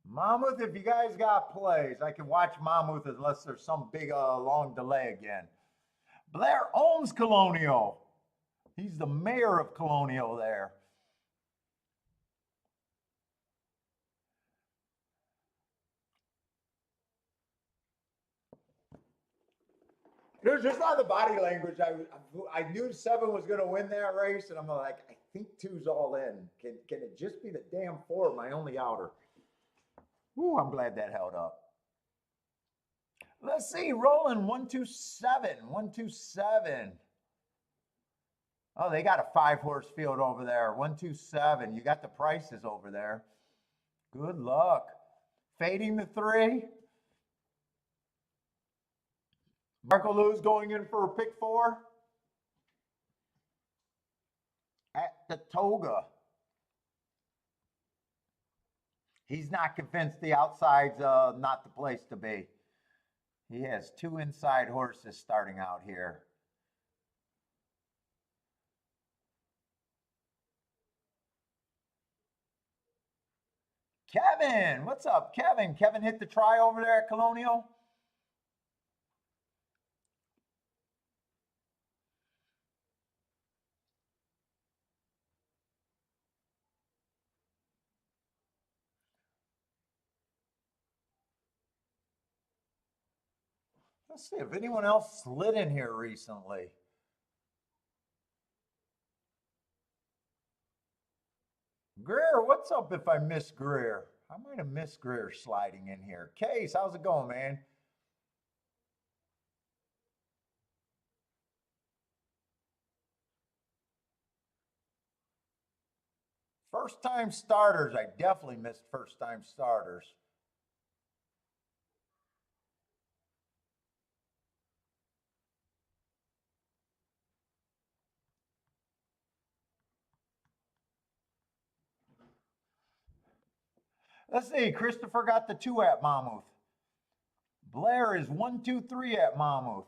Monmouth, if you guys got plays, I can watch Monmouth unless there's some big long delay again. Blair owns Colonial. He's the mayor of Colonial there. There's just on the body language. I knew 7 was going to win that race, and I'm like, I think 2's all in. Can it just be the damn 4, my only outer? Ooh, I'm glad that held up. Let's see, rolling 1-2-7, 1-2-7. Oh, they got a 5-horse field over there. 1-2-7. You got the prices over there. Good luck. Fading the 3. Marco Lou's going in for a pick 4. At the Toga. He's not convinced the outside's not the place to be. He has 2 inside horses starting out here. Kevin, what's up, Kevin? Kevin hit the try over there at Colonial. Let's see if anyone else slid in here recently. Greer, what's up if I miss Greer? I might have missed Greer sliding in here. Case, how's it going, man? First time starters, I definitely missed first time starters. Let's see, Christopher got the 2 at Monmouth. Blair is 1-2-3 at Monmouth.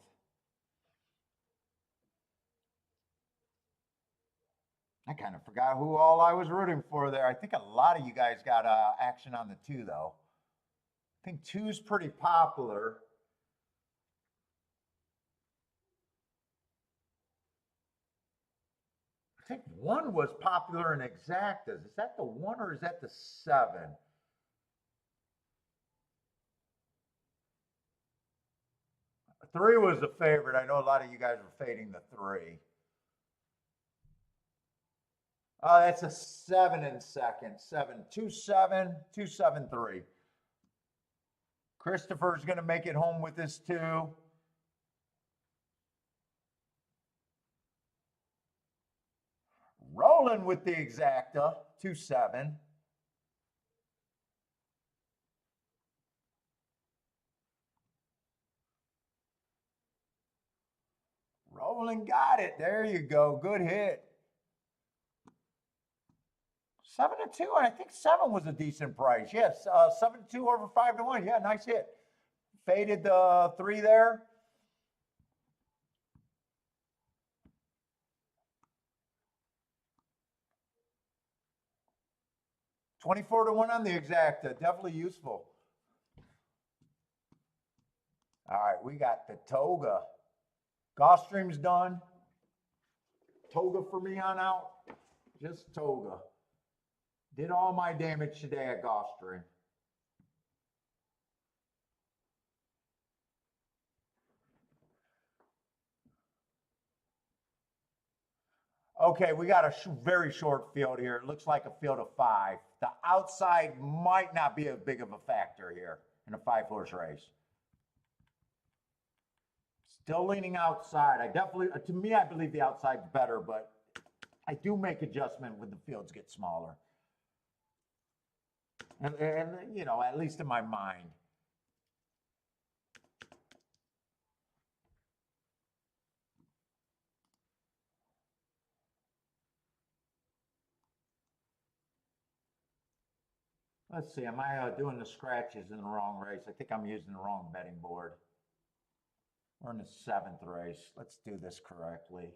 I kind of forgot who all I was rooting for there. I think a lot of you guys got action on the 2, though. I think 2's pretty popular. I think 1 was popular in exactas. Is that the 1 or is that the 7? 3 was the favorite. I know a lot of you guys were fading the 3. Oh, that's a 7 in second. 7-2-7, 2-7-3. Christopher's going to make it home with this 2. Rolling with the exacta, 2-7. Rolling got it. There you go. Good hit. 7-2, and I think 7 was a decent price. Yes, 7-2 over 5-1. Yeah, nice hit. Faded the 3 there. $24-1 on the exacta. Definitely useful. All right, we got the Toga. Gulfstream's done. Toga for me on out. Just Toga. Did all my damage today at Gulfstream. Okay, we got a very short field here. It looks like a field of 5. The outside might not be as big of a factor here in a 5-horse race. Still leaning outside. I definitely, to me, I believe the outside's better, but I do make adjustment when the fields get smaller. And you know, at least in my mind. Let's see, am I doing the scratches in the wrong race? I think I'm using the wrong betting board. We're in the 7th race. Let's do this correctly.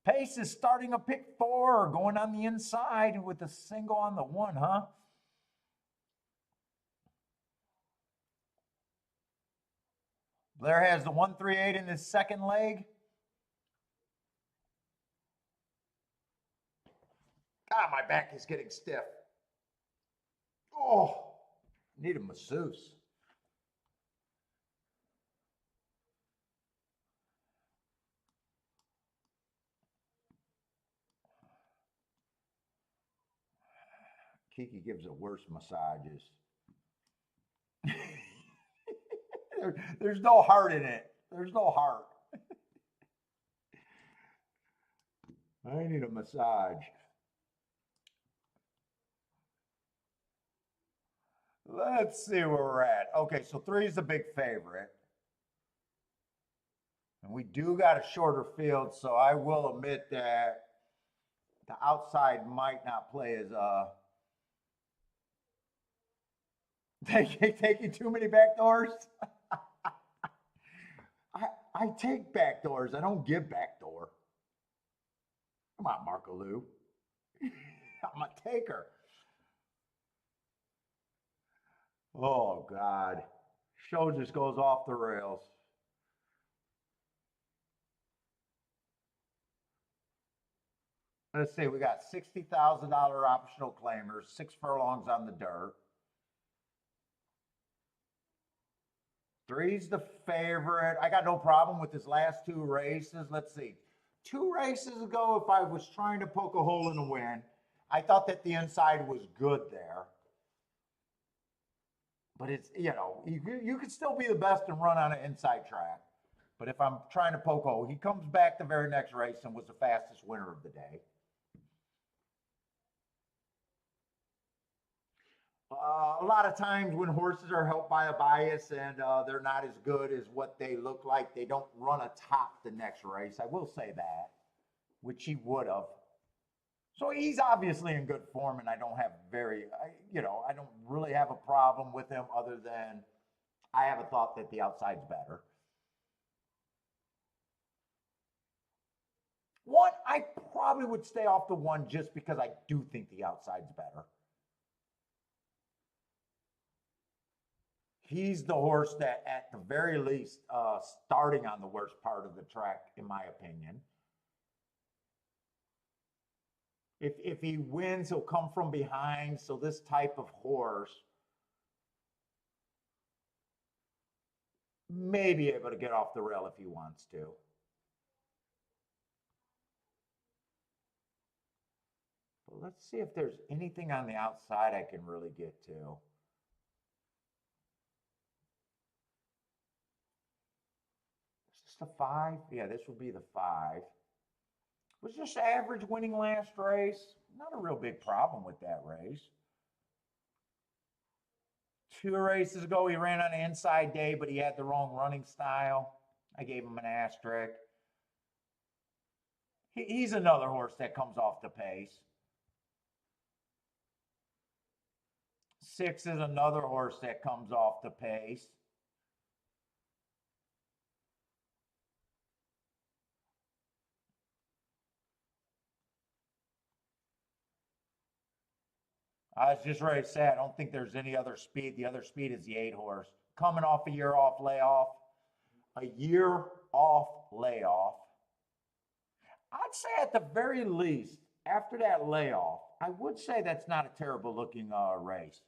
Pace is starting a pick 4, going on the inside with a single on the 1, huh? Blair has the 1-3-8 in his second leg. God, my back is getting stiff. Oh, need a masseuse. Kiki gives the worst massages. There's no heart in it. There's no heart. I need a massage. Let's see where we're at. Okay, so 3 is the big favorite. And we do got a shorter field, so I will admit that the outside might not play as taking too many backdoors. I take backdoors. I don't give backdoor. Come on, Marco Lou. I'm a taker. Oh, God. Show just goes off the rails. Let's see, we got $60,000 optional claimers, 6 furlongs on the dirt. 3's the favorite. I got no problem with his last 2 races. Let's see. 2 races ago, if I was trying to poke a hole in the wind, I thought that the inside was good there. But it's, you know, you could still be the best and run on an inside track. But if I'm trying to poke a hole, he comes back the very next race and was the fastest winner of the day. A lot of times when horses are helped by a bias and they're not as good as what they look like, they don't run atop the next race. I will say that, which he would have. So he's obviously in good form, and I don't have I don't really have a problem with him other than I have a thought that the outside's better. 1, I probably would stay off the 1 just because I do think the outside's better. He's the horse that, at the very least, starting on the worst part of the track, in my opinion. If he wins, he'll come from behind. So this type of horse may be able to get off the rail if he wants to. But let's see if there's anything on the outside I can really get to. Is this the 5? Yeah, this would be the 5. Was just average winning last race. Not a real big problem with that race. 2 races ago, he ran on an inside day, but he had the wrong running style. I gave him an asterisk. He's another horse that comes off the pace. 6 is another horse that comes off the pace. I was just ready to say, I don't think there's any other speed. The other speed is the 8 horse. Coming off a year off layoff. A year off layoff. I'd say at the very least, after that layoff, I would say that's not a terrible looking race.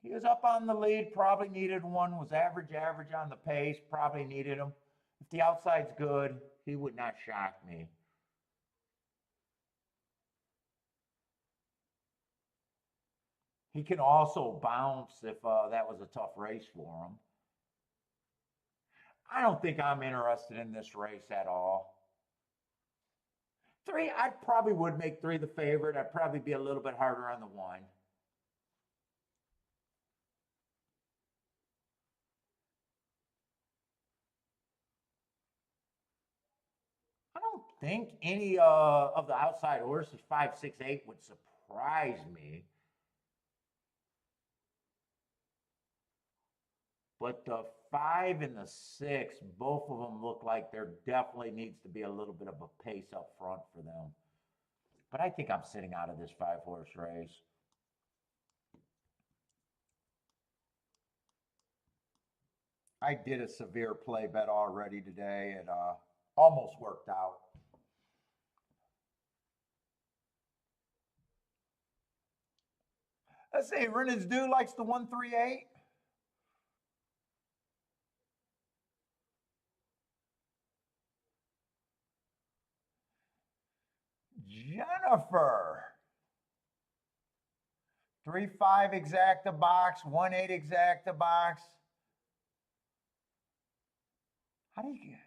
He was up on the lead, probably needed one, was average on the pace, probably needed him. If the outside's good, he would not shock me. He can also bounce if that was a tough race for him. I don't think I'm interested in this race at all. Three, I probably would make three the favorite. I'd probably be a little bit harder on the one. I don't think any of the outside horses, 5, 6, 8, would surprise me. But the 5 and the 6, both of them look like there definitely needs to be a little bit of a pace up front for them. But I think I'm sitting out of this 5-horse race. I did a severe play bet already today. It almost worked out. Let's see, Reynolds Dew likes the 138. Jennifer. 3-5 exacta box, 1-8 exacta box. How do you get?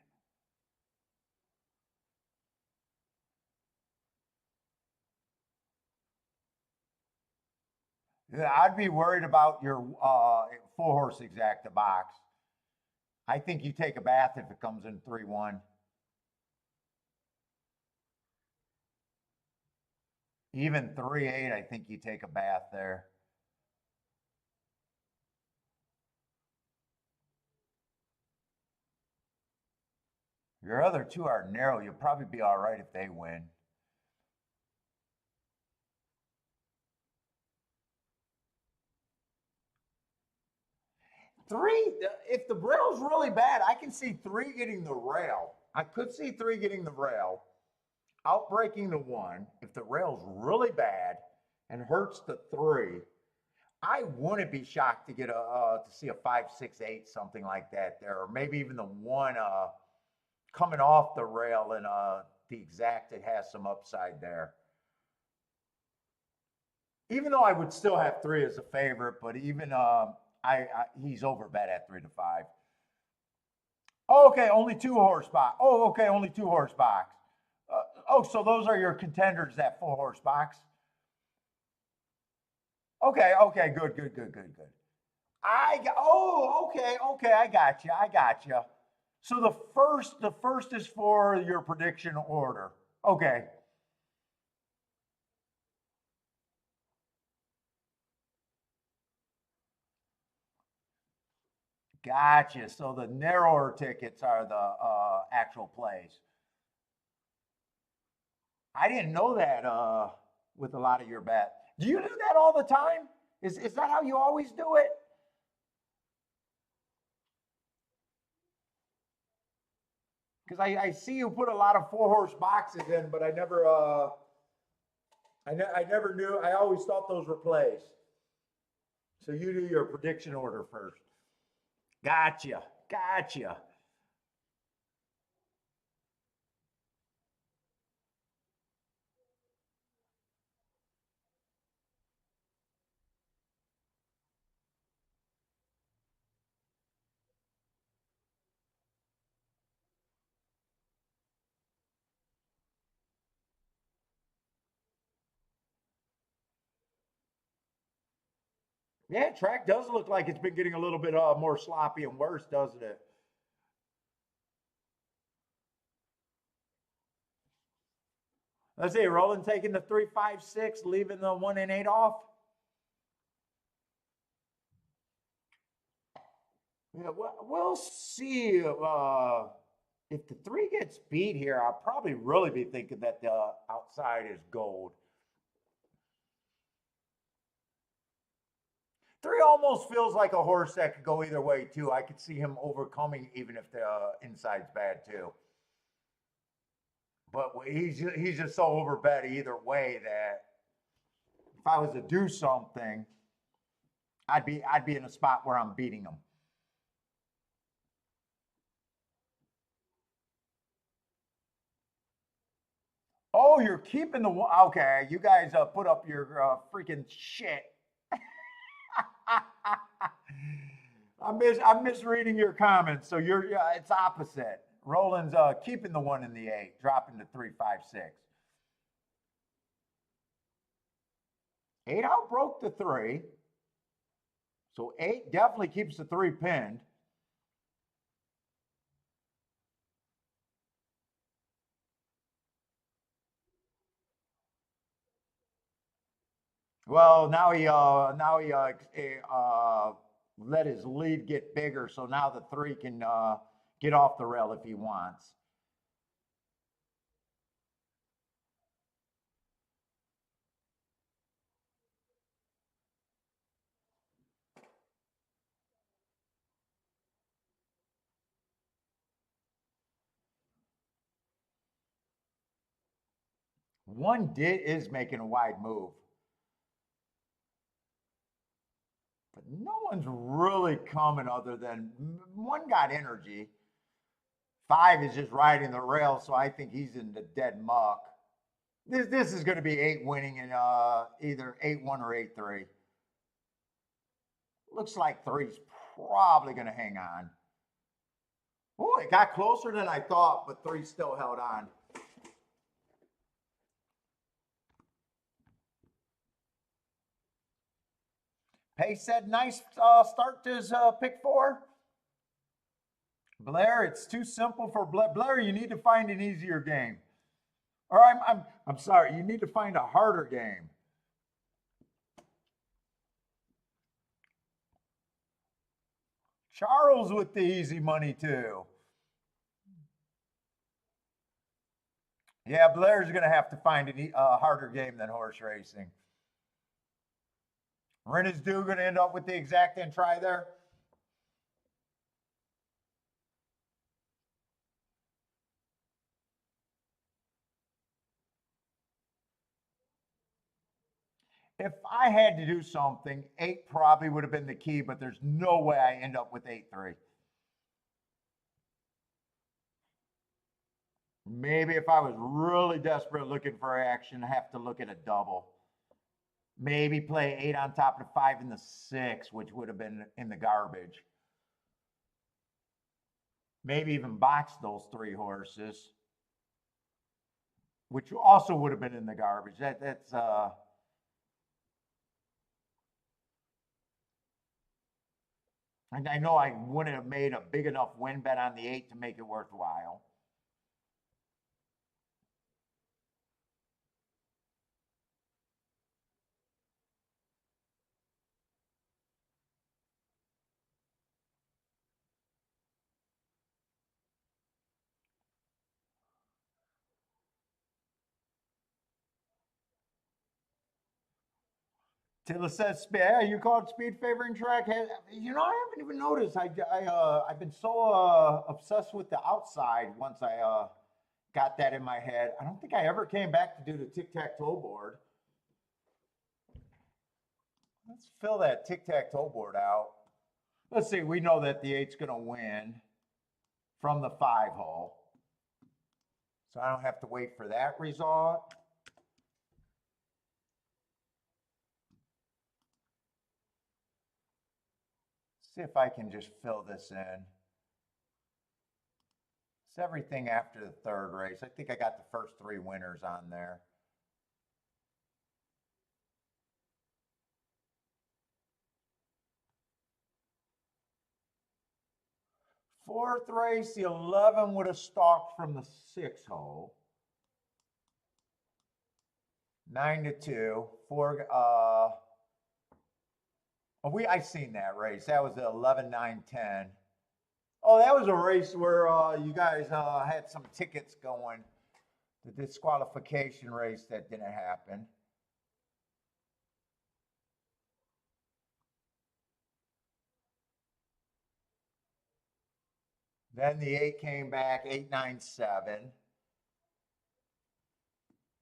Yeah, I'd be worried about your 4-horse exacta box. I think you take a bath if it comes in 3-1. Even 3-8, I think you take a bath there. Your other two are narrow. You'll probably be all right if they win. Three, if the rail's really bad, I can see 3 getting the rail. I could see 3 getting the rail, outbreaking the 1. If the rail's really bad and hurts the 3, I wouldn't be shocked to get to see a 5, 6, 8, something like that there, or maybe even the 1 coming off the rail and the exact it has some upside there. Even though I would still have 3 as a favorite, but even he's over bet at 3-5. Oh, okay, only 2-horse box. Oh, okay, only 2-horse box. So those are your contenders, that 4-horse box. Okay, good. Okay, I got you. So the first is for your prediction order. Okay. Gotcha. So the narrower tickets are the actual plays. I didn't know that with a lot of your bet. Do you do that all the time? Is that how you always do it? Because I see you put a lot of 4-horse boxes in, but I never I never knew. I always thought those were plays. So you do your prediction order first. Gotcha. Yeah, track does look like it's been getting a little bit more sloppy and worse, doesn't it? Let's see, Roland taking the 3, 5, 6, leaving the 1 and 8 off. Yeah, we'll see if the 3 gets beat here. I'll probably really be thinking that the outside is gold. 3 almost feels like a horse that could go either way too. I could see him overcoming even if the inside's bad too. But he's just so overbet either way that if I was to do something, I'd be in a spot where I'm beating him. Oh, you're keeping the one. Okay, you guys put up your freaking shit. I'm misreading your comments. So it's opposite. Roland's keeping the 1 and the 8, dropping to 3, 5, 6. 8 outbroke the 3. So 8 definitely keeps the 3 pinned. Well, now he let his lead get bigger, so now the 3 can get off the rail if he wants. Is making a wide move. But no one's really coming other than 1 got energy. 5 is just riding the rail, so I think he's in the dead muck. This is going to be 8 winning in either 8-1 or 8-3. Looks like 3's probably going to hang on. Oh, it got closer than I thought, but 3 still held on. Pace said nice start to his pick 4. Blair, it's too simple for Blair. Blair, you need to find an easier game. Or I'm sorry, you need to find a harder game. Charles with the easy money too. Yeah, Blair's going to have to find a harder game than horse racing. Ren is Dew going to end up with the exact and try there? If I had to do something, 8 probably would have been the key, but there's no way I end up with 8-3. Maybe if I was really desperate looking for action, I have to look at a double. Maybe play 8 on top of the 5 and the 6, which would have been in the garbage. Maybe even box those 3 horses, which also would have been in the garbage. That's and I know I wouldn't have made a big enough win bet on the 8 to make it worthwhile. Tilla says, yeah, you call it speed favoring track. You know, I haven't even noticed. I've been so obsessed with the outside once I got that in my head. I don't think I ever came back to do the tic-tac-toe board. Let's fill that tic-tac-toe board out. Let's see, we know that the 8's going to win from the 5 hole. So I don't have to wait for that result. See if I can just fill this in. It's everything after the 3rd race. I think I got the first 3 winners on there. Fourth race, the 11 would have stalked from the 6 hole. 9-2. 4. I seen that race. That was the 11, 9, 10. Oh, that was a race where you guys had some tickets going. The disqualification race that didn't happen. Then the 8 came back, 8, 9, 7.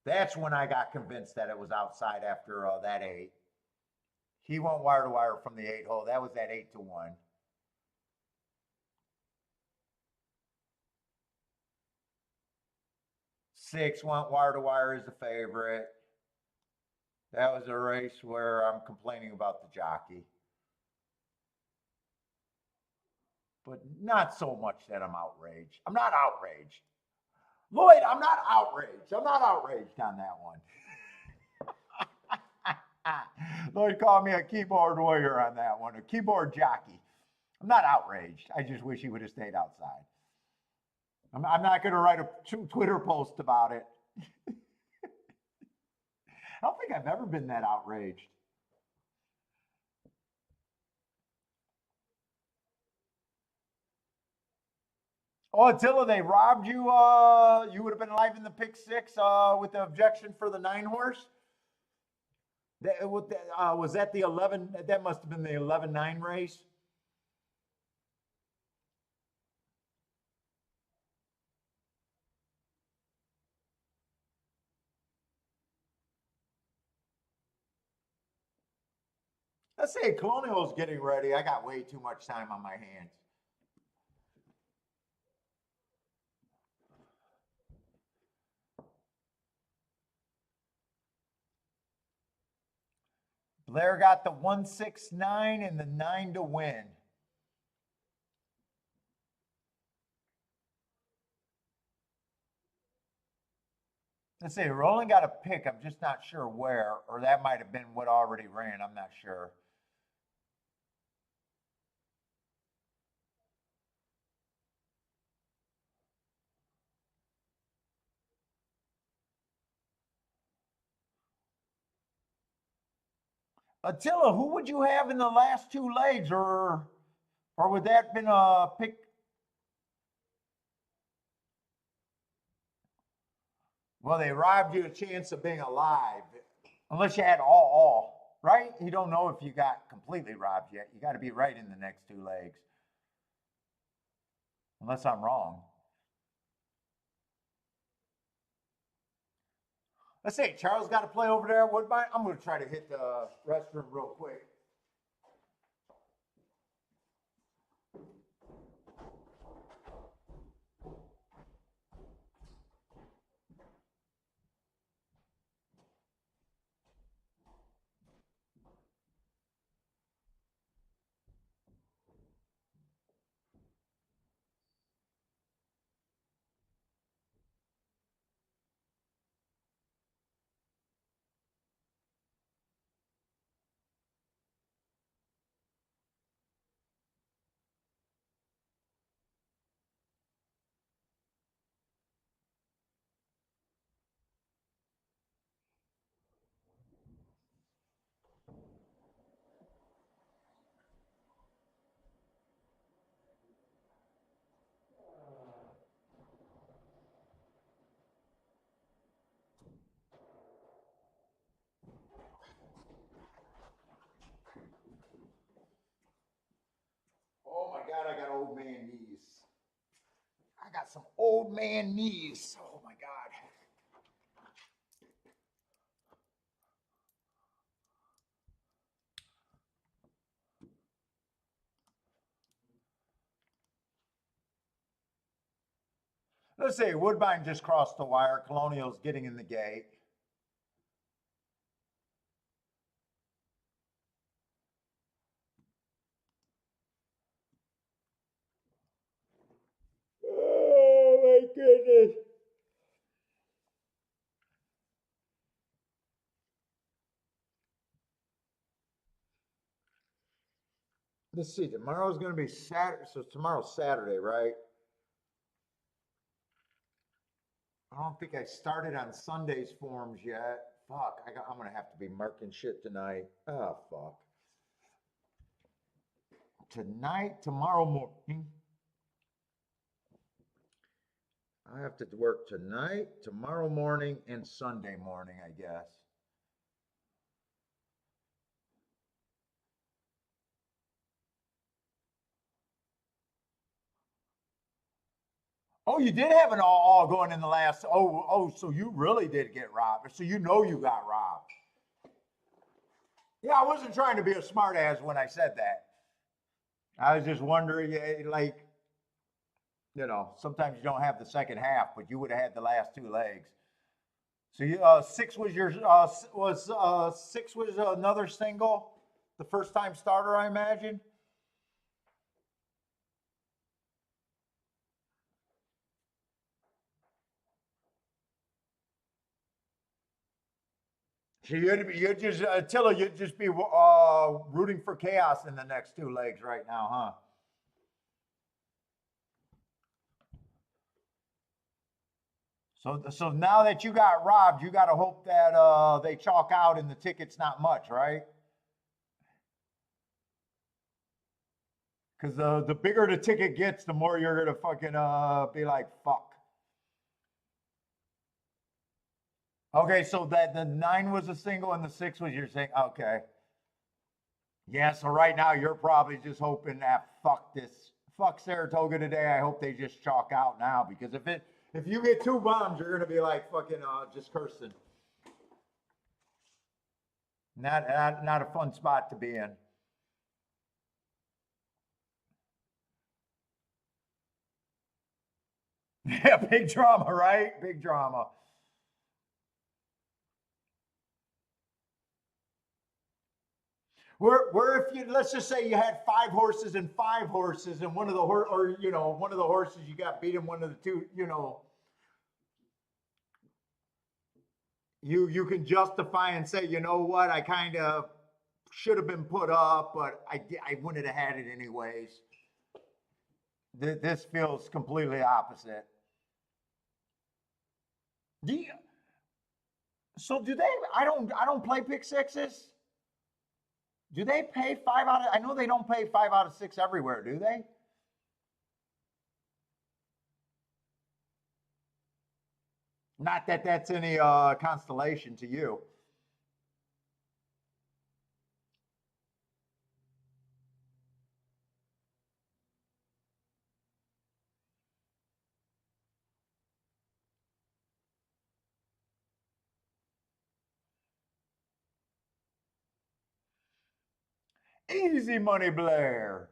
That's when I got convinced that it was outside after that 8. He went wire to wire from the 8 hole. That was that 8-1. Six went wire to wire as a favorite. That was a race where I'm complaining about the jockey. but not so much that I'm outraged. I'm not outraged. Lloyd, I'm not outraged. I'm not outraged on that one. Lloyd called me a keyboard warrior on that one, a keyboard jockey. I'm not outraged. I just wish he would have stayed outside. I'm not going to write a Twitter post about it. I don't think I've ever been that outraged. Oh, Attila, they robbed you. You would have been alive in the pick six with the objection for the 9-horse. Was that the 11? That must have been the 11-9 race. Let's say Colonial's getting ready. I got way too much time on my hands. Blair got the 169 and the 9 to win. Let's say Roland got a pick. I'm just not sure where, or that might have been what already ran. I'm not sure. Attila, who would you have in the last 2 legs, or would that have been a pick? Well, they robbed you a chance of being alive, unless you had all, right? You don't know if you got completely robbed yet. You got to be right in the next 2 legs, unless I'm wrong. Let's say Charles got to play over there at Woodbine. I'm going to try to hit the restroom real quick. Oh my God, I got old man knees. I got some old man knees. Oh my God. Let's say Woodbine just crossed the wire. Colonial's getting in the gate. Oh my goodness. Let's see, tomorrow's going to be Saturday. So tomorrow's Saturday, right? I don't think I started on Sunday's forms yet. Fuck, I'm going to have to be marking shit tonight. Oh, fuck. Tomorrow morning. I have to work tonight, tomorrow morning, and Sunday morning, I guess. Oh, you did have an all going in the last. So you really did get robbed. So you know you got robbed. Yeah, I wasn't trying to be a smartass when I said that. I was just wondering, like, sometimes you don't have the second half, but you would have had the last 2 legs. So you, 6 was your 6 was another single, the first time starter, I imagine. So you'd just, Attila, you'd just be rooting for chaos in the next two legs right now, huh? So now that you got robbed, you got to hope that they chalk out and the ticket's not much, right? Because the bigger the ticket gets, the more you're gonna fucking be like, fuck. Okay, so that the 9 was a single and the 6 was your single. Okay. Yeah, so right now you're probably just hoping that fuck Saratoga today. I hope they just chalk out now, because if you get 2 bombs, you're gonna be like fucking just cursing. Not a fun spot to be in. Yeah, big drama, right? Big drama. Where if you, let's just say you had 5 horses and 5 horses, and one of the one of the horses you got beat, and one of the two, you can justify and say, you know what, I kind of should have been put up, but I wouldn't have had it anyways. This feels completely opposite. Do you, so do they? I don't play pick sixes. Do they pay 5 out of? I know they don't pay 5 out of 6 everywhere, do they? Not that that's any constellation to you. Easy money, Blair.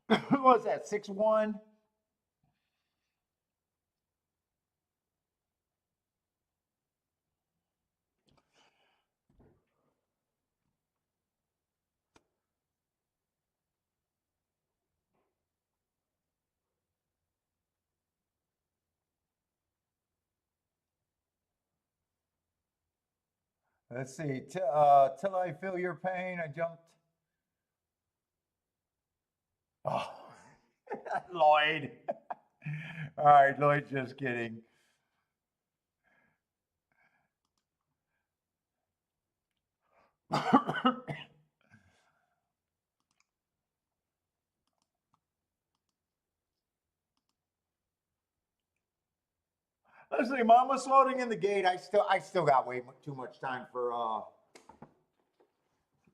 What was that? 6-1. Let's see. Till I feel your pain, I jumped. Oh, Lloyd. All right, Lloyd, just kidding. Let's see. Mom was loading in the gate. I still got way too much time for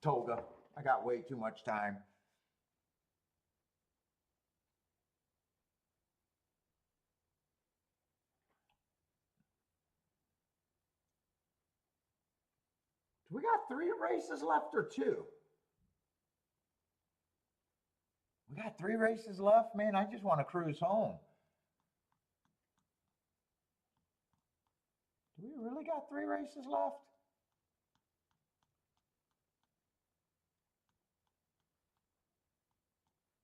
Toga. I got way too much time. We got 3 races left or 2? We got 3 races left, man. I just want to cruise home. Do we really got 3 races left?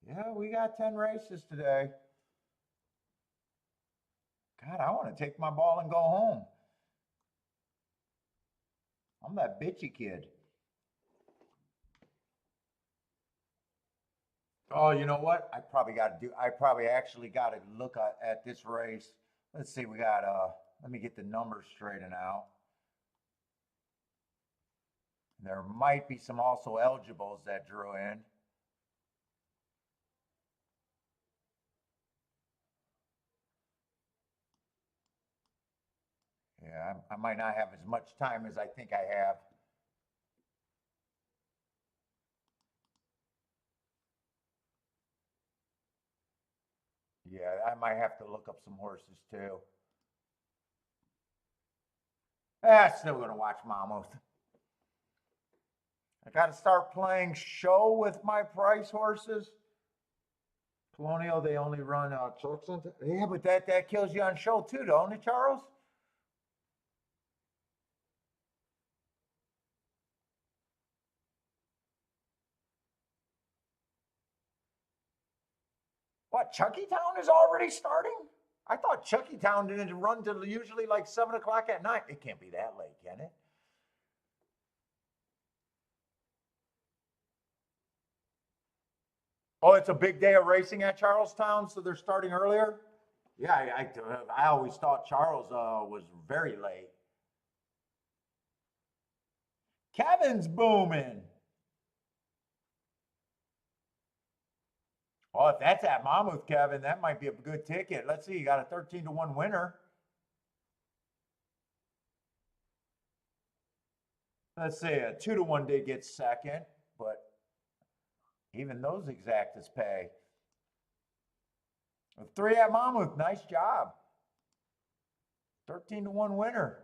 Yeah, we got 10 races today. God, I want to take my ball and go home. I'm that bitchy kid. Oh, you know what? I probably actually got to look at this race. Let's see, we got, let me get the numbers straightened out. There might be some also eligibles that drew in. Yeah, I might not have as much time as I think I have. Yeah, I might have to look up some horses too. Still gonna watch Mammoth. I gotta start playing show with my price horses. Colonial, they only run trucks on. Yeah, but that kills you on show too, don't it, Charles? What, What, Chuckytown is already starting? I thought Chuckytown didn't run till usually like 7 o'clock at night. It can't be that late, can it? Oh, it's a big day of racing at Charlestown, so they're starting earlier? Yeah, I always thought Charles was very late. Kevin's booming. Oh, if that's at Monmouth, Kevin, that might be a good ticket. Let's see, you got a 13-1 winner. Let's say a 2-1 did get second, but even those exactas pay. A 3 at Monmouth, nice job. 13-1 winner.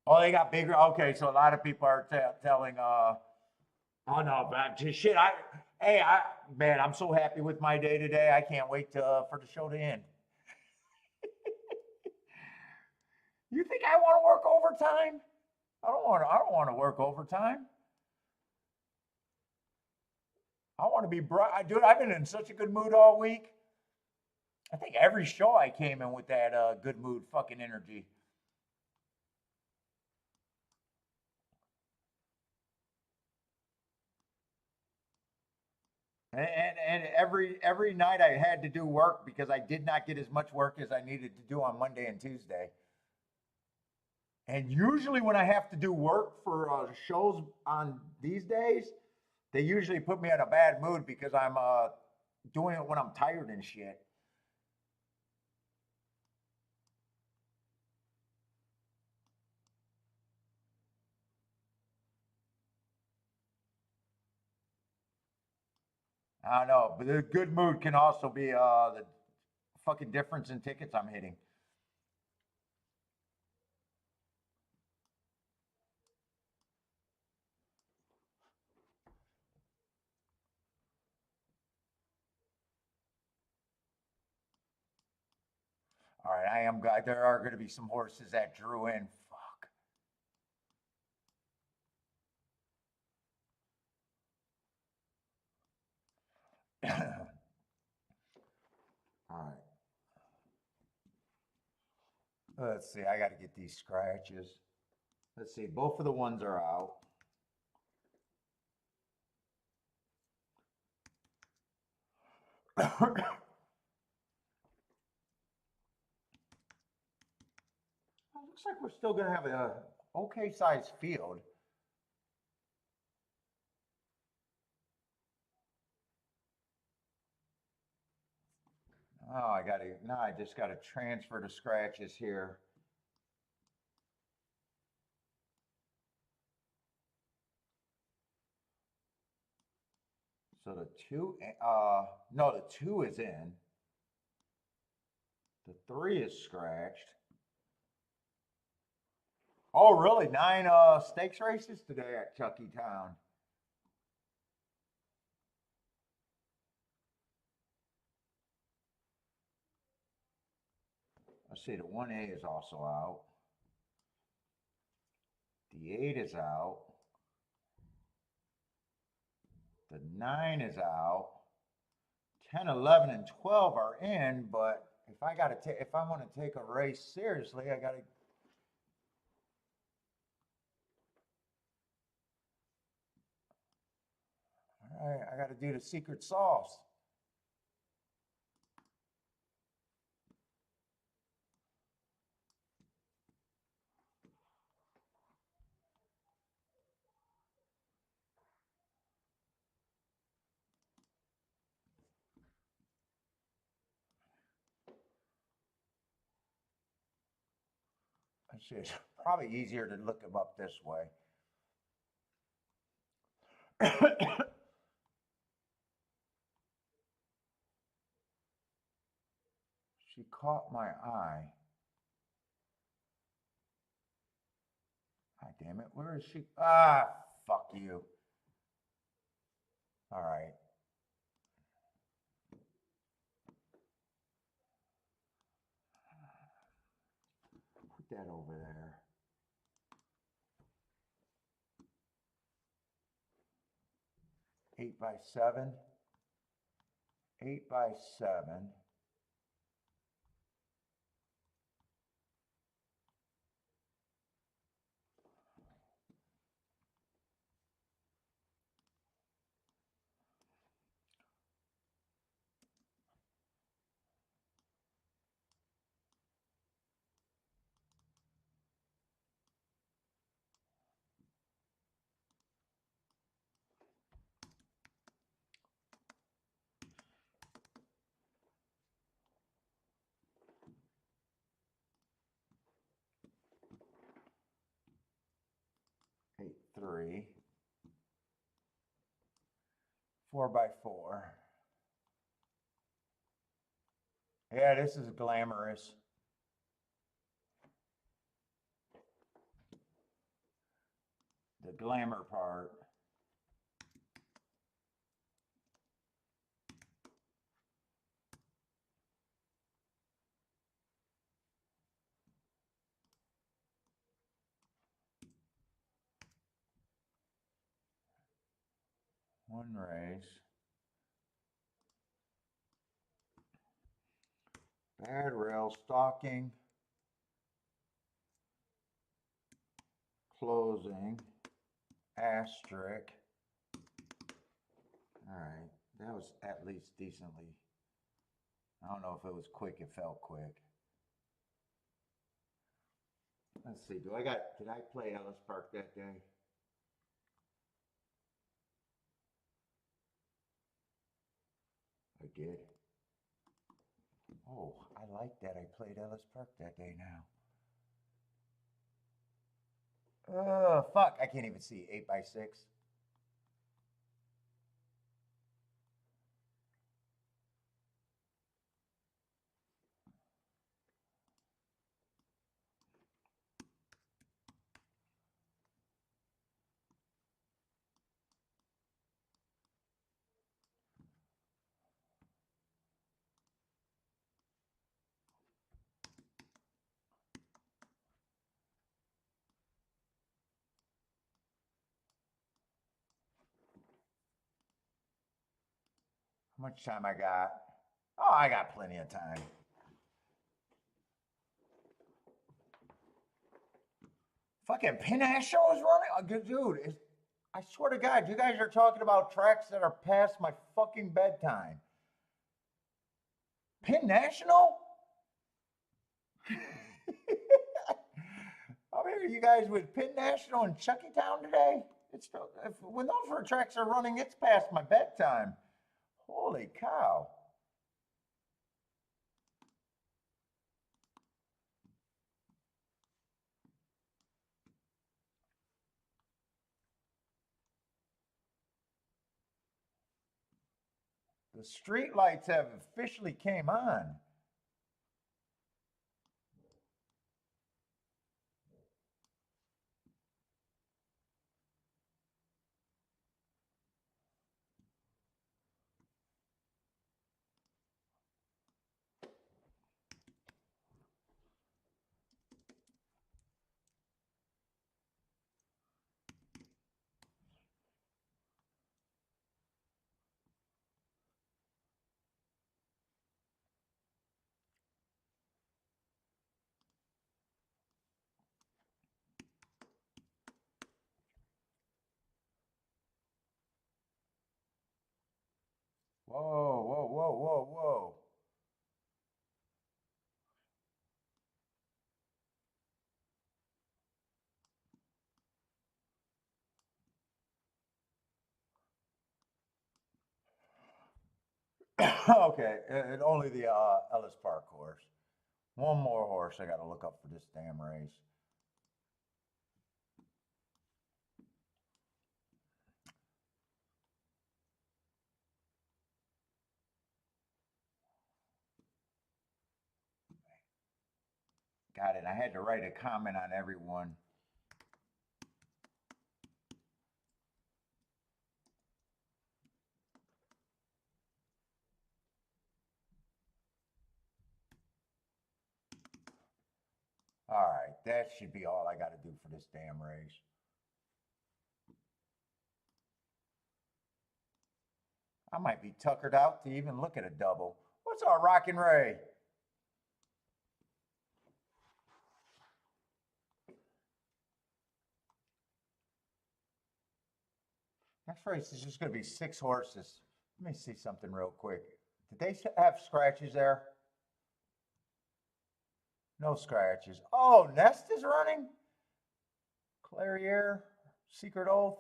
Oh, they got bigger. Okay, so a lot of people are telling, oh no, but shit, man, I'm so happy with my day today. I can't wait for the show to end. You think I want to work overtime? I don't want to work overtime. I want to be bright. Dude, I've been in such a good mood all week. I think every show I came in with that good mood fucking energy. And every night I had to do work because I did not get as much work as I needed to do on Monday and Tuesday. And usually when I have to do work for shows on these days, they usually put me in a bad mood because I'm doing it when I'm tired and shit. I don't know, but the good mood can also be the fucking difference in tickets I'm hitting. All right, I am. There are going to be some horses that drew in. Fuck. All right. Let's see. I got to get these scratches. Let's see. Both of the ones are out. Looks like we're still going to have a okay sized field. Oh, I just got to transfer the scratches here. So the 2, no, the 2 is in. The 3 is scratched. Oh, really? 9 stakes races today at Chuckytown. Let's see, the 1A is also out. The 8 is out. The 9 is out. 10, 11, and 12 are in, but if I want to take a race seriously, I got to. All right, I got to do the secret sauce. It's probably easier to look them up this way. She caught my eye. God damn it, where is she? Ah, fuck you. All right. Put that over there. 8x7. 8x7. Eight, 3. 4x4. Yeah, this is glamorous. The glamour part. One race. Bad rail stalking. Closing. Asterisk. All right, that was at least decently. I don't know if it was quick, it felt quick. Let's see, did I play Ellis Park that day? I did. Oh, I like that I played Ellis Park that day now. Oh, fuck, I can't even see. 8x6. How much time I got? Oh, I got plenty of time. Fucking Penn National is running? Dude, I swear to God, you guys are talking about tracks that are past my fucking bedtime. Penn National? I'm here, you guys, with Penn National in Chuckytown today. When those tracks are running, it's past my bedtime. Holy cow. The street lights have officially came on. Whoa, whoa, whoa, whoa, whoa. Okay, and only the Ellis Park horse. One more horse I got to look up for this damn race. Got it. I had to write a comment on everyone. All right, that should be all I got to do for this damn race. I might be tuckered out to even look at a double. What's our Rockin' Ray? Next race is just going to be 6 horses. Let me see something real quick. Did they have scratches there? No scratches. Oh, Nest is running? Clarier, Secret Oath.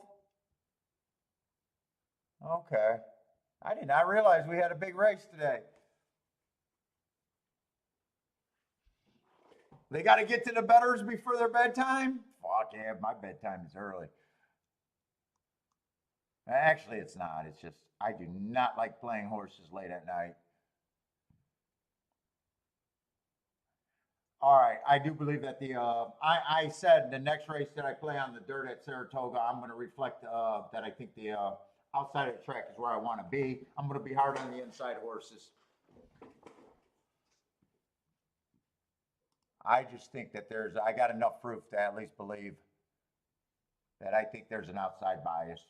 Okay. I did not realize we had a big race today. They got to get to the bettors before their bedtime? Fuck yeah, my bedtime is early. Actually, it's not. It's just, I do not like playing horses late at night. All right, I do believe that I said the next race that I play on the dirt at Saratoga, I'm going to reflect that I think the outside of the track is where I want to be. I'm going to be hard on the inside horses. I just think that I got enough proof to at least believe that I think there's an outside bias.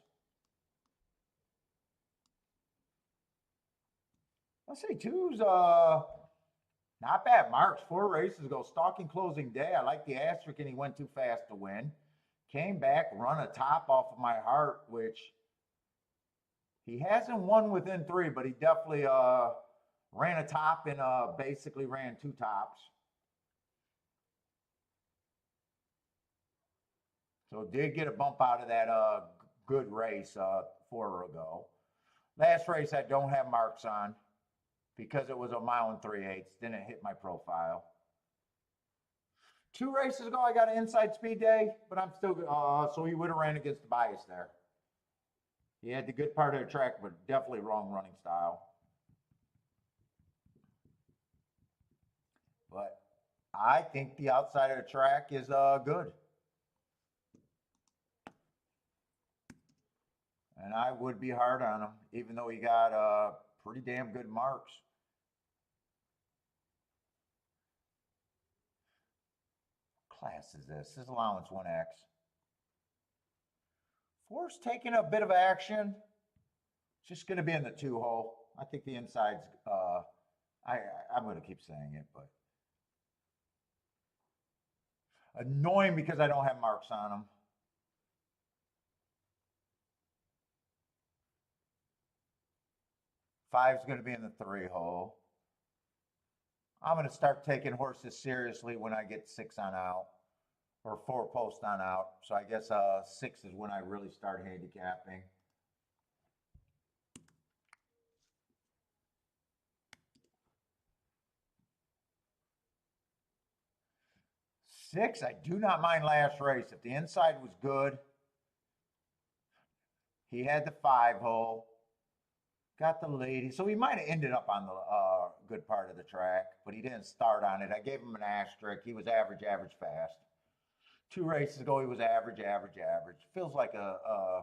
Let's say two's not bad marks. 4 races ago, stalking closing day. I like the asterisk and he went too fast to win. Came back, run a top off of my heart, which he hasn't won within 3, but he definitely ran a top and basically ran 2 tops. So did get a bump out of that good race 4 ago. Last race I don't have marks on because it was a 1 3/8. Didn't hit my profile. 2 races ago I got an inside speed day, but I'm still so he would have ran against the bias there. He had the good part of the track, but definitely wrong running style. But I think the outside of the track is good. And I would be hard on him, even though he got pretty damn good marks. What class is this? This is allowance 1X. 4's taking a bit of action. Just going to be in the 2 hole. I think the inside's, I'm going to keep saying it, but annoying because I don't have marks on him. 5's going to be in the 3 hole. I'm going to start taking horses seriously when I get 6 on out or 4 post on out. So I guess 6 is when I really start handicapping. Six, I do not mind last race. If the inside was good, he had the 5 hole, got the lead. So he might have ended up on the good part of the track, but he didn't start on it. I gave him an asterisk. He was average, average fast. 2 races ago, he was average, average, average. Feels like a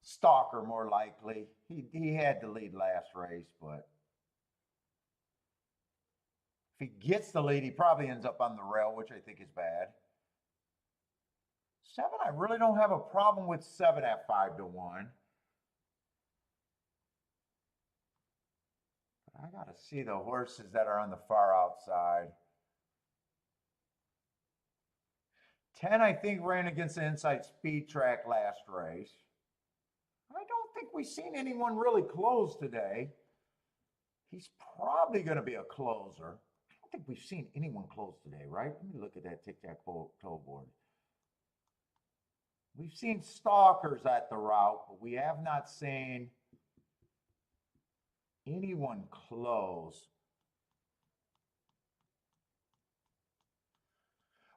stalker more likely. He had the lead last race, but if he gets the lead, he probably ends up on the rail, which I think is bad. 7, I really don't have a problem with 7 at 5 to 1. I got to see the horses that are on the far outside. 10, I think, ran against the inside speed track last race. I don't think we've seen anyone really close today. He's probably going to be a closer. I don't think we've seen anyone close today, right? Let me look at that tic-tac-toe board. We've seen stalkers at the route, but we have not seen anyone close.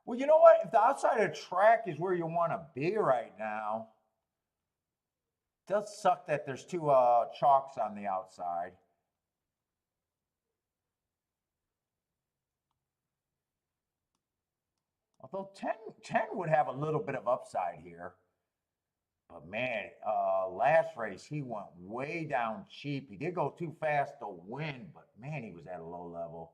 Well, you know what? If the outside of the track is where you want to be right now, it does suck that there's 2 chalks on the outside. Although 10 would have a little bit of upside here. But man, last race, he went way down cheap. He did go too fast to win, but man, he was at a low level.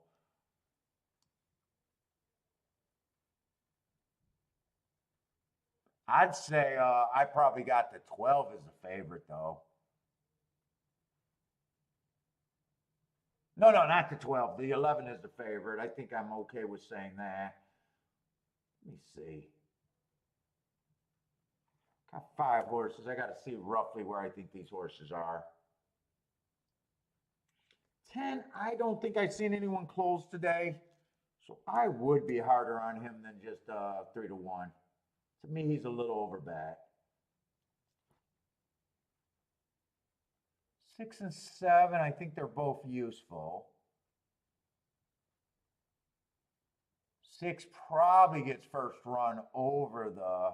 I'd say I probably got the 12 as the favorite, though. No, no, not the 12. The 11 is the favorite. I think I'm okay with saying that. Let me see. Got 5 horses. I got to see roughly where I think these horses are. 10, I don't think I've seen anyone close today. So I would be harder on him than just 3 to 1. To me, he's a little over bet. 6 and 7, I think they're both useful. 6 probably gets first run over the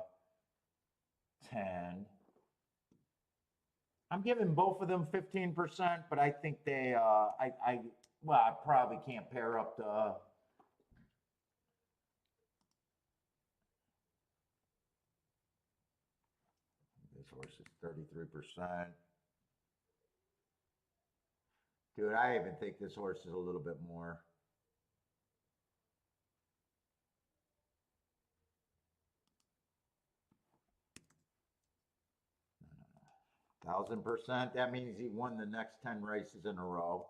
10. I'm giving both of them 15%, but I think they, well, I probably can't pair up the. This horse is 33%. Dude, I even think this horse is a little bit more. No, no, no. 1,000%. That means he won the next 10 races in a row.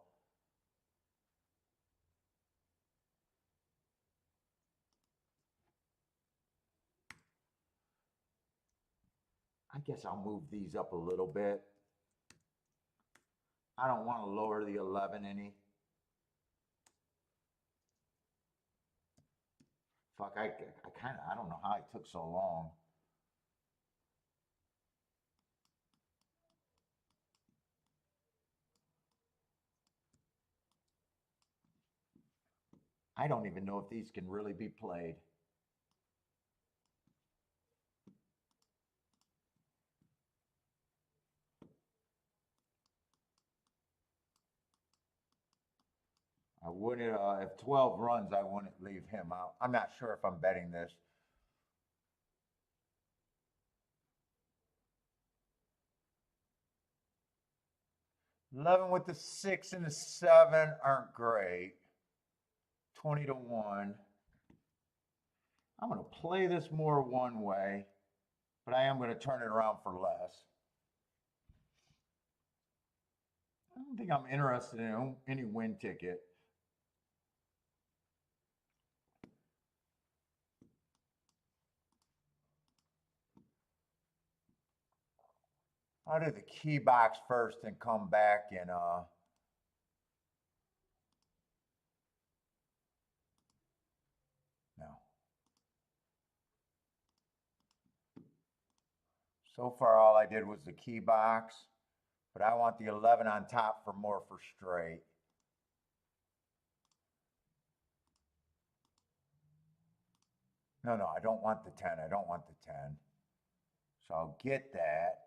I guess I'll move these up a little bit. I don't want to lower the 11 any. Fuck, I kind of, I don't know how it took so long. I don't even know if these can really be played. I wouldn't, if 12 runs, I wouldn't leave him out. I'm not sure if I'm betting this. $11 with the 6 and the 7 aren't great. 20 to 1. I'm going to play this more one way, but I am going to turn it around for less. I don't think I'm interested in any win ticket. I'll do the key box first and come back and no. So far all I did was the key box, but I want the 11 on top for more for straight. No, no, I don't want the 10. I don't want the 10. So I'll get that.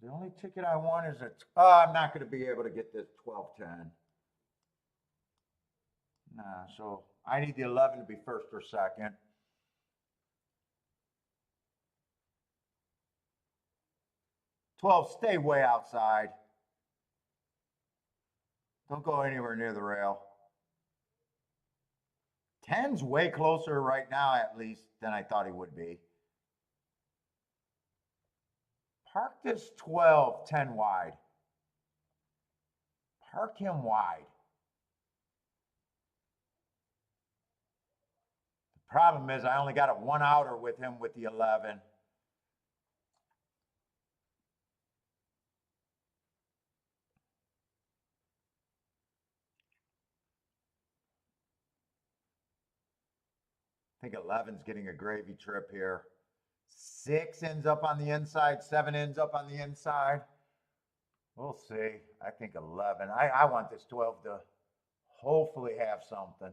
The only ticket I want is I'm not going to be able to get this 12-10. Nah, so I need the 11 to be first or second. $12, stay way outside. Don't go anywhere near the rail. 10's way closer right now, at least, than I thought he would be. Park this 12, 10 wide. Park him wide. The problem is I only got a 1 outer with him with the 11. I think 11's getting a gravy trip here. 6 ends up on the inside, 7 ends up on the inside. We'll see. I think 11. I want this 12 to hopefully have something.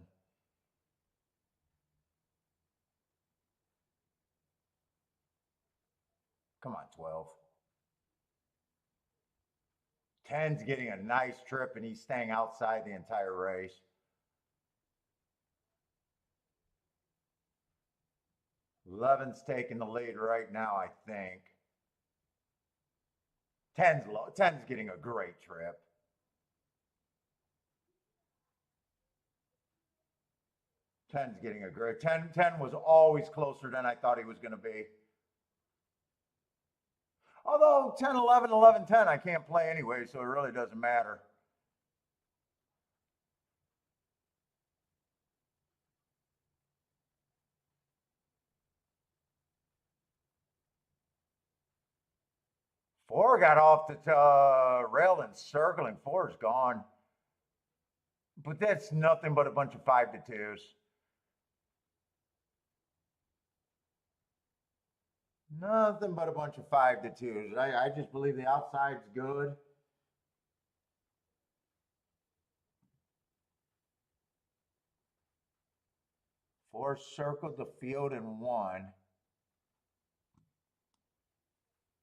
Come on, 12. 10's getting a nice trip and he's staying outside the entire race. Eleven's taking the lead right now, I think. 10's low. 10's getting a great trip. Ten's getting a great. 10 was always closer than I thought he was going to be. Although 10, 11, 11, 10, I can't play anyway, so it really doesn't matter. Four got off the rail and circling. Four is gone. But that's nothing but a bunch of 5-2s. Nothing but a bunch of 5-2s. I just believe the outside's good. Four circled the field and won.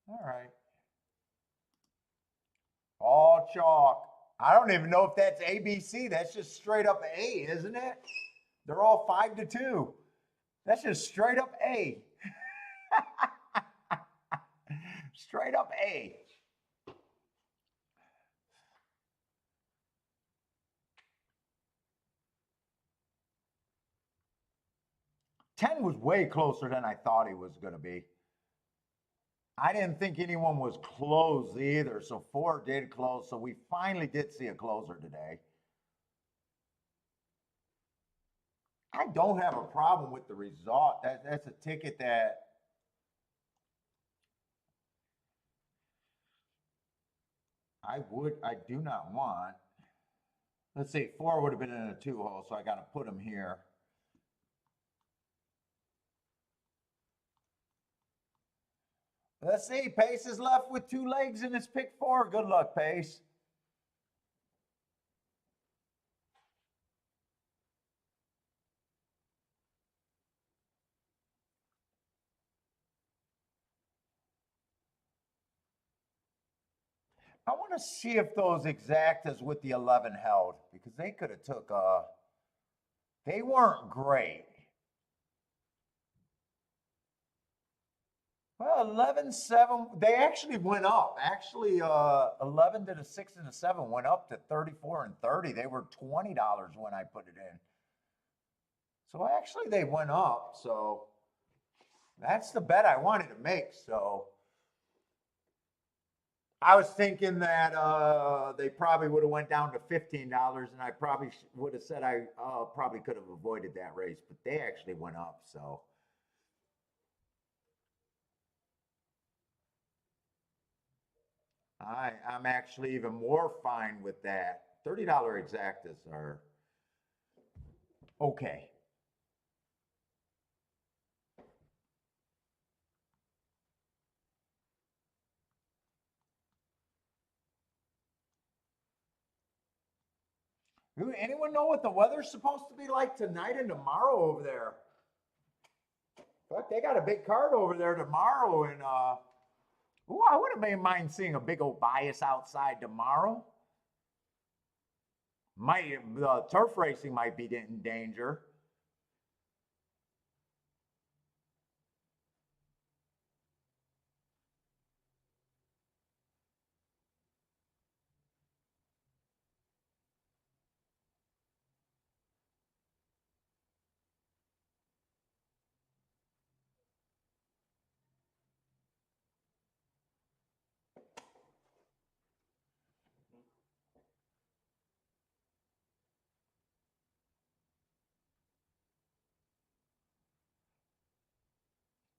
All right. All chalk. I don't even know if that's ABC. That's just straight up A, isn't it? They're all 5-2. That's just straight up A. Straight up A. Ten was way closer than I thought he was going to be. I didn't think anyone was close either, so four did close. So we finally did see a closer today. I don't have a problem with the result. That's a ticket that I do not want. Let's see, four would have been in a 2-hole, so I got to put him here. Let's see, Pace is left with 2 legs in his pick 4. Good luck, Pace. I want to see if those exactas with the 11 held, because they could have took they weren't great. Well, 11-7, they actually went up. Actually, 11 to the 6 and the 7 went up to 34 and 30. They were $20 when I put it in. So actually they went up. So that's the bet I wanted to make. So I was thinking that they probably would have went down to $15, and I probably would have said I probably could have avoided that race, but they actually went up. So I'm actually even more fine with that. $30 exactas are okay. Anyone know what the weather's supposed to be like tonight and tomorrow over there? Fuck, they got a big card over there tomorrow, and ooh, I wouldn't mind seeing a big old bias outside tomorrow. Turf racing might be in danger.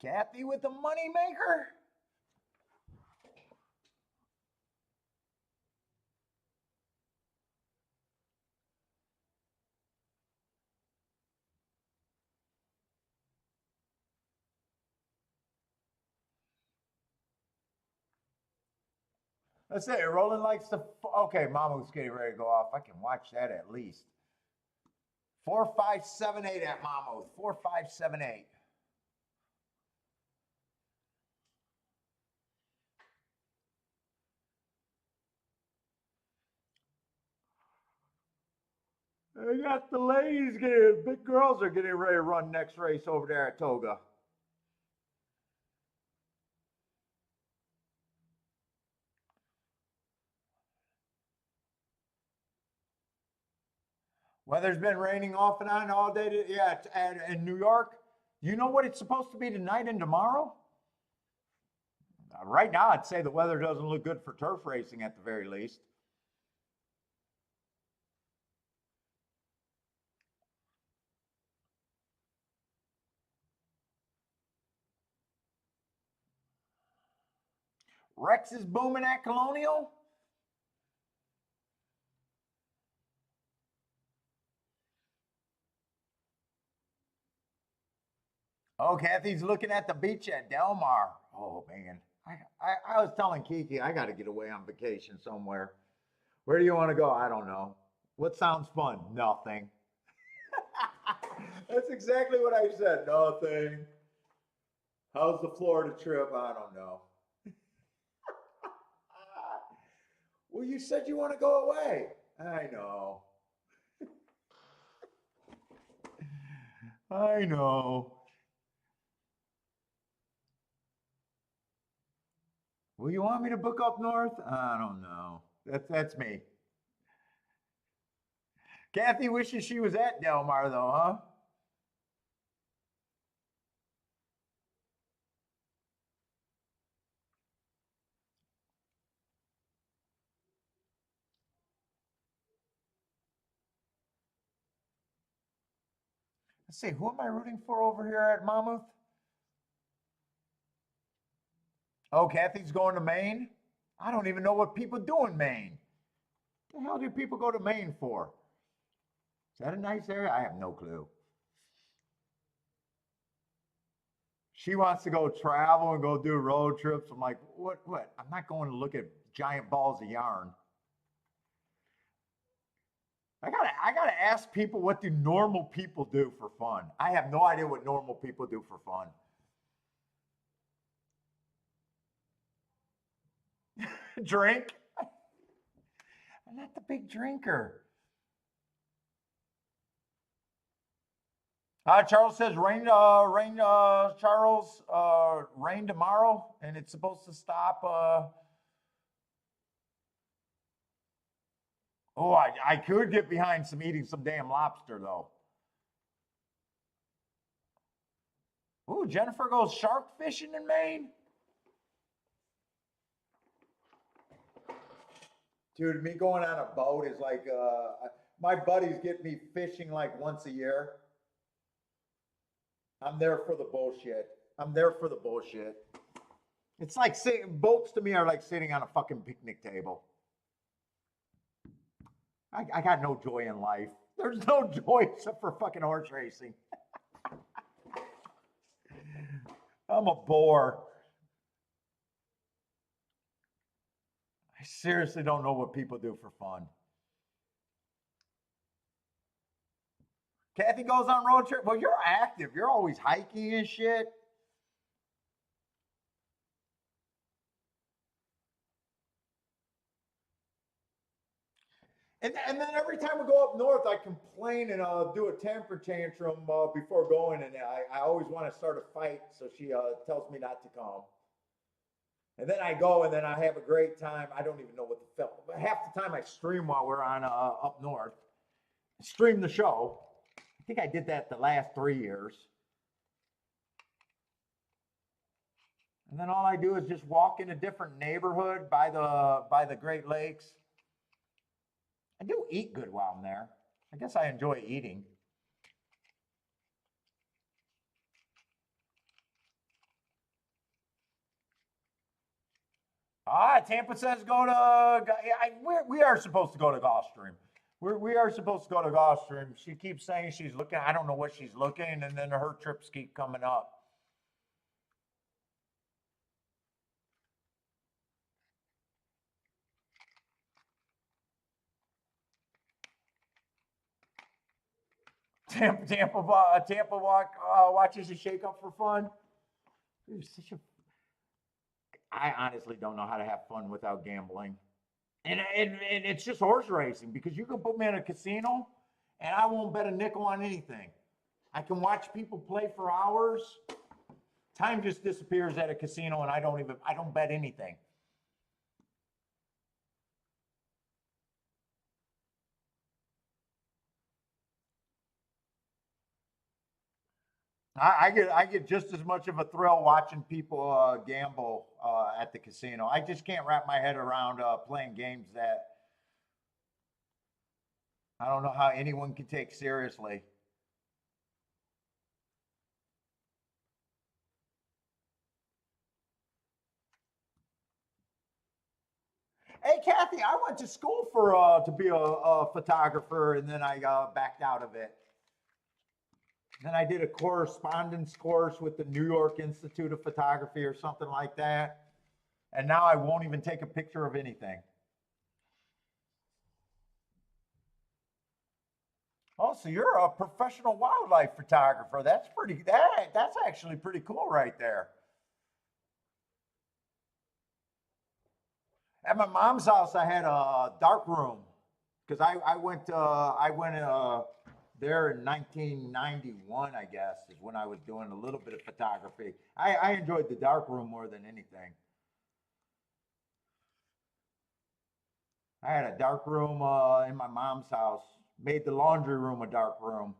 Kathy with the money maker. Let's say Roland likes to. Okay, Mamu's getting ready to go off. I can watch that at least. 4578 at Mamu. 4578. I got the ladies getting, big girls are getting ready to run next race over there at Toga. Weather's been raining off and on all day. Yeah, in New York. You know what it's supposed to be tonight and tomorrow? Right now, I'd say the weather doesn't look good for turf racing at the very least. Rex is booming at Colonial. Oh, Kathy's looking at the beach at Del Mar. Oh, man. I was telling Kiki, I got to get away on vacation somewhere. Where do you want to go? I don't know. What sounds fun? Nothing. That's exactly what I said. Nothing. How's the Florida trip? I don't know. Well, you said you want to go away. I know. I know. Well, you want me to book up north? I don't know. That's me. Kathy wishes she was at Del Mar, though, huh? Let's see, who am I rooting for over here at Monmouth? Oh, Kathy's going to Maine? I don't even know what people do in Maine. What the hell do people go to Maine for? Is that a nice area? I have no clue. She wants to go travel and go do road trips. I'm like, what? I'm not going to look at giant balls of yarn. I gotta ask people, what do normal people do for fun? I have no idea what normal people do for fun. Drink? I'm not the big drinker. Charles says rain, Charles, rain tomorrow, and it's supposed to stop. Oh, I could get behind eating some damn lobster, though. Ooh, Jennifer goes shark fishing in Maine. Dude, me going on a boat is like, my buddies get me fishing like once a year. I'm there for the bullshit. I'm there for the bullshit. It's like boats to me are like sitting on a fucking picnic table. I got no joy in life. There's no joy except for fucking horse racing. I'm a bore. I seriously don't know what people do for fun. Kathy goes on road trip. Well, you're active. You're always hiking and shit. And then every time we go up north, I complain and do a temper tantrum before going. And I always want to start a fight, so she tells me not to come. And then I go, and then I have a great time. I don't even know what the film. Half the time I stream while we're on up north. Stream the show. I think I did that the last 3 years. And then all I do is just walk in a different neighborhood by the Great Lakes. I do eat good while I'm there. I guess I enjoy eating. Tampa says go to. We are supposed to go to Gulfstream. We are supposed to go to Gulfstream. She keeps saying she's looking. I don't know what she's looking, and then her trips keep coming up. Tampa watches a shake up for fun. I honestly don't know how to have fun without gambling. And it's just horse racing, because you can put me in a casino and I won't bet a nickel on anything. I can watch people play for hours. Time just disappears at a casino and I don't bet anything. I get just as much of a thrill watching people gamble at the casino. I just can't wrap my head around playing games that I don't know how anyone can take seriously. Hey, Kathy, I went to school for to be a photographer, and then I backed out of it. Then I did a correspondence course with the New York Institute of Photography or something like that. And now I won't even take a picture of anything. Oh, so you're a professional wildlife photographer. That's actually pretty cool right there. At my mom's house, I had a dark room because I went there in 1991, I guess, is when I was doing a little bit of photography. I enjoyed the dark room more than anything. I had a dark room in my mom's house. Made the laundry room a dark room.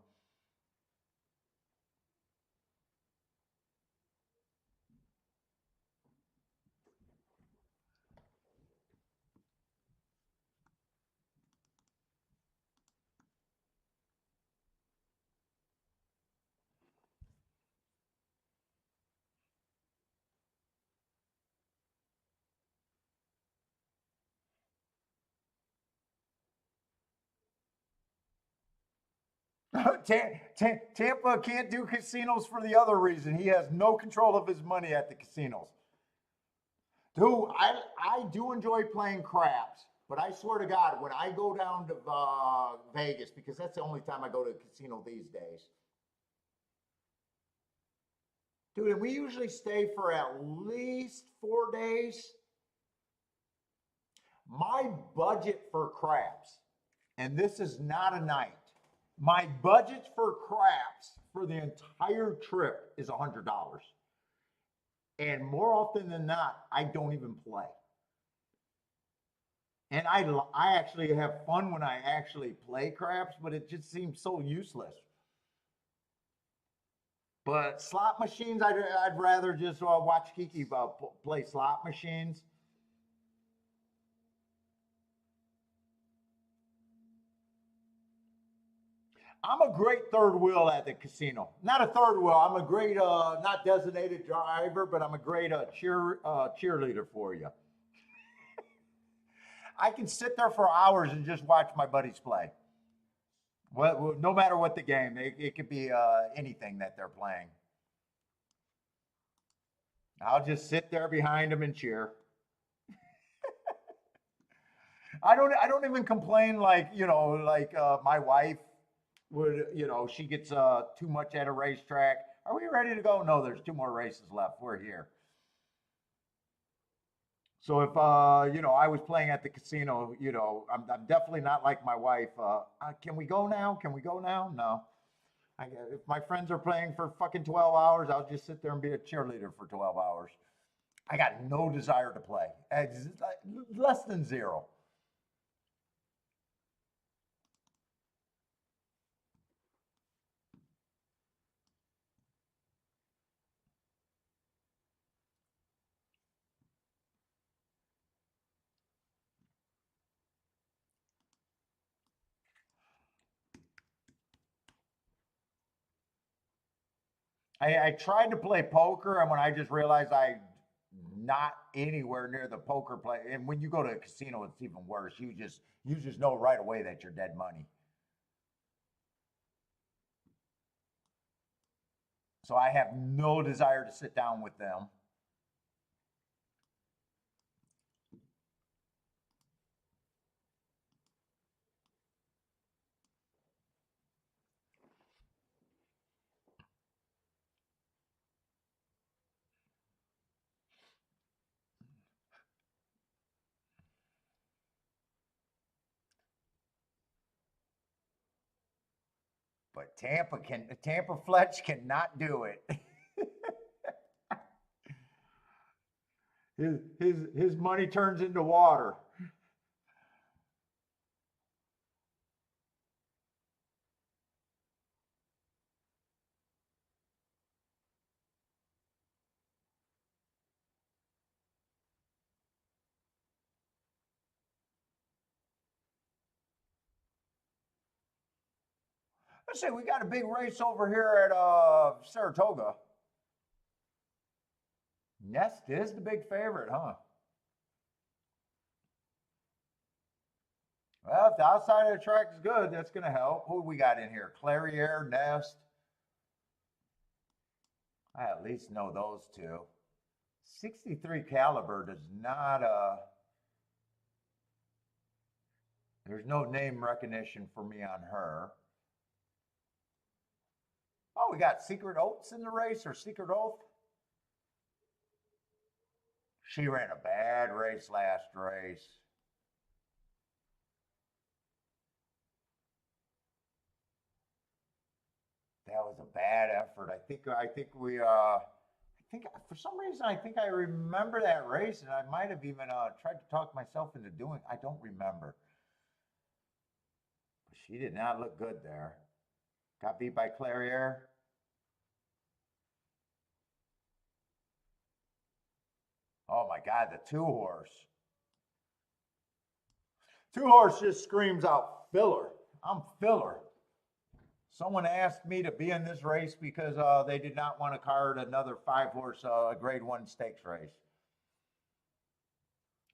Tampa can't do casinos for the other reason. He has no control of his money at the casinos. Dude, I do enjoy playing craps, but I swear to God, when I go down to Vegas, because that's the only time I go to a casino these days, dude, and we usually stay for at least 4 days. My budget for craps, and this is not a night, my budget for craps for the entire trip is $100. And more often than not, I don't even play. And I actually have fun when I actually play craps, but it just seems so useless. But slot machines, I'd rather just watch Kiki play slot machines. I'm a great third wheel at the casino. Not a third wheel. I'm a great, not designated driver, but I'm a great cheerleader for you. I can sit there for hours and just watch my buddies play. Well, no matter what the game, it could be anything that they're playing. I'll just sit there behind them and cheer. I don't even complain like my wife would. She gets too much at a racetrack. Are we ready to go? No, there's two more races left. We're here. So if I was playing at the casino, I'm definitely not like my wife. Can we go now? Can we go now? No. If my friends are playing for fucking 12 hours, I'll just sit there and be a cheerleader for 12 hours. I got no desire to play. Less than zero. I tried to play poker, and when I just realized I not anywhere near the poker play, and when you go to a casino, it's even worse. You just know right away that you're dead money. So I have no desire to sit down with them. But Tampa Fletch cannot do it. His money turns into water. Let's say we got a big race over here at Saratoga. Nest is the big favorite, huh? Well, if the outside of the track is good, that's going to help. Who we got in here? Clariere, Nest. I at least know those two. 63 caliber does not, there's no name recognition for me on her. Oh, we got Secret Oats in the race, or Secret Oath. She ran a bad race last race. That was a bad effort. I think for some reason I think I remember that race, and I might have even tried to talk myself into doing. I don't remember. But she did not look good there. Got beat by Clariere. Oh my God, the two horse. Two horse just screams out filler. I'm filler. Someone asked me to be in this race because they did not want to card another 5-horse grade 1 stakes race.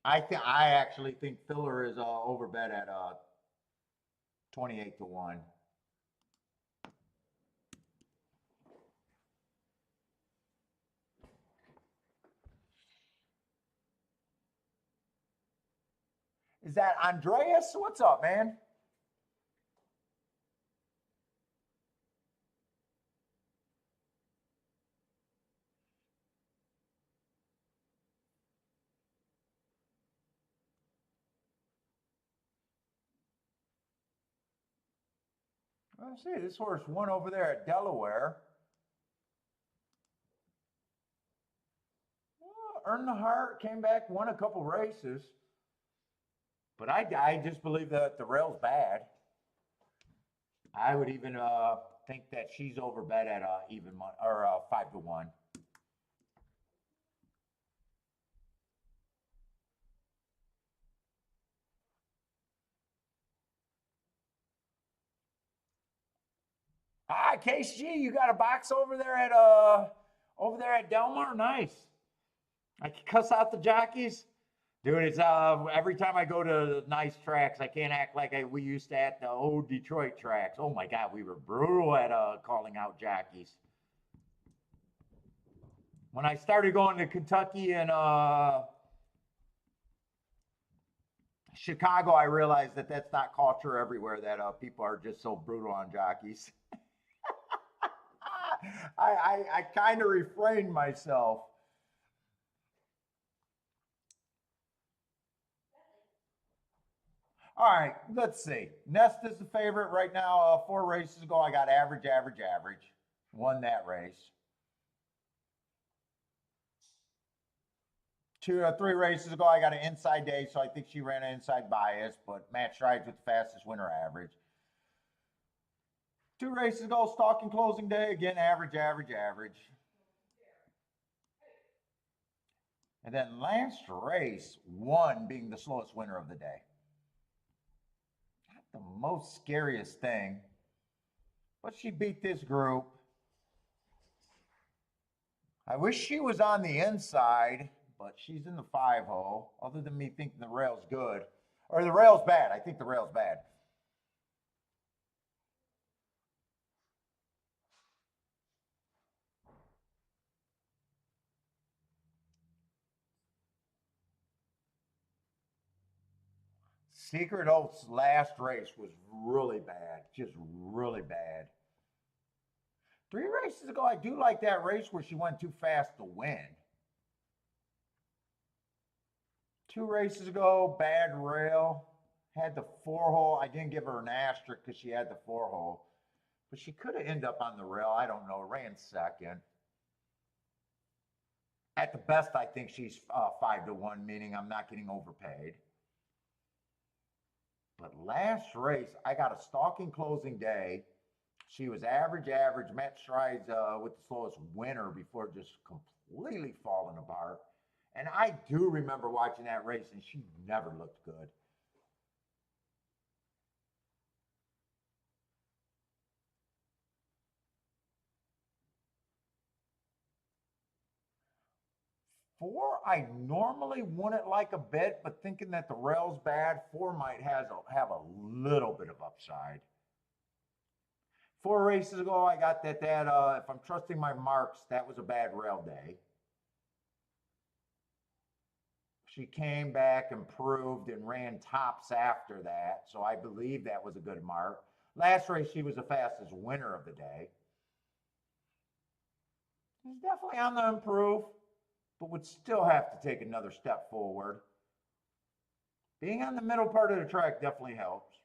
I actually think filler is overbet at 28-1. Is that Andreas? What's up, man? Let's see, this horse won over there at Delaware. Well, earned the heart, came back, won a couple races. But I just believe that the rail's bad. I would even think that she's overbet at even money, or 5-1. Ah, Case G, you got a box over there at Delmar? Nice. I can cuss out the jockeys. Dude, it's every time I go to nice tracks, I can't act like we used to at the old Detroit tracks. Oh my God, we were brutal at calling out jockeys. When I started going to Kentucky and Chicago, I realized that that's not culture everywhere, that people are just so brutal on jockeys. I kind of refrained myself. All right, let's see. Nest is the favorite right now. 4 races ago, I got average, average, average. Won that race. 3 races ago, I got an inside day, so I think she ran an inside bias, but Matt Strides with the fastest winner average. 2 races ago, stalking closing day, again, average, average, average. And then last race, 1 being the slowest winner of the day. Not the most scariest thing, but she beat this group. I wish she was on the inside, but she's in the 5-hole, other than me thinking the rail's good. Or the rail's bad. I think the rail's bad. Secret Oath's last race was really bad, just really bad. 3 races ago, I do like that race where she went too fast to win. 2 races ago, bad rail. Had the 4-hole. I didn't give her an asterisk because she had the 4-hole. But she could have ended up on the rail. I don't know. Ran second. At the best, I think she's 5-1, meaning I'm not getting overpaid. But last race, I got a stalking closing day. She was average, average. Matt Strides with the slowest winner before just completely falling apart. And I do remember watching that race, and she never looked good. 4, I normally wouldn't like a bit, but thinking that the rail's bad, 4 might have a little bit of upside. 4 races ago, I got that if I'm trusting my marks, that was a bad rail day. She came back, improved, and ran tops after that, so I believe that was a good mark. Last race, she was the fastest winner of the day. She's definitely on the improve, but would still have to take another step forward. Being on the middle part of the track definitely helps.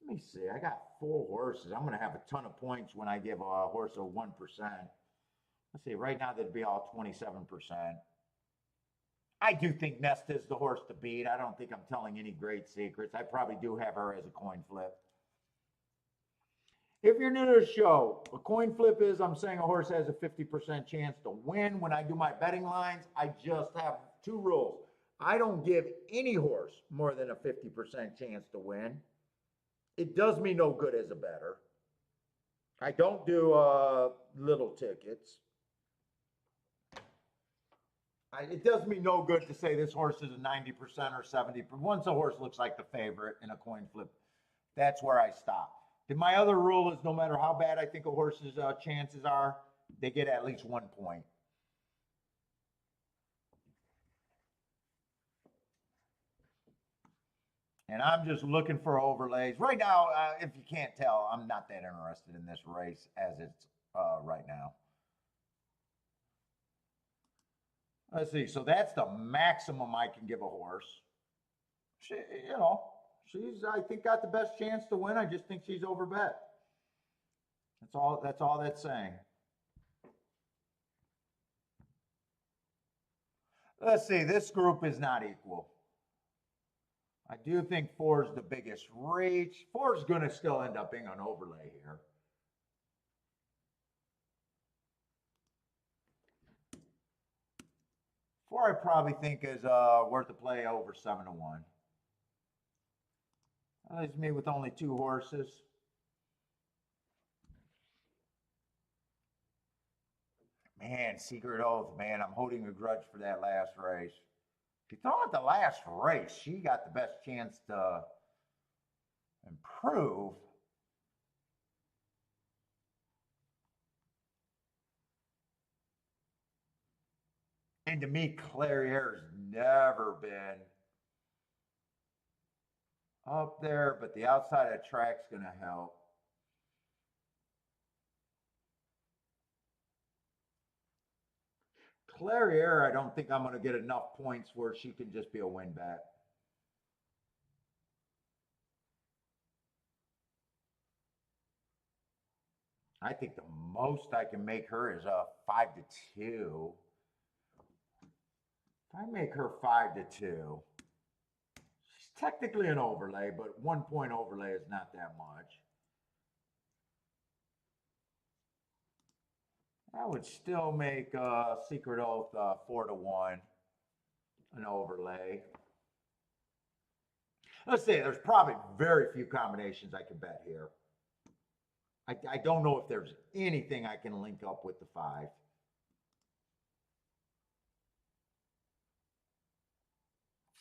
Let me see. I got 4 horses. I'm going to have a ton of points when I give a horse a 1%. Let's see. Right now, that'd be all 27%. I do think Nesta is the horse to beat. I don't think I'm telling any great secrets. I probably do have her as a coin flip. If you're new to the show, a coin flip is I'm saying a horse has a 50% chance to win. When I do my betting lines, I just have 2 rules. I don't give any horse more than a 50% chance to win. It does me no good as a bettor. I don't do little tickets. It does me no good to say this horse is a 90% or 70%. Once a horse looks like the favorite in a coin flip, that's where I stop. And my other rule is no matter how bad I think a horse's chances are, they get at least 1 point. And I'm just looking for overlays. Right now, if you can't tell, I'm not that interested in this race as it's right now. Let's see. So that's the maximum I can give a horse. She, she's, I think, got the best chance to win. I just think she's overbet. That's all that's saying. Let's see. This group is not equal. I do think 4 is the biggest reach. 4 is going to still end up being an overlay here. Four, I probably think is worth a play over 7-1. That leaves me with only 2 horses. Man, Secret Oath, man, I'm holding a grudge for that last race. If you throw at the last race, she got the best chance to improve. And to me, Clairier's never been up there, but the outside of the track's going to help. Clairier, I don't think I'm going to get enough points where she can just be a win bet. I think the most I can make her is a 5-2. If I make her 5-2, she's technically an overlay, but 1 point overlay is not that much. That would still make Secret Oath 4-1, an overlay. Let's say there's probably very few combinations I can bet here. I don't know if there's anything I can link up with the 5.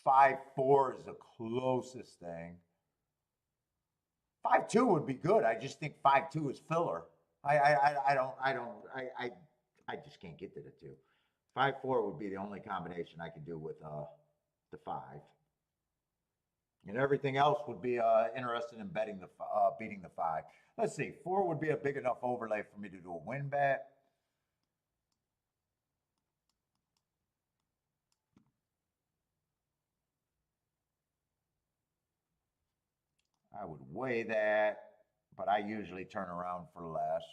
Five, 4 is the closest thing. 5-2 would be good. I just think 5-2 is filler. I just can't get to the 2. 5-4 would be the only combination I could do with the 5. And everything else would be interested in beating the 5. Let's see, 4 would be a big enough overlay for me to do a win bet. I would weigh that, but I usually turn around for less.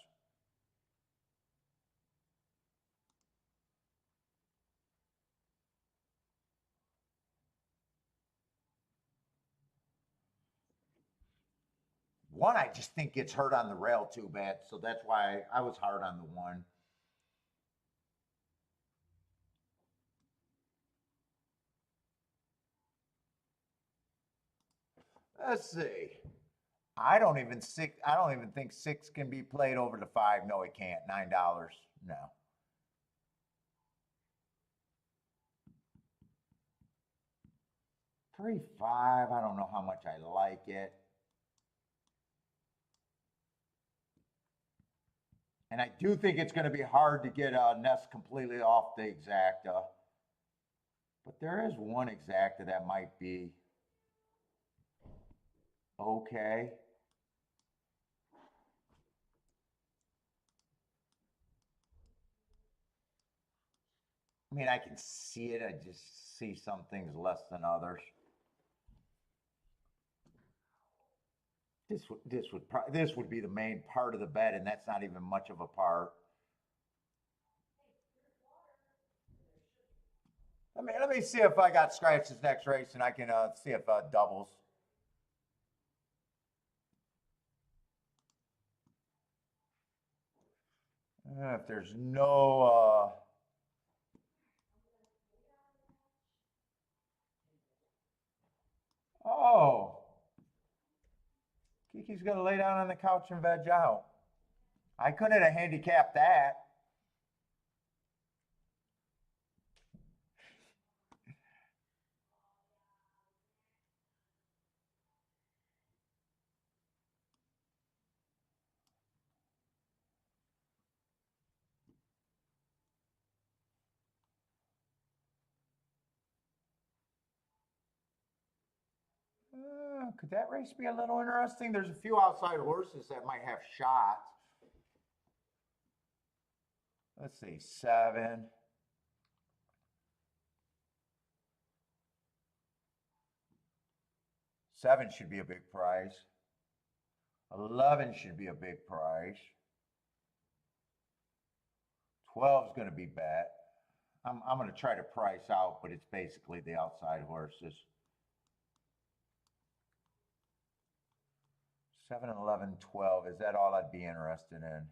One, I just think gets hurt on the rail too bad, so that's why I was hard on the 1. Let's see. I don't even think six can be played over the five. No, it can't. $9. No. Three, five. I don't know how much I like it. And I do think it's going to be hard to get a nest completely off the exacta. But there is one exacta that might be okay. I mean, I can see it. I just see some things less than others. This would be the main part of the bet, and that's not even much of a part. Let me see if I got scratches next race, and I can see if doubles. If there's no oh, Kiki's gonna lay down on the couch and veg out. I couldn't have handicapped that. Could that race be a little interesting? There's a few outside horses that might have shots. Let's see, 7. Seven should be a big prize. 11 should be a big prize. 12 is going to be bet. I'm going to try to price out, but it's basically the outside horses. 7, 11, 12. Is that all I'd be interested in?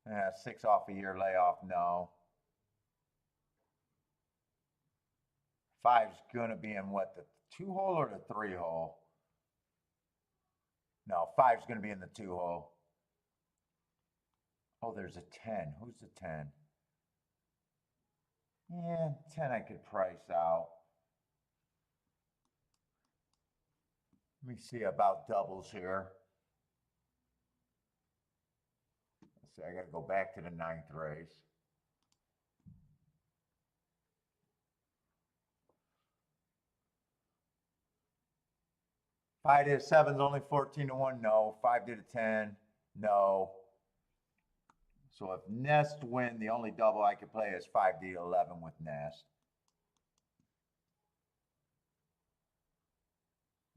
Yeah, 6 off a year layoff, no. 5's going to be in what, the 2-hole or the 3-hole? No, 5's going to be in the 2-hole. Oh, there's a 10. Who's the 10? Yeah, 10 I could price out. Let me see about doubles here. Let's see, I got to go back to the 9th race. Five to 7's only 14 to 1, no. 5 to 10, no. So if Nest win, the only double I could play is 5D to 11 with Nest.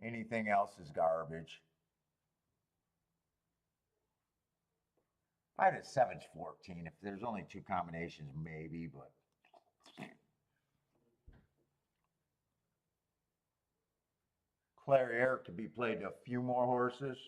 Anything else is garbage. 5 to 7's 14. If there's only 2 combinations, maybe, but. Clairiere could be played to a few more horses.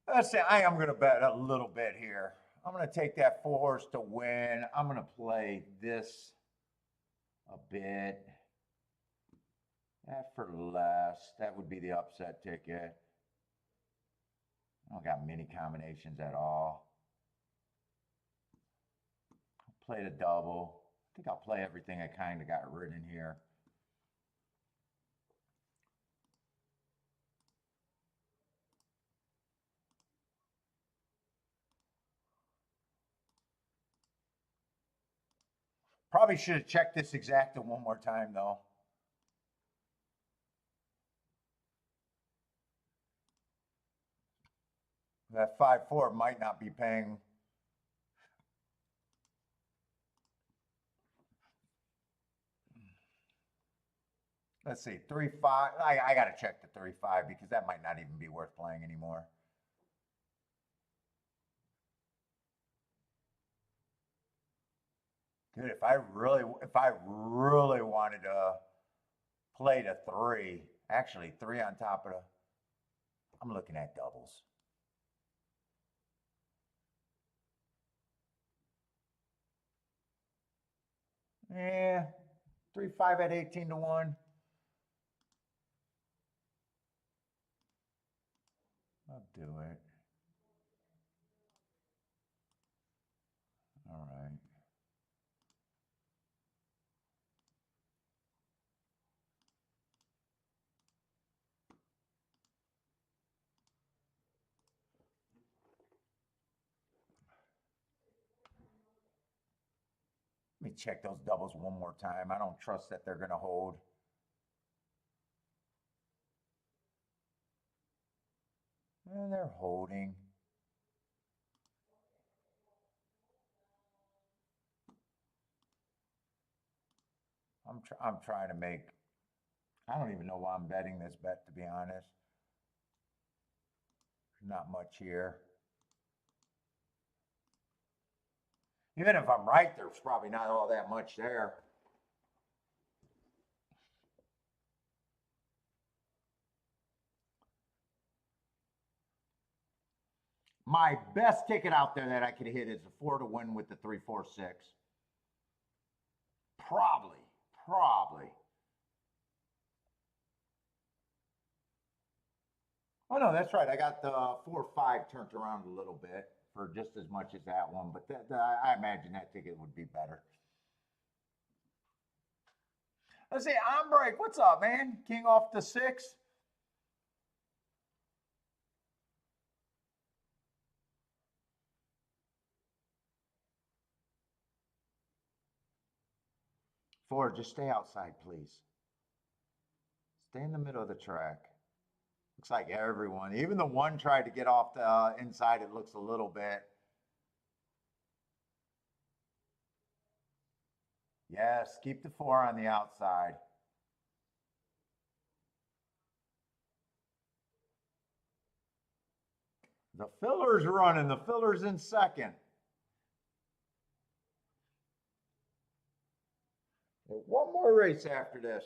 Let's say I am going to bet a little bit here. I'm going to take that 4 horse to win. I'm going to play this a bit. That for less. That would be the upset ticket. I don't got many combinations at all. I'll play the double. I think I'll play everything I kind of got written here. Probably should have checked this exacta one more time, though. That 5-4 might not be paying. Let's see, 3-5. I got to check the 3-5 because that might not even be worth playing anymore. Dude, if I really wanted to play to 3, actually 3 on top of the, I'm looking at doubles. Yeah, 3-5 at 18 to 1. I'll do it. All right. Let me check those doubles one more time. I don't trust that they're going to hold. And they're holding. I'm trying to make, I don't even know why I'm betting this bet, to be honest. Not much here. Even if I'm right, there's probably not all that much there. My best ticket out there that I could hit is a 4 to win with the 3-4-6. Probably. Oh no, that's right. I got the 4-5 turned around a little bit for just as much as that one, but I imagine that ticket would be better. Let's see, on break. What's up, man? King off the 6. Ford, just stay outside, please. Stay in the middle of the track. Looks like everyone, even the one tried to get off the inside, it looks a little bit. Yes, keep the 4 on the outside. The filler's running. The filler's in second. One more race after this.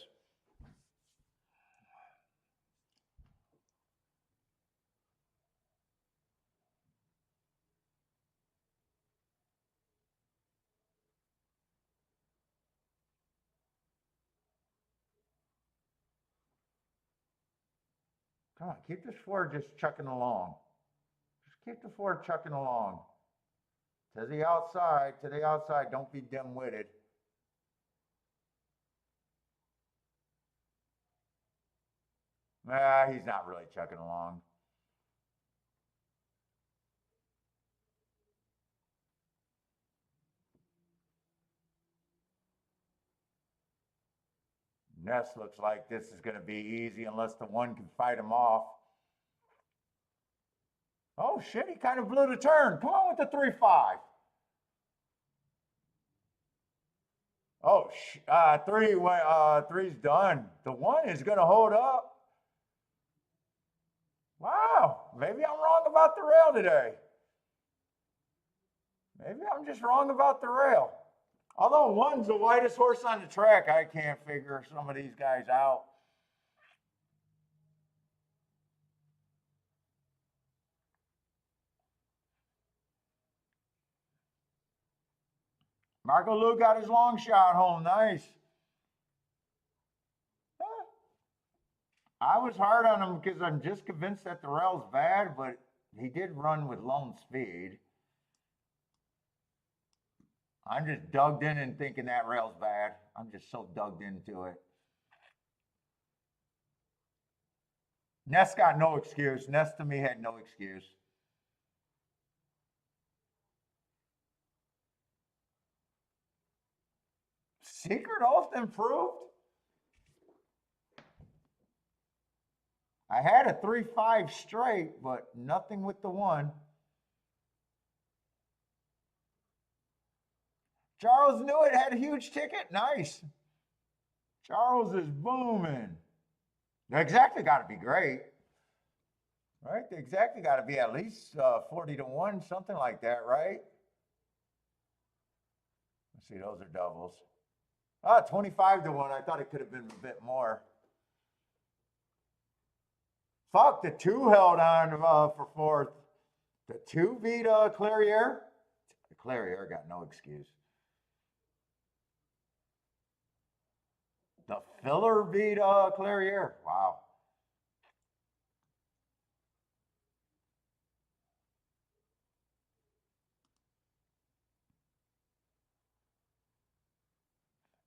Come on, keep this 4 just chucking along. Just keep the 4 chucking along. To the outside, Don't be dim-witted. He's not really chucking along. Ness looks like this is going to be easy unless the 1 can fight him off. Oh, shit, he kind of blew the turn. Come on with the 3-5. Oh, 3's done. The 1 is going to hold up. Wow, maybe I'm wrong about the rail today. Maybe I'm just wrong about the rail. Although 1's the whitest horse on the track, I can't figure some of these guys out. Marco Lou got his long shot home. Nice. I was hard on him because I'm just convinced that the rail's bad, but he did run with lone speed. I'm just dug in and thinking that rail's bad. I'm just so dug into it. Ness got no excuse. Ness to me had no excuse. Secret Oath improved? I had a 3-5 straight, but nothing with the 1. Charles knew it, had a huge ticket. Nice. Charles is booming. The exactly got to be great. Right? The exactly got to be at least 40 to 1, something like that, right? Let's see, those are doubles. 25 to 1. I thought it could have been a bit more. Fuck, the 2 held on for 4th. The 2 beat Clarier. Clarier got no excuse. The filler beat Clarier. Wow.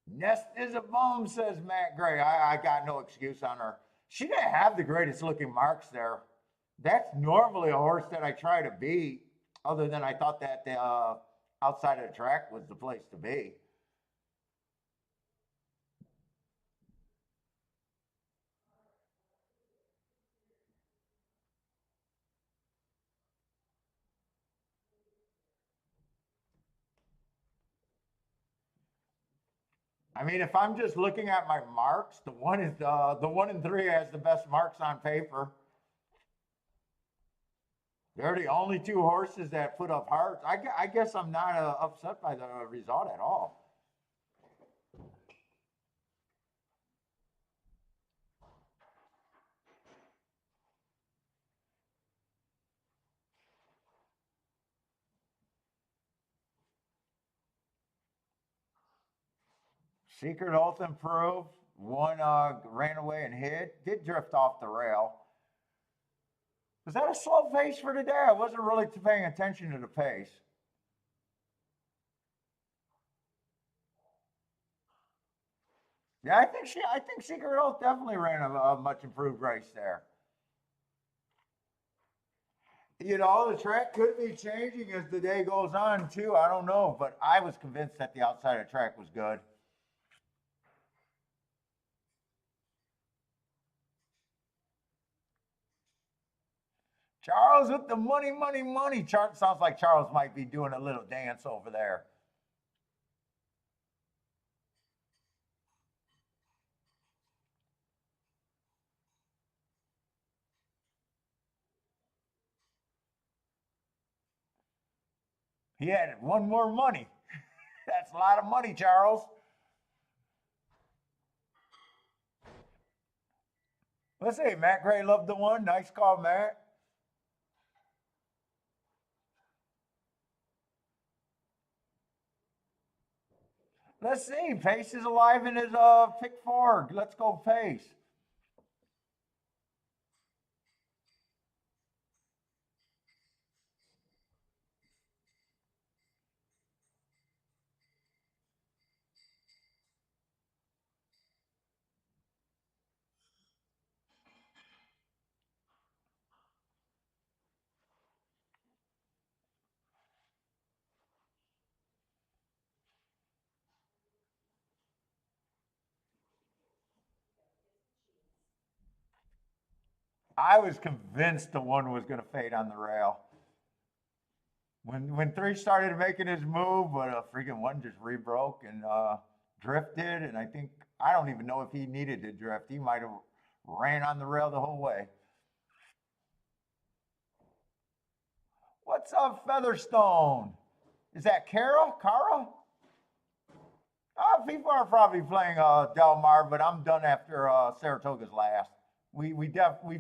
Nest is a bum, says Matt Gray. I got no excuse on her. She didn't have the greatest looking marks there. That's normally a horse that I try to beat, other than I thought that the outside of the track was the place to be. I mean, if I'm just looking at my marks, the 1 and 3 has the best marks on paper. They're the only two horses that put up hearts. I guess I'm not upset by the result at all. Secret Oath improved. One ran away and hid. Did drift off the rail. Was that a slow pace for today? I wasn't really paying attention to the pace. Yeah, I think Secret Oath definitely ran a much improved race there. You know, the track could be changing as the day goes on too. I don't know, but I was convinced that the outside of the track was good. Charles with the money, money, money. Sounds like Charles might be doing a little dance over there. He had one more money. That's a lot of money, Charles. Let's see. Matt Gray loved the one. Nice call, Matt. Let's see. Pace is alive in his pick 4. Let's go, Pace. I was convinced the one was going to fade on the rail. When 3 started making his move, but a freaking 1 just rebroke and drifted. And I don't even know if he needed to drift. He might have ran on the rail the whole way. What's up, Featherstone? Is that Kara? Kara? People are probably playing Del Mar, but I'm done after Saratoga's last. We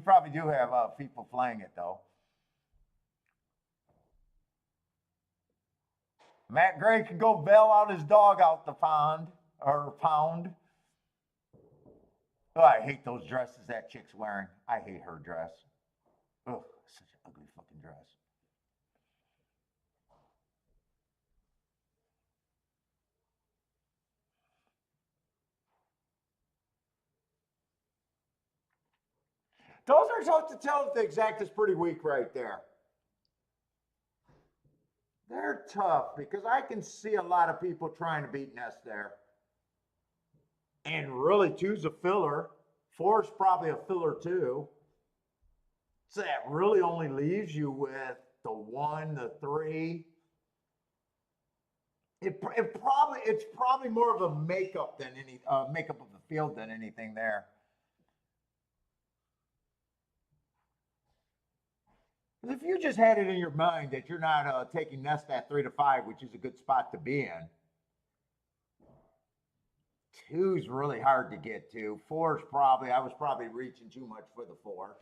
probably do have people playing it though. Matt Gray could go bail out his dog out the pond or pound. Oh, I hate those dresses that chick's wearing. I hate her dress. Oh, such an ugly fucking dress. Those are tough to tell if the exact is pretty weak right there. They're tough because I can see a lot of people trying to beat Nest there. And really, 2's a filler. 4's probably a filler too. So that really only leaves you with the 1, the 3. It's probably more of a makeup than any makeup of the field than anything there. If you just had it in your mind that you're not taking Nest at 3 to 5, which is a good spot to be in, 2's really hard to get to. 4's I was probably reaching too much for the 4.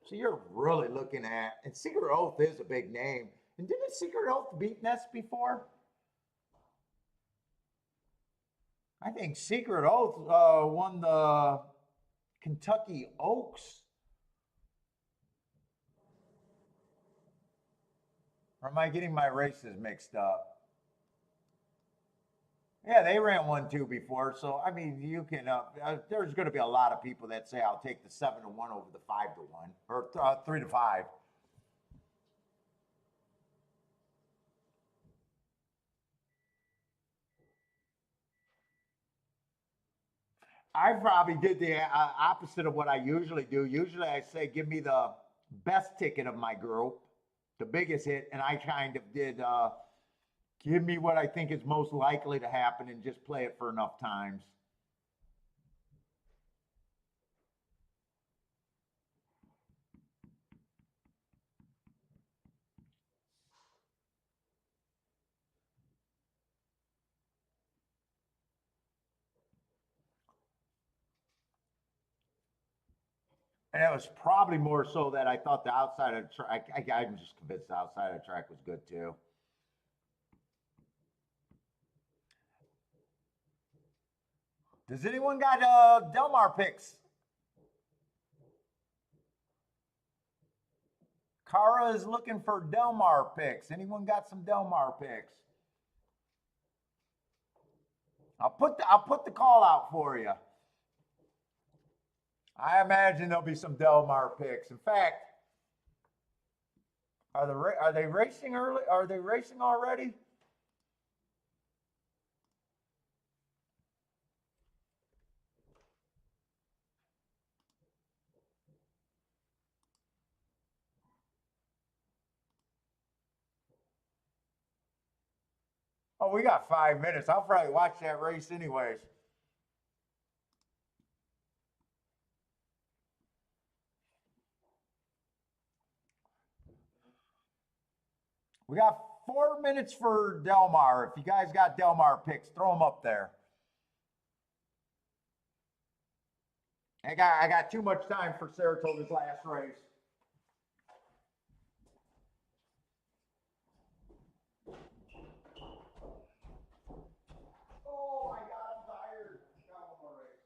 So you're really looking at, and Secret Oath is a big name. And didn't Secret Oath beat Nest before? I think Secret Oath won the Kentucky Oaks. Or am I getting my races mixed up? Yeah, they ran 1-2 before, so I mean, you can. There's going to be a lot of people that say I'll take the 7-1 over the 5-1 or 3-5. I probably did the opposite of what I usually do. Usually, I say, give me the best ticket of my group, the biggest hit, and I kind of did. Give me what I think is most likely to happen and just play it for enough times. And it was probably more so that I thought the outside of the track, I'm just convinced the outside of the track was good too. Does anyone got Del Mar picks? Cara is looking for Del Mar picks. Anyone got some Del Mar picks? I'll put the call out for you. I imagine there'll be some Del Mar picks. In fact, are they racing early? Are they racing already? Oh, we got 5 minutes. I'll probably watch that race anyways. We got 4 minutes for Del Mar. If you guys got Del Mar picks, throw them up there. I got too much time for Saratoga's last race. Oh my God, I'm tired. Got one more race.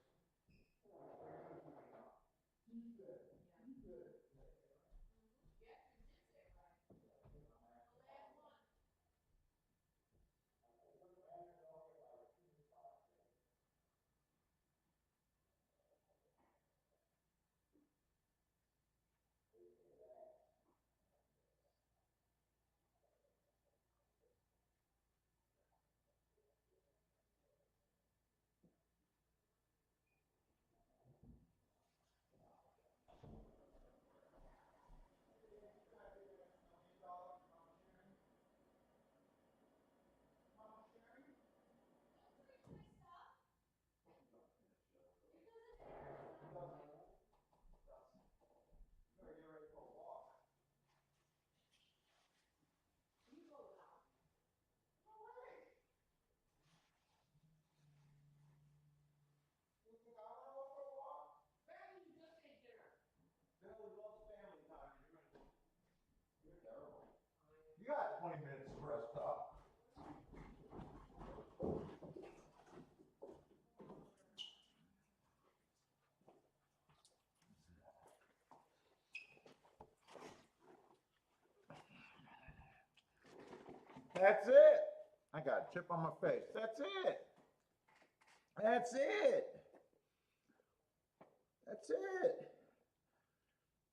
You got 20 minutes to rest up. That's it. I got a chip on my face. That's it. That's it. That's it.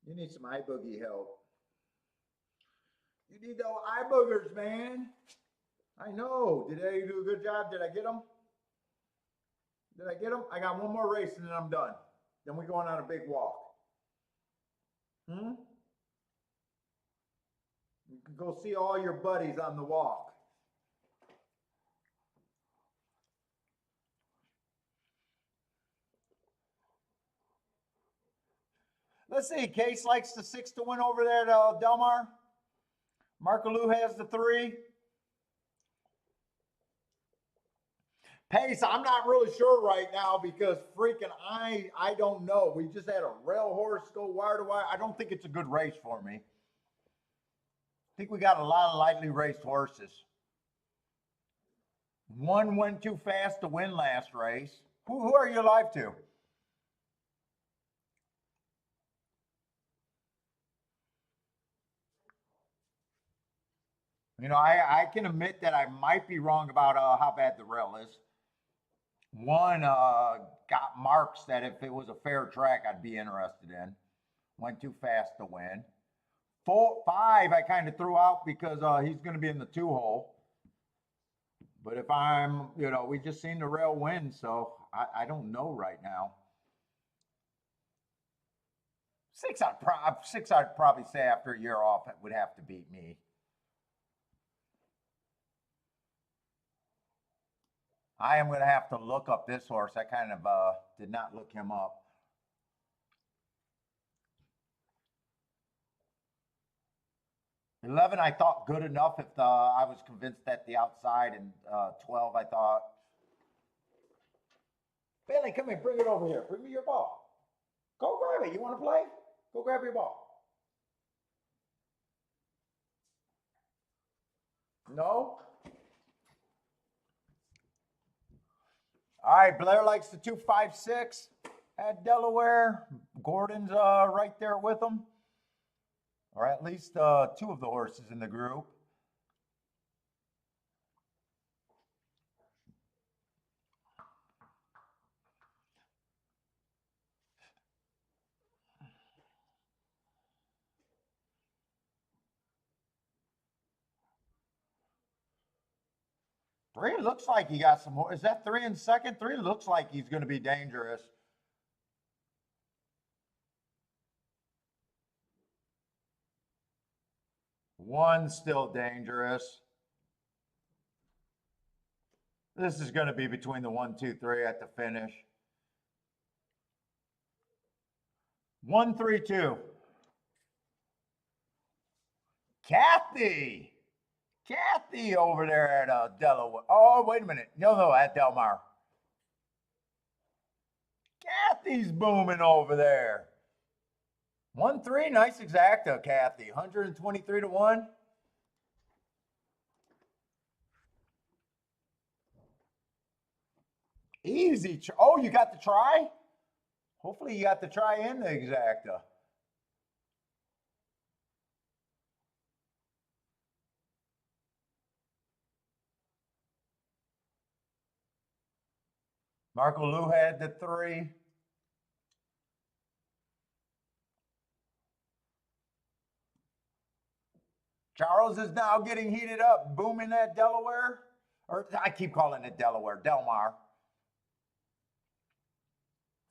You need some eye boogie help. You need those eye boogers, man. I know. Did I do a good job? Did I get them? Did I get them? I got one more race and then I'm done. Then we're going on a big walk. You can go see all your buddies on the walk. Let's see. Case likes the 6-1 over there at Del Mar. Markaloo has the 3. Pace, I'm not really sure right now because freaking I don't know. We just had a rail horse go wire to wire. I don't think it's a good race for me. I think we got a lot of lightly raced horses. One went too fast to win last race. Who are you live to? You know, I can admit that I might be wrong about how bad the rail is. One got marks that if it was a fair track, I'd be interested in. Went too fast to win. 4, 5, I kind of threw out because he's going to be in the 2-hole. But if I'm, you know, we just seen the rail win, so I don't know right now. 6, I'd probably say after a year off, it would have to beat me. I am going to have to look up this horse. I kind of did not look him up. $11, I thought good enough if I was convinced at the outside, and 12, I thought. Bailey, come here, bring it over here. Bring me your ball. Go grab it. You want to play? Go grab your ball. No? All right, Blair likes the 256 at Delaware. Gordon's right there with him, or at least 2 of the horses in the group. Three looks like he got some more. Is that 3 in second? 3 looks like he's going to be dangerous. One still dangerous. This is going to be between the 1, 2, 3 at the finish. 1, 3, 2. Kathy over there at Delaware. Oh, wait a minute. No, at Del Mar. Kathy's booming over there. 1, 3, nice exacta, Kathy. 123 to 1. Easy. Oh, you got the try? Hopefully you got the try in the exacta. Marco Lou had the 3. Charles is now getting heated up, booming at Delaware. Or I keep calling it Delaware, Del Mar.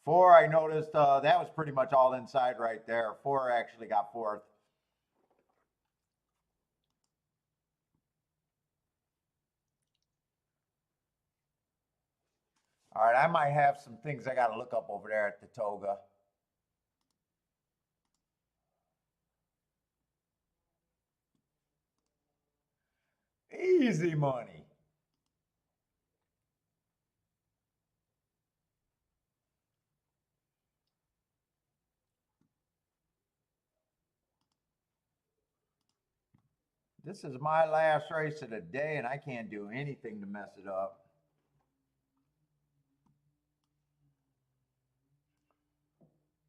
4, I noticed that was pretty much all inside right there. 4 actually got 4th. All right, I might have some things I got to look up over there at the Toga. Easy money. This is my last race of the day, and I can't do anything to mess it up.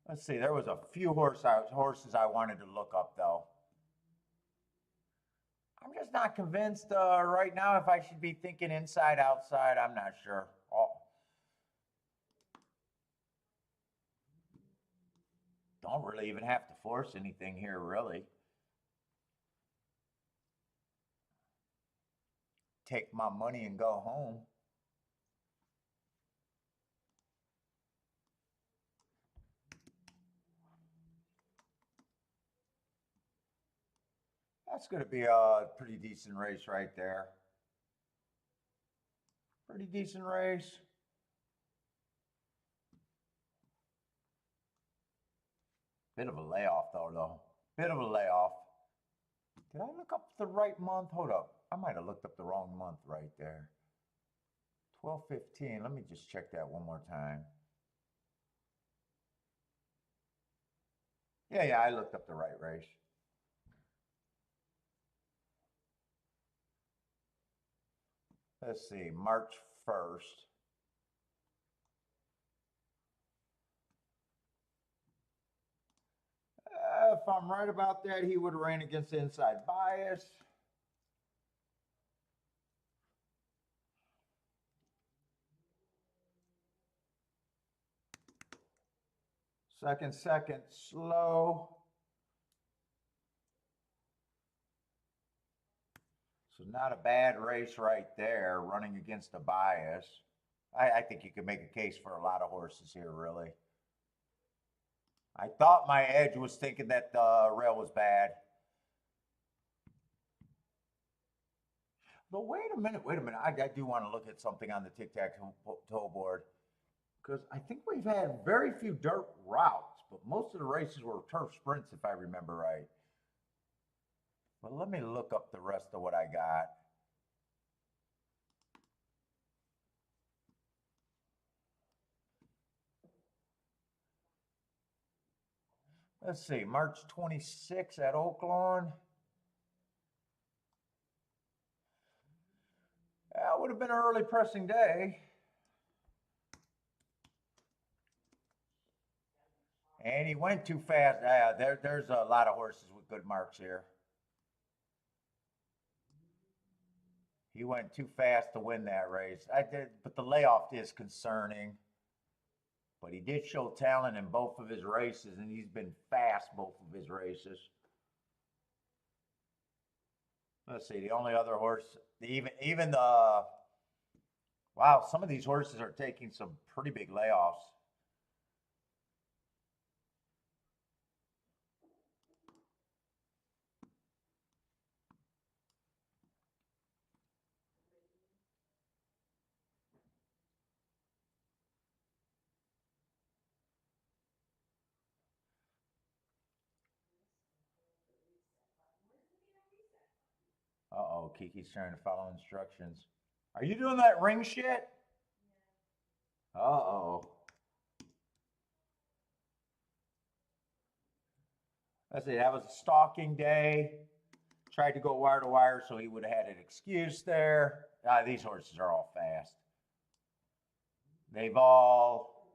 Let's see, there was a few horses I wanted to look up, though. I'm just not convinced right now if I should be thinking inside, outside. I'm not sure. Don't really even have to force anything here, really. Take my money and go home. That's going to be a pretty decent race right there. Pretty decent race. Bit of a layoff, though. Bit of a layoff. Did I look up the right month? Hold up. I might have looked up the wrong month right there. 12/15. Let me just check that one more time. Yeah, I looked up the right race. Let's see, March 1st. If I'm right about that, he would have ran against the inside bias. Second, slow. So not a bad race right there, running against the bias. I think you could make a case for a lot of horses here, really. I thought my edge was thinking that the rail was bad. But wait a minute. I do want to look at something on the tic-tac-toe board. Because I think we've had very few dirt routes, but most of the races were turf sprints, if I remember right. But let me look up the rest of what I got. Let's see, March 26th at Oaklawn. That would have been an early pressing day. And he went too fast. There's a lot of horses with good marks here. He went too fast to win that race. But the layoff is concerning. But he did show talent in both of his races, and he's been fast both of his races. Let's see, the only other horse, even the, wow, some of these horses are taking some pretty big layoffs. Uh-oh, Kiki's trying to follow instructions. Are you doing that ring shit? Uh-oh. Let's see, that was a stalking day. Tried to go wire to wire, so he would have had an excuse there. These horses are all fast. They've all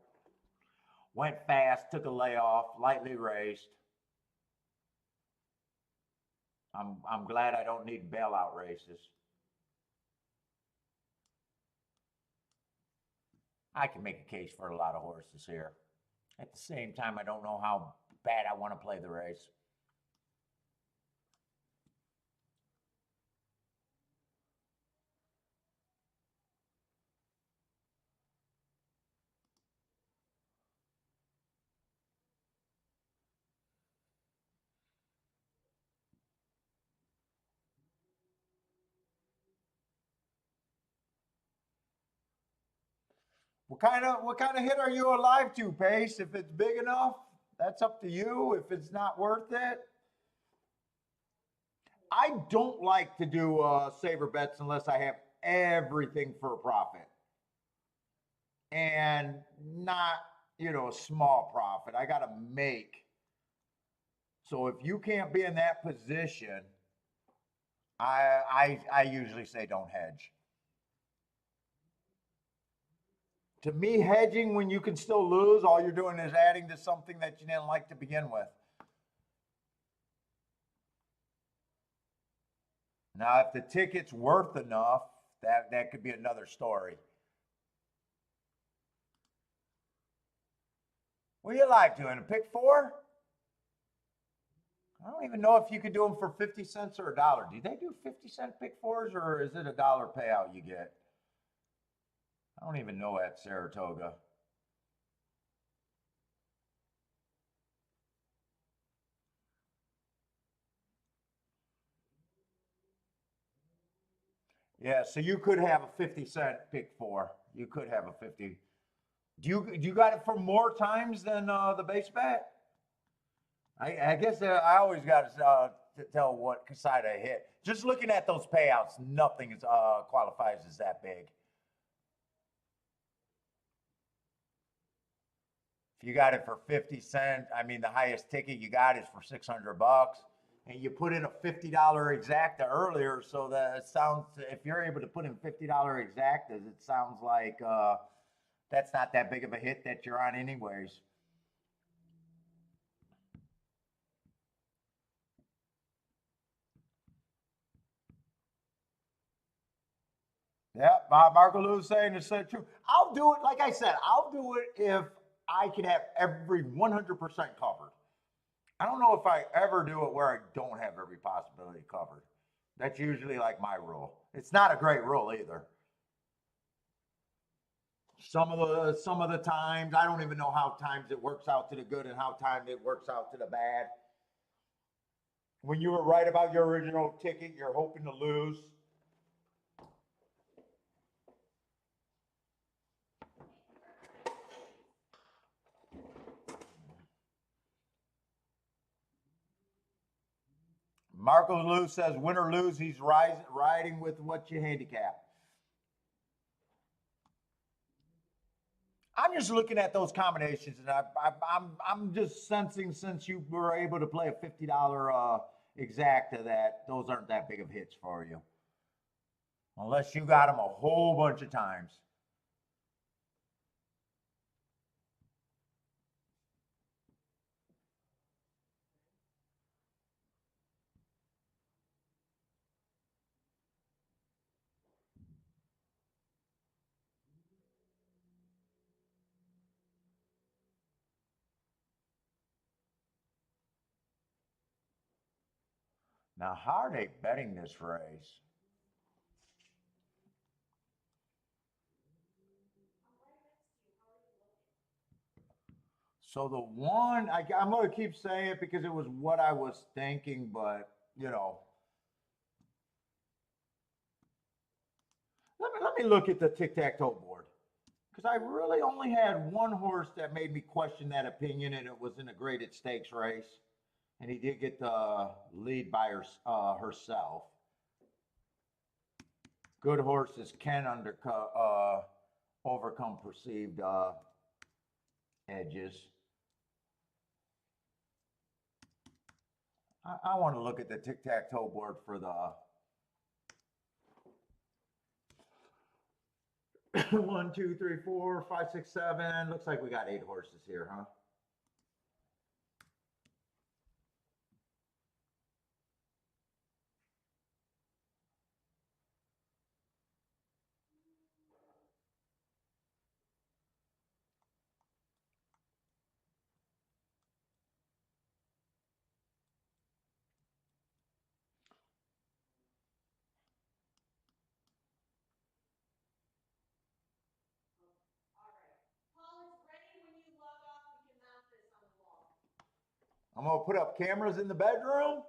went fast, took a layoff, lightly raced. I'm glad I don't need bailout races. I can make a case for a lot of horses here. At the same time, I don't know how bad I want to play the race. What kind of hit are you alive to, Pace? If it's big enough, that's up to you. If it's not worth it, I don't like to do saver bets unless I have everything for a profit, and not a small profit. I got to make. So if you can't be in that position, I usually say don't hedge. To me, hedging when you can still lose, all you're doing is adding to something that you didn't like to begin with. Now, if the ticket's worth enough, that could be another story. What are you live to, in a pick four? I don't even know if you could do them for 50 cents or $1. Do they do 50-cent pick fours, or is it $1 payout you get? I don't even know at Saratoga. Yeah, so you could have a 50-cent pick four. You could have a 50. Do you got it for more times than the base bet? I guess I always got to tell what side I hit. Just looking at those payouts, nothing qualifies as that big. If you got it for 50 cents, I mean, the highest ticket you got is for $600. and you put in a $50 exacta earlier, so that it sounds, if you're able to put in $50 exactas, it sounds like that's not that big of a hit that you're on anyways. Yeah, Marco Lou saying it's so true. I'll do it, like I said, I'll do it if I can have every 100% covered. I don't know if I ever do it where I don't have every possibility covered. That's usually like my rule. It's not a great rule either. Some of the times I don't even know how times it works out to the good and how times it works out to the bad. When you were right about your original ticket, you're hoping to lose. Marco Lou says, win or lose, he's riding with what you handicap. I'm just looking at those combinations, and I'm just sensing, since you were able to play a $50 exacta, that those aren't that big of hits for you, unless you got them a whole bunch of times. Now, how are they betting this race? So the one, I'm going to keep saying it because it was what I was thinking, but, you know. Let me look at the tic-tac-toe board, because I really only had one horse that made me question that opinion, and it was in a graded stakes race. And he did get the lead by herself. Good horses can overcome perceived edges. I want to look at the tic-tac-toe board for the 1, 2, 3, 4, 5, 6, 7. Looks like we got 8 horses here, huh? I'm going to put up cameras in the bedroom.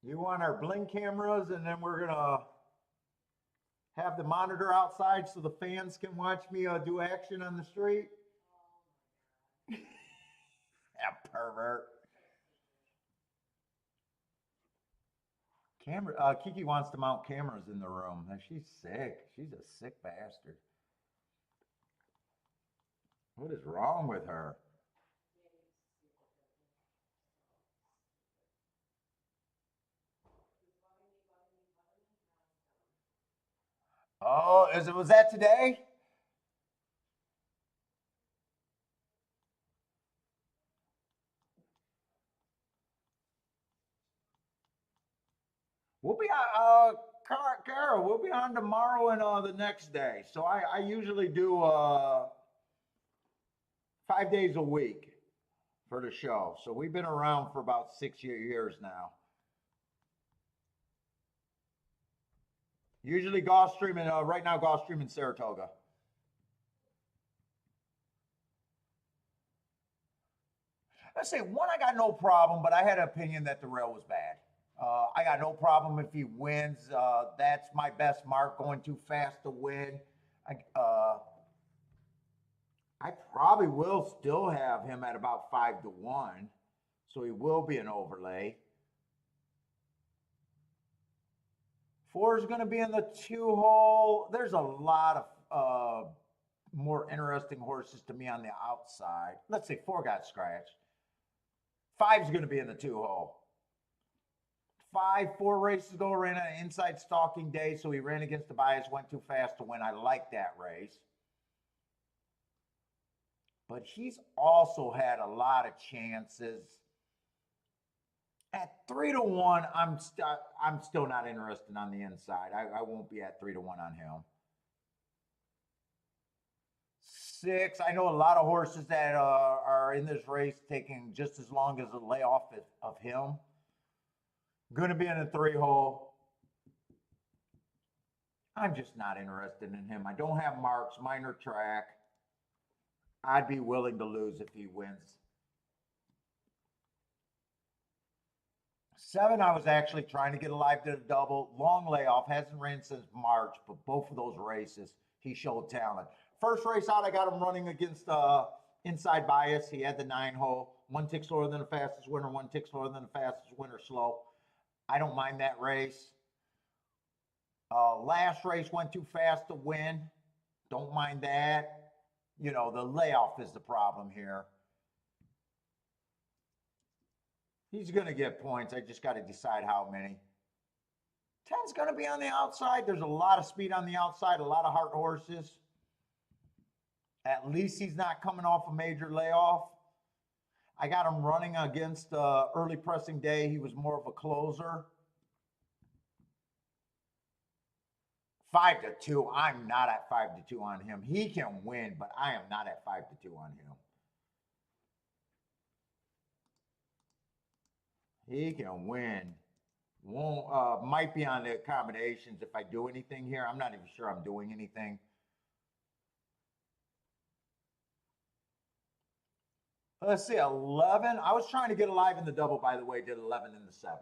You want our bling cameras, and then we're going to have the monitor outside so the fans can watch me do action on the street. Yeah, pervert. Kiki wants to mount cameras in the room. She's sick. She's a sick bastard. What is wrong with her? Oh, was that today? We'll be on, Kara, we'll be on tomorrow and the next day. So I usually do 5 days a week for the show. So we've been around for about 6 years now. Usually Gulfstream, and right now Gulfstream in Saratoga. I say one, I got no problem, but I had an opinion that the rail was bad. I got no problem if he wins. That's my best mark, going too fast to win. I probably will still have him at about 5-1, so he will be an overlay. 4 is going to be in the 2-hole. There's a lot of more interesting horses to me on the outside. Let's say 4 got scratched. 5 is going to be in the 2-hole. 4 races ago, ran an inside stalking day, so he ran against the bias, went too fast to win. I like that race. But he's also had a lot of chances. At 3-1, I'm still not interested on the inside. I won't be at 3-1 on him. 6, I know a lot of horses that are in this race taking just as long as a layoff of him. Going to be in a 3-hole. I'm just not interested in him. I don't have marks, minor track. I'd be willing to lose if he wins. 7, I was actually trying to get alive to the double. Long layoff, hasn't ran since March, but both of those races, he showed talent. First race out, I got him running against inside bias. He had the 9-hole. 1 tick slower than the fastest winner, 1 tick slower than the fastest winner slow. I don't mind that race. Last race went too fast to win. Don't mind that. You know, the layoff is the problem here. He's going to get points. I just got to decide how many. 10's going to be on the outside. There's a lot of speed on the outside, a lot of heart horses. At least he's not coming off a major layoff. I got him running against early pressing day. He was more of a closer. 5-2. I'm not at 5-2 on him. He can win, but I am not at 5-2 on him. He can win. Won't might be on the accommodations if I do anything here. I'm not even sure I'm doing anything. Let's see, 11. I was trying to get alive in the double, by the way. Did 11 in the 7.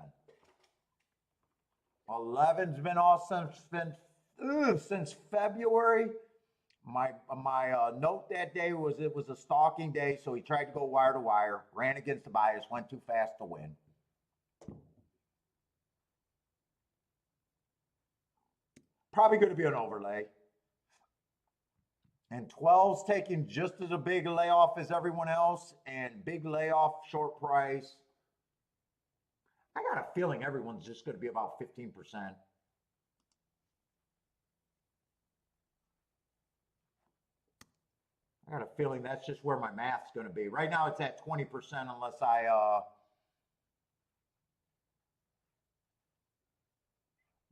11's been off since February. My note that day was it was a stalking day, so he tried to go wire to wire, ran against the bias, went too fast to win. Probably going to be an overlay. And 12's taking just as a big layoff as everyone else, and big layoff, short price. I got a feeling everyone's just going to be about 15%. I got a feeling that's just where my math's going to be. Right now it's at 20% unless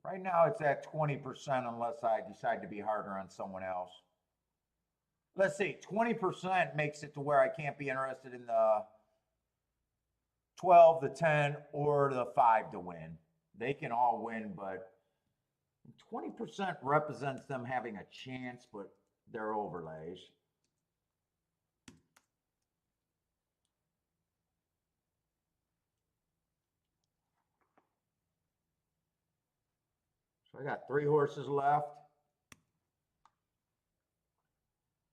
right now it's at 20% unless I decide to be harder on someone else. Let's see, 20% makes it to where I can't be interested in the 12, the 10, or the 5 to win. They can all win, but 20% represents them having a chance, but they're overlays. So I got 3 horses left.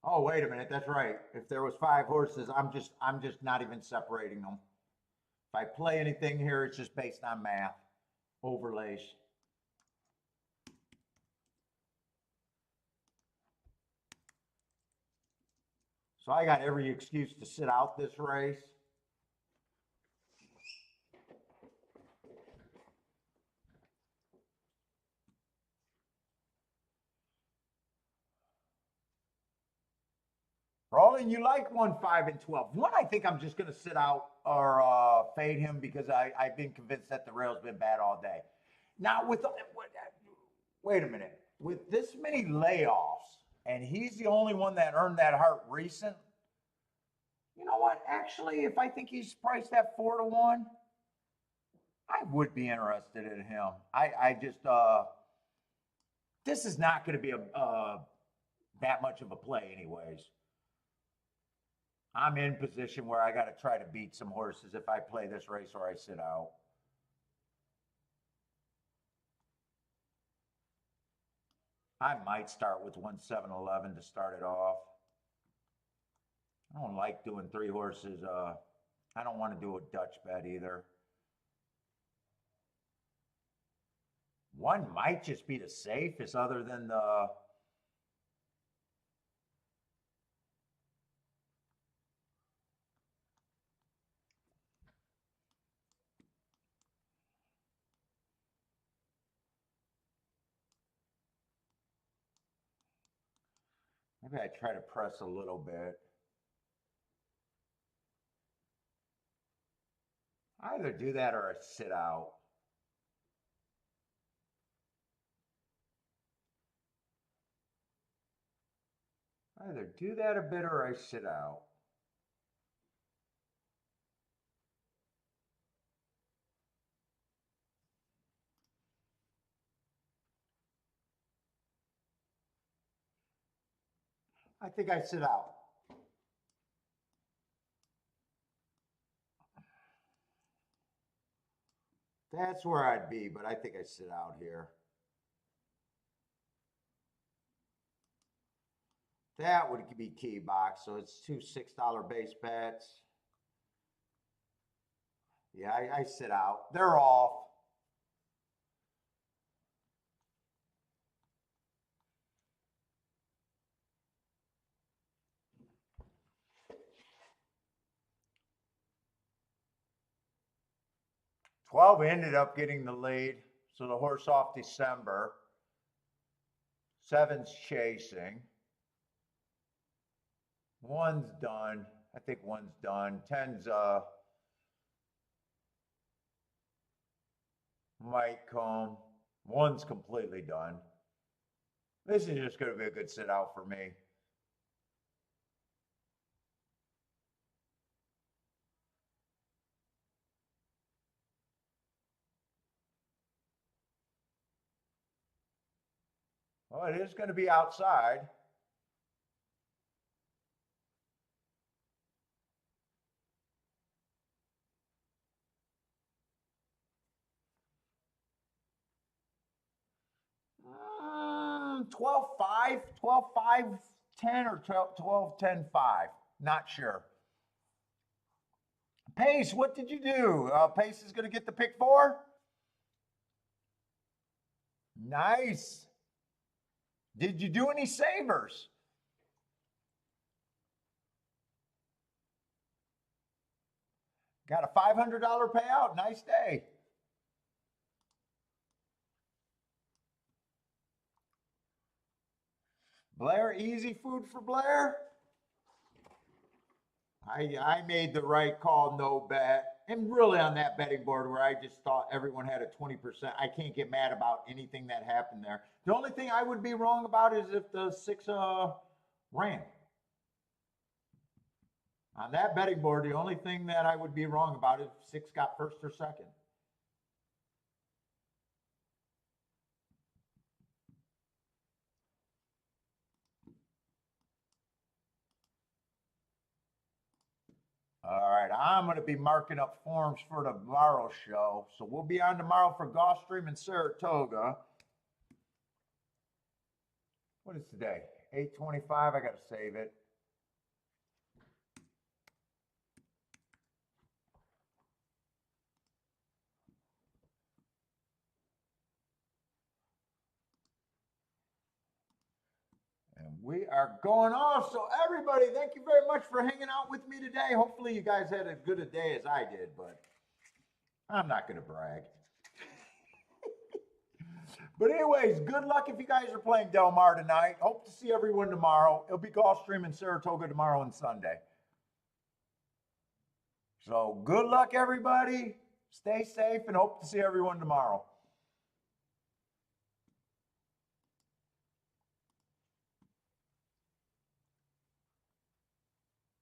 Oh, wait a minute, that's right. If there was 5 horses, I'm just not even separating them. If I play anything here, it's just based on math. Overlays. So I got every excuse to sit out this race. Roland, you like 1, 5, and 12. 1, I think I'm just going to sit out or fade him because I've been convinced that the rail's been bad all day. Now, wait a minute. With this many layoffs, and he's the only one that earned that heart recent, you know what? Actually, if I think he's priced at 4-1, I would be interested in him. I just, this is not going to be that much of a play anyways. I'm in position where I got to try to beat some horses if I play this race or I sit out. I might start with 1, 7, 11 to start it off. I don't like doing 3 horses. I don't want to do a Dutch bet either. 1 might just be the safest other than the... Maybe I try to press a little bit. I either do that or I sit out. I either do that a bit or I sit out. I think I sit out. That's where I'd be, but I think I sit out here. That would be key box, so it's two $6 base bets. Yeah, I sit out. They're off. $12 ended up getting the lead, so the horse off December. 7's chasing. 1's done. I think 1's done. 10's might come. 1's completely done. This is just going to be a good sit out for me. Well, it is going to be outside. Mm, 12-5, 12-5, 10 or 12-10-5. Not sure. Pace, what did you do? Pace is going to get the pick 4. Nice. Did you do any savers? Got a $500 payout. Nice day. Blair, easy food for Blair. I made the right call, no bet. And really on that betting board where I just thought everyone had a 20%, I can't get mad about anything that happened there. The only thing I would be wrong about is if the 6 ran. On that betting board, the only thing that I would be wrong about is if 6 got first or second. All right, I'm going to be marking up forms for tomorrow's show. So we'll be on tomorrow for Gulfstream and Saratoga. What is today? 8:25. I got to save it. And we are going off. So everybody, thank you very much for hanging out with me today. Hopefully you guys had as good a day as I did, but I'm not going to brag. But anyways, good luck if you guys are playing Del Mar tonight. Hope to see everyone tomorrow. It'll be Gulfstream and Saratoga tomorrow and Sunday. So good luck, everybody. Stay safe and hope to see everyone tomorrow.